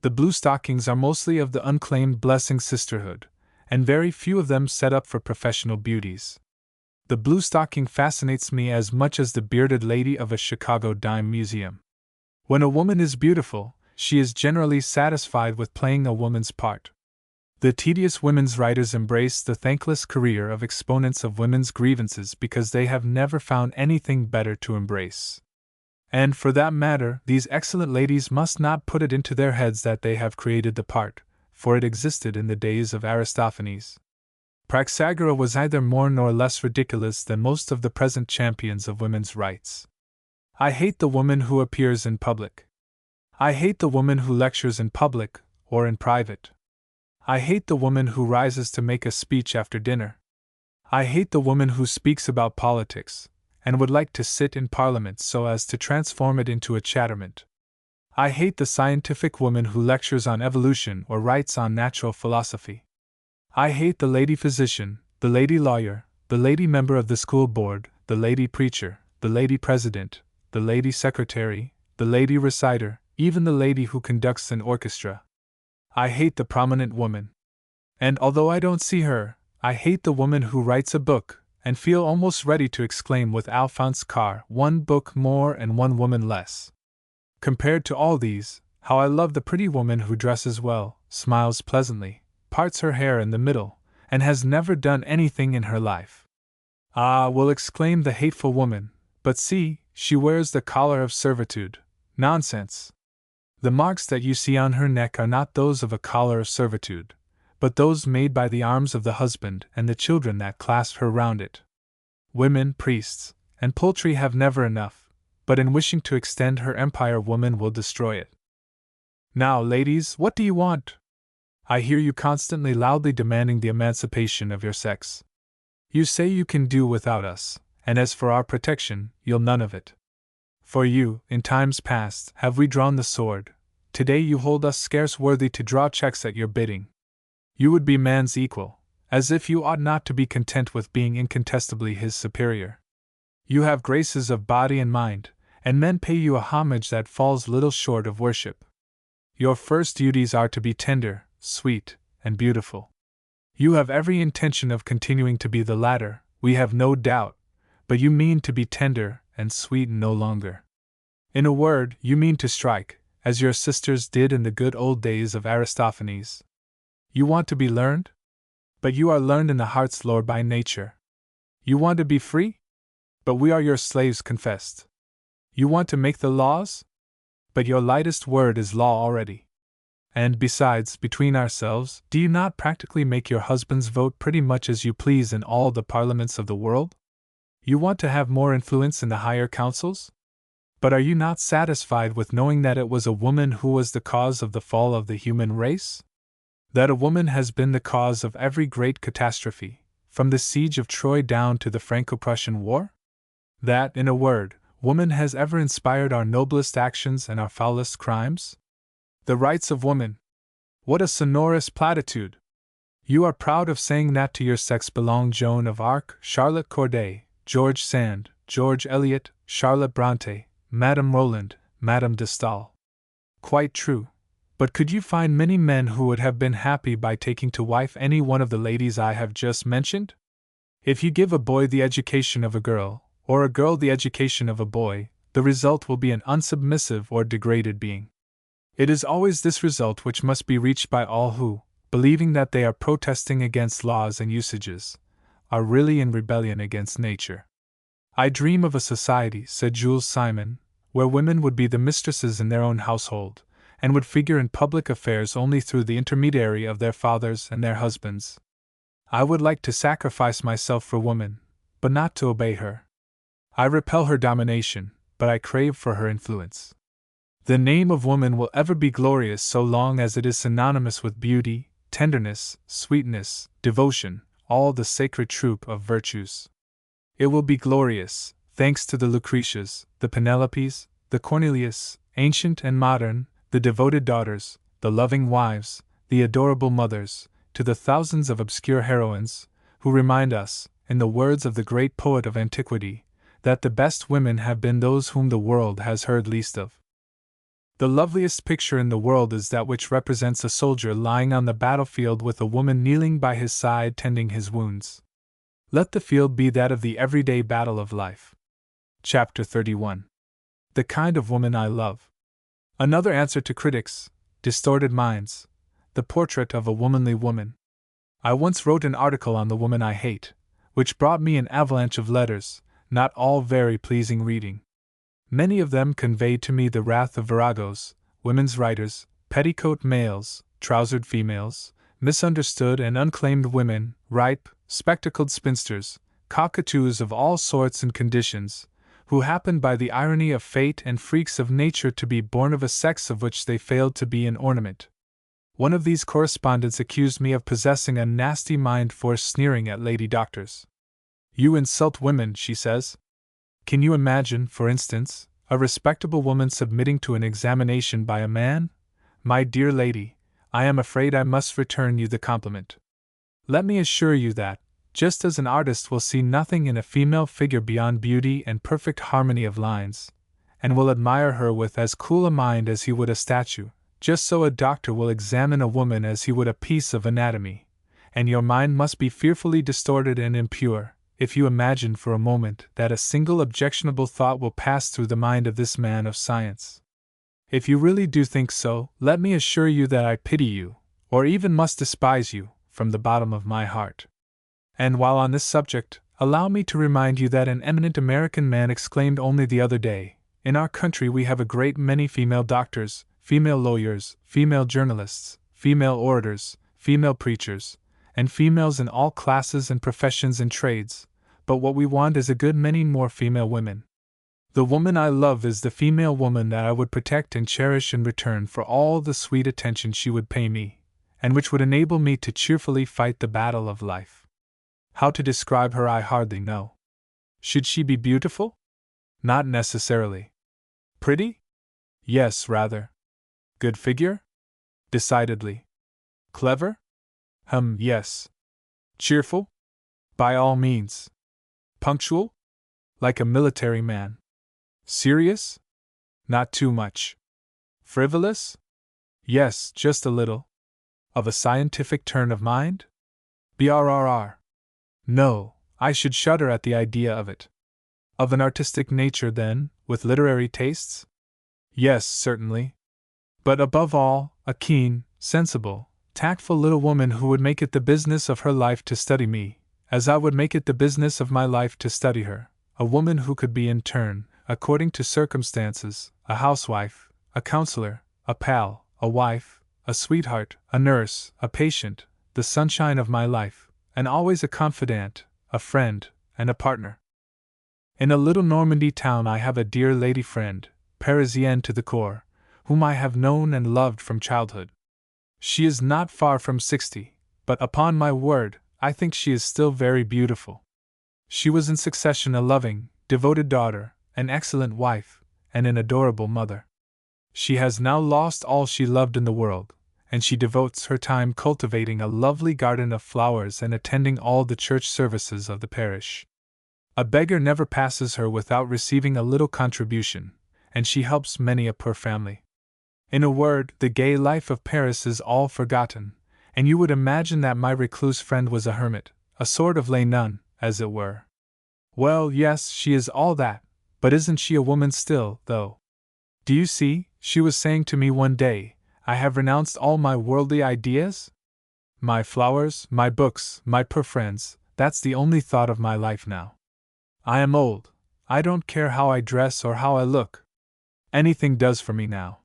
The bluestockings are mostly of the unclaimed Blessing sisterhood, and very few of them set up for professional beauties. The bluestocking fascinates me as much as the bearded lady of a Chicago dime museum. When a woman is beautiful, she is generally satisfied with playing a woman's part. The tedious women's writers embrace the thankless career of exponents of women's grievances because they have never found anything better to embrace. And for that matter, these excellent ladies must not put it into their heads that they have created the part, for it existed in the days of Aristophanes. Praxagora was either more nor less ridiculous than most of the present champions of women's rights. I hate the woman who appears in public. I hate the woman who lectures in public, or in private. I hate the woman who rises to make a speech after dinner. I hate the woman who speaks about politics, and would like to sit in Parliament so as to transform it into a chatterment. I hate the scientific woman who lectures on evolution or writes on natural philosophy. I hate the lady physician, the lady lawyer, the lady member of the school board, the lady preacher, the lady president, the lady secretary, the lady reciter, even the lady who conducts an orchestra. I hate the prominent woman. And although I don't see her, I hate the woman who writes a book, and feel almost ready to exclaim with Alphonse Karr, one book more and one woman less. Compared to all these, how I love the pretty woman who dresses well, smiles pleasantly, parts her hair in the middle, and has never done anything in her life. Ah, will exclaim the hateful woman, but see, she wears the collar of servitude. Nonsense! The marks that you see on her neck are not those of a collar of servitude, but those made by the arms of the husband and the children that clasp her round it. Women, priests, and poultry have never enough, but in wishing to extend her empire woman will destroy it. Now, ladies, what do you want? I hear you constantly loudly demanding the emancipation of your sex. You say you can do without us, and as for our protection, you'll none of it. For you, in times past, have we drawn the sword. Today you hold us scarce worthy to draw checks at your bidding. You would be man's equal, as if you ought not to be content with being incontestably his superior. You have graces of body and mind, and men pay you a homage that falls little short of worship. Your first duties are to be tender, sweet, and beautiful. You have every intention of continuing to be the latter, we have no doubt, but you mean to be tender and sweet no longer. In a word, you mean to strike, as your sisters did in the good old days of Aristophanes. You want to be learned? But you are learned in the heart's lore by nature. You want to be free? But we are your slaves confessed. You want to make the laws? But your lightest word is law already. And besides, between ourselves, do you not practically make your husbands vote pretty much as you please in all the parliaments of the world? You want to have more influence in the higher councils? But are you not satisfied with knowing that it was a woman who was the cause of the fall of the human race? That a woman has been the cause of every great catastrophe, from the siege of Troy down to the Franco-Prussian War? That, in a word, woman has ever inspired our noblest actions and our foulest crimes? The rights of woman! What a sonorous platitude! You are proud of saying that to your sex belong Joan of Arc, Charlotte Corday, George Sand, George Eliot, Charlotte Bronte, Madame Roland, Madame de Staël. Quite true. But could you find many men who would have been happy by taking to wife any one of the ladies I have just mentioned? If you give a boy the education of a girl, or a girl the education of a boy, the result will be an unsubmissive or degraded being. It is always this result which must be reached by all who, believing that they are protesting against laws and usages, are really in rebellion against nature. I dream of a society, said Jules Simon, where women would be the mistresses in their own household, and would figure in public affairs only through the intermediary of their fathers and their husbands. I would like to sacrifice myself for woman, but not to obey her. I repel her domination, but I crave for her influence. The name of woman will ever be glorious so long as it is synonymous with beauty, tenderness, sweetness, devotion, all the sacred troop of virtues. It will be glorious, thanks to the Lucretias, the Penelopes, the Cornelius, ancient and modern, the devoted daughters, the loving wives, the adorable mothers, to the thousands of obscure heroines, who remind us, in the words of the great poet of antiquity, that the best women have been those whom the world has heard least of. The loveliest picture in the world is that which represents a soldier lying on the battlefield with a woman kneeling by his side tending his wounds. Let the field be that of the everyday battle of life. Chapter 31. The kind of woman I love. Another answer to critics' distorted minds. The portrait of a womanly woman. I once wrote an article on the woman I hate, which brought me an avalanche of letters, not all very pleasing reading. Many of them conveyed to me the wrath of viragos, women's writers, petticoat males, trousered females, misunderstood and unclaimed women, ripe, spectacled spinsters, cockatoos of all sorts and conditions, who happened by the irony of fate and freaks of nature to be born of a sex of which they failed to be an ornament. One of these correspondents accused me of possessing a nasty mind for sneering at lady doctors. You insult women, she says. Can you imagine, for instance, a respectable woman submitting to an examination by a man? My dear lady, I am afraid I must return you the compliment. Let me assure you that, just as an artist will see nothing in a female figure beyond beauty and perfect harmony of lines, and will admire her with as cool a mind as he would a statue, just so a doctor will examine a woman as he would a piece of anatomy, and your mind must be fearfully distorted and impure, if you imagine for a moment that a single objectionable thought will pass through the mind of this man of science. If you really do think so, let me assure you that I pity you, or even must despise you, from the bottom of my heart. And while on this subject, allow me to remind you that an eminent American man exclaimed only the other day, in our country we have a great many female doctors, female lawyers, female journalists, female orators, female preachers, and females in all classes and professions and trades, but what we want is a good many more female women. The woman I love is the female woman that I would protect and cherish in return for all the sweet attention she would pay me, and which would enable me to cheerfully fight the battle of life. How to describe her I hardly know. Should she be beautiful? Not necessarily. Pretty? Yes, rather. Good figure? Decidedly. Clever? Yes. Cheerful? By all means. Punctual? Like a military man. Serious? Not too much. Frivolous? Yes, just a little. Of a scientific turn of mind? Brrr. No, I should shudder at the idea of it. Of an artistic nature, then, with literary tastes? Yes, certainly. But above all, a keen, sensible, tactful little woman who would make it the business of her life to study me, as I would make it the business of my life to study her, a woman who could be in turn, according to circumstances, a housewife, a counselor, a pal, a wife, a sweetheart, a nurse, a patient, the sunshine of my life, and always a confidant, a friend, and a partner. In a little Normandy town I have a dear lady friend, Parisienne to the core, whom I have known and loved from childhood. She is not far from 60, but upon my word, I think she is still very beautiful. She was in succession a loving, devoted daughter, an excellent wife, and an adorable mother. She has now lost all she loved in the world, and she devotes her time cultivating a lovely garden of flowers and attending all the church services of the parish. A beggar never passes her without receiving a little contribution, and she helps many a poor family. In a word, the gay life of Paris is all forgotten, and you would imagine that my recluse friend was a hermit, a sort of lay nun, as it were. Well, yes, she is all that, but isn't she a woman still, though? Do you see, she was saying to me one day, I have renounced all my worldly ideas? My flowers, my books, my poor friends, that's the only thought of my life now. I am old, I don't care how I dress or how I look. Anything does for me now.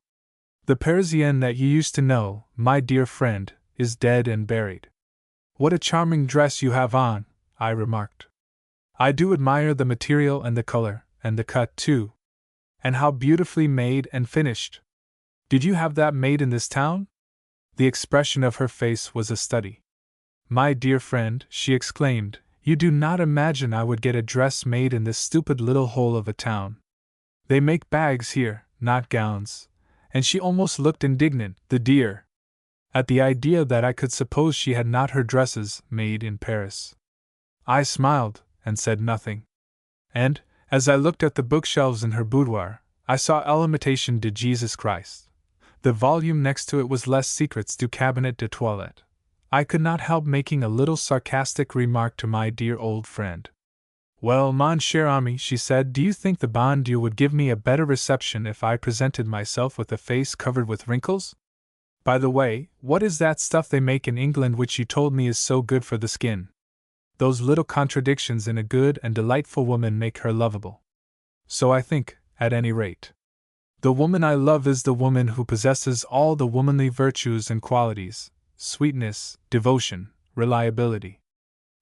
The Parisienne that you used to know, my dear friend, is dead and buried. What a charming dress you have on, I remarked. I do admire the material and the color, and the cut too. And how beautifully made and finished. Did you have that made in this town? The expression of her face was a study. My dear friend, she exclaimed, you do not imagine I would get a dress made in this stupid little hole of a town. They make bags here, not gowns. And she almost looked indignant, the dear, at the idea that I could suppose she had not her dresses made in Paris. I smiled, and said nothing. And, as I looked at the bookshelves in her boudoir, I saw L'Imitation de Jesus Christ. The volume next to it was Les Secrets du Cabinet de Toilette. I could not help making a little sarcastic remark to my dear old friend. Well, mon cher ami, she said, do you think the bon Dieu would give me a better reception if I presented myself with a face covered with wrinkles? By the way, what is that stuff they make in England which you told me is so good for the skin? Those little contradictions in a good and delightful woman make her lovable. So I think, at any rate. The woman I love is the woman who possesses all the womanly virtues and qualities, sweetness, devotion, reliability.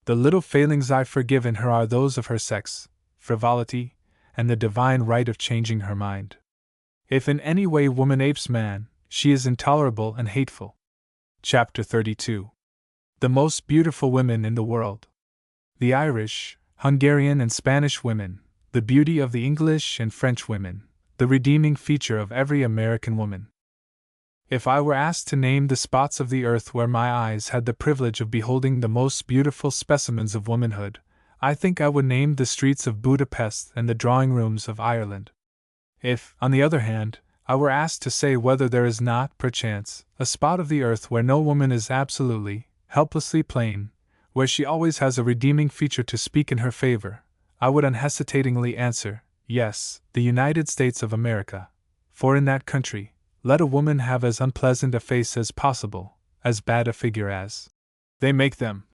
The little failings I forgive in her are those of her sex, frivolity, and the divine right of changing her mind. If in any way woman apes man, she is intolerable and hateful. Chapter 32. The most beautiful women in the world. The Irish, Hungarian and Spanish women, the beauty of the English and French women, the redeeming feature of every American woman. If I were asked to name the spots of the earth where my eyes had the privilege of beholding the most beautiful specimens of womanhood, I think I would name the streets of Budapest and the drawing rooms of Ireland. If, on the other hand, I were asked to say whether there is not, perchance, a spot of the earth where no woman is absolutely, helplessly plain, where she always has a redeeming feature to speak in her favor, I would unhesitatingly answer, yes, the United States of America, for in that country, let a woman have as unpleasant a face as possible, as bad a figure as they make them.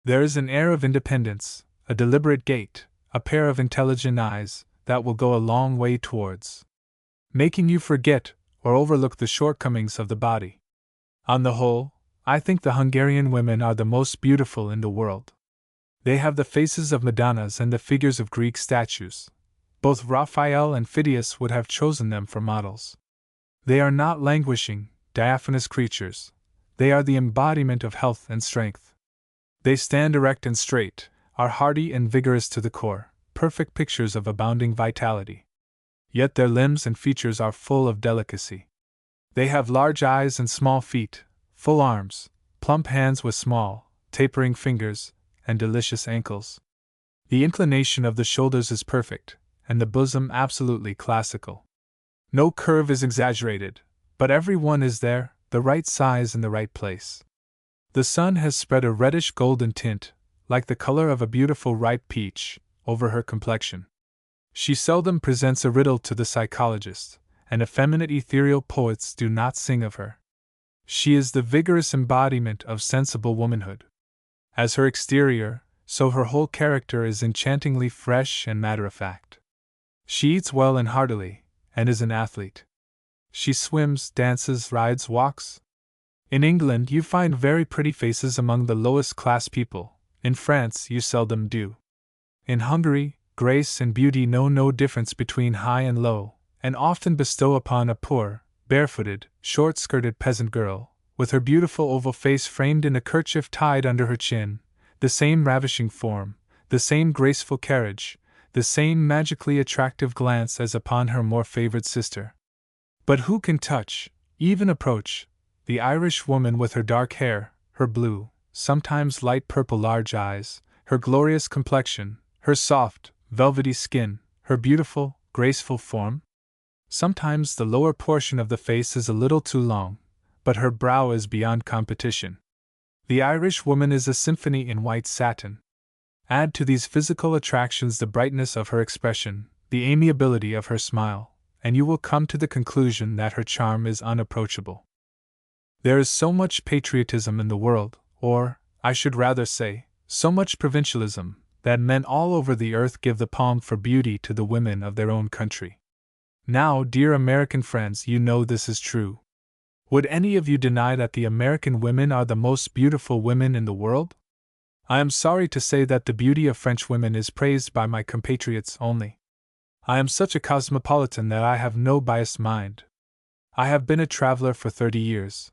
There is an air of independence, a deliberate gait, a pair of intelligent eyes, that will go a long way towards making you forget or overlook the shortcomings of the body. On the whole, I think the Hungarian women are the most beautiful in the world. They have the faces of Madonnas and the figures of Greek statues. Both Raphael and Phidias would have chosen them for models. They are not languishing, diaphanous creatures. They are the embodiment of health and strength. They stand erect and straight, are hardy and vigorous to the core, perfect pictures of abounding vitality. Yet their limbs and features are full of delicacy. They have large eyes and small feet, full arms, plump hands with small, tapering fingers, and delicious ankles. The inclination of the shoulders is perfect, and the bosom absolutely classical. No curve is exaggerated, but every one is there, the right size in the right place. The sun has spread a reddish golden tint, like the color of a beautiful ripe peach, over her complexion. She seldom presents a riddle to the psychologist, and effeminate ethereal poets do not sing of her. She is the vigorous embodiment of sensible womanhood. As her exterior, so her whole character is enchantingly fresh and matter-of-fact. She eats well and heartily, and is an athlete. She swims, dances, rides, walks. In England you find very pretty faces among the lowest class people. In France you seldom do. In Hungary, grace and beauty know no difference between high and low, and often bestow upon a poor, barefooted, short-skirted peasant girl, with her beautiful oval face framed in a kerchief tied under her chin, the same ravishing form, the same graceful carriage, the same magically attractive glance as upon her more favored sister. But who can touch, even approach, the Irish woman with her dark hair, her blue, sometimes light purple large eyes, her glorious complexion, her soft, velvety skin, her beautiful, graceful form? Sometimes the lower portion of the face is a little too long, but her brow is beyond competition. The Irish woman is a symphony in white satin. Add to these physical attractions the brightness of her expression, the amiability of her smile, and you will come to the conclusion that her charm is unapproachable. There is so much patriotism in the world, or, I should rather say, so much provincialism, that men all over the earth give the palm for beauty to the women of their own country. Now, dear American friends, you know this is true. Would any of you deny that the American women are the most beautiful women in the world? I am sorry to say that the beauty of French women is praised by my compatriots only. I am such a cosmopolitan that I have no biased mind. I have been a traveler for 30 years.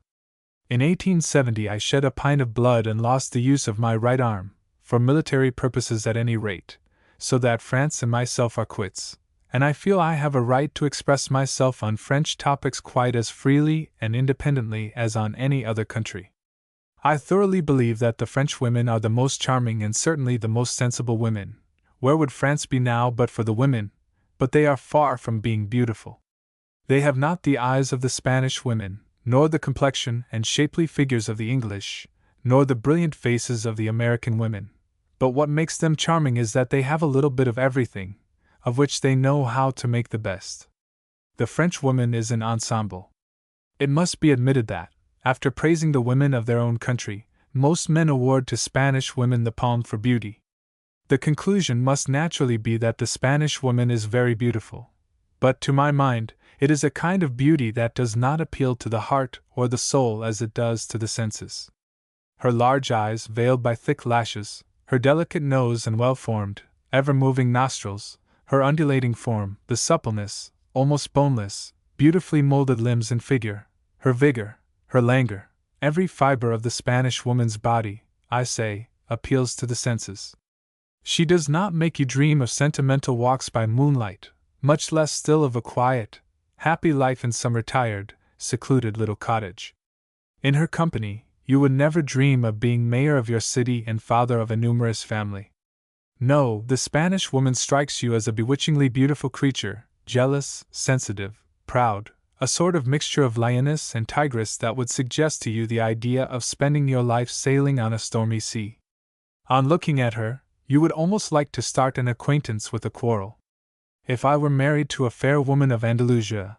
In 1870 I shed a pint of blood and lost the use of my right arm, for military purposes at any rate, so that France and myself are quits, and I feel I have a right to express myself on French topics quite as freely and independently as on any other country. I thoroughly believe that the French women are the most charming and certainly the most sensible women. Where would France be now but for the women? But they are far from being beautiful. They have not the eyes of the Spanish women, nor the complexion and shapely figures of the English, nor the brilliant faces of the American women. But what makes them charming is that they have a little bit of everything, of which they know how to make the best. The French woman is an ensemble. It must be admitted that, after praising the women of their own country, most men award to Spanish women the palm for beauty. The conclusion must naturally be that the Spanish woman is very beautiful. But to my mind, it is a kind of beauty that does not appeal to the heart or the soul as it does to the senses. Her large eyes, veiled by thick lashes, her delicate nose and well-formed, ever-moving nostrils, her undulating form, the suppleness, almost boneless, beautifully molded limbs and figure, her vigor, her languor, every fiber of the Spanish woman's body, I say, appeals to the senses. She does not make you dream of sentimental walks by moonlight, much less still of a quiet, happy life in some retired, secluded little cottage. In her company, you would never dream of being mayor of your city and father of a numerous family. No, the Spanish woman strikes you as a bewitchingly beautiful creature, jealous, sensitive, proud, a sort of mixture of lioness and tigress that would suggest to you the idea of spending your life sailing on a stormy sea. On looking at her, you would almost like to start an acquaintance with a quarrel. If I were married to a fair woman of Andalusia,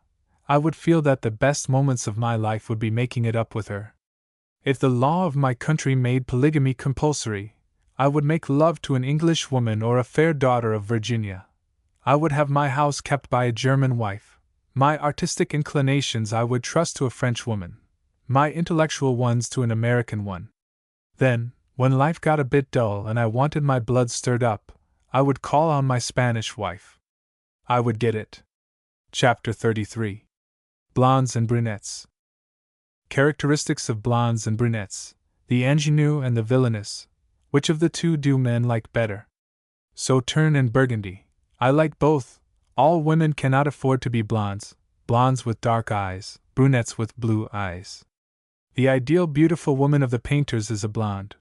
I would feel that the best moments of my life would be making it up with her. If the law of my country made polygamy compulsory, I would make love to an English woman or a fair daughter of Virginia. I would have my house kept by a German wife. My artistic inclinations I would trust to a French woman, my intellectual ones to an American one. Then, when life got a bit dull and I wanted my blood stirred up, I would call on my Spanish wife. I would get it. Chapter 33. Blondes and Brunettes. Characteristics of blondes and brunettes, the ingenue and the villainous. Which of the two do men like better? Sauterne and Burgundy. I like both. All women cannot afford to be blondes, blondes with dark eyes, brunettes with blue eyes. The ideal beautiful woman of the painters is a blonde.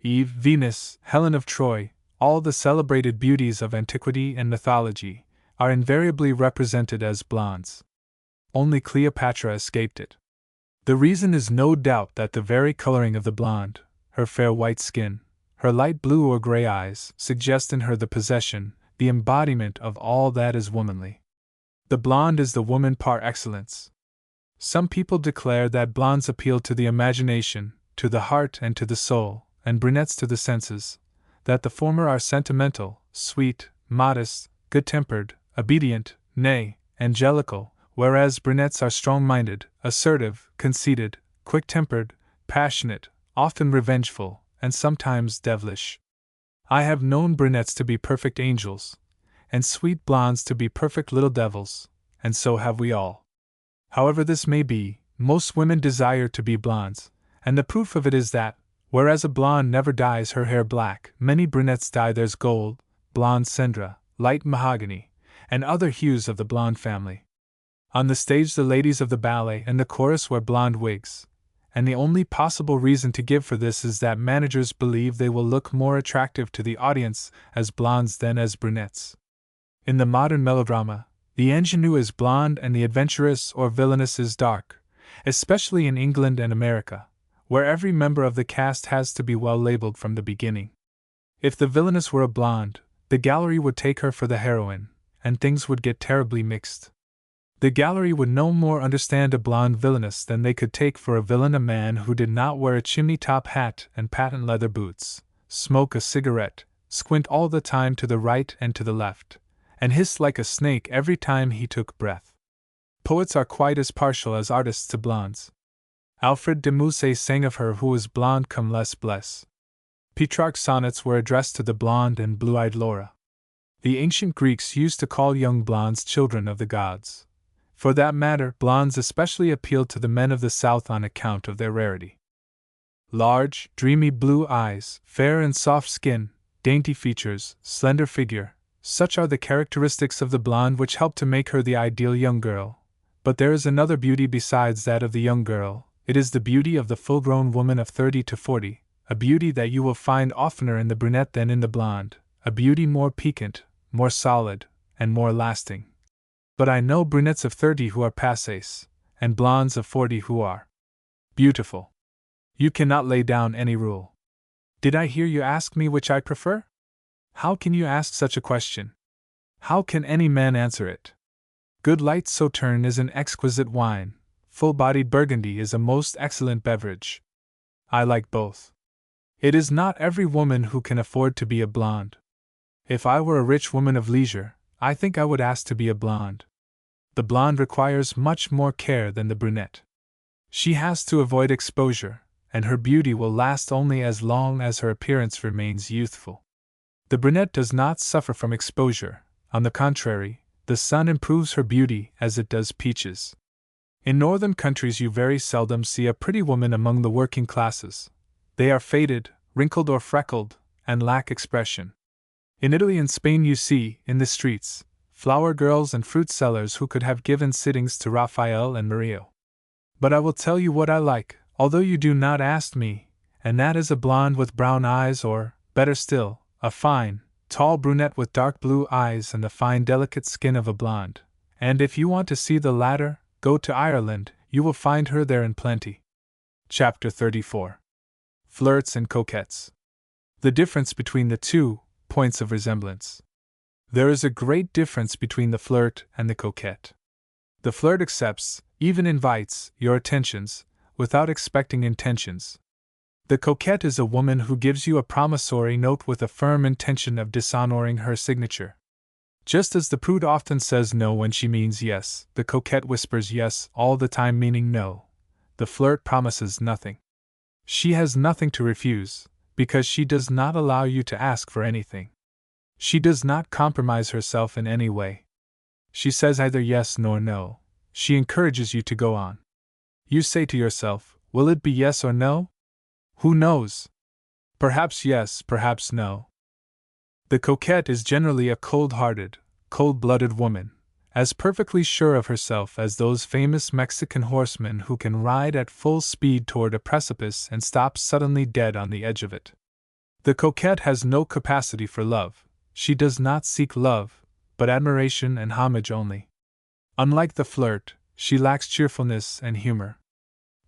Eve, Venus, Helen of Troy, all the celebrated beauties of antiquity and mythology, are invariably represented as blondes. Only Cleopatra escaped it. The reason is no doubt that the very coloring of the blonde, her fair white skin, her light blue or gray eyes, suggest in her the possession, the embodiment of all that is womanly. The blonde is the woman par excellence. Some people declare that blondes appeal to the imagination, to the heart and to the soul, and brunettes to the senses, that the former are sentimental, sweet, modest, good-tempered, obedient, nay, angelical, whereas brunettes are strong-minded, assertive, conceited, quick-tempered, passionate, often revengeful, and sometimes devilish. I have known brunettes to be perfect angels, and sweet blondes to be perfect little devils, and so have we all. However this may be, most women desire to be blondes, and the proof of it is that, whereas a blonde never dyes her hair black, many brunettes dye theirs gold, blonde cendre, light mahogany, and other hues of the blonde family. On the stage the ladies of the ballet and the chorus wear blonde wigs, and the only possible reason to give for this is that managers believe they will look more attractive to the audience as blondes than as brunettes. In the modern melodrama, the ingenue is blonde and the adventuress or villainess is dark, especially in England and America, where every member of the cast has to be well labeled from the beginning. If the villainess were a blonde, the gallery would take her for the heroine, and things would get terribly mixed. The gallery would no more understand a blonde villainess than they could take for a villain a man who did not wear a chimney-top hat and patent leather boots, smoke a cigarette, squint all the time to the right and to the left, and hiss like a snake every time he took breath. Poets are quite as partial as artists to blondes. Alfred de Musset sang of her who was blonde comme les blés. Petrarch's sonnets were addressed to the blonde and blue-eyed Laura. The ancient Greeks used to call young blondes children of the gods. For that matter, blondes especially appealed to the men of the South on account of their rarity. Large, dreamy blue eyes, fair and soft skin, dainty features, slender figure, such are the characteristics of the blonde which help to make her the ideal young girl. But there is another beauty besides that of the young girl. It is the beauty of the full-grown woman of 30 to 40, a beauty that you will find oftener in the brunette than in the blonde, a beauty more piquant, more solid, and more lasting. But I know brunettes of 30 who are passées, and blondes of 40 who are beautiful. You cannot lay down any rule. Did I hear you ask me which I prefer? How can you ask such a question? How can any man answer it? Good light Sauterne is an exquisite wine, full-bodied Burgundy is a most excellent beverage. I like both. It is not every woman who can afford to be a blonde. If I were a rich woman of leisure, I think I would ask to be a blonde. The blonde requires much more care than the brunette. She has to avoid exposure, and her beauty will last only as long as her appearance remains youthful. The brunette does not suffer from exposure. On the contrary, the sun improves her beauty as it does peaches. In northern countries you very seldom see a pretty woman among the working classes. They are faded, wrinkled or freckled, and lack expression. In Italy and Spain you see, in the streets, flower girls and fruit sellers who could have given sittings to Raphael and Murillo. But I will tell you what I like, although you do not ask me, and that is a blonde with brown eyes or, better still, a fine, tall brunette with dark blue eyes and the fine delicate skin of a blonde. And if you want to see the latter, go to Ireland, you will find her there in plenty. Chapter 34. Flirts and Coquettes. The difference between the two points of resemblance. There is a great difference between the flirt and the coquette. The flirt accepts, even invites, your attentions, without expecting intentions. The coquette is a woman who gives you a promissory note with a firm intention of dishonoring her signature. Just as the prude often says no when she means yes, the coquette whispers yes all the time meaning no. The flirt promises nothing. She has nothing to refuse, because she does not allow you to ask for anything. She does not compromise herself in any way. She says either yes nor no. She encourages you to go on. You say to yourself, will it be yes or no? Who knows? Perhaps yes, perhaps no. The coquette is generally a cold-hearted, cold-blooded woman, as perfectly sure of herself as those famous Mexican horsemen who can ride at full speed toward a precipice and stop suddenly dead on the edge of it. The coquette has no capacity for love. She does not seek love, but admiration and homage only. Unlike the flirt, she lacks cheerfulness and humor.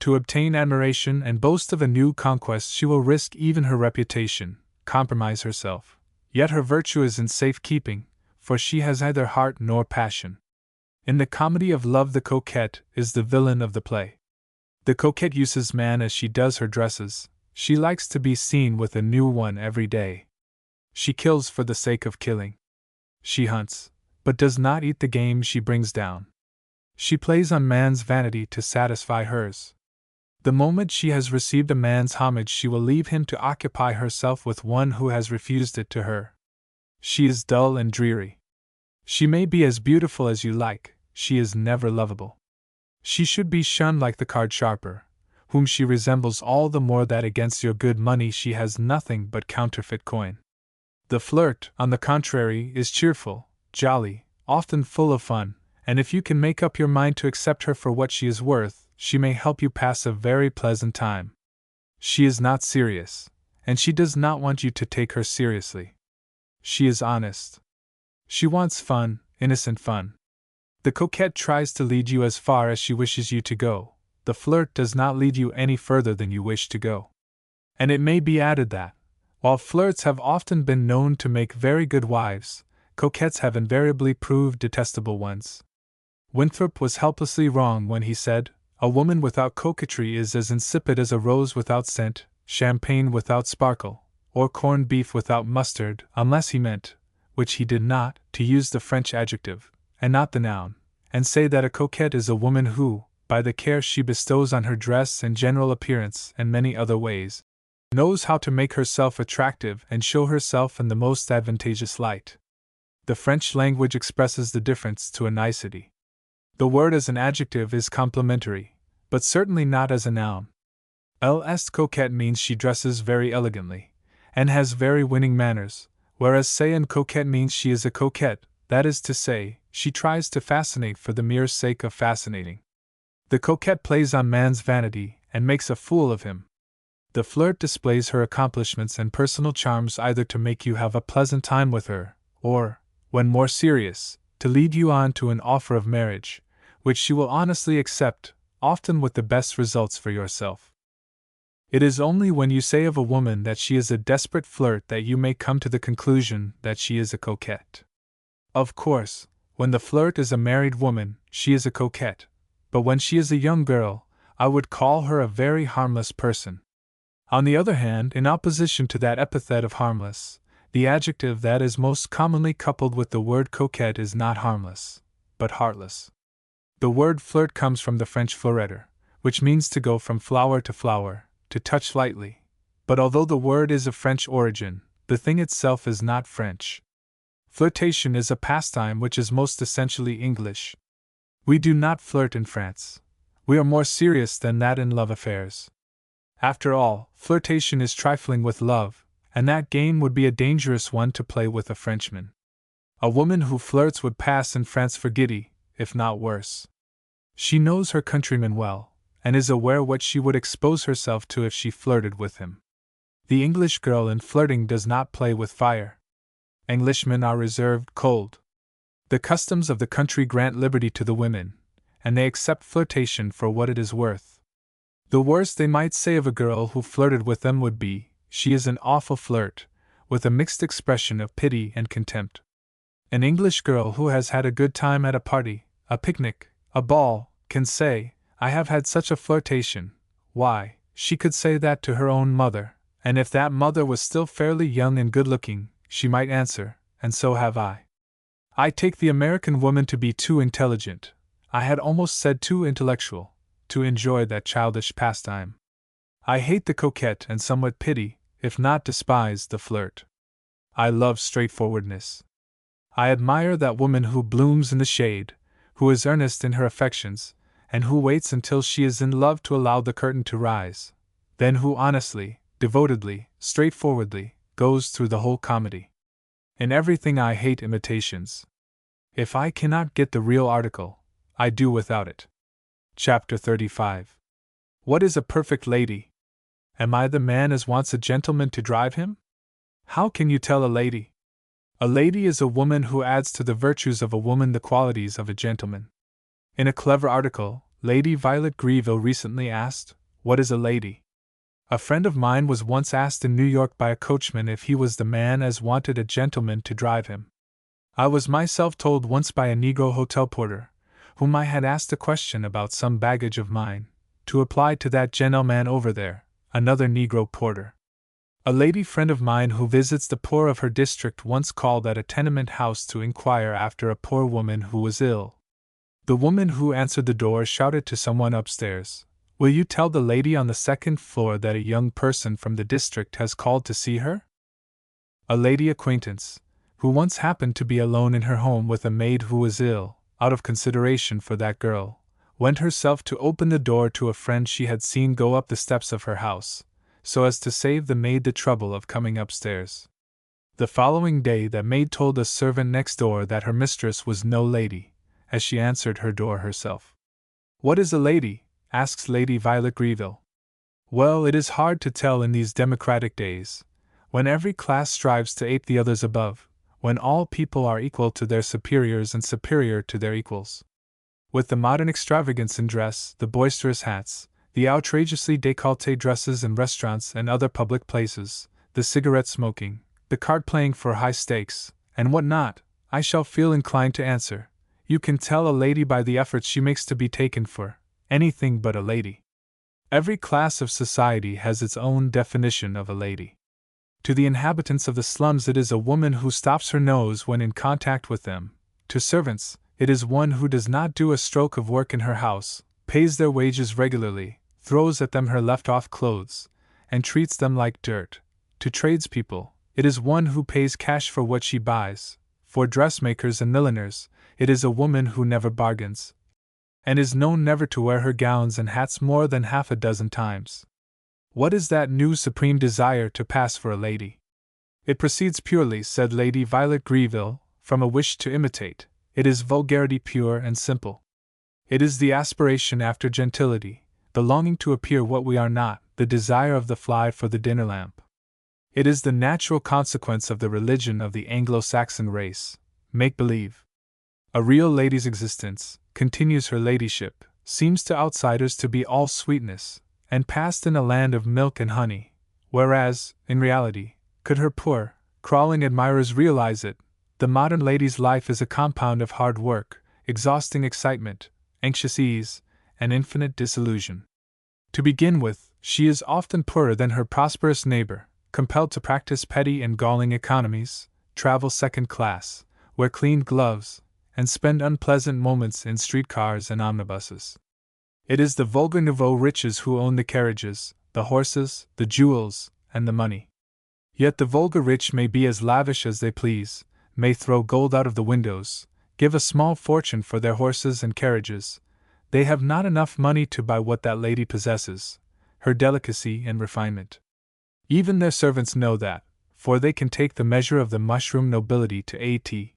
To obtain admiration and boast of a new conquest, she will risk even her reputation, compromise herself. Yet her virtue is in safe keeping, for she has neither heart nor passion. In the comedy of love, the coquette is the villain of the play. The coquette uses man as she does her dresses. She likes to be seen with a new one every day. She kills for the sake of killing. She hunts, but does not eat the game she brings down. She plays on man's vanity to satisfy hers. The moment she has received a man's homage, she will leave him to occupy herself with one who has refused it to her. She is dull and dreary. She may be as beautiful as you like, she is never lovable. She should be shunned like the card sharper, whom she resembles all the more that against your good money she has nothing but counterfeit coin. The flirt, on the contrary, is cheerful, jolly, often full of fun, and if you can make up your mind to accept her for what she is worth, she may help you pass a very pleasant time. She is not serious, and she does not want you to take her seriously. She is honest. She wants fun, innocent fun. The coquette tries to lead you as far as she wishes you to go. The flirt does not lead you any further than you wish to go. And it may be added that, while flirts have often been known to make very good wives, coquettes have invariably proved detestable ones. Winthrop was helplessly wrong when he said, "A woman without coquetry is as insipid as a rose without scent, champagne without sparkle, or corned beef without mustard," unless he meant, which he did not, to use the French adjective, and not the noun, and say that a coquette is a woman who, by the care she bestows on her dress and general appearance and many other ways, knows how to make herself attractive and show herself in the most advantageous light. The French language expresses the difference to a nicety. The word as an adjective is complimentary, but certainly not as a noun. Est coquette means she dresses very elegantly, and has very winning manners, whereas say and coquette means she is a coquette, that is to say, she tries to fascinate for the mere sake of fascinating. The coquette plays on man's vanity and makes a fool of him. The flirt displays her accomplishments and personal charms either to make you have a pleasant time with her, or, when more serious, to lead you on to an offer of marriage, which she will honestly accept, often with the best results for yourself. It is only when you say of a woman that she is a desperate flirt that you may come to the conclusion that she is a coquette. Of course, when the flirt is a married woman, she is a coquette, but when she is a young girl, I would call her a very harmless person. On the other hand, in opposition to that epithet of harmless, the adjective that is most commonly coupled with the word coquette is not harmless, but heartless. The word flirt comes from the French fleuretter, which means to go from flower to flower, to touch lightly. But although the word is of French origin, the thing itself is not French. Flirtation is a pastime which is most essentially English. We do not flirt in France. We are more serious than that in love affairs. After all, flirtation is trifling with love, and that game would be a dangerous one to play with a Frenchman. A woman who flirts would pass in France for giddy, if not worse. She knows her countryman well, and is aware what she would expose herself to if she flirted with him. The English girl in flirting does not play with fire. Englishmen are reserved, cold. The customs of the country grant liberty to the women, and they accept flirtation for what it is worth. The worst they might say of a girl who flirted with them would be, "She is an awful flirt," with a mixed expression of pity and contempt. An English girl who has had a good time at a party, a picnic, a ball, can say, "I have had such a flirtation." Why, she could say that to her own mother, and if that mother was still fairly young and good-looking, she might answer, "And so have I." I take the American woman to be too intelligent, I had almost said too intellectual, to enjoy that childish pastime. I hate the coquette and somewhat pity, if not despise, the flirt. I love straightforwardness. I admire that woman who blooms in the shade, who is earnest in her affections, and who waits until she is in love to allow the curtain to rise, then who honestly, devotedly, straightforwardly, goes through the whole comedy. In everything I hate imitations. If I cannot get the real article, I do without it. Chapter 35. What is a perfect lady? Am I the man as wants a gentleman to drive him? How can you tell a lady? A lady is a woman who adds to the virtues of a woman the qualities of a gentleman. In a clever article, Lady Violet Greville recently asked, "What is a lady?" A friend of mine was once asked in New York by a coachman if he was the man as wanted a gentleman to drive him. I was myself told once by a Negro hotel porter, whom I had asked a question about some baggage of mine, to apply to that gentleman over there, another Negro porter. A lady friend of mine who visits the poor of her district once called at a tenement house to inquire after a poor woman who was ill. The woman who answered the door shouted to someone upstairs, "Will you tell the lady on the second floor that a young person from the district has called to see her?" A lady acquaintance, who once happened to be alone in her home with a maid who was ill, out of consideration for that girl, went herself to open the door to a friend she had seen go up the steps of her house, so as to save the maid the trouble of coming upstairs. The following day that maid told a servant next door that her mistress was no lady, as she answered her door herself. "What is a lady?" asks Lady Violet Greville. Well, it is hard to tell in these democratic days, when every class strives to ape the others above, when all people are equal to their superiors and superior to their equals. With the modern extravagance in dress, the boisterous hats, the outrageously décolleté dresses in restaurants and other public places, the cigarette smoking, the card playing for high stakes, and what not, I shall feel inclined to answer, you can tell a lady by the efforts she makes to be taken for anything but a lady. Every class of society has its own definition of a lady. To the inhabitants of the slums it is a woman who stops her nose when in contact with them. To servants, it is one who does not do a stroke of work in her house, pays their wages regularly, throws at them her left-off clothes, and treats them like dirt. To tradespeople, it is one who pays cash for what she buys. For dressmakers and milliners, it is a woman who never bargains, and is known never to wear her gowns and hats more than half a dozen times. What is that new supreme desire to pass for a lady? It proceeds purely, said Lady Violet Greville, from a wish to imitate. It is vulgarity pure and simple. It is the aspiration after gentility, the longing to appear what we are not, the desire of the fly for the dinner lamp. It is the natural consequence of the religion of the Anglo-Saxon race, make-believe. A real lady's existence, continues her ladyship, seems to outsiders to be all sweetness, and passed in a land of milk and honey, whereas, in reality, could her poor, crawling admirers realize it, the modern lady's life is a compound of hard work, exhausting excitement, anxious ease, and infinite disillusion. To begin with, she is often poorer than her prosperous neighbor, compelled to practice petty and galling economies, travel second class, wear clean gloves, and spend unpleasant moments in streetcars and omnibuses. It is the vulgar nouveau riches who own the carriages, the horses, the jewels, and the money. Yet the vulgar rich may be as lavish as they please, may throw gold out of the windows, give a small fortune for their horses and carriages. They have not enough money to buy what that lady possesses, her delicacy and refinement. Even their servants know that, for they can take the measure of the mushroom nobility to A.T.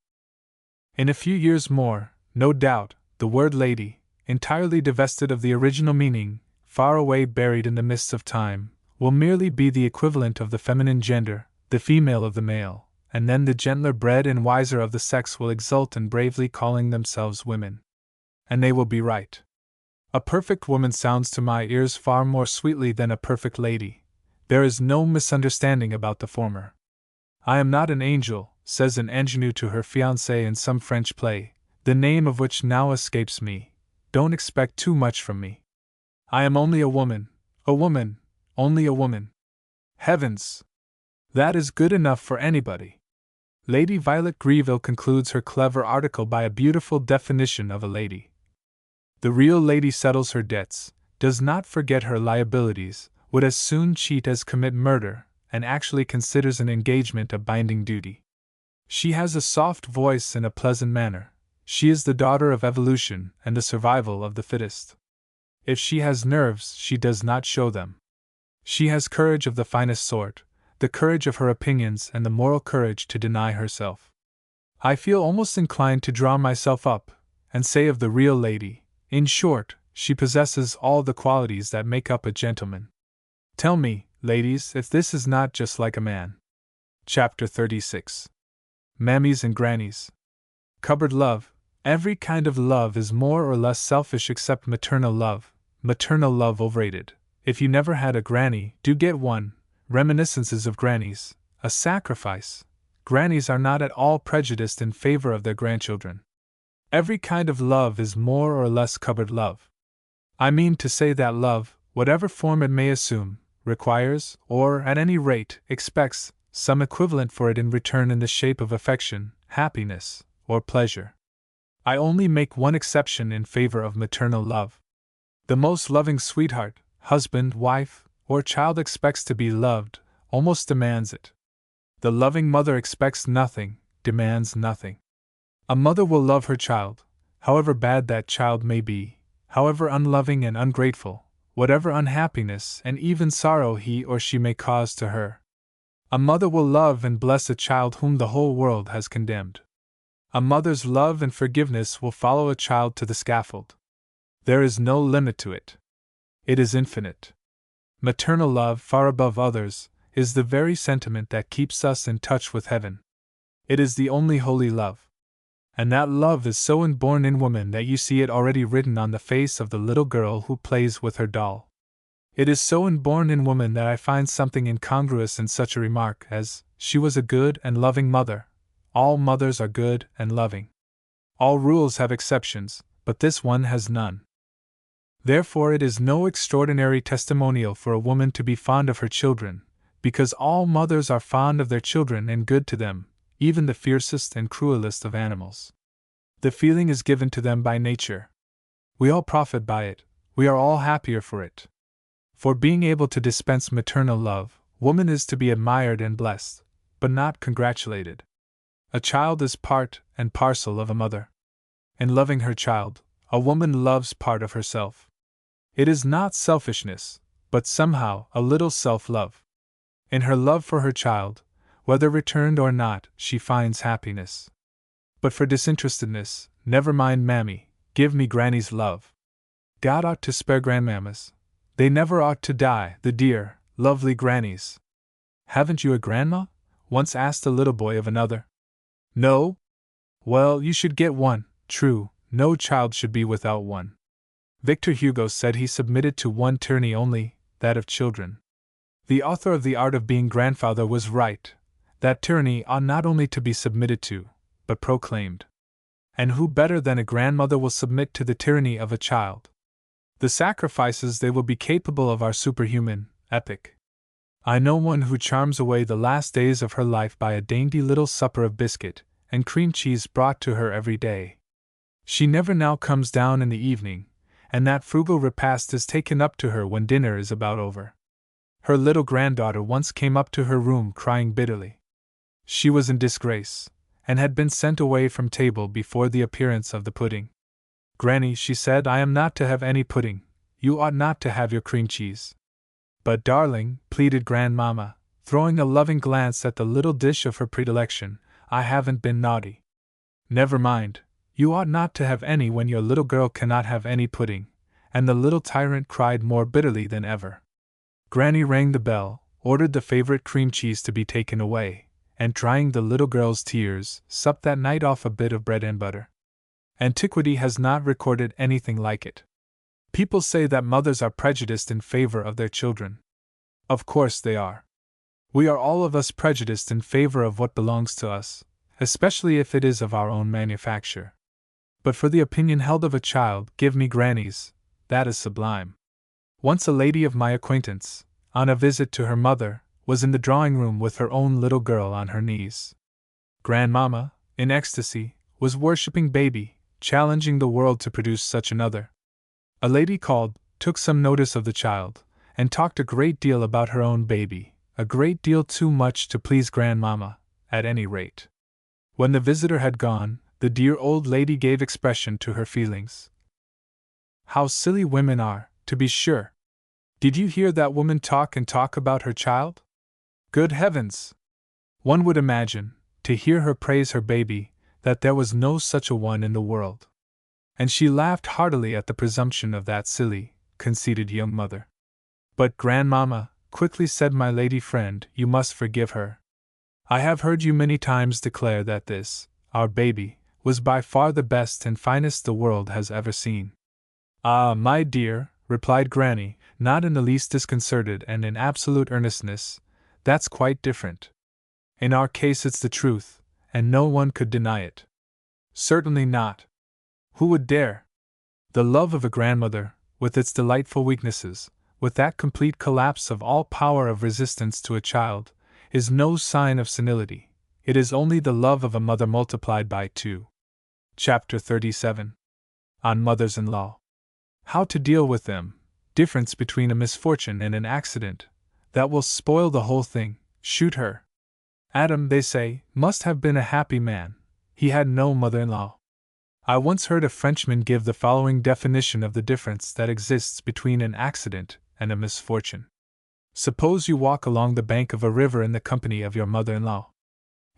In a few years more, no doubt, the word lady, entirely divested of the original meaning, far away buried in the mists of time, will merely be the equivalent of the feminine gender, the female of the male, and then the gentler bred and wiser of the sex will exult in bravely calling themselves women. And they will be right. A perfect woman sounds to my ears far more sweetly than a perfect lady. There is no misunderstanding about the former. I am not an angel, says an ingenue to her fiancé in some French play, the name of which now escapes me. Don't expect too much from me. I am only a woman, only a woman. Heavens! That is good enough for anybody. Lady Violet Greville concludes her clever article by a beautiful definition of a lady. The real lady settles her debts, does not forget her liabilities, would as soon cheat as commit murder, and actually considers an engagement a binding duty. She has a soft voice and a pleasant manner. She is the daughter of evolution and the survival of the fittest. If she has nerves, she does not show them. She has courage of the finest sort, the courage of her opinions and the moral courage to deny herself. I feel almost inclined to draw myself up, and say of the real lady, in short, she possesses all the qualities that make up a gentleman. Tell me, ladies, if this is not just like a man. Chapter 36. Mammies and Grannies. Cupboard love. Every kind of love is more or less selfish except maternal love. Maternal love overrated. If you never had a granny, do get one. Reminiscences of grannies. A sacrifice. Grannies are not at all prejudiced in favor of their grandchildren. Every kind of love is more or less cupboard love. I mean to say that love, whatever form it may assume, requires, or at any rate, expects, some equivalent for it in return in the shape of affection, happiness, or pleasure. I only make one exception in favor of maternal love. The most loving sweetheart, husband, wife, or child expects to be loved, almost demands it. The loving mother expects nothing, demands nothing. A mother will love her child, however bad that child may be, however unloving and ungrateful, whatever unhappiness and even sorrow he or she may cause to her. A mother will love and bless a child whom the whole world has condemned. A mother's love and forgiveness will follow a child to the scaffold. There is no limit to it. It is infinite. Maternal love, far above others, is the very sentiment that keeps us in touch with heaven. It is the only holy love. And that love is so inborn in woman that you see it already written on the face of the little girl who plays with her doll. It is so inborn in woman that I find something incongruous in such a remark as, "She was a good and loving mother." All mothers are good and loving. All rules have exceptions, but this one has none. Therefore it is no extraordinary testimonial for a woman to be fond of her children, because all mothers are fond of their children and good to them, even the fiercest and cruelest of animals. The feeling is given to them by nature. We all profit by it, we are all happier for it. For being able to dispense maternal love, woman is to be admired and blessed, but not congratulated. A child is part and parcel of a mother. In loving her child, a woman loves part of herself. It is not selfishness, but somehow a little self-love. In her love for her child, whether returned or not, she finds happiness. But for disinterestedness, never mind mammy, give me granny's love. God ought to spare grandmammas. They never ought to die, the dear, lovely grannies. Haven't you a grandma? Once asked a little boy of another. No? Well, you should get one. True, no child should be without one. Victor Hugo said he submitted to one tyranny only, that of children. The author of The Art of Being Grandfather was right. That tyranny ought not only to be submitted to, but proclaimed. And who better than a grandmother will submit to the tyranny of a child? The sacrifices they will be capable of are superhuman, epic. I know one who charms away the last days of her life by a dainty little supper of biscuit and cream cheese brought to her every day. She never now comes down in the evening, and that frugal repast is taken up to her when dinner is about over. Her little granddaughter once came up to her room crying bitterly. She was in disgrace, and had been sent away from table before the appearance of the pudding. "Granny," she said, "I am not to have any pudding. You ought not to have your cream cheese." "But darling," pleaded Grandmamma, throwing a loving glance at the little dish of her predilection, "I haven't been naughty." "Never mind. You ought not to have any when your little girl cannot have any pudding," and the little tyrant cried more bitterly than ever. Granny rang the bell, ordered the favorite cream cheese to be taken away, and drying the little girl's tears, supped that night off a bit of bread and butter. Antiquity has not recorded anything like it. People say that mothers are prejudiced in favor of their children. Of course they are. We are all of us prejudiced in favor of what belongs to us, especially if it is of our own manufacture. But for the opinion held of a child, give me grannies, that is sublime. Once a lady of my acquaintance, on a visit to her mother, was in the drawing-room with her own little girl on her knees. Grandmamma, in ecstasy, was worshipping baby, challenging the world to produce such another. A lady called, took some notice of the child, and talked a great deal about her own baby, a great deal too much to please Grandmamma, at any rate. When the visitor had gone, the dear old lady gave expression to her feelings. "How silly women are," to be sure. Did you hear that woman talk and talk about her child? Good heavens! One would imagine, to hear her praise her baby, that there was no such a one in the world. And she laughed heartily at the presumption of that silly, conceited young mother. But grandmamma, quickly said my lady friend, you must forgive her. I have heard you many times declare that this, our baby, was by far the best and finest the world has ever seen. Ah, my dear, replied Granny, not in the least disconcerted and in absolute earnestness, that's quite different. In our case it's the truth, and no one could deny it. Certainly not. Who would dare? The love of a grandmother, with its delightful weaknesses, with that complete collapse of all power of resistance to a child, is no sign of senility. It is only the love of a mother multiplied by 2. Chapter 37. On Mothers-in-Law. How to deal with them, difference between a misfortune and an accident, that will spoil the whole thing, shoot her. Adam, they say, must have been a happy man, he had no mother-in-law. I once heard a Frenchman give the following definition of the difference that exists between an accident and a misfortune. Suppose you walk along the bank of a river in the company of your mother-in-law.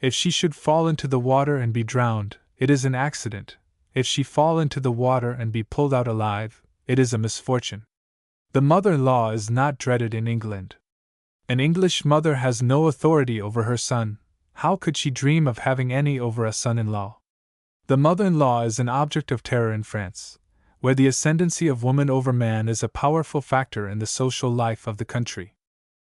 If she should fall into the water and be drowned, it is an accident. If she fall into the water and be pulled out alive, it is a misfortune. The mother-in-law is not dreaded in England. An English mother has no authority over her son. How could she dream of having any over a son-in-law? The mother-in-law is an object of terror in France, where the ascendancy of woman over man is a powerful factor in the social life of the country.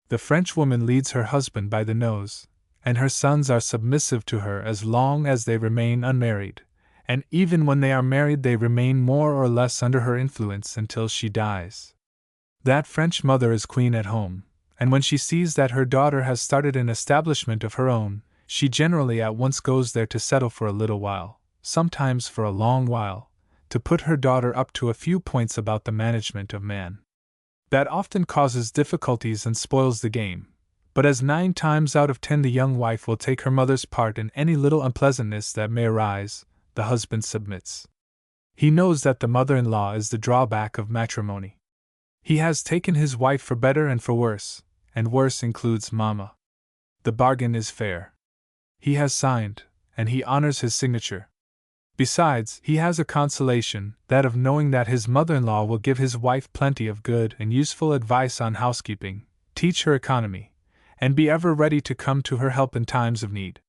The French woman leads her husband by the nose, and her sons are submissive to her as long as they remain unmarried, and even when they are married they remain more or less under her influence until she dies. That French mother is queen at home, and when she sees that her daughter has started an establishment of her own, she generally at once goes there to settle for a little while, sometimes for a long while, to put her daughter up to a few points about the management of man. That often causes difficulties and spoils the game, but as 9 times out of 10 the young wife will take her mother's part in any little unpleasantness that may arise, the husband submits. He knows that the mother-in-law is the drawback of matrimony. He has taken his wife for better and for worse, and worse includes mamma. The bargain is fair. He has signed, and he honors his signature. Besides, he has a consolation, that of knowing that his mother-in-law will give his wife plenty of good and useful advice on housekeeping, teach her economy, and be ever ready to come to her help in times of need.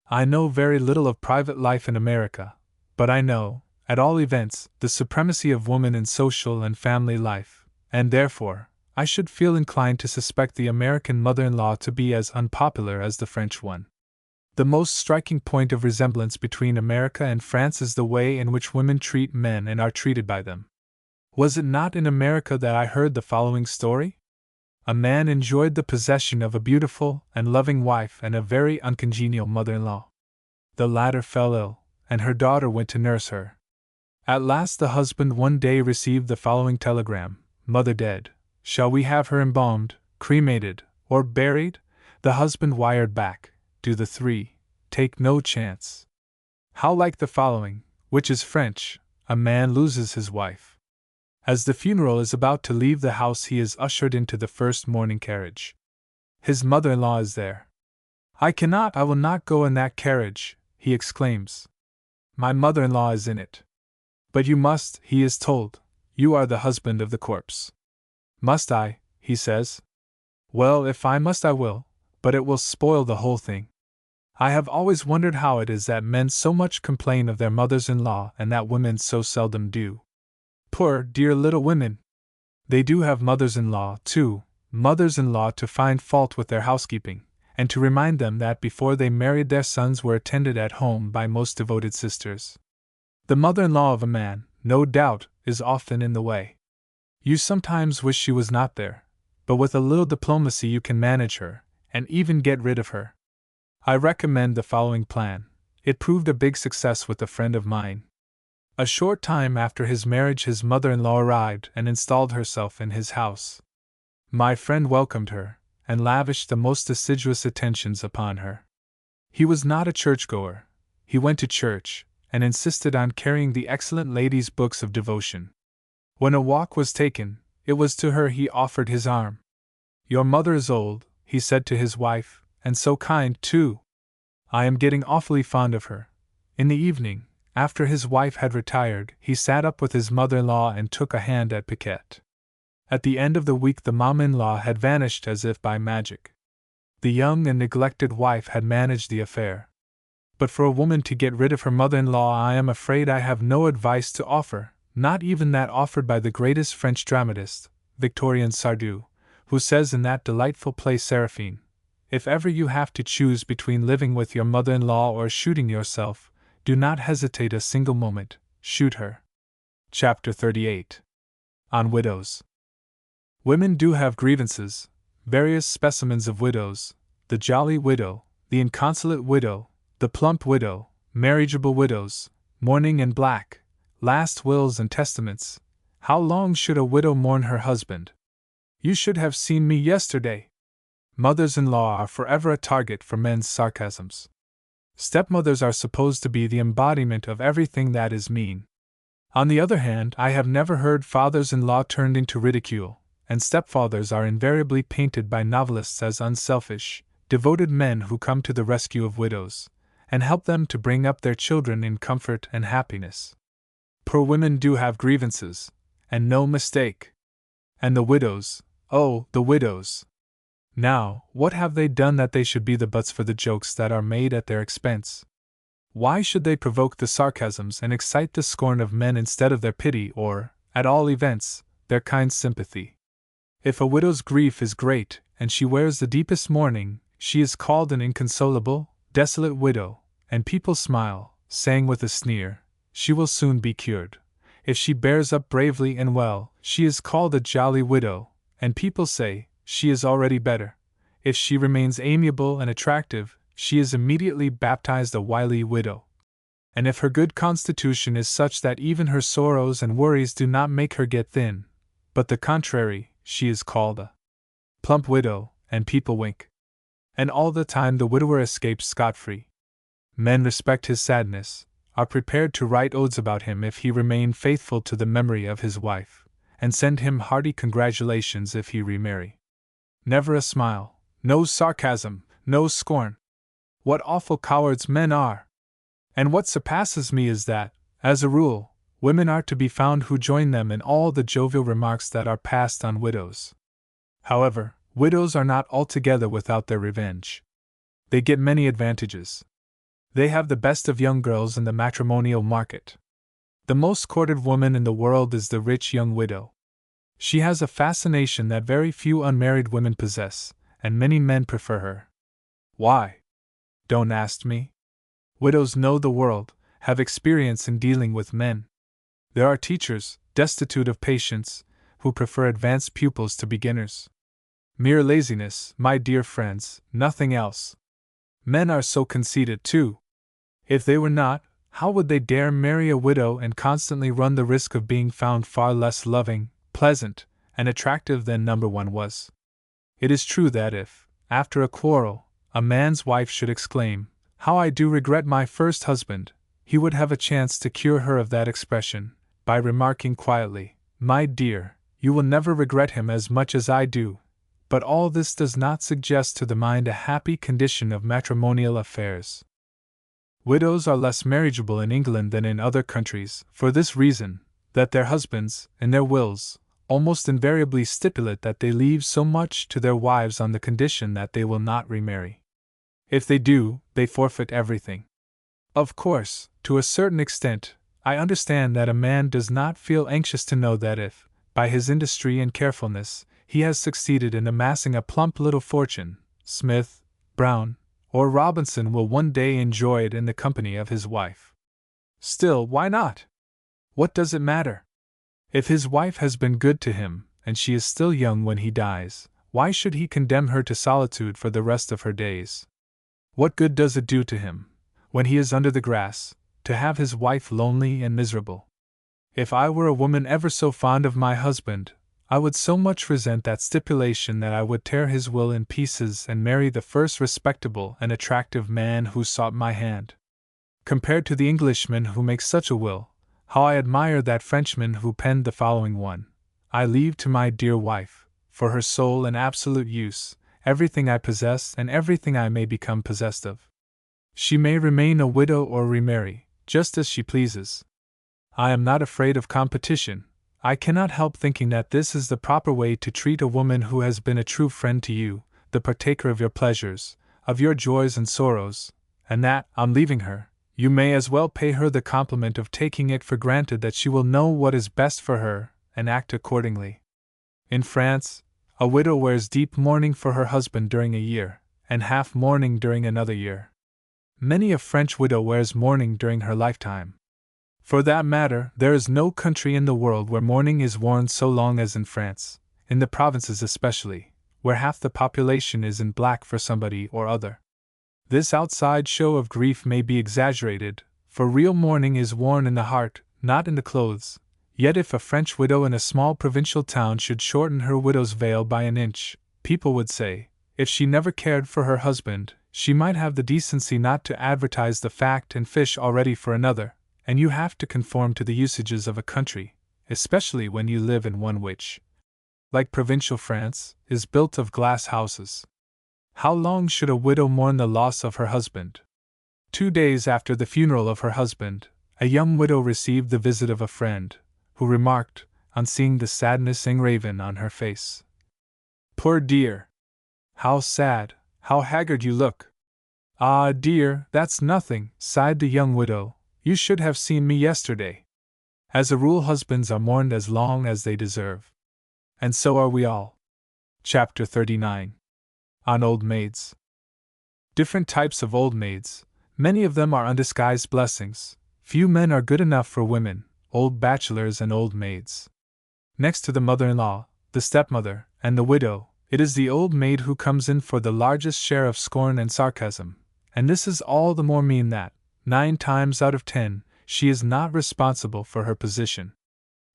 I know very little of private life in America, but I know, at all events, the supremacy of woman in social and family life, and therefore, I should feel inclined to suspect the American mother-in-law to be as unpopular as the French one. The most striking point of resemblance between America and France is the way in which women treat men and are treated by them. Was it not in America that I heard the following story? A man enjoyed the possession of a beautiful and loving wife and a very uncongenial mother-in-law. The latter fell ill, and her daughter went to nurse her. At last the husband one day received the following telegram: "Mother dead. Shall we have her embalmed, cremated, or buried?" The husband wired back, "Do the 3, take no chance." How like the following, which is French: "A man loses his wife. As the funeral is about to leave the house, he is ushered into the first mourning carriage. His mother-in-law is there. I will not go in that carriage," he exclaims. "My mother-in-law is in it." "But you must," he is told. "You are the husband of the corpse." "Must I?" he says. "Well, if I must I will, but it will spoil the whole thing. I have always wondered how it is that men so much complain of their mothers-in-law and that women so seldom do. Poor, dear little women! They do have mothers-in-law, too, mothers-in-law to find fault with their housekeeping, and to remind them that before they married their sons were attended at home by most devoted sisters. The mother-in-law of a man, no doubt, is often in the way. You sometimes wish she was not there, but with a little diplomacy you can manage her, and even get rid of her. I recommend the following plan. It proved a big success with a friend of mine. A short time after his marriage his mother-in-law arrived and installed herself in his house. My friend welcomed her, and lavished the most assiduous attentions upon her. He was not a churchgoer. He went to church, and insisted on carrying the excellent lady's books of devotion. When a walk was taken, it was to her he offered his arm. "Your mother is old," he said to his wife, "and so kind, too. I am getting awfully fond of her." In the evening, after his wife had retired, he sat up with his mother-in-law and took a hand at piquet. At the end of the week the mamma-in-law had vanished as if by magic. The young and neglected wife had managed the affair. But for a woman to get rid of her mother-in-law, I am afraid I have no advice to offer, not even that offered by the greatest French dramatist, Victorien Sardou, who says in that delightful play Seraphine, "If ever you have to choose between living with your mother-in-law or shooting yourself, do not hesitate a single moment, shoot her." Chapter 38. On Widows. Women do have grievances, various specimens of widows: the jolly widow, the inconsolate widow, the plump widow, marriageable widows, mourning in black, last wills and testaments. How long should a widow mourn her husband? You should have seen me yesterday. Mothers-in-law are forever a target for men's sarcasms. Stepmothers are supposed to be the embodiment of everything that is mean. On the other hand, I have never heard fathers-in-law turned into ridicule, and stepfathers are invariably painted by novelists as unselfish, devoted men who come to the rescue of widows, and help them to bring up their children in comfort and happiness. Poor women do have grievances, and no mistake. And the widows, oh, the widows! Now, what have they done that they should be the butts for the jokes that are made at their expense? Why should they provoke the sarcasms and excite the scorn of men instead of their pity or, at all events, their kind sympathy? If a widow's grief is great, and she wears the deepest mourning, she is called an inconsolable, desolate widow, and people smile, saying with a sneer, "She will soon be cured." If she bears up bravely and well, she is called a jolly widow, and people say, "She is already better." If she remains amiable and attractive, she is immediately baptized a wily widow. And if her good constitution is such that even her sorrows and worries do not make her get thin, but the contrary, she is called a plump widow, and people wink. And all the time the widower escapes scot-free. Men respect his sadness, are prepared to write odes about him if he remain faithful to the memory of his wife, and send him hearty congratulations if he remarry. Never a smile, no sarcasm, no scorn. What awful cowards men are! And what surpasses me is that, as a rule, women are to be found who join them in all the jovial remarks that are passed on widows. However, widows are not altogether without their revenge. They get many advantages. They have the best of young girls in the matrimonial market. The most courted woman in the world is the rich young widow. She has a fascination that very few unmarried women possess, and many men prefer her. Why? Don't ask me. Widows know the world, have experience in dealing with men. There are teachers, destitute of patience, who prefer advanced pupils to beginners. Mere laziness, my dear friends, nothing else. Men are so conceited, too. If they were not, how would they dare marry a widow and constantly run the risk of being found far less loving, pleasant, and attractive than number one was? It is true that if, after a quarrel, a man's wife should exclaim, "How I do regret my first husband," he would have a chance to cure her of that expression, by remarking quietly, "My dear, you will never regret him as much as I do." But all this does not suggest to the mind a happy condition of matrimonial affairs. Widows are less marriageable in England than in other countries, for this reason, that their husbands, in their wills, almost invariably stipulate that they leave so much to their wives on the condition that they will not remarry. If they do, they forfeit everything. Of course, to a certain extent, I understand that a man does not feel anxious to know that if, by his industry and carefulness, he has succeeded in amassing a plump little fortune, Smith, Brown, or Robinson will one day enjoy it in the company of his wife. Still, why not? What does it matter? If his wife has been good to him, and she is still young when he dies, why should he condemn her to solitude for the rest of her days? What good does it do to him, when he is under the grass, to have his wife lonely and miserable? If I were a woman ever so fond of my husband, I would so much resent that stipulation that I would tear his will in pieces and marry the first respectable and attractive man who sought my hand. Compared to the Englishman who makes such a will, How I admire that Frenchman who penned the following one: I leave to my dear wife, for her sole and absolute use, everything I possess and everything I may become possessed of. She may remain a widow or remarry, just as she pleases. I am not afraid of competition. I cannot help thinking that this is the proper way to treat a woman who has been a true friend to you, the partaker of your pleasures, of your joys and sorrows, and that, on leaving her, you may as well pay her the compliment of taking it for granted that she will know what is best for her, and act accordingly. In France, a widow wears deep mourning for her husband during a year, and half mourning during another year. Many a French widow wears mourning during her lifetime. For that matter, there is no country in the world where mourning is worn so long as in France, in the provinces especially, where half the population is in black for somebody or other. This outside show of grief may be exaggerated, for real mourning is worn in the heart, not in the clothes. Yet if a French widow in a small provincial town should shorten her widow's veil by an inch, people would say, if she never cared for her husband, she might have the decency not to advertise the fact and fish already for another, and you have to conform to the usages of a country, especially when you live in one which, like provincial France, is built of glass houses. How long should a widow mourn the loss of her husband? 2 days after the funeral of her husband, a young widow received the visit of a friend, who remarked, on seeing the sadness engraven on her face, "Poor dear! How sad, how haggard you look!" "Ah, dear, that's nothing," sighed the young widow. "You should have seen me yesterday." As a rule, husbands are mourned as long as they deserve. And so are we all. Chapter 39. On Old Maids. Different types of old maids. Many of them are undisguised blessings. Few men are good enough for women, old bachelors and old maids. Next to the mother-in-law, the stepmother, and the widow, it is the old maid who comes in for the largest share of scorn and sarcasm, and this is all the more mean that, 9 times out of 10, she is not responsible for her position.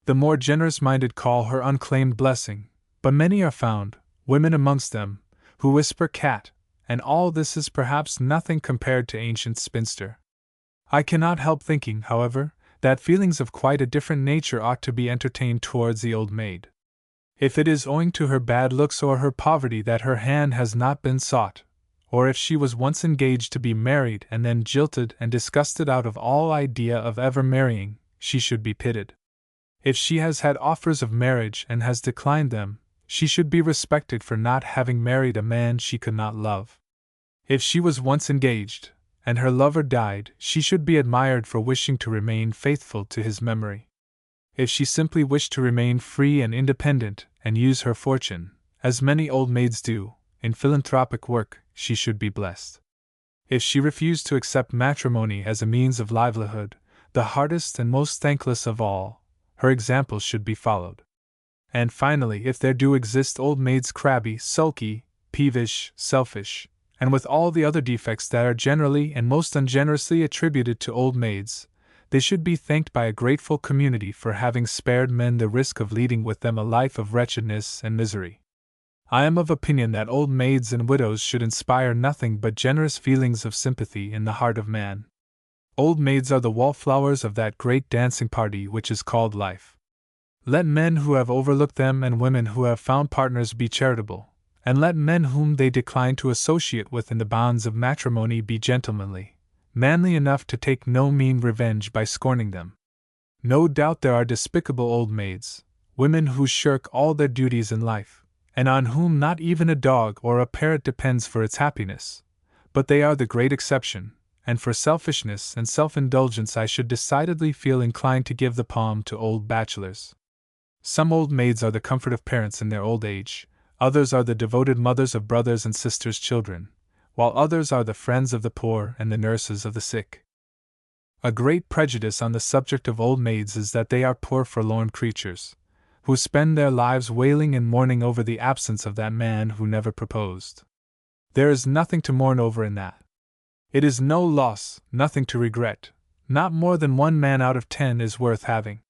The more generous-minded call her unclaimed blessing, but many are found, women amongst them, who whisper cat, and all this is perhaps nothing compared to ancient spinster. I cannot help thinking, however, that feelings of quite a different nature ought to be entertained towards the old maid. If it is owing to her bad looks or her poverty that her hand has not been sought, or if she was once engaged to be married and then jilted and disgusted out of all idea of ever marrying, she should be pitied. If she has had offers of marriage and has declined them, she should be respected for not having married a man she could not love. If she was once engaged, and her lover died, she should be admired for wishing to remain faithful to his memory. If she simply wished to remain free and independent, and use her fortune, as many old maids do, in philanthropic work, she should be blessed. If she refused to accept matrimony as a means of livelihood, the hardest and most thankless of all, her example should be followed. And finally, if there do exist old maids crabby, sulky, peevish, selfish, and with all the other defects that are generally and most ungenerously attributed to old maids, they should be thanked by a grateful community for having spared men the risk of leading with them a life of wretchedness and misery. I am of opinion that old maids and widows should inspire nothing but generous feelings of sympathy in the heart of man. Old maids are the wallflowers of that great dancing party which is called life. Let men who have overlooked them and women who have found partners be charitable, and let men whom they decline to associate with in the bonds of matrimony be gentlemanly, manly enough to take no mean revenge by scorning them. No doubt there are despicable old maids, women who shirk all their duties in life, and on whom not even a dog or a parrot depends for its happiness, but they are the great exception, and for selfishness and self-indulgence I should decidedly feel inclined to give the palm to old bachelors. Some old maids are the comfort of parents in their old age, others are the devoted mothers of brothers' and sisters' children, while others are the friends of the poor and the nurses of the sick. A great prejudice on the subject of old maids is that they are poor forlorn creatures, who spend their lives wailing and mourning over the absence of that man who never proposed. There is nothing to mourn over in that. It is no loss, nothing to regret. Not more than 1 man out of 10 is worth having.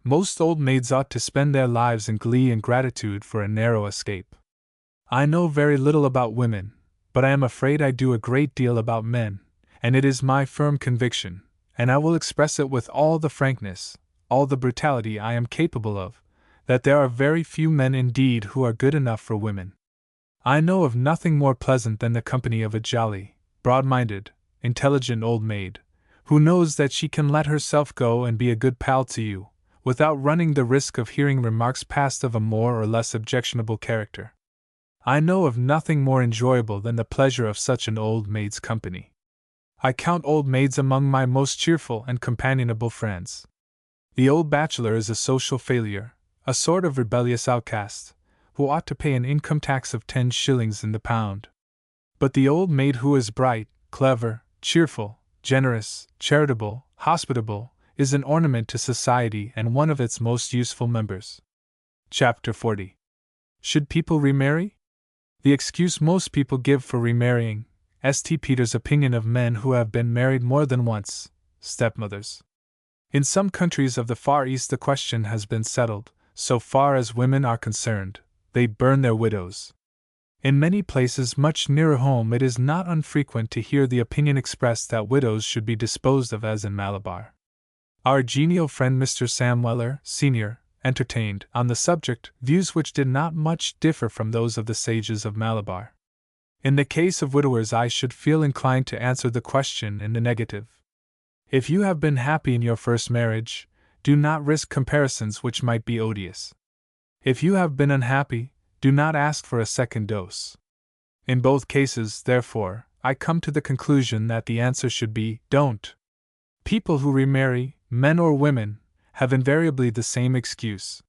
Most old maids ought to spend their lives in glee and gratitude for a narrow escape. I know very little about women, but I am afraid I do a great deal about men, and it is my firm conviction, and I will express it with all the frankness, all the brutality I am capable of, that there are very few men indeed who are good enough for women. I know of nothing more pleasant than the company of a jolly, broad-minded, intelligent old maid, who knows that she can let herself go and be a good pal to you, without running the risk of hearing remarks passed of a more or less objectionable character. I know of nothing more enjoyable than the pleasure of such an old maid's company. I count old maids among my most cheerful and companionable friends. The old bachelor is a social failure, a sort of rebellious outcast, who ought to pay an income tax of 10 shillings in the pound. But the old maid who is bright, clever, cheerful, generous, charitable, hospitable, is an ornament to society and one of its most useful members. Chapter 40. Should people remarry? The excuse most people give for remarrying, St. Peter's opinion of men who have been married more than once, stepmothers. In some countries of the Far East the question has been settled, so far as women are concerned, they burn their widows. In many places much nearer home it is not unfrequent to hear the opinion expressed that widows should be disposed of as in Malabar. Our genial friend Mr. Sam Weller, Sr., entertained, on the subject, views which did not much differ from those of the sages of Malabar. In the case of widowers I should feel inclined to answer the question in the negative. If you have been happy in your first marriage, do not risk comparisons which might be odious. If you have been unhappy, do not ask for a second dose. In both cases, therefore, I come to the conclusion that the answer should be, don't. People who remarry, men or women, have invariably the same excuse.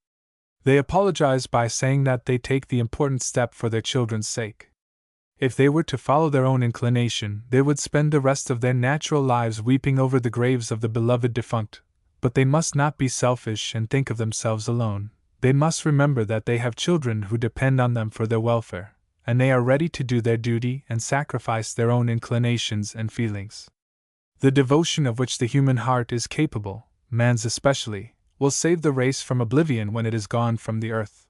They apologize by saying that they take the important step for their children's sake. If they were to follow their own inclination, they would spend the rest of their natural lives weeping over the graves of the beloved defunct, but they must not be selfish and think of themselves alone. They must remember that they have children who depend on them for their welfare, and they are ready to do their duty and sacrifice their own inclinations and feelings. The devotion of which the human heart is capable, man's especially, will save the race from oblivion when it is gone from the earth.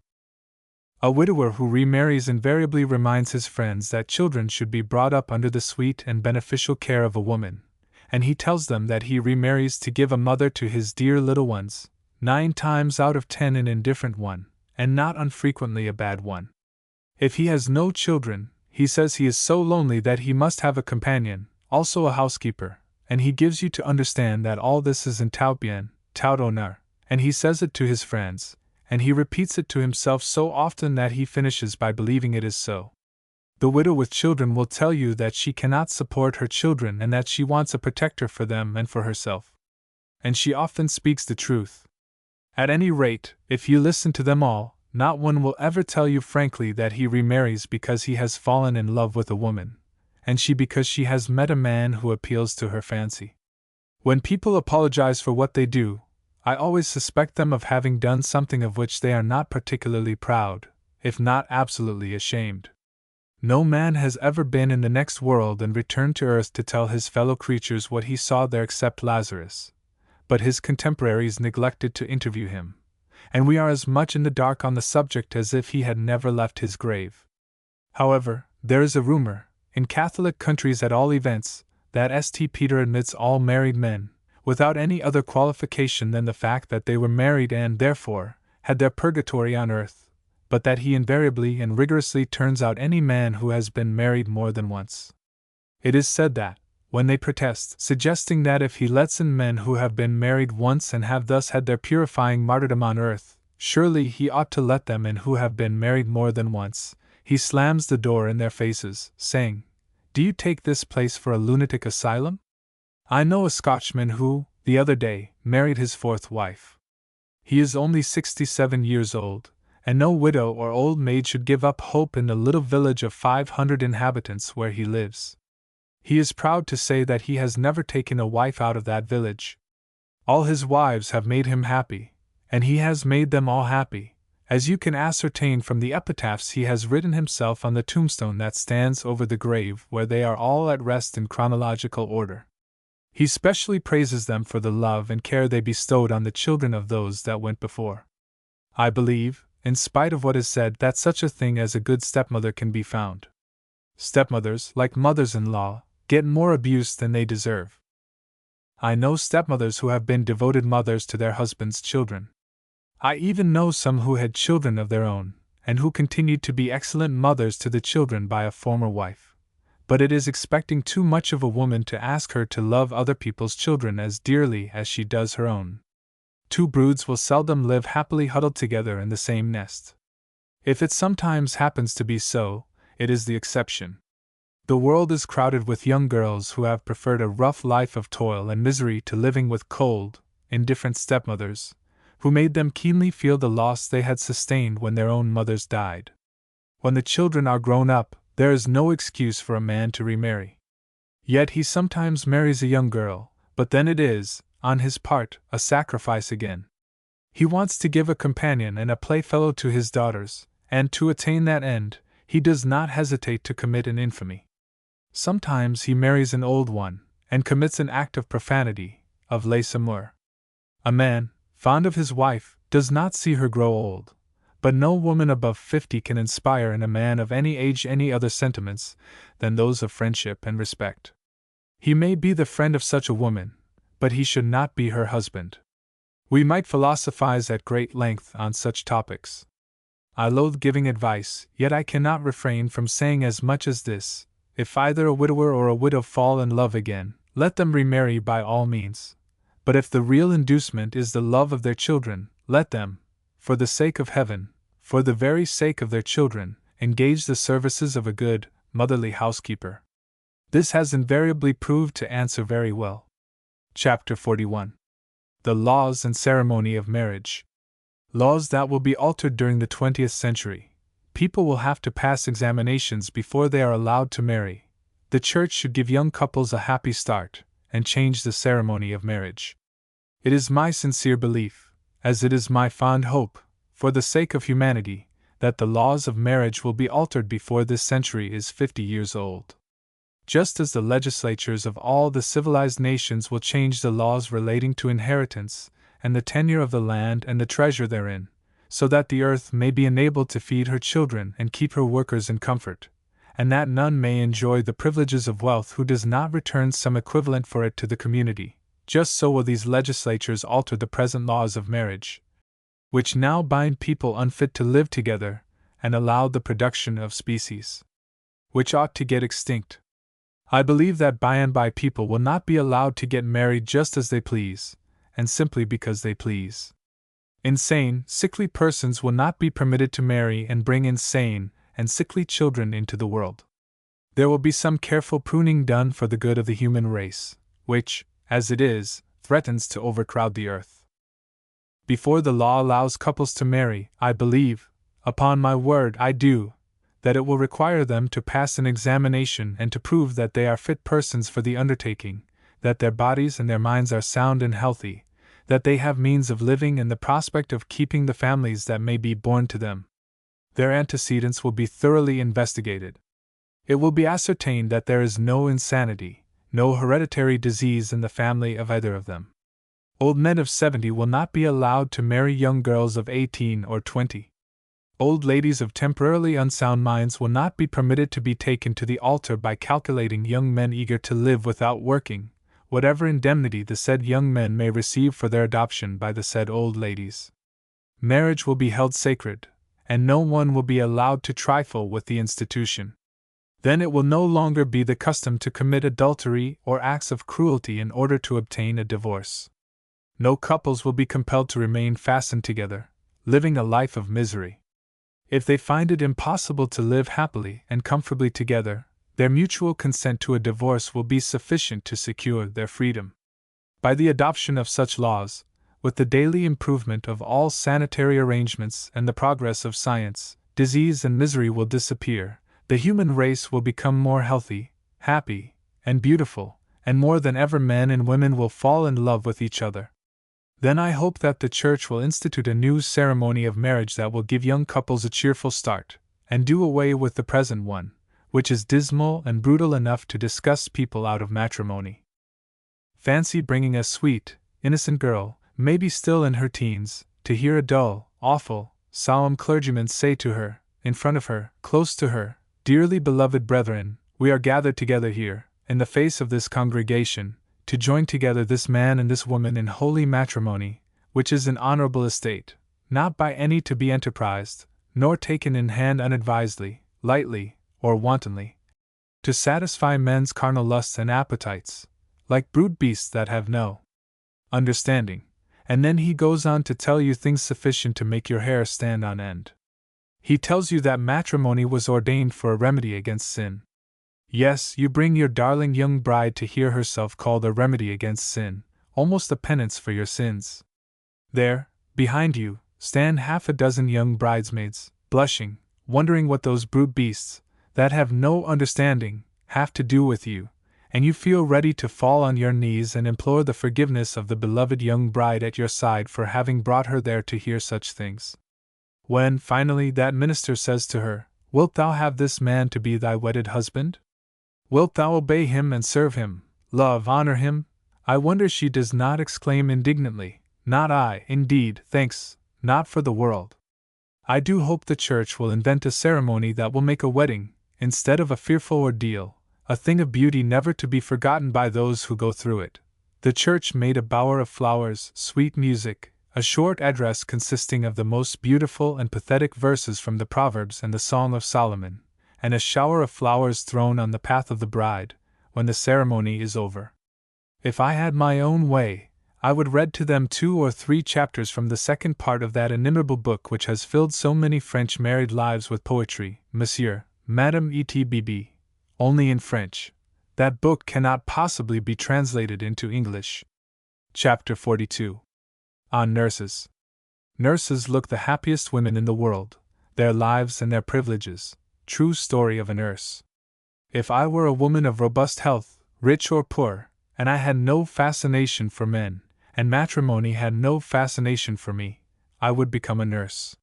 A widower who remarries invariably reminds his friends that children should be brought up under the sweet and beneficial care of a woman, and he tells them that he remarries to give a mother to his dear little ones, 9 times out of 10 an indifferent one, and not unfrequently a bad one. If he has no children, he says he is so lonely that he must have a companion, also a housekeeper, and he gives you to understand that all this is in tout bien, tout honneur, and he says it to his friends, and he repeats it to himself so often that he finishes by believing it is so. The widow with children will tell you that she cannot support her children and that she wants a protector for them and for herself. And she often speaks the truth. At any rate, if you listen to them all, not one will ever tell you frankly that he remarries because he has fallen in love with a woman, and she because she has met a man who appeals to her fancy. When people apologize for what they do, I always suspect them of having done something of which they are not particularly proud, if not absolutely ashamed. No man has ever been in the next world and returned to earth to tell his fellow creatures what he saw there except Lazarus, but his contemporaries neglected to interview him, and we are as much in the dark on the subject as if he had never left his grave. However, there is a rumor, in Catholic countries at all events, that St. Peter admits all married men, without any other qualification than the fact that they were married and, therefore, had their purgatory on earth, but that he invariably and rigorously turns out any man who has been married more than once. It is said that, when they protest, suggesting that if he lets in men who have been married once and have thus had their purifying martyrdom on earth, surely he ought to let them in who have been married more than once, he slams the door in their faces, saying, "Do you take this place for a lunatic asylum?" I know a Scotchman who, the other day, married his 4th wife. He is only 67 years old, and no widow or old maid should give up hope in the little village of 500 inhabitants where he lives. He is proud to say that he has never taken a wife out of that village. All his wives have made him happy, and he has made them all happy, as you can ascertain from the epitaphs he has written himself on the tombstone that stands over the grave where they are all at rest in chronological order. He specially praises them for the love and care they bestowed on the children of those that went before. I believe, in spite of what is said, that such a thing as a good stepmother can be found. Stepmothers, like mothers-in-law, get more abuse than they deserve. I know stepmothers who have been devoted mothers to their husbands' children. I even know some who had children of their own, and who continued to be excellent mothers to the children by a former wife. But it is expecting too much of a woman to ask her to love other people's children as dearly as she does her own. Two broods will seldom live happily huddled together in the same nest. If it sometimes happens to be so, it is the exception. The world is crowded with young girls who have preferred a rough life of toil and misery to living with cold, indifferent stepmothers, who made them keenly feel the loss they had sustained when their own mothers died. When the children are grown up, there is no excuse for a man to remarry. Yet he sometimes marries a young girl, but then it is, on his part, a sacrifice again. He wants to give a companion and a playfellow to his daughters, and to attain that end, he does not hesitate to commit an infamy. Sometimes he marries an old one, and commits an act of profanity, of lèse-amour. A man, fond of his wife, does not see her grow old, but no woman above 50 can inspire in a man of any age any other sentiments than those of friendship and respect. He may be the friend of such a woman, but he should not be her husband. We might philosophize at great length on such topics. I loathe giving advice, yet I cannot refrain from saying as much as this: if either a widower or a widow fall in love again, let them remarry by all means. But if the real inducement is the love of their children, let them, for the sake of heaven, for the very sake of their children, engage the services of a good, motherly housekeeper. This has invariably proved to answer very well. Chapter 41. The Laws and Ceremony of Marriage. Laws that will be altered during the 20th century. People will have to pass examinations before they are allowed to marry. The Church should give young couples a happy start, and change the ceremony of marriage. It is my sincere belief, as it is my fond hope, for the sake of humanity, that the laws of marriage will be altered before this century is 50 years old. Just as the legislatures of all the civilized nations will change the laws relating to inheritance, and the tenure of the land and the treasure therein, so that the earth may be enabled to feed her children and keep her workers in comfort, and that none may enjoy the privileges of wealth who does not return some equivalent for it to the community, just so will these legislatures alter the present laws of marriage, which now bind people unfit to live together, and allow the production of species which ought to get extinct. I believe that by and by people will not be allowed to get married just as they please, and simply because they please. Insane, sickly persons will not be permitted to marry and bring insane and sickly children into the world. There will be some careful pruning done for the good of the human race, which, as it is, threatens to overcrowd the earth. Before the law allows couples to marry, I believe, upon my word I do, that it will require them to pass an examination and to prove that they are fit persons for the undertaking, that their bodies and their minds are sound and healthy, that they have means of living and the prospect of keeping the families that may be born to them. Their antecedents will be thoroughly investigated. It will be ascertained that there is no insanity, no hereditary disease in the family of either of them. Old men of 70 will not be allowed to marry young girls of 18 or 20. Old ladies of temporarily unsound minds will not be permitted to be taken to the altar by calculating young men eager to live without working, whatever indemnity the said young men may receive for their adoption by the said old ladies. Marriage will be held sacred, and no one will be allowed to trifle with the institution. Then it will no longer be the custom to commit adultery or acts of cruelty in order to obtain a divorce. No couples will be compelled to remain fastened together, living a life of misery. If they find it impossible to live happily and comfortably together, their mutual consent to a divorce will be sufficient to secure their freedom. By the adoption of such laws, with the daily improvement of all sanitary arrangements and the progress of science, disease and misery will disappear, the human race will become more healthy, happy, and beautiful, and more than ever men and women will fall in love with each other. Then I hope that the Church will institute a new ceremony of marriage that will give young couples a cheerful start, and do away with the present one, which is dismal and brutal enough to disgust people out of matrimony. Fancy bringing a sweet, innocent girl, maybe still in her teens, to hear a dull, awful, solemn clergyman say to her, in front of her, close to her, "Dearly beloved brethren, we are gathered together here, in the face of this congregation, to join together this man and this woman in holy matrimony, which is an honorable estate, not by any to be enterprised, nor taken in hand unadvisedly, lightly, or wantonly, to satisfy men's carnal lusts and appetites, like brute beasts that have no understanding. And then he goes on to tell you things sufficient to make your hair stand on end. He tells you that matrimony was ordained for a remedy against sin. Yes, you bring your darling young bride to hear herself called a remedy against sin, almost a penance for your sins. There, behind you, stand half a dozen young bridesmaids, blushing, wondering what those brute beasts, that have no understanding, have to do with you, and you feel ready to fall on your knees and implore the forgiveness of the beloved young bride at your side for having brought her there to hear such things. When, finally, that minister says to her, "Wilt thou have this man to be thy wedded husband? Wilt thou obey him and serve him, love, honor him?" I wonder she does not exclaim indignantly, "Not I, indeed, thanks, not for the world." I do hope the Church will invent a ceremony that will make a wedding, instead of a fearful ordeal, a thing of beauty never to be forgotten by those who go through it. The Church made a bower of flowers, sweet music, a short address consisting of the most beautiful and pathetic verses from the Proverbs and the Song of Solomon, and a shower of flowers thrown on the path of the bride, when the ceremony is over. If I had my own way, I would read to them 2 or 3 chapters from the second part of that inimitable book which has filled so many French married lives with poetry, Monsieur, Madame etbb. Only in French. That book cannot possibly be translated into English. Chapter 42. On Nurses. Nurses look the happiest women in the world, their lives and their privileges. True story of a nurse. If I were a woman of robust health, rich or poor, and I had no fascination for men, and matrimony had no fascination for me, I would become a nurse.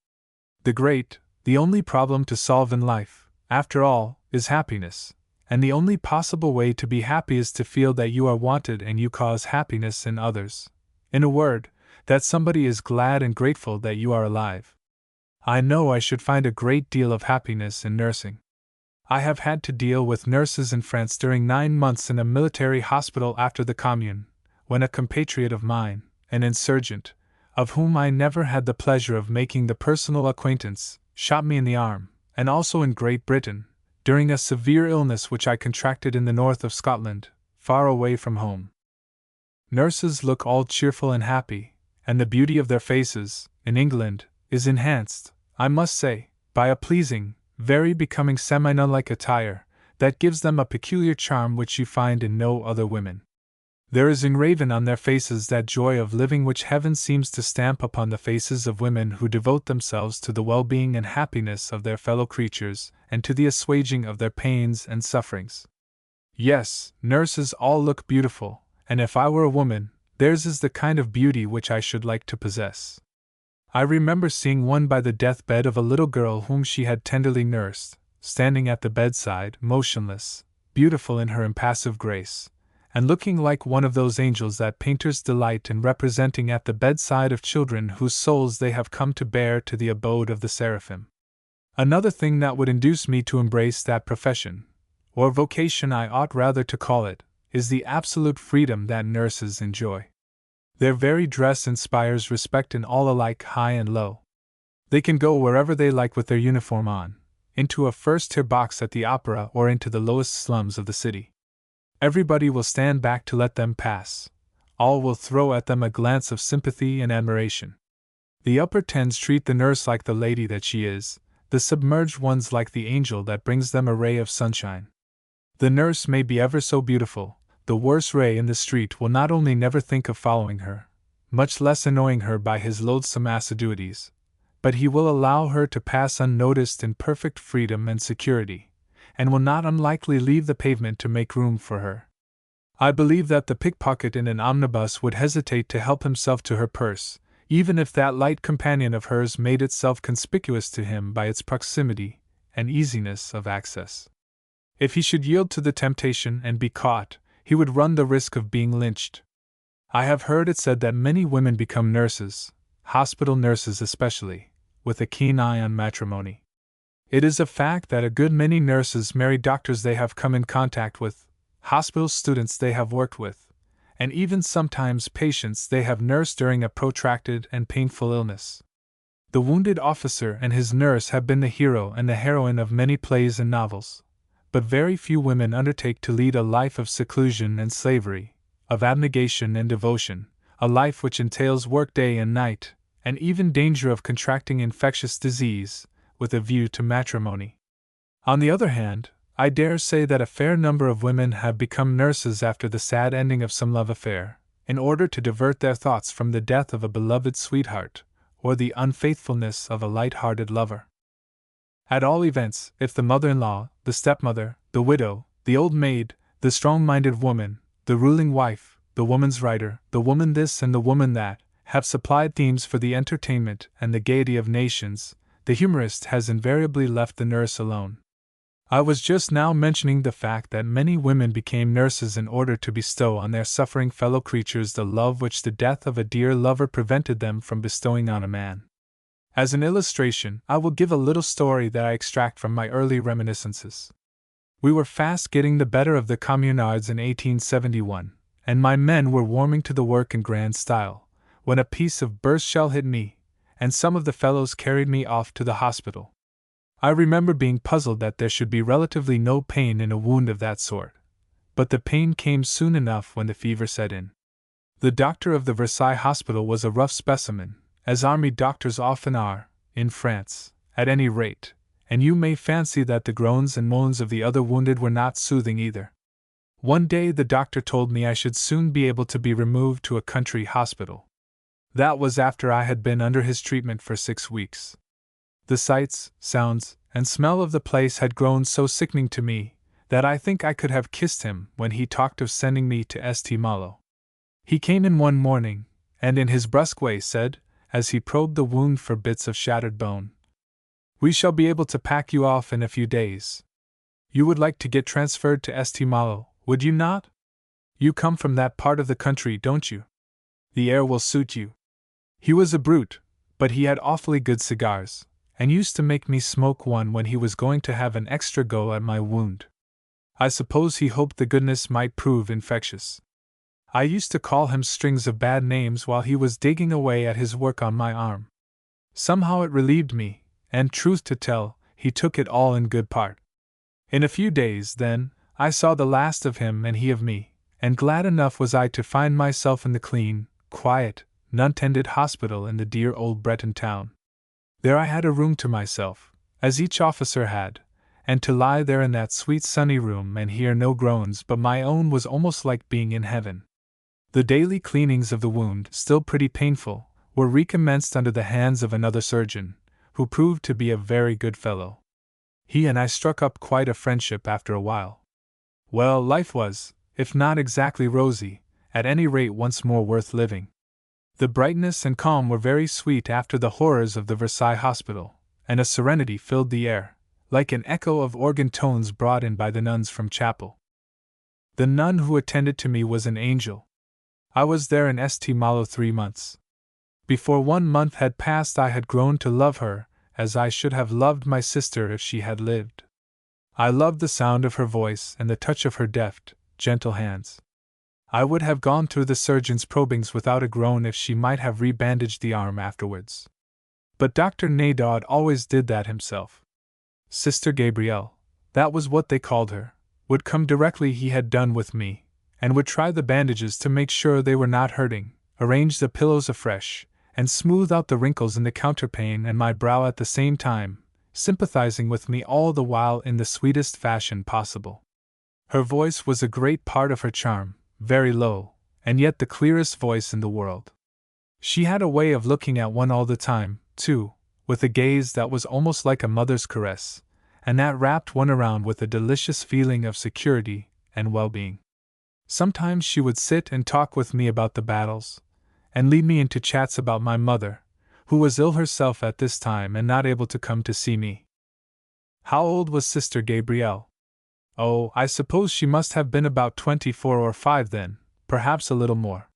The only problem to solve in life, after all, is happiness, and the only possible way to be happy is to feel that you are wanted and you cause happiness in others. In a word, that somebody is glad and grateful that you are alive. I know I should find a great deal of happiness in nursing. I have had to deal with nurses in France during 9 months in a military hospital after the Commune, when a compatriot of mine, an insurgent, of whom I never had the pleasure of making the personal acquaintance, shot me in the arm, and also in Great Britain, during a severe illness which I contracted in the north of Scotland, far away from home. Nurses look all cheerful and happy, and the beauty of their faces, in England, is enhanced, I must say, by a pleasing, very becoming semi-nun-like attire, that gives them a peculiar charm which you find in no other women. There is engraven on their faces that joy of living which heaven seems to stamp upon the faces of women who devote themselves to the well-being and happiness of their fellow creatures, and to the assuaging of their pains and sufferings. Yes, nurses all look beautiful, and if I were a woman, theirs is the kind of beauty which I should like to possess. I remember seeing one by the deathbed of a little girl whom she had tenderly nursed, standing at the bedside, motionless, beautiful in her impassive grace, and looking like one of those angels that painters delight in representing at the bedside of children whose souls they have come to bear to the abode of the seraphim. Another thing that would induce me to embrace that profession, or vocation I ought rather to call it, is the absolute freedom that nurses enjoy. Their very dress inspires respect in all alike, high and low. They can go wherever they like with their uniform on, into a first-tier box at the opera or into the lowest slums of the city. Everybody will stand back to let them pass. All will throw at them a glance of sympathy and admiration. The upper tens treat the nurse like the lady that she is, the submerged ones like the angel that brings them a ray of sunshine. The nurse may be ever so beautiful, the worst ray in the street will not only never think of following her, much less annoying her by his loathsome assiduities, but he will allow her to pass unnoticed in perfect freedom and security, and will not unlikely leave the pavement to make room for her. I believe that the pickpocket in an omnibus would hesitate to help himself to her purse, even if that light companion of hers made itself conspicuous to him by its proximity and easiness of access. If he should yield to the temptation and be caught, he would run the risk of being lynched. I have heard it said that many women become nurses, hospital nurses especially, with a keen eye on matrimony. It is a fact that a good many nurses marry doctors they have come in contact with, hospital students they have worked with, and even sometimes patients they have nursed during a protracted and painful illness. The wounded officer and his nurse have been the hero and the heroine of many plays and novels, but very few women undertake to lead a life of seclusion and slavery, of abnegation and devotion, a life which entails work day and night, and even danger of contracting infectious disease, with a view to matrimony. On the other hand, I dare say that a fair number of women have become nurses after the sad ending of some love affair, in order to divert their thoughts from the death of a beloved sweetheart, or the unfaithfulness of a light-hearted lover. At all events, if the mother-in-law, the stepmother, the widow, the old maid, the strong-minded woman, the ruling wife, the woman's writer, the woman this and the woman that, have supplied themes for the entertainment and the gaiety of nations, the humorist has invariably left the nurse alone. I was just now mentioning the fact that many women became nurses in order to bestow on their suffering fellow creatures the love which the death of a dear lover prevented them from bestowing on a man. As an illustration, I will give a little story that I extract from my early reminiscences. We were fast getting the better of the communards in 1871, and my men were warming to the work in grand style, when a piece of burst shell hit me, and some of the fellows carried me off to the hospital. I remember being puzzled that there should be relatively no pain in a wound of that sort, but the pain came soon enough when the fever set in. The doctor of the Versailles hospital was a rough specimen, as army doctors often are, in France, at any rate, and you may fancy that the groans and moans of the other wounded were not soothing either. One day the doctor told me I should soon be able to be removed to a country hospital. That was after I had been under his treatment for 6 weeks. The sights, sounds, and smell of the place had grown so sickening to me that I think I could have kissed him when he talked of sending me to St. Malo. He came in one morning, and in his brusque way said, as he probed the wound for bits of shattered bone, "We shall be able to pack you off in a few days. You would like to get transferred to St. Malo, would you not? You come from that part of the country, don't you? The air will suit you." He was a brute, but he had awfully good cigars, and used to make me smoke one when he was going to have an extra go at my wound. I suppose he hoped the goodness might prove infectious. I used to call him strings of bad names while he was digging away at his work on my arm. Somehow it relieved me, and truth to tell, he took it all in good part. In a few days, then, I saw the last of him and he of me, and glad enough was I to find myself in the clean, quiet, nun-tended hospital in the dear old Breton town. There I had a room to myself, as each officer had, and to lie there in that sweet sunny room and hear no groans but my own was almost like being in heaven. The daily cleanings of the wound, still pretty painful, were recommenced under the hands of another surgeon, who proved to be a very good fellow. He and I struck up quite a friendship after a while. Well, life was, if not exactly rosy, at any rate once more worth living. The brightness and calm were very sweet after the horrors of the Versailles hospital, and a serenity filled the air, like an echo of organ tones brought in by the nuns from chapel. The nun who attended to me was an angel. I was there in St. Malo 3 months. Before 1 month had passed I had grown to love her, as I should have loved my sister if she had lived. I loved the sound of her voice and the touch of her deft, gentle hands. I would have gone through the surgeon's probings without a groan if she might have rebandaged the arm afterwards. But Dr. Naudot always did that himself. Sister Gabrielle, that was what they called her, would come directly he had done with me, and would try the bandages to make sure they were not hurting, arrange the pillows afresh, and smooth out the wrinkles in the counterpane and my brow at the same time, sympathizing with me all the while in the sweetest fashion possible. Her voice was a great part of her charm, very low, and yet the clearest voice in the world. She had a way of looking at one all the time, too, with a gaze that was almost like a mother's caress, and that wrapped one around with a delicious feeling of security and well-being. Sometimes she would sit and talk with me about the battles, and lead me into chats about my mother, who was ill herself at this time and not able to come to see me. How old was Sister Gabrielle? Oh, I suppose she must have been about 24 or 5 then, perhaps a little more.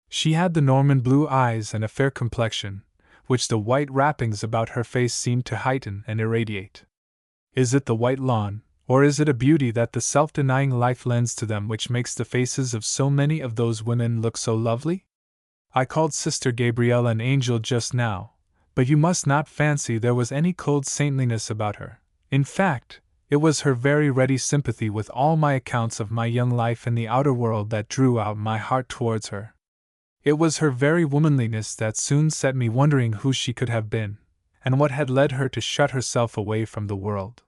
She had the Norman blue eyes and a fair complexion, which the white wrappings about her face seemed to heighten and irradiate. Is it the white lawn, Or is it a beauty that the self-denying life lends to them which makes the faces of so many of those women look so lovely? I called Sister Gabrielle an angel just now, but you must not fancy there was any cold saintliness about her. In fact, it was her very ready sympathy with all my accounts of my young life in the outer world that drew out my heart towards her. It was her very womanliness that soon set me wondering who she could have been, and what had led her to shut herself away from the world.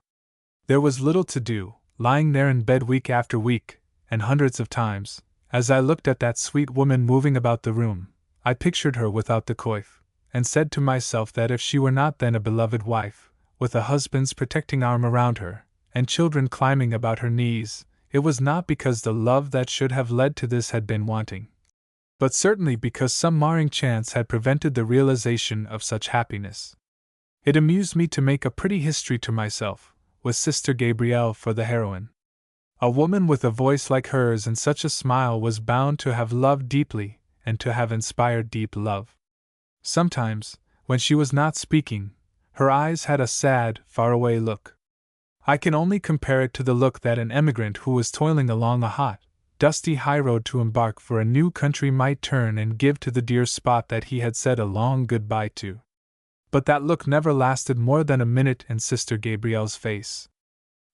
There was little to do, lying there in bed week after week, and hundreds of times, as I looked at that sweet woman moving about the room, I pictured her without the coif, and said to myself that if she were not then a beloved wife, with a husband's protecting arm around her, and children climbing about her knees, it was not because the love that should have led to this had been wanting, but certainly because some marring chance had prevented the realization of such happiness. It amused me to make a pretty history to myself, with Sister Gabrielle for the heroine. A woman with a voice like hers and such a smile was bound to have loved deeply, and to have inspired deep love. Sometimes, when she was not speaking, her eyes had a sad, faraway look. I can only compare it to the look that an emigrant who was toiling along a hot, dusty highroad to embark for a new country might turn and give to the dear spot that he had said a long goodbye to. But that look never lasted more than a minute in Sister Gabrielle's face.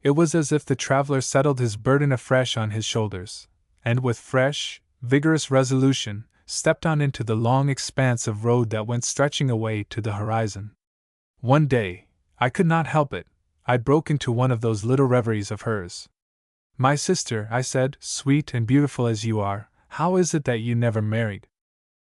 It was as if the traveler settled his burden afresh on his shoulders, and with fresh, vigorous resolution, stepped on into the long expanse of road that went stretching away to the horizon. One day, I could not help it, I broke into one of those little reveries of hers. "My sister," I said, "sweet and beautiful as you are, how is it that you never married?"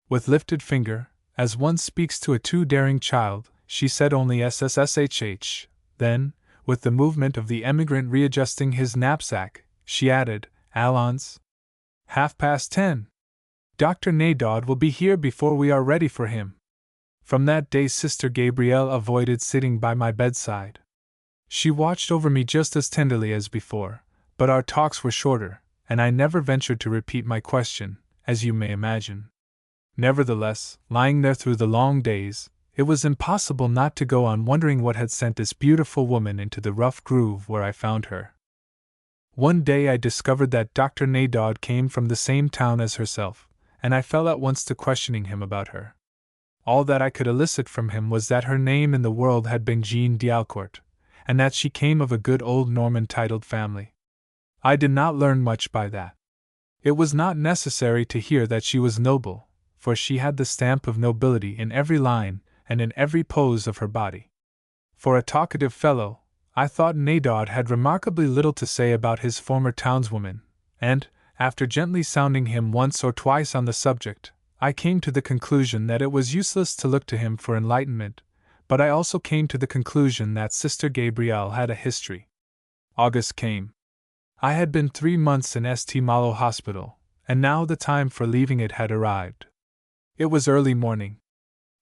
With lifted finger, as one speaks to a too daring child, she said only SSSHH. Then, with the movement of the emigrant readjusting his knapsack, she added, "Allons. 10:30. Dr. Naydod will be here before we are ready for him." From that day Sister Gabrielle avoided sitting by my bedside. She watched over me just as tenderly as before, but our talks were shorter, and I never ventured to repeat my question, as you may imagine. Nevertheless, lying there through the long days, it was impossible not to go on wondering what had sent this beautiful woman into the rough groove where I found her. One day I discovered that Dr. Naydod came from the same town as herself, and I fell at once to questioning him about her. All that I could elicit from him was that her name in the world had been Jean d'Alcourt, and that she came of a good old Norman-titled family. I did not learn much by that. It was not necessary to hear that she was noble, for she had the stamp of nobility in every line and in every pose of her body. For a talkative fellow, I thought Naydod had remarkably little to say about his former townswoman, and, after gently sounding him once or twice on the subject, I came to the conclusion that it was useless to look to him for enlightenment, but I also came to the conclusion that Sister Gabrielle had a history. August came. I had been 3 months in St. Malo Hospital, and now the time for leaving it had arrived. It was early morning.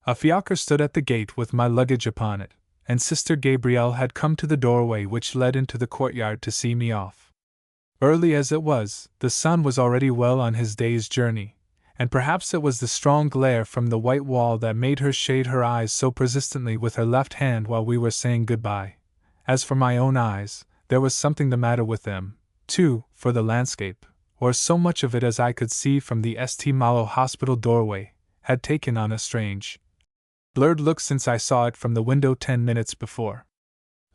A fiacre stood at the gate with my luggage upon it, and Sister Gabrielle had come to the doorway which led into the courtyard to see me off. Early as it was, the sun was already well on his day's journey, and perhaps it was the strong glare from the white wall that made her shade her eyes so persistently with her left hand while we were saying goodbye. As for my own eyes, there was something the matter with them, too, for the landscape, or so much of it as I could see from the St. Malo Hospital doorway, had taken on a strange, blurred look since I saw it from the window 10 minutes before.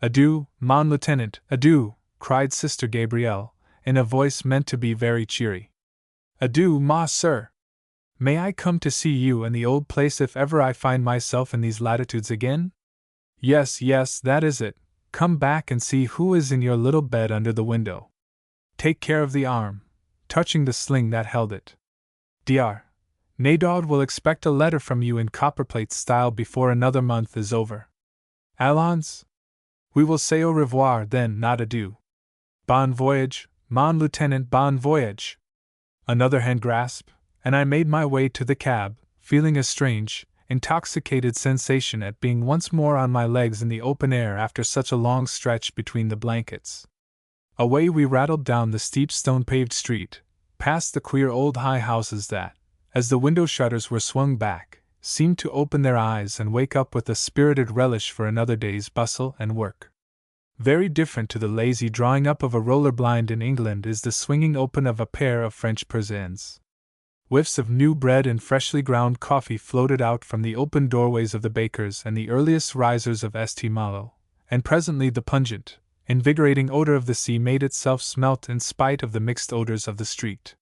"Adieu, mon lieutenant, adieu," cried Sister Gabrielle, in a voice meant to be very cheery. "Adieu, ma sir. May I come to see you in the old place if ever I find myself in these latitudes again? Yes, yes, that is it. Come back and see who is in your little bed under the window. Take care of the arm," touching the sling that held it. "Dr. Naydod will expect a letter from you in copperplate style before another month is over. Allons? We will say au revoir then, not adieu. Bon voyage, mon lieutenant, bon voyage." Another hand grasp, and I made my way to the cab, feeling a strange, intoxicated sensation at being once more on my legs in the open air after such a long stretch between the blankets. Away we rattled down the steep stone-paved street, past the queer old high houses that, as the window shutters were swung back, seemed to open their eyes and wake up with a spirited relish for another day's bustle and work. Very different to the lazy drawing up of a roller blind in England is the swinging open of a pair of French persiennes. Whiffs of new bread and freshly ground coffee floated out from the open doorways of the bakers and the earliest risers of St. Malo, and presently the pungent, invigorating odor of the sea made itself smelt in spite of the mixed odors of the street.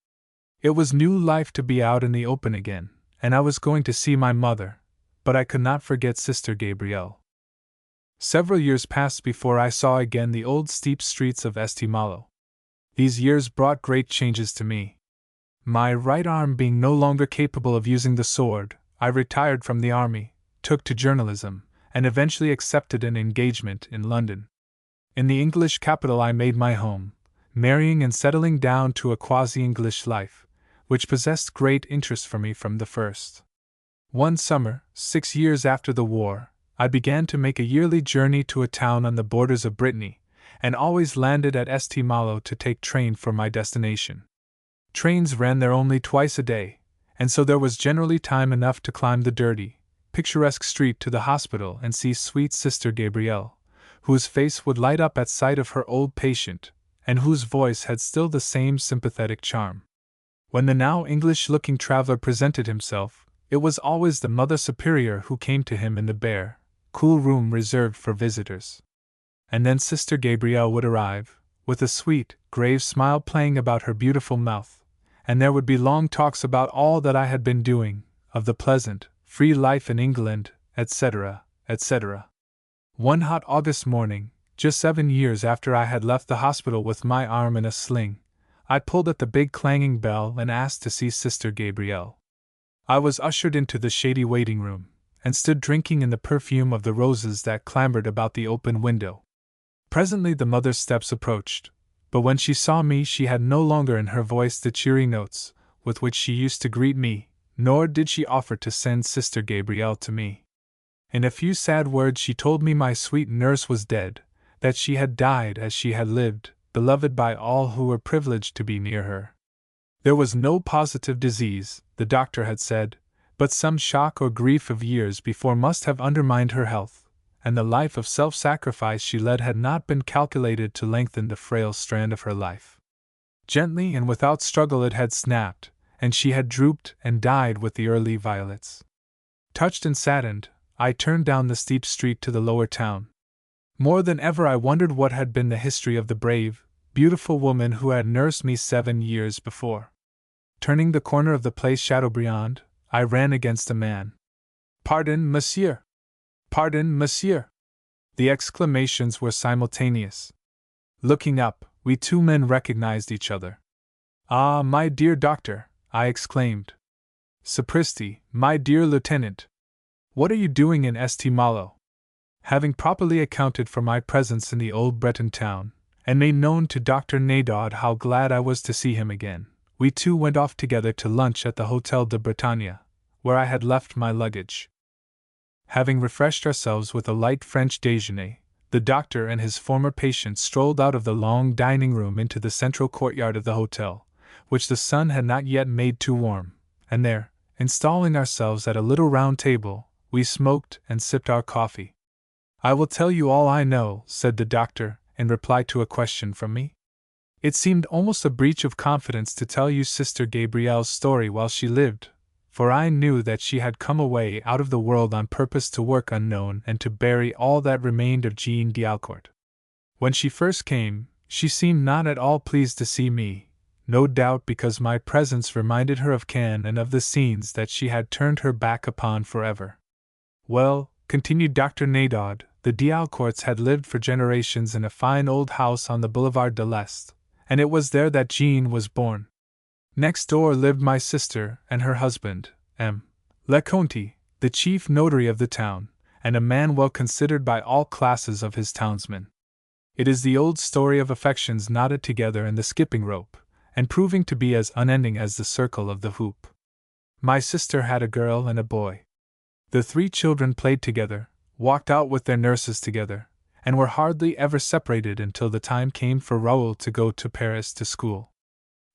It was new life to be out in the open again, and I was going to see my mother, but I could not forget Sister Gabrielle. Several years passed before I saw again the old steep streets of St. Malo. These years brought great changes to me. My right arm being no longer capable of using the sword, I retired from the army, took to journalism, and eventually accepted an engagement in London. In the English capital I made my home, marrying and settling down to a quasi-English life, which possessed great interest for me from the first. One summer, 6 years after the war, I began to make a yearly journey to a town on the borders of Brittany, and always landed at St. Malo to take train for my destination. Trains ran there only twice a day, and so there was generally time enough to climb the dirty, picturesque street to the hospital and see sweet Sister Gabrielle, whose face would light up at sight of her old patient, and whose voice had still the same sympathetic charm. When the now English-looking traveler presented himself, it was always the Mother Superior who came to him in the bare, cool room reserved for visitors. And then Sister Gabrielle would arrive, with a sweet, grave smile playing about her beautiful mouth, and there would be long talks about all that I had been doing, of the pleasant, free life in England, etc., etc. One hot August morning, just 7 years after I had left the hospital with my arm in a sling, I pulled at the big clanging bell and asked to see Sister Gabrielle. I was ushered into the shady waiting room, and stood drinking in the perfume of the roses that clambered about the open window. Presently the mother's steps approached, but when she saw me she had no longer in her voice the cheery notes with which she used to greet me, nor did she offer to send Sister Gabrielle to me. In a few sad words she told me my sweet nurse was dead, that she had died as she had lived, beloved by all who were privileged to be near her. There was no positive disease, the doctor had said, but some shock or grief of years before must have undermined her health, and the life of self-sacrifice she led had not been calculated to lengthen the frail strand of her life. Gently and without struggle it had snapped, and she had drooped and died with the early violets. Touched and saddened, I turned down the steep street to the lower town. More than ever I wondered what had been the history of the brave, beautiful woman who had nursed me 7 years before. Turning the corner of the place Chateaubriand, I ran against a man. "Pardon, monsieur! Pardon, monsieur!" The exclamations were simultaneous. Looking up, we two men recognized each other. "Ah, my dear doctor," I exclaimed. "Sapristi, my dear lieutenant! What are you doing in St. Malo?" Having properly accounted for my presence in the old Breton town, and made known to Dr. Naudot how glad I was to see him again, we two went off together to lunch at the Hôtel de Bretagne, where I had left my luggage. Having refreshed ourselves with a light French déjeuner, the doctor and his former patient strolled out of the long dining room into the central courtyard of the hotel, which the sun had not yet made too warm, and there, installing ourselves at a little round table, we smoked and sipped our coffee. "I will tell you all I know," said the doctor, in reply to a question from me. "It seemed almost a breach of confidence to tell you Sister Gabrielle's story while she lived, for I knew that she had come away out of the world on purpose to work unknown and to bury all that remained of Jean d'Alcourt. When she first came, she seemed not at all pleased to see me, no doubt because my presence reminded her of Cannes and of the scenes that she had turned her back upon forever. Well," continued Dr. Naudot, "the d'Alcourts had lived for generations in a fine old house on the Boulevard de l'Est, and it was there that Jean was born. Next door lived my sister and her husband, M. Le Conte, the chief notary of the town, and a man well considered by all classes of his townsmen. It is the old story of affections knotted together in the skipping rope, and proving to be as unending as the circle of the hoop. My sister had a girl and a boy. The 3 children played together, walked out with their nurses together, and were hardly ever separated until the time came for Raoul to go to Paris to school.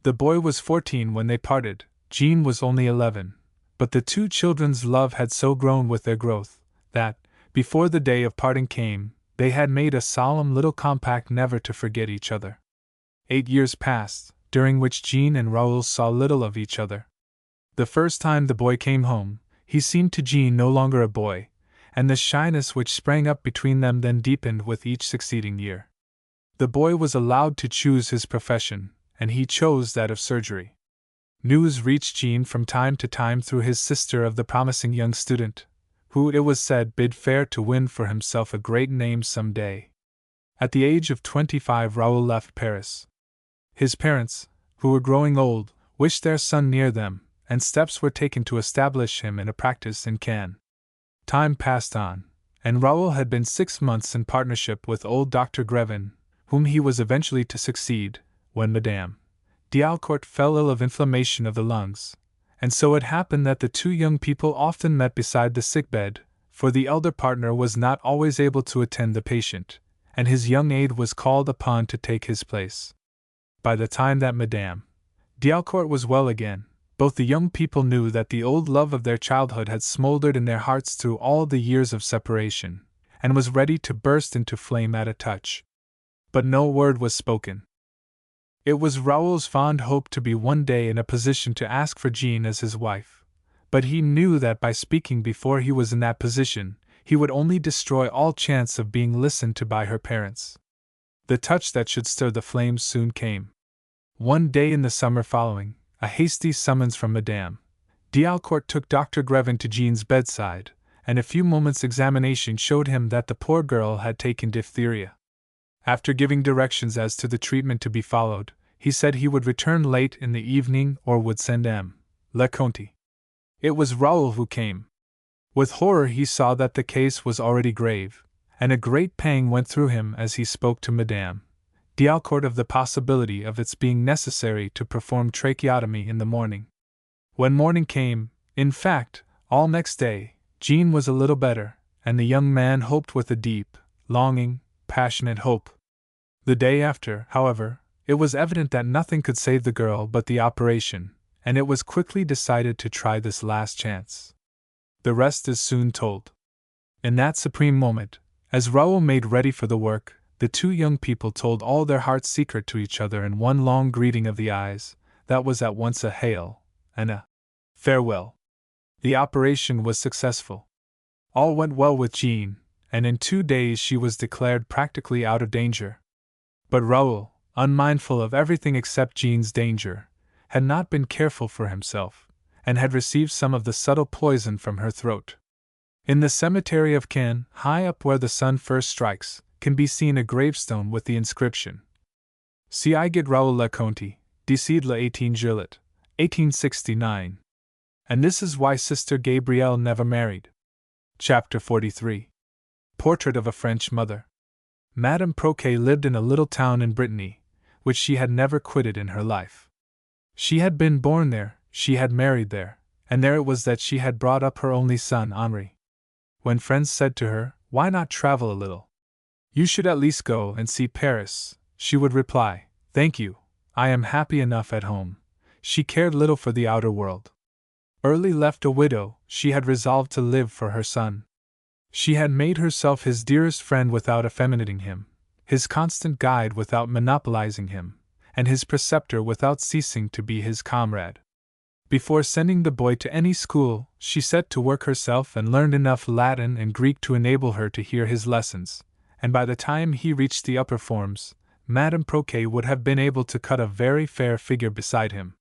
The boy was 14 when they parted, Jean was only 11, but the 2 children's love had so grown with their growth, that, before the day of parting came, they had made a solemn little compact never to forget each other. 8 years passed, during which Jean and Raoul saw little of each other. The first time the boy came home, he seemed to Jean no longer a boy, and the shyness which sprang up between them then deepened with each succeeding year. The boy was allowed to choose his profession, and he chose that of surgery. News reached Jean from time to time through his sister of the promising young student, who, it was said, bid fair to win for himself a great name some day. At the age of 25, Raoul left Paris. His parents, who were growing old, wished their son near them, and steps were taken to establish him in a practice in Cannes. Time passed on, and Raoul had been 6 months in partnership with old Dr. Grevin, whom he was eventually to succeed, when Madame d'Alcourt fell ill of inflammation of the lungs, and so it happened that the two young people often met beside the sickbed, for the elder partner was not always able to attend the patient, and his young aide was called upon to take his place. By the time that Madame d'Alcourt was well again, both the young people knew that the old love of their childhood had smoldered in their hearts through all the years of separation, and was ready to burst into flame at a touch. But no word was spoken. It was Raoul's fond hope to be one day in a position to ask for Jean as his wife, but he knew that by speaking before he was in that position, he would only destroy all chance of being listened to by her parents. The touch that should stir the flames soon came. One day in the summer following, a hasty summons from Madame d'Alcourt took Dr. Grevin to Jean's bedside, and a few moments' examination showed him that the poor girl had taken diphtheria. After giving directions as to the treatment to be followed, he said he would return late in the evening or would send M. Le Conte. It was Raoul who came. With horror he saw that the case was already grave, and a great pang went through him as he spoke to Madame d'Alcourt of the possibility of its being necessary to perform tracheotomy in the morning. When morning came, in fact, all next day, Jean was a little better, and the young man hoped with a deep, longing, passionate hope. The day after, however, it was evident that nothing could save the girl but the operation, and it was quickly decided to try this last chance. The rest is soon told. In that supreme moment, as Raoul made ready for the work, the two young people told all their heart's secret to each other in one long greeting of the eyes, that was at once a hail and a farewell. The operation was successful. All went well with Jean, and in 2 days she was declared practically out of danger. But Raoul, unmindful of everything except Jean's danger, had not been careful for himself, and had received some of the subtle poison from her throat. In the cemetery of Cannes, high up where the sun first strikes, can be seen a gravestone with the inscription: "Si I get Raoul Le Conte, décède le 18 juillet, 1869. And this is why Sister Gabrielle never married." Chapter 43. Portrait of a French Mother. Madame Proquet lived in a little town in Brittany, which she had never quitted in her life. She had been born there, she had married there, and there it was that she had brought up her only son Henri. When friends said to her, "Why not travel a little? You should at least go and see Paris," she would reply, "Thank you, I am happy enough at home." She cared little for the outer world. Early left a widow, she had resolved to live for her son. She had made herself his dearest friend without effeminating him, his constant guide without monopolizing him, and his preceptor without ceasing to be his comrade. Before sending the boy to any school, she set to work herself and learned enough Latin and Greek to enable her to hear his lessons, and by the time he reached the upper forms, Madame Proquet would have been able to cut a very fair figure beside him.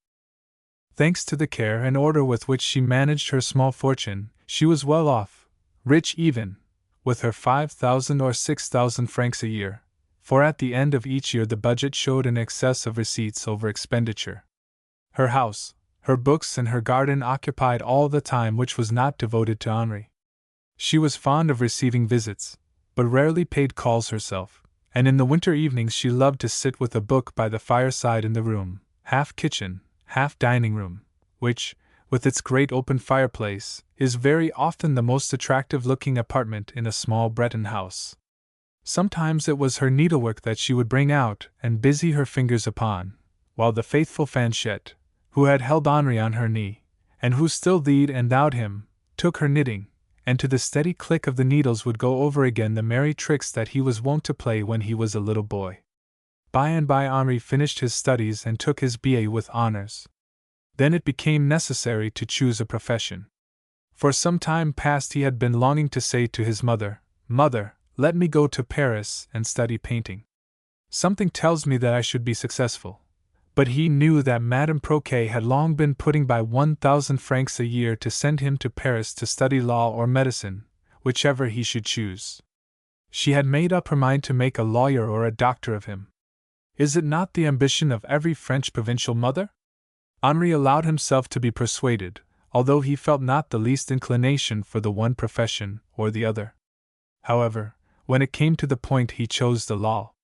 Thanks to the care and order with which she managed her small fortune, she was well off, rich even, with her 5,000 or 6,000 francs a year, for at the end of each year the budget showed an excess of receipts over expenditure. Her house, her books and her garden occupied all the time which was not devoted to Henri. She was fond of receiving visits, but rarely paid calls herself, and in the winter evenings she loved to sit with a book by the fireside in the room, half kitchen, half dining room, which, with its great open fireplace, is very often the most attractive-looking apartment in a small Breton house. Sometimes it was her needlework that she would bring out and busy her fingers upon, while the faithful Fanchette, who had held Henri on her knee, and who still theed and thoued him, took her knitting, and to the steady click of the needles would go over again the merry tricks that he was wont to play when he was a little boy. By and by Henri finished his studies and took his BA with honors. Then it became necessary to choose a profession. For some time past he had been longing to say to his mother, "Mother, let me go to Paris and study painting. Something tells me that I should be successful." But he knew that Madame Proquet had long been putting by 1,000 francs a year to send him to Paris to study law or medicine, whichever he should choose. She had made up her mind to make a lawyer or a doctor of him. Is it not the ambition of every French provincial mother? Henri allowed himself to be persuaded, although he felt not the least inclination for the one profession or the other. However, when it came to the point, he chose the law.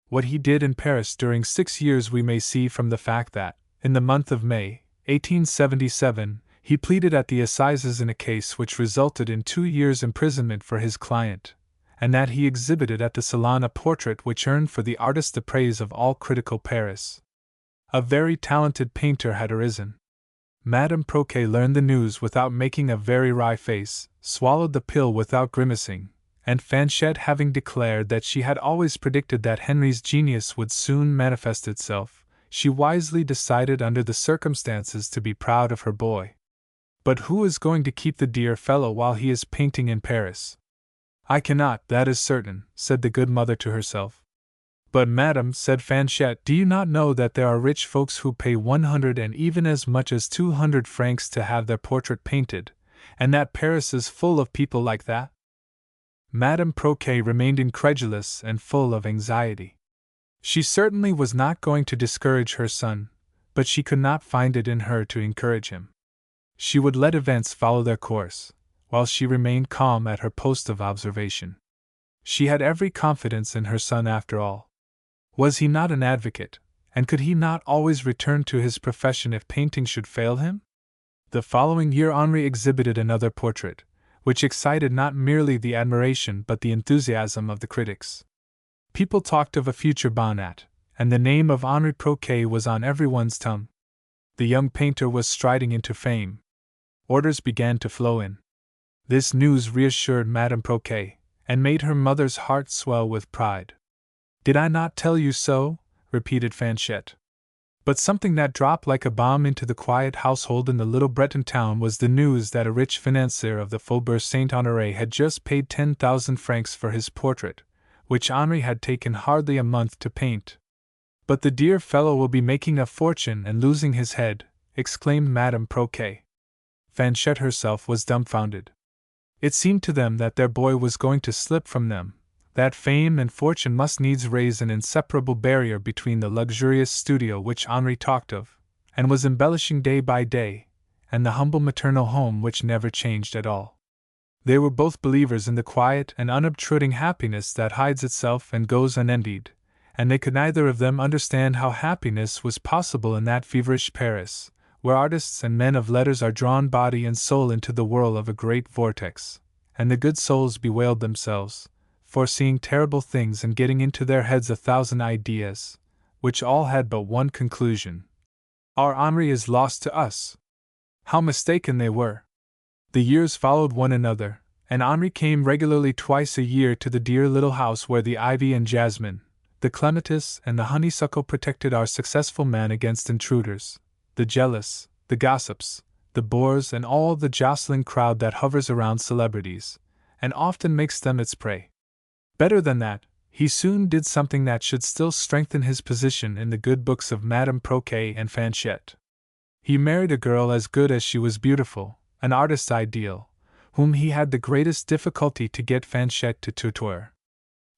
What he did in Paris during 6 years we may see from the fact that, in the month of May, 1877, he pleaded at the assizes in a case which resulted in 2 years' imprisonment for his client, and that he exhibited at the Salon a portrait which earned for the artist the praise of all critical Paris. A very talented painter had arisen. Madame Proquet learned the news without making a very wry face, swallowed the pill without grimacing, and Fanchette having declared that she had always predicted that Henry's genius would soon manifest itself, she wisely decided under the circumstances to be proud of her boy. But who is going to keep the dear fellow while he is painting in Paris? I cannot, that is certain, said the good mother to herself. But madam, said Fanchette, do you not know that there are rich folks who pay 100 and even as much as 200 francs to have their portrait painted, and that Paris is full of people like that? Madame Proquet remained incredulous and full of anxiety. She certainly was not going to discourage her son, but she could not find it in her to encourage him. She would let events follow their course, while she remained calm at her post of observation. She had every confidence in her son after all. Was he not an advocate, and could he not always return to his profession if painting should fail him? The following year Henri exhibited another portrait, which excited not merely the admiration but the enthusiasm of the critics. People talked of a future Bonnat, and the name of Henri Proquet was on everyone's tongue. The young painter was striding into fame. Orders began to flow in. This news reassured Madame Proquet, and made her mother's heart swell with pride. Did I not tell you so? Repeated Fanchette. But something that dropped like a bomb into the quiet household in the little Breton town was the news that a rich financier of the Faubourg Saint-Honoré had just paid 10,000 francs for his portrait, which Henri had taken hardly a month to paint. But the dear fellow will be making a fortune and losing his head, exclaimed Madame Proquet. Fanchette herself was dumbfounded. It seemed to them that their boy was going to slip from them, that fame and fortune must needs raise an inseparable barrier between the luxurious studio which Henri talked of, and was embellishing day by day, and the humble maternal home which never changed at all. They were both believers in the quiet and unobtruding happiness that hides itself and goes unenvied, and they could neither of them understand how happiness was possible in that feverish Paris, where artists and men of letters are drawn body and soul into the whirl of a great vortex, and the good souls bewailed themselves, foreseeing terrible things and getting into their heads 1,000 ideas, which all had but one conclusion: our Henri is lost to us. How mistaken they were! The years followed one another, and Henri came regularly twice a year to the dear little house where the ivy and jasmine, the clematis and the honeysuckle protected our successful man against intruders, the jealous, the gossips, the bores, and all the jostling crowd that hovers around celebrities, and often makes them its prey. Better than that, he soon did something that should still strengthen his position in the good books of Madame Proquet and Fanchette. He married a girl as good as she was beautiful, an artist's ideal, whom he had the greatest difficulty to get Fanchette to tutor.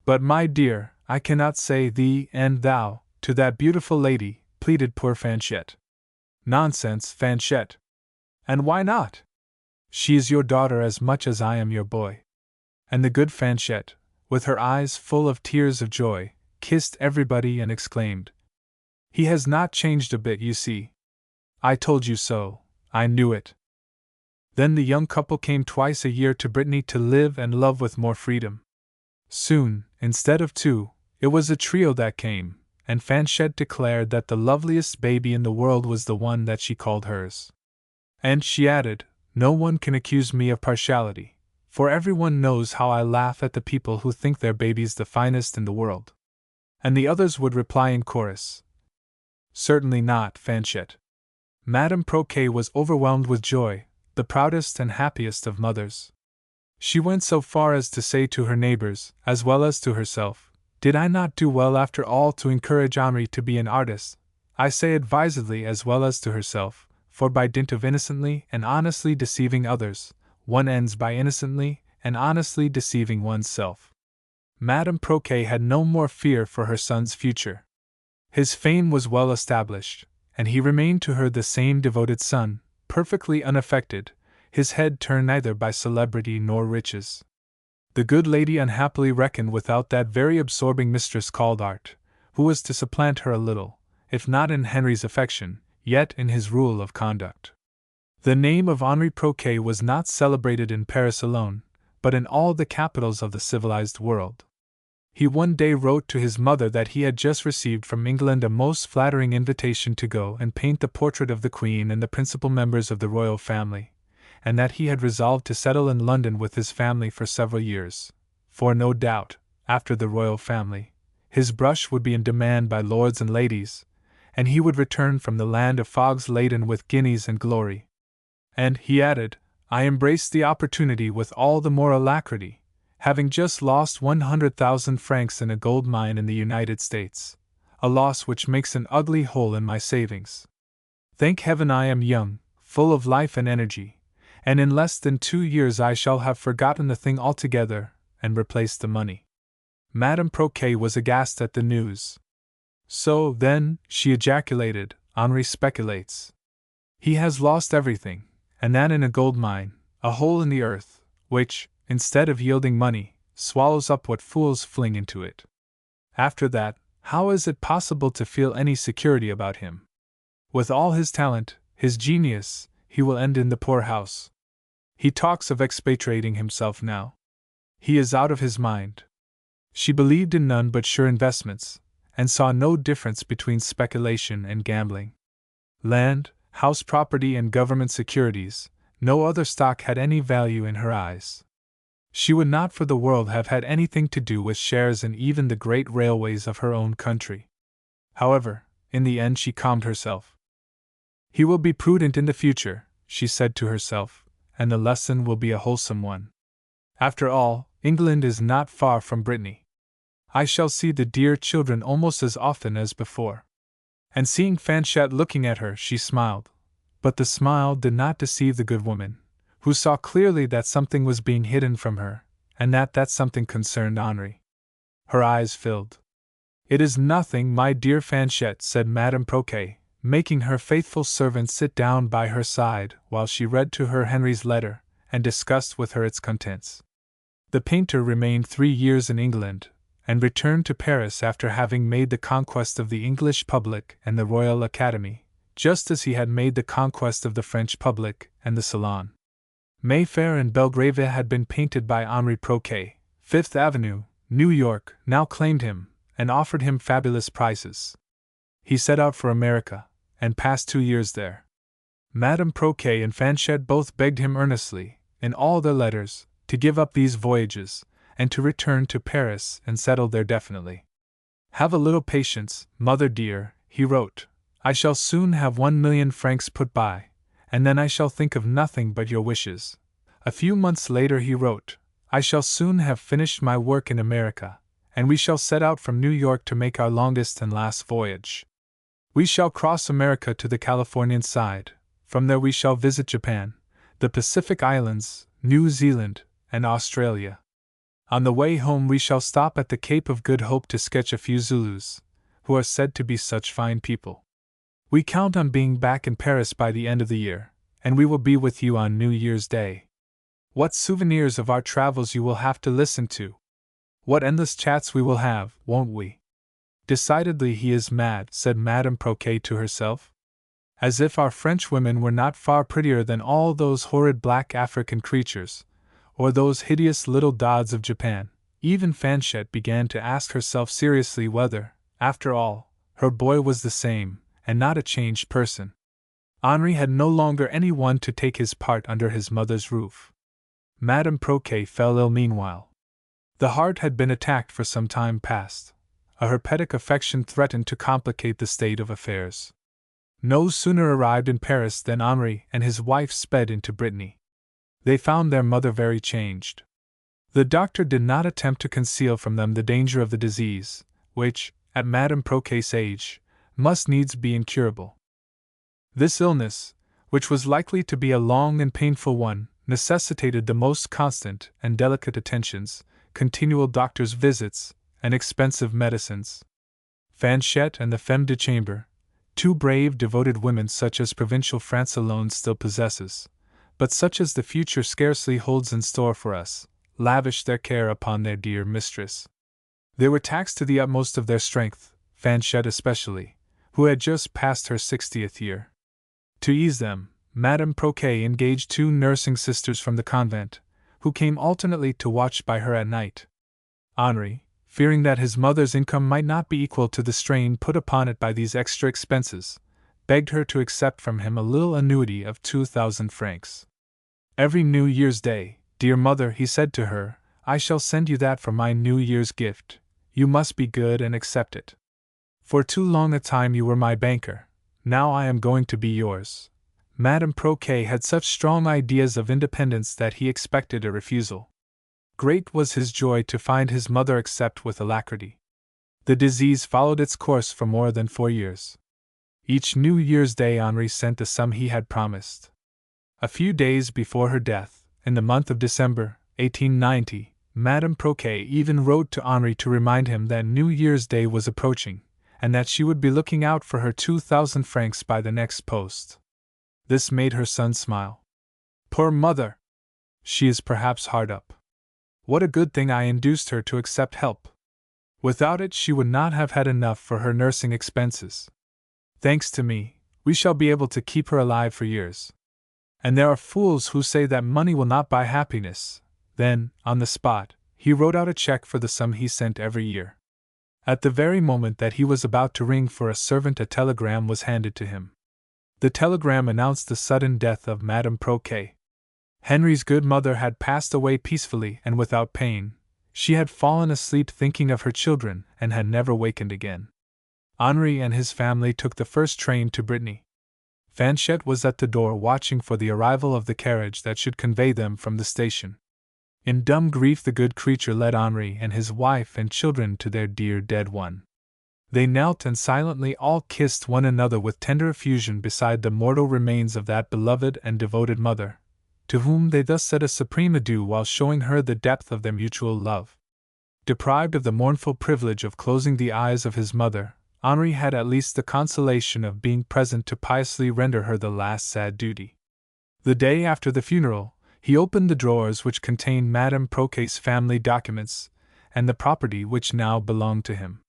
But my dear, I cannot say thee and thou to that beautiful lady, pleaded poor Fanchette. Nonsense, Fanchette. And why not? She is your daughter as much as I am your boy. And the good Fanchette, with her eyes full of tears of joy, kissed everybody and exclaimed, he has not changed a bit, you see. I told you so, I knew it. Then the young couple came twice a year to Brittany to live and love with more freedom. Soon, instead of two, it was a trio that came, and Fanchette declared that the loveliest baby in the world was the one that she called hers. And she added, no one can accuse me of partiality, for everyone knows how I laugh at the people who think their babies the finest in the world." And the others would reply in chorus, "Certainly not, Fanchette." Madame Proquet was overwhelmed with joy, the proudest and happiest of mothers. She went so far as to say to her neighbors, as well as to herself, "Did I not do well after all to encourage Henri to be an artist?" I say advisedly as well as to herself, for by dint of innocently and honestly deceiving others, one ends by innocently and honestly deceiving one's self. Madame Proquet had no more fear for her son's future. His fame was well established, and he remained to her the same devoted son, perfectly unaffected, his head turned neither by celebrity nor riches. The good lady unhappily reckoned without that very absorbing mistress called art, who was to supplant her a little, if not in Henry's affection, yet in his rule of conduct. The name of Henri Proquet was not celebrated in Paris alone, but in all the capitals of the civilized world. He one day wrote to his mother that he had just received from England a most flattering invitation to go and paint the portrait of the Queen and the principal members of the royal family, and that he had resolved to settle in London with his family for several years, for no doubt, after the royal family, his brush would be in demand by lords and ladies, and he would return from the land of fogs laden with guineas and glory. And, he added, I embraced the opportunity with all the more alacrity, having just lost 100,000 francs in a gold mine in the United States, a loss which makes an ugly hole in my savings. Thank heaven I am young, full of life and energy, and in less than 2 years I shall have forgotten the thing altogether and replaced the money. Madame Proquet was aghast at the news. So, then, she ejaculated, Henri speculates. He has lost everything, and that in a gold mine, a hole in the earth, which, instead of yielding money, swallows up what fools fling into it. After that, how is it possible to feel any security about him? With all his talent, his genius, he will end in the poorhouse. He talks of expatriating himself now. He is out of his mind. She believed in none but sure investments, and saw no difference between speculation and gambling. Land, house property, and government securities, no other stock had any value in her eyes. She would not for the world have had anything to do with shares in even the great railways of her own country. However, in the end she calmed herself. He will be prudent in the future, she said to herself, and the lesson will be a wholesome one. After all, England is not far from Brittany. I shall see the dear children almost as often as before. And seeing Fanchette looking at her, she smiled. But the smile did not deceive the good woman, who saw clearly that something was being hidden from her, and that something concerned Henri. Her eyes filled. It is nothing, my dear Fanchette, said Madame Proquet, making her faithful servant sit down by her side while she read to her Henry's letter, and discussed with her its contents. The painter remained 3 years in England, and returned to Paris after having made the conquest of the English public and the Royal Academy, just as he had made the conquest of the French public and the Salon. Mayfair and Belgrave had been painted by Henri Proquet. Fifth Avenue, New York, now claimed him, and offered him fabulous prices. He set out for America, and passed 2 years there. Madame Proquet and Fanchette both begged him earnestly, in all their letters, to give up these voyages, and to return to Paris and settle there definitely. Have a little patience, mother dear, he wrote. I shall soon have 1,000,000 francs put by, and then I shall think of nothing but your wishes. A few months later he wrote, I shall soon have finished my work in America, and we shall set out from New York to make our longest and last voyage. We shall cross America to the Californian side, from there we shall visit Japan, the Pacific Islands, New Zealand, and Australia. On the way home we shall stop at the Cape of Good Hope to sketch a few Zulus, who are said to be such fine people. We count on being back in Paris by the end of the year, and we will be with you on New Year's Day. What souvenirs of our travels you will have to listen to! What endless chats we will have, won't we? Decidedly he is mad, said Madame Proquet to herself. As if our French women were not far prettier than all those horrid black African creatures, or those hideous little dods of Japan. Even Fanchette began to ask herself seriously whether, after all, her boy was the same, and not a changed person. Henri had no longer any one to take his part under his mother's roof. Madame Proquet fell ill meanwhile. The heart had been attacked for some time past. A herpetic affection threatened to complicate the state of affairs. No sooner arrived in Paris than Henri and his wife sped into Brittany. They found their mother very changed. The doctor did not attempt to conceal from them the danger of the disease, which, at Madame Proquet's age, must needs be incurable. This illness, which was likely to be a long and painful one, necessitated the most constant and delicate attentions, continual doctor's visits, and expensive medicines. Fanchette and the femme de chambre, two brave, devoted women such as provincial France alone still possesses, but such as the future scarcely holds in store for us, lavished their care upon their dear mistress. They were taxed to the utmost of their strength, Fanchette especially, who had just passed her 60th year. To ease them, Madame Proquet engaged 2 nursing sisters from the convent, who came alternately to watch by her at night. Henri, fearing that his mother's income might not be equal to the strain put upon it by these extra expenses, begged her to accept from him a little annuity of 2,000 francs. "Every New Year's Day, dear mother," he said to her, "I shall send you that for my New Year's gift. You must be good and accept it. For too long a time you were my banker, now I am going to be yours." Madame Proquet had such strong ideas of independence that he expected a refusal. Great was his joy to find his mother accept with alacrity. The disease followed its course for more than 4 years. Each New Year's Day Henri sent the sum he had promised. A few days before her death, in the month of December, 1890, Madame Proquet even wrote to Henri to remind him that New Year's Day was approaching, and that she would be looking out for her 2,000 francs by the next post. This made her son smile. "Poor mother! She is perhaps hard up. What a good thing I induced her to accept help. Without it she would not have had enough for her nursing expenses. Thanks to me, we shall be able to keep her alive for years. And there are fools who say that money will not buy happiness." Then, on the spot, he wrote out a check for the sum he sent every year. At the very moment that he was about to ring for a servant, a telegram was handed to him. The telegram announced the sudden death of Madame Proquet. Henri's good mother had passed away peacefully and without pain. She had fallen asleep thinking of her children and had never wakened again. Henri and his family took the first train to Brittany. Fanchette was at the door watching for the arrival of the carriage that should convey them from the station. In dumb grief the good creature led Henri and his wife and children to their dear dead one. They knelt and silently all kissed one another with tender effusion beside the mortal remains of that beloved and devoted mother, to whom they thus said a supreme adieu while showing her the depth of their mutual love. Deprived of the mournful privilege of closing the eyes of his mother, Henri had at least the consolation of being present to piously render her the last sad duty. The day after the funeral, he opened the drawers which contained Madame Proquet's family documents, and the property which now belonged to him.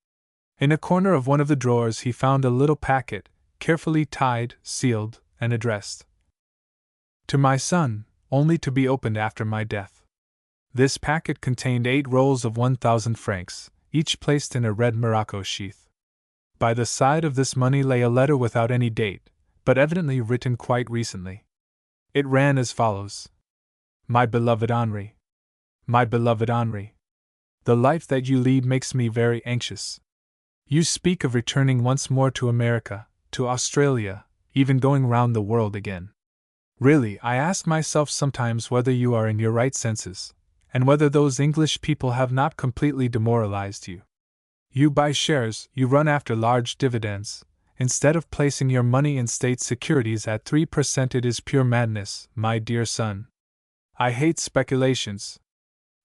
In a corner of one of the drawers he found a little packet, carefully tied, sealed, and addressed. "To my son, only to be opened after my death." This packet contained 8 rolls of 1,000 francs, each placed in a red morocco sheath. By the side of this money lay a letter without any date, but evidently written quite recently. It ran as follows: "My beloved Henri. My beloved Henri. The life that you lead makes me very anxious. You speak of returning once more to America, to Australia, even going round the world again. Really, I ask myself sometimes whether you are in your right senses, and whether those English people have not completely demoralized you. You buy shares, you run after large dividends, instead of placing your money in state securities at 3%. It is pure madness, my dear son. I hate speculations.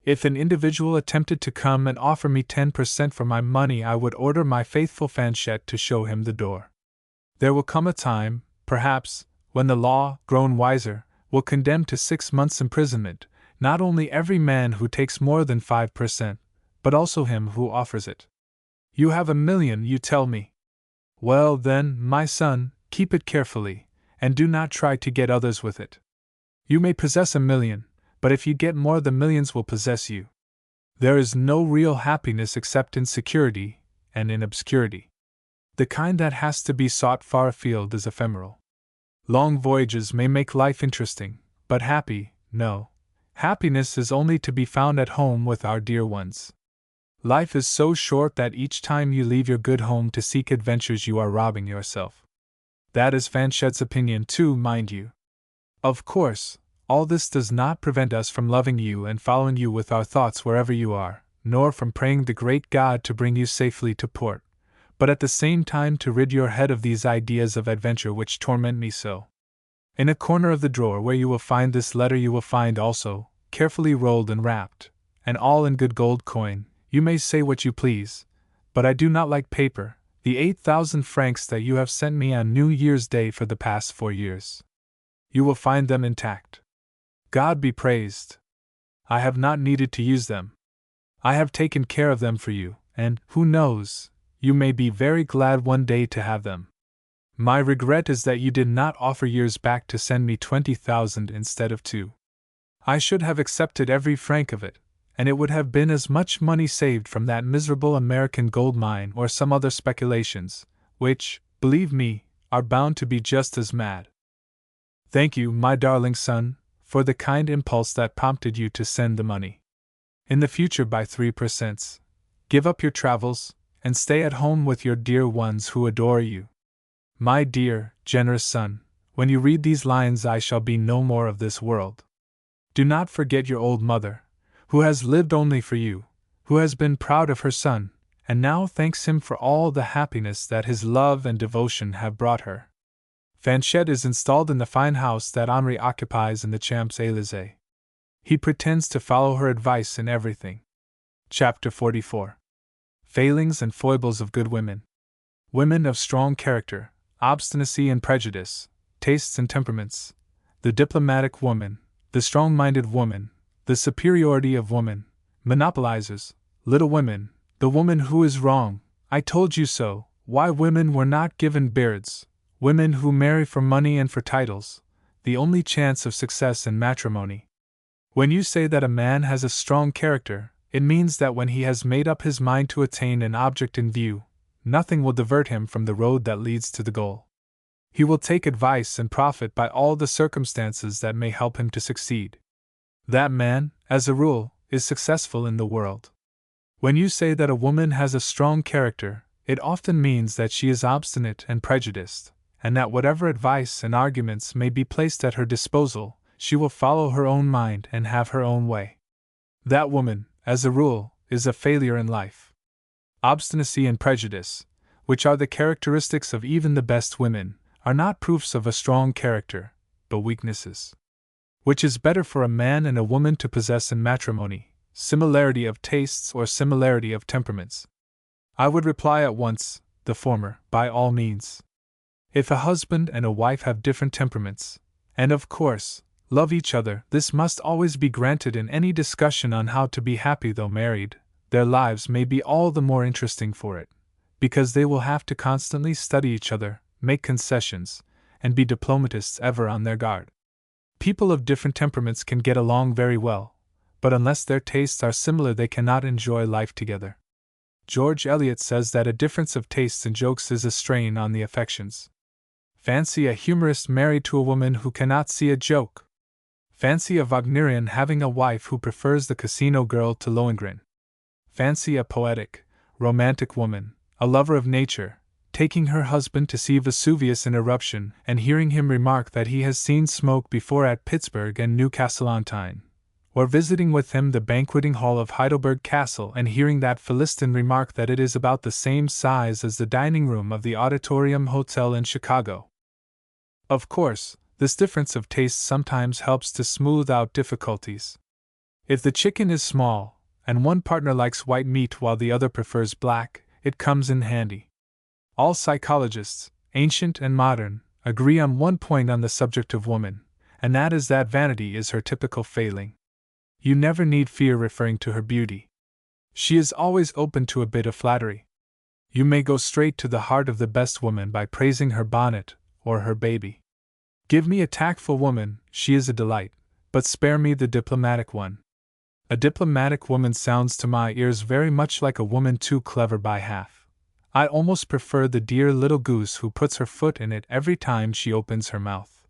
If an individual attempted to come and offer me 10% for my money, I would order my faithful Fanchette to show him the door. There will come a time, perhaps, when the law, grown wiser, will condemn to 6 months' imprisonment, not only every man who takes more than 5%, but also him who offers it. You have 1,000,000, you tell me. Well, then, my son, keep it carefully, and do not try to get others with it. You may possess 1,000,000, but if you get more, the millions will possess you. There is no real happiness except in security and in obscurity. The kind that has to be sought far afield is ephemeral. Long voyages may make life interesting, but happy, no, Happiness is only to be found at home with our dear ones. Life is so short that each time you leave your good home to seek adventures you are robbing yourself. That is Fanchette's opinion too, mind you. Of course, all this does not prevent us from loving you and following you with our thoughts wherever you are, nor from praying the great God to bring you safely to port, but at the same time to rid your head of these ideas of adventure which torment me so. In a corner of the drawer where you will find this letter you will find also, carefully rolled and wrapped, and all in good gold coin. You may say what you please, but I do not like paper, the 8,000 francs that you have sent me on New Year's Day for the past 4 years. You will find them intact. God be praised. I have not needed to use them. I have taken care of them for you, and, who knows, you may be very glad one day to have them. My regret is that you did not offer years back to send me 20,000 instead of 2. I should have accepted every franc of it, and it would have been as much money saved from that miserable American gold mine or some other speculations, which, believe me, are bound to be just as mad. Thank you, my darling son, for the kind impulse that prompted you to send the money. In the future, buy 3%, give up your travels, and stay at home with your dear ones who adore you. My dear, generous son, when you read these lines I shall be no more of this world. Do not forget your old mother, who has lived only for you, who has been proud of her son, and now thanks him for all the happiness that his love and devotion have brought her. Fanchette is installed in the fine house that Henri occupies in the Champs-Élysées. He pretends to follow her advice in everything. Chapter 44. Failings and Foibles of Good Women. Women of strong character, obstinacy and prejudice, tastes and temperaments, the diplomatic woman, the strong-minded woman, the superiority of woman, monopolizers, little women, the woman who is wrong, I told you so, why women were not given beards, women who marry for money and for titles, the only chance of success in matrimony. When you say that a man has a strong character, it means that when he has made up his mind to attain an object in view, nothing will divert him from the road that leads to the goal. He will take advice and profit by all the circumstances that may help him to succeed. That man, as a rule, is successful in the world. When you say that a woman has a strong character, it often means that she is obstinate and prejudiced, and that whatever advice and arguments may be placed at her disposal, she will follow her own mind and have her own way. That woman, as a rule, is a failure in life. Obstinacy and prejudice, which are the characteristics of even the best women, are not proofs of a strong character, but weaknesses. Which is better for a man and a woman to possess in matrimony, similarity of tastes or similarity of temperaments? I would reply at once, the former, by all means. If a husband and a wife have different temperaments, and of course, love each other, this must always be granted in any discussion on how to be happy though married, their lives may be all the more interesting for it, because they will have to constantly study each other, make concessions, and be diplomatists ever on their guard. People of different temperaments can get along very well, but unless their tastes are similar they cannot enjoy life together. George Eliot says that a difference of tastes in jokes is a strain on the affections. Fancy a humorist married to a woman who cannot see a joke. Fancy a Wagnerian having a wife who prefers the casino girl to Lohengrin. Fancy a poetic, romantic woman, a lover of nature, taking her husband to see Vesuvius in eruption and hearing him remark that he has seen smoke before at Pittsburgh and Newcastle-on-Tyne, or visiting with him the banqueting hall of Heidelberg Castle and hearing that Philistin remark that it is about the same size as the dining room of the Auditorium Hotel in Chicago. Of course, this difference of taste sometimes helps to smooth out difficulties. If the chicken is small, and one partner likes white meat while the other prefers black, it comes in handy. All psychologists, ancient and modern, agree on one point on the subject of woman, and that is that vanity is her typical failing. You never need fear referring to her beauty. She is always open to a bit of flattery. You may go straight to the heart of the best woman by praising her bonnet or her baby. Give me a tactful woman, she is a delight, but spare me the diplomatic one. A diplomatic woman sounds to my ears very much like a woman too clever by half. I almost prefer the dear little goose who puts her foot in it every time she opens her mouth.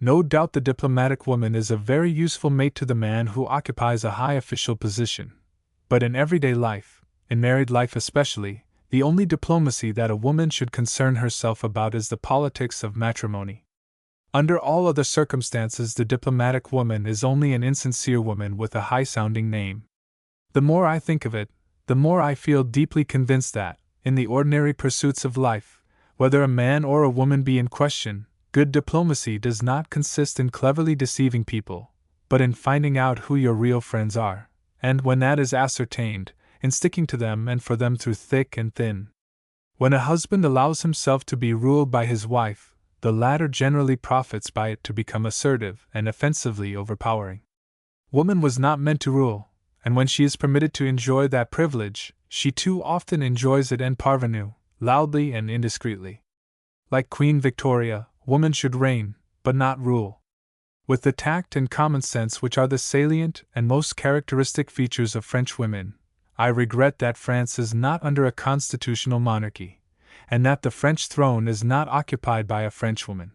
No doubt the diplomatic woman is a very useful mate to the man who occupies a high official position. But in everyday life, in married life especially, the only diplomacy that a woman should concern herself about is the politics of matrimony. Under all other circumstances, the diplomatic woman is only an insincere woman with a high-sounding name. The more I think of it, the more I feel deeply convinced that, in the ordinary pursuits of life, whether a man or a woman be in question, good diplomacy does not consist in cleverly deceiving people, but in finding out who your real friends are, and when that is ascertained, in sticking to them and for them through thick and thin. When a husband allows himself to be ruled by his wife, the latter generally profits by it to become assertive and offensively overpowering. Woman was not meant to rule, and when she is permitted to enjoy that privilege, she too often enjoys it en parvenu, loudly and indiscreetly. Like Queen Victoria, woman should reign, but not rule. With the tact and common sense which are the salient and most characteristic features of French women, I regret that France is not under a constitutional monarchy, and that the French throne is not occupied by a Frenchwoman.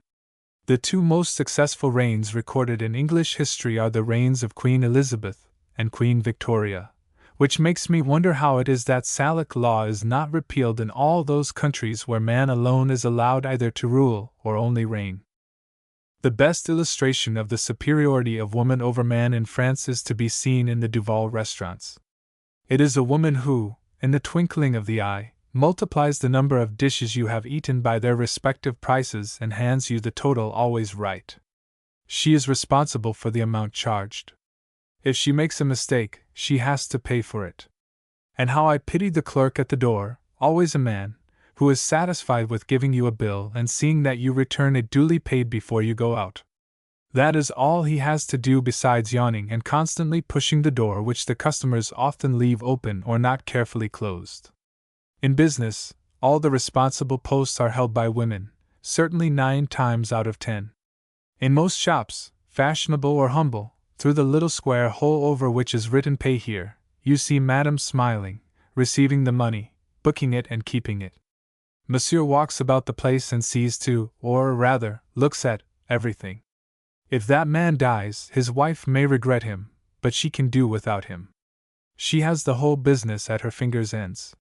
The two most successful reigns recorded in English history are the reigns of Queen Elizabeth and Queen Victoria, which makes me wonder how it is that Salic law is not repealed in all those countries where man alone is allowed either to rule or only reign. The best illustration of the superiority of woman over man in France is to be seen in the Duval restaurants. It is a woman who, in the twinkling of the eye, multiplies the number of dishes you have eaten by their respective prices and hands you the total always right. She is responsible for the amount charged. If she makes a mistake, she has to pay for it. And how I pity the clerk at the door, always a man, who is satisfied with giving you a bill and seeing that you return it duly paid before you go out. That is all he has to do besides yawning and constantly pushing the door which the customers often leave open or not carefully closed. In business, all the responsible posts are held by women, certainly 9 times out of 10. In most shops, fashionable or humble, through the little square hole over which is written "Pay here," you see Madame smiling, receiving the money, booking it and keeping it. Monsieur walks about the place and sees to, or rather, looks at, everything. If that man dies, his wife may regret him, but she can do without him. She has the whole business at her fingers' ends.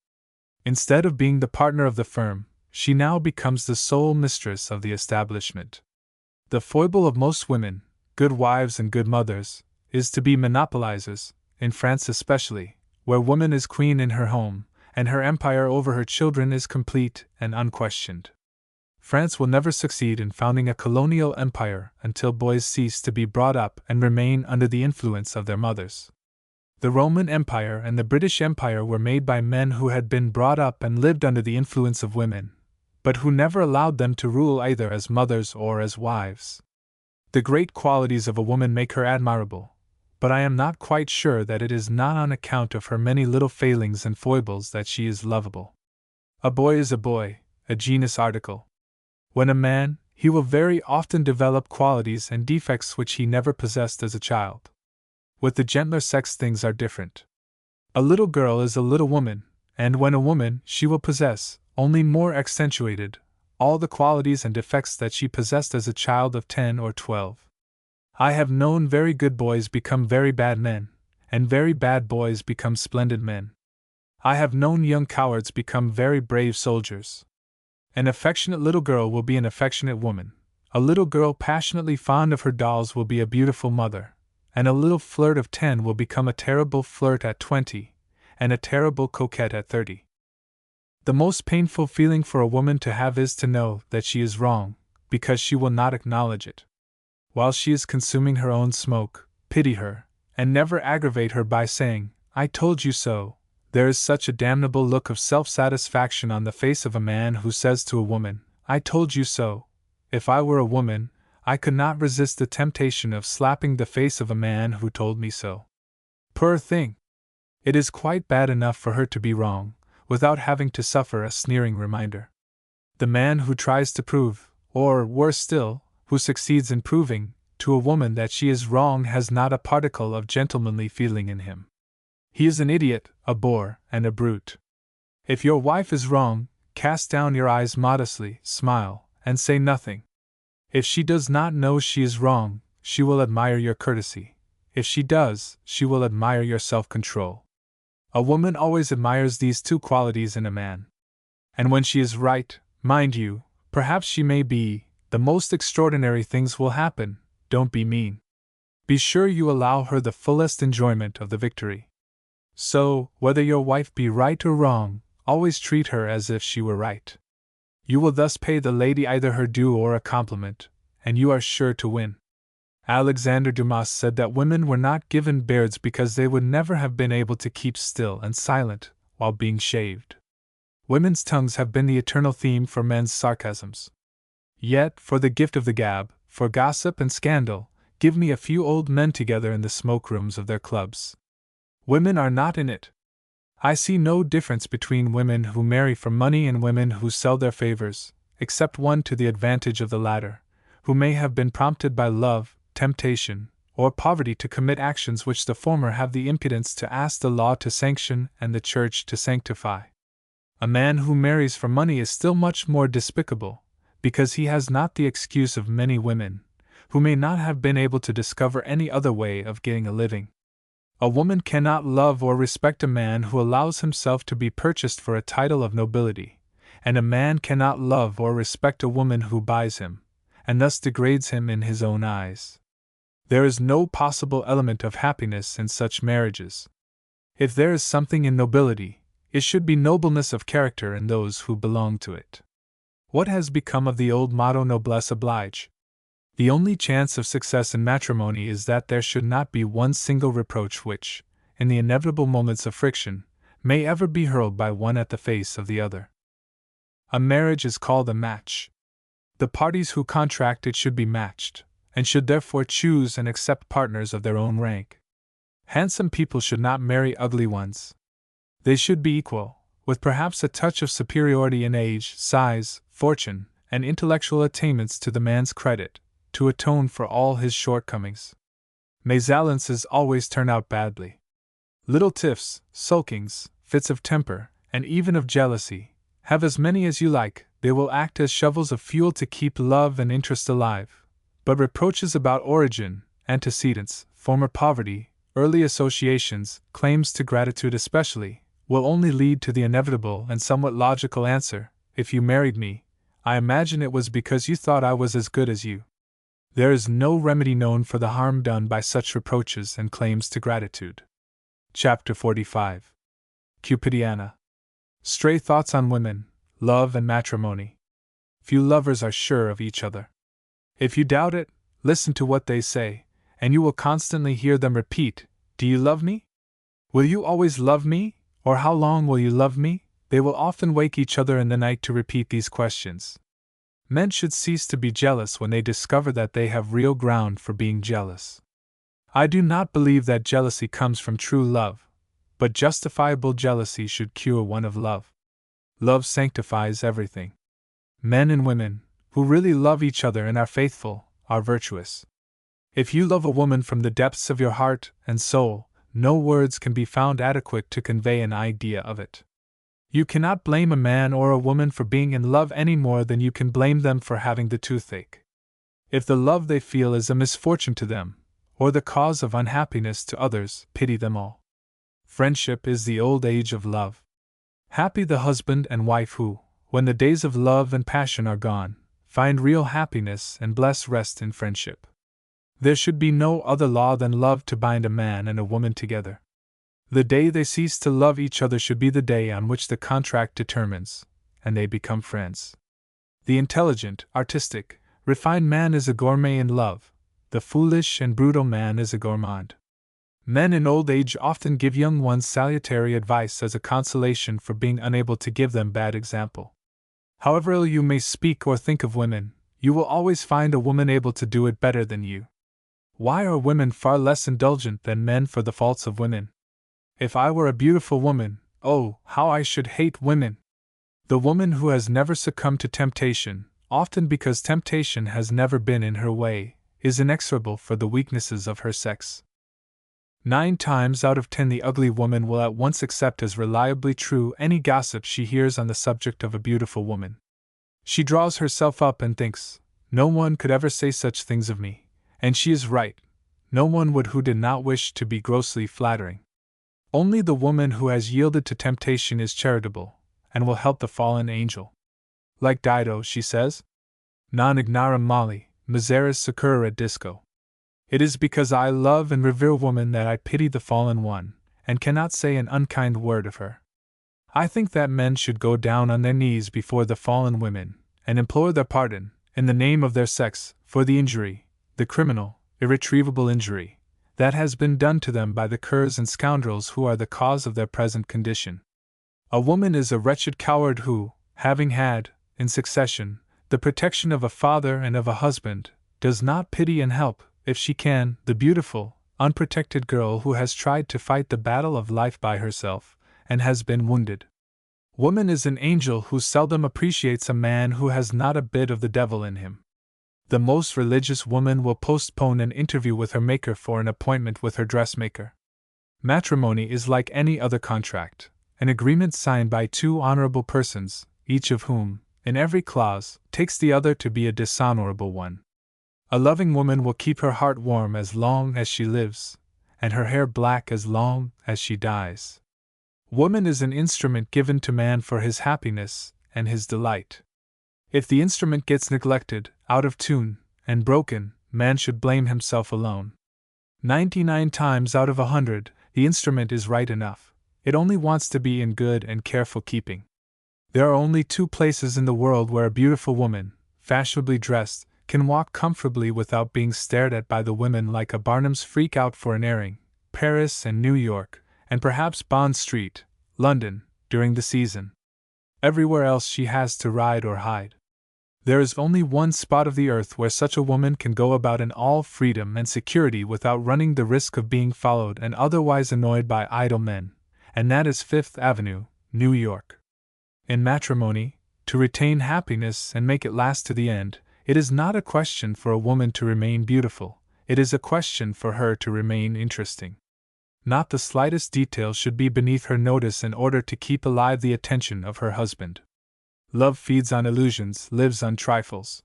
Instead of being the partner of the firm, she now becomes the sole mistress of the establishment. The foible of most women, good wives and good mothers, is to be monopolizers, in France especially, where woman is queen in her home, and her empire over her children is complete and unquestioned. France will never succeed in founding a colonial empire until boys cease to be brought up and remain under the influence of their mothers. The Roman Empire and the British Empire were made by men who had been brought up and lived under the influence of women, but who never allowed them to rule either as mothers or as wives. The great qualities of a woman make her admirable, but I am not quite sure that it is not on account of her many little failings and foibles that she is lovable. A boy is a boy, a genus article. When a man, he will very often develop qualities and defects which he never possessed as a child. With the gentler sex things are different. A little girl is a little woman, and when a woman, she will possess, only more accentuated, all the qualities and defects that she possessed as a child of 10 or 12. I have known very good boys become very bad men, and very bad boys become splendid men. I have known young cowards become very brave soldiers. An affectionate little girl will be an affectionate woman, a little girl passionately fond of her dolls will be a beautiful mother, and a little flirt of 10 will become a terrible flirt at 20, and a terrible coquette at 30. The most painful feeling for a woman to have is to know that she is wrong, because she will not acknowledge it. While she is consuming her own smoke, pity her, and never aggravate her by saying, "I told you so." There is such a damnable look of self-satisfaction on the face of a man who says to a woman, "I told you so." If I were a woman, I could not resist the temptation of slapping the face of a man who told me so. Poor thing! It is quite bad enough for her to be wrong, without having to suffer a sneering reminder. The man who tries to prove, or, worse still, who succeeds in proving, to a woman that she is wrong has not a particle of gentlemanly feeling in him. He is an idiot, a bore, and a brute. If your wife is wrong, cast down your eyes modestly, smile, and say nothing. If she does not know she is wrong, she will admire your courtesy. If she does, she will admire your self-control. A woman always admires these two qualities in a man. And when she is right, mind you, perhaps she may be, the most extraordinary things will happen. Don't be mean. Be sure you allow her the fullest enjoyment of the victory. So, whether your wife be right or wrong, always treat her as if she were right. You will thus pay the lady either her due or a compliment, and you are sure to win. Alexander Dumas said that women were not given beards because they would never have been able to keep still and silent while being shaved. Women's tongues have been the eternal theme for men's sarcasms. Yet, for the gift of the gab, for gossip and scandal, give me a few old men together in the smoke rooms of their clubs. Women are not in it. I see no difference between women who marry for money and women who sell their favors, except one to the advantage of the latter, who may have been prompted by love, temptation, or poverty to commit actions which the former have the impudence to ask the law to sanction and the church to sanctify. A man who marries for money is still much more despicable, because he has not the excuse of many women, who may not have been able to discover any other way of getting a living. A woman cannot love or respect a man who allows himself to be purchased for a title of nobility, and a man cannot love or respect a woman who buys him, and thus degrades him in his own eyes. There is no possible element of happiness in such marriages. If there is something in nobility, it should be nobleness of character in those who belong to it. What has become of the old motto noblesse oblige? The only chance of success in matrimony is that there should not be one single reproach which, in the inevitable moments of friction, may ever be hurled by one at the face of the other. A marriage is called a match. The parties who contract it should be matched, and should therefore choose and accept partners of their own rank. Handsome people should not marry ugly ones. They should be equal, with perhaps a touch of superiority in age, size, fortune, and intellectual attainments to the man's credit, to atone for all his shortcomings. Mésalliances always turn out badly. Little tiffs, sulkings, fits of temper, and even of jealousy, have as many as you like, they will act as shovels of fuel to keep love and interest alive. But reproaches about origin, antecedents, former poverty, early associations, claims to gratitude especially, will only lead to the inevitable and somewhat logical answer, if you married me, I imagine it was because you thought I was as good as you. There is no remedy known for the harm done by such reproaches and claims to gratitude. Chapter 45. Cupidiana. Stray thoughts on women, love and matrimony. Few lovers are sure of each other. If you doubt it, listen to what they say, and you will constantly hear them repeat, "Do you love me? Will you always love me, or how long will you love me?" They will often wake each other in the night to repeat these questions. Men should cease to be jealous when they discover that they have real ground for being jealous. I do not believe that jealousy comes from true love, but justifiable jealousy should cure one of love. Love sanctifies everything. Men and women, who really love each other and are faithful, are virtuous. If you love a woman from the depths of your heart and soul, no words can be found adequate to convey an idea of it. You cannot blame a man or a woman for being in love any more than you can blame them for having the toothache. If the love they feel is a misfortune to them, or the cause of unhappiness to others, pity them all. Friendship is the old age of love. Happy the husband and wife who, when the days of love and passion are gone, find real happiness and blessed rest in friendship. There should be no other law than love to bind a man and a woman together. The day they cease to love each other should be the day on which the contract determines, and they become friends. The intelligent, artistic, refined man is a gourmet in love, the foolish and brutal man is a gourmand. Men in old age often give young ones salutary advice as a consolation for being unable to give them bad example. However ill you may speak or think of women, you will always find a woman able to do it better than you. Why are women far less indulgent than men for the faults of women? If I were a beautiful woman, oh, how I should hate women! The woman who has never succumbed to temptation, often because temptation has never been in her way, is inexorable for the weaknesses of her sex. 9 times out of 10 the ugly woman will at once accept as reliably true any gossip she hears on the subject of a beautiful woman. She draws herself up and thinks, No one could ever say such things of me, and she is right. No one would who did not wish to be grossly flattering. Only the woman who has yielded to temptation is charitable, and will help the fallen angel. Like Dido, she says, non ignarum mali, miseris succurret disco. It is because I love and revere woman that I pity the fallen one, and cannot say an unkind word of her. I think that men should go down on their knees before the fallen women, and implore their pardon, in the name of their sex, for the injury, the criminal, irretrievable injury, that has been done to them by the curs and scoundrels who are the cause of their present condition. A woman is a wretched coward who, having had, in succession, the protection of a father and of a husband, does not pity and help, if she can, the beautiful, unprotected girl who has tried to fight the battle of life by herself, and has been wounded. Woman is an angel who seldom appreciates a man who has not a bit of the devil in him. The most religious woman will postpone an interview with her maker for an appointment with her dressmaker. Matrimony is like any other contract, an agreement signed by two honorable persons, each of whom, in every clause, takes the other to be a dishonorable one. A loving woman will keep her heart warm as long as she lives, and her hair black as long as she dies. Woman is an instrument given to man for his happiness and his delight. If the instrument gets neglected, out of tune, and broken, man should blame himself alone. 99 times out of 100, the instrument is right enough. It only wants to be in good and careful keeping. There are only two places in the world where a beautiful woman, fashionably dressed, can walk comfortably without being stared at by the women like a Barnum's freak out for an airing: Paris and New York, and perhaps Bond Street, London, during the season. Everywhere else she has to ride or hide. There is only one spot of the earth where such a woman can go about in all freedom and security without running the risk of being followed and otherwise annoyed by idle men, and that is Fifth Avenue, New York. In matrimony, to retain happiness and make it last to the end, it is not a question for a woman to remain beautiful, it is a question for her to remain interesting. Not the slightest detail should be beneath her notice in order to keep alive the attention of her husband. Love feeds on illusions, lives on trifles.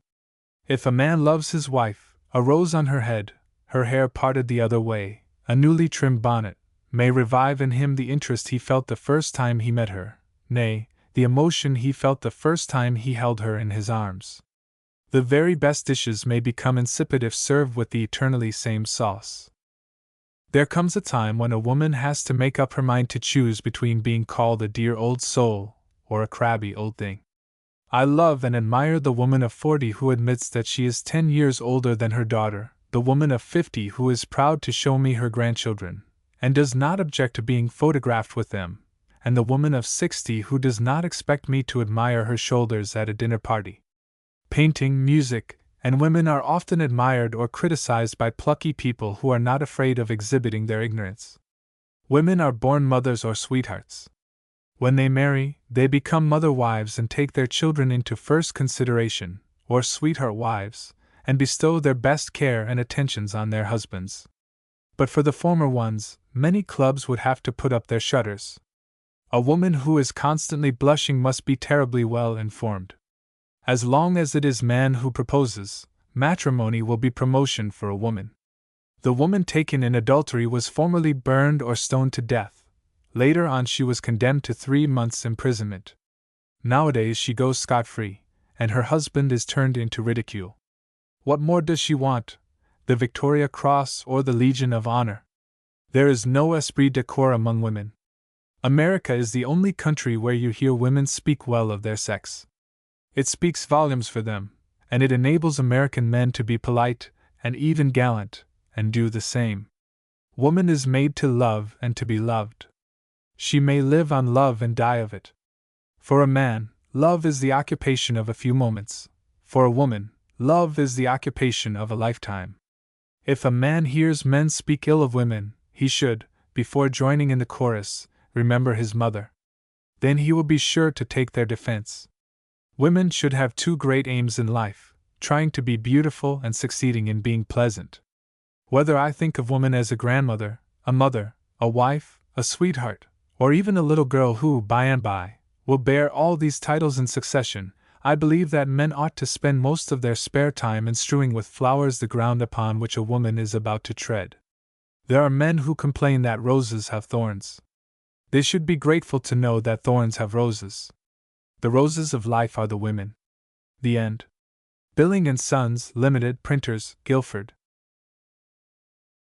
If a man loves his wife, a rose on her head, her hair parted the other way, a newly trimmed bonnet, may revive in him the interest he felt the first time he met her, nay, the emotion he felt the first time he held her in his arms. The very best dishes may become insipid if served with the eternally same sauce. There comes a time when a woman has to make up her mind to choose between being called a dear old soul or a crabby old thing. I love and admire the woman of 40 who admits that she is 10 years older than her daughter, the woman of 50 who is proud to show me her grandchildren, and does not object to being photographed with them, and the woman of 60 who does not expect me to admire her shoulders at a dinner party. Painting, music, and women are often admired or criticized by plucky people who are not afraid of exhibiting their ignorance. Women are born mothers or sweethearts. When they marry, they become mother wives and take their children into first consideration, or sweetheart wives, and bestow their best care and attentions on their husbands. But for the former ones, many clubs would have to put up their shutters. A woman who is constantly blushing must be terribly well informed. As long as it is man who proposes, matrimony will be promotion for a woman. The woman taken in adultery was formerly burned or stoned to death. Later on she was condemned to 3 months' imprisonment. Nowadays she goes scot-free, and her husband is turned into ridicule. What more does she want? The Victoria Cross or the Legion of Honor? There is no esprit de corps among women. America is the only country where you hear women speak well of their sex. It speaks volumes for them, and it enables American men to be polite, and even gallant, and do the same. Woman is made to love and to be loved. She may live on love and die of it. For a man, love is the occupation of a few moments. For a woman, love is the occupation of a lifetime. If a man hears men speak ill of women, he should, before joining in the chorus, remember his mother. Then he will be sure to take their defense. Women should have 2 great aims in life, trying to be beautiful and succeeding in being pleasant. Whether I think of woman as a grandmother, a mother, a wife, a sweetheart, or even a little girl who, by and by, will bear all these titles in succession, I believe that men ought to spend most of their spare time in strewing with flowers the ground upon which a woman is about to tread. There are men who complain that roses have thorns. They should be grateful to know that thorns have roses. The roses of life are the women. The End. Billing and Sons, Limited, Printers, Guildford,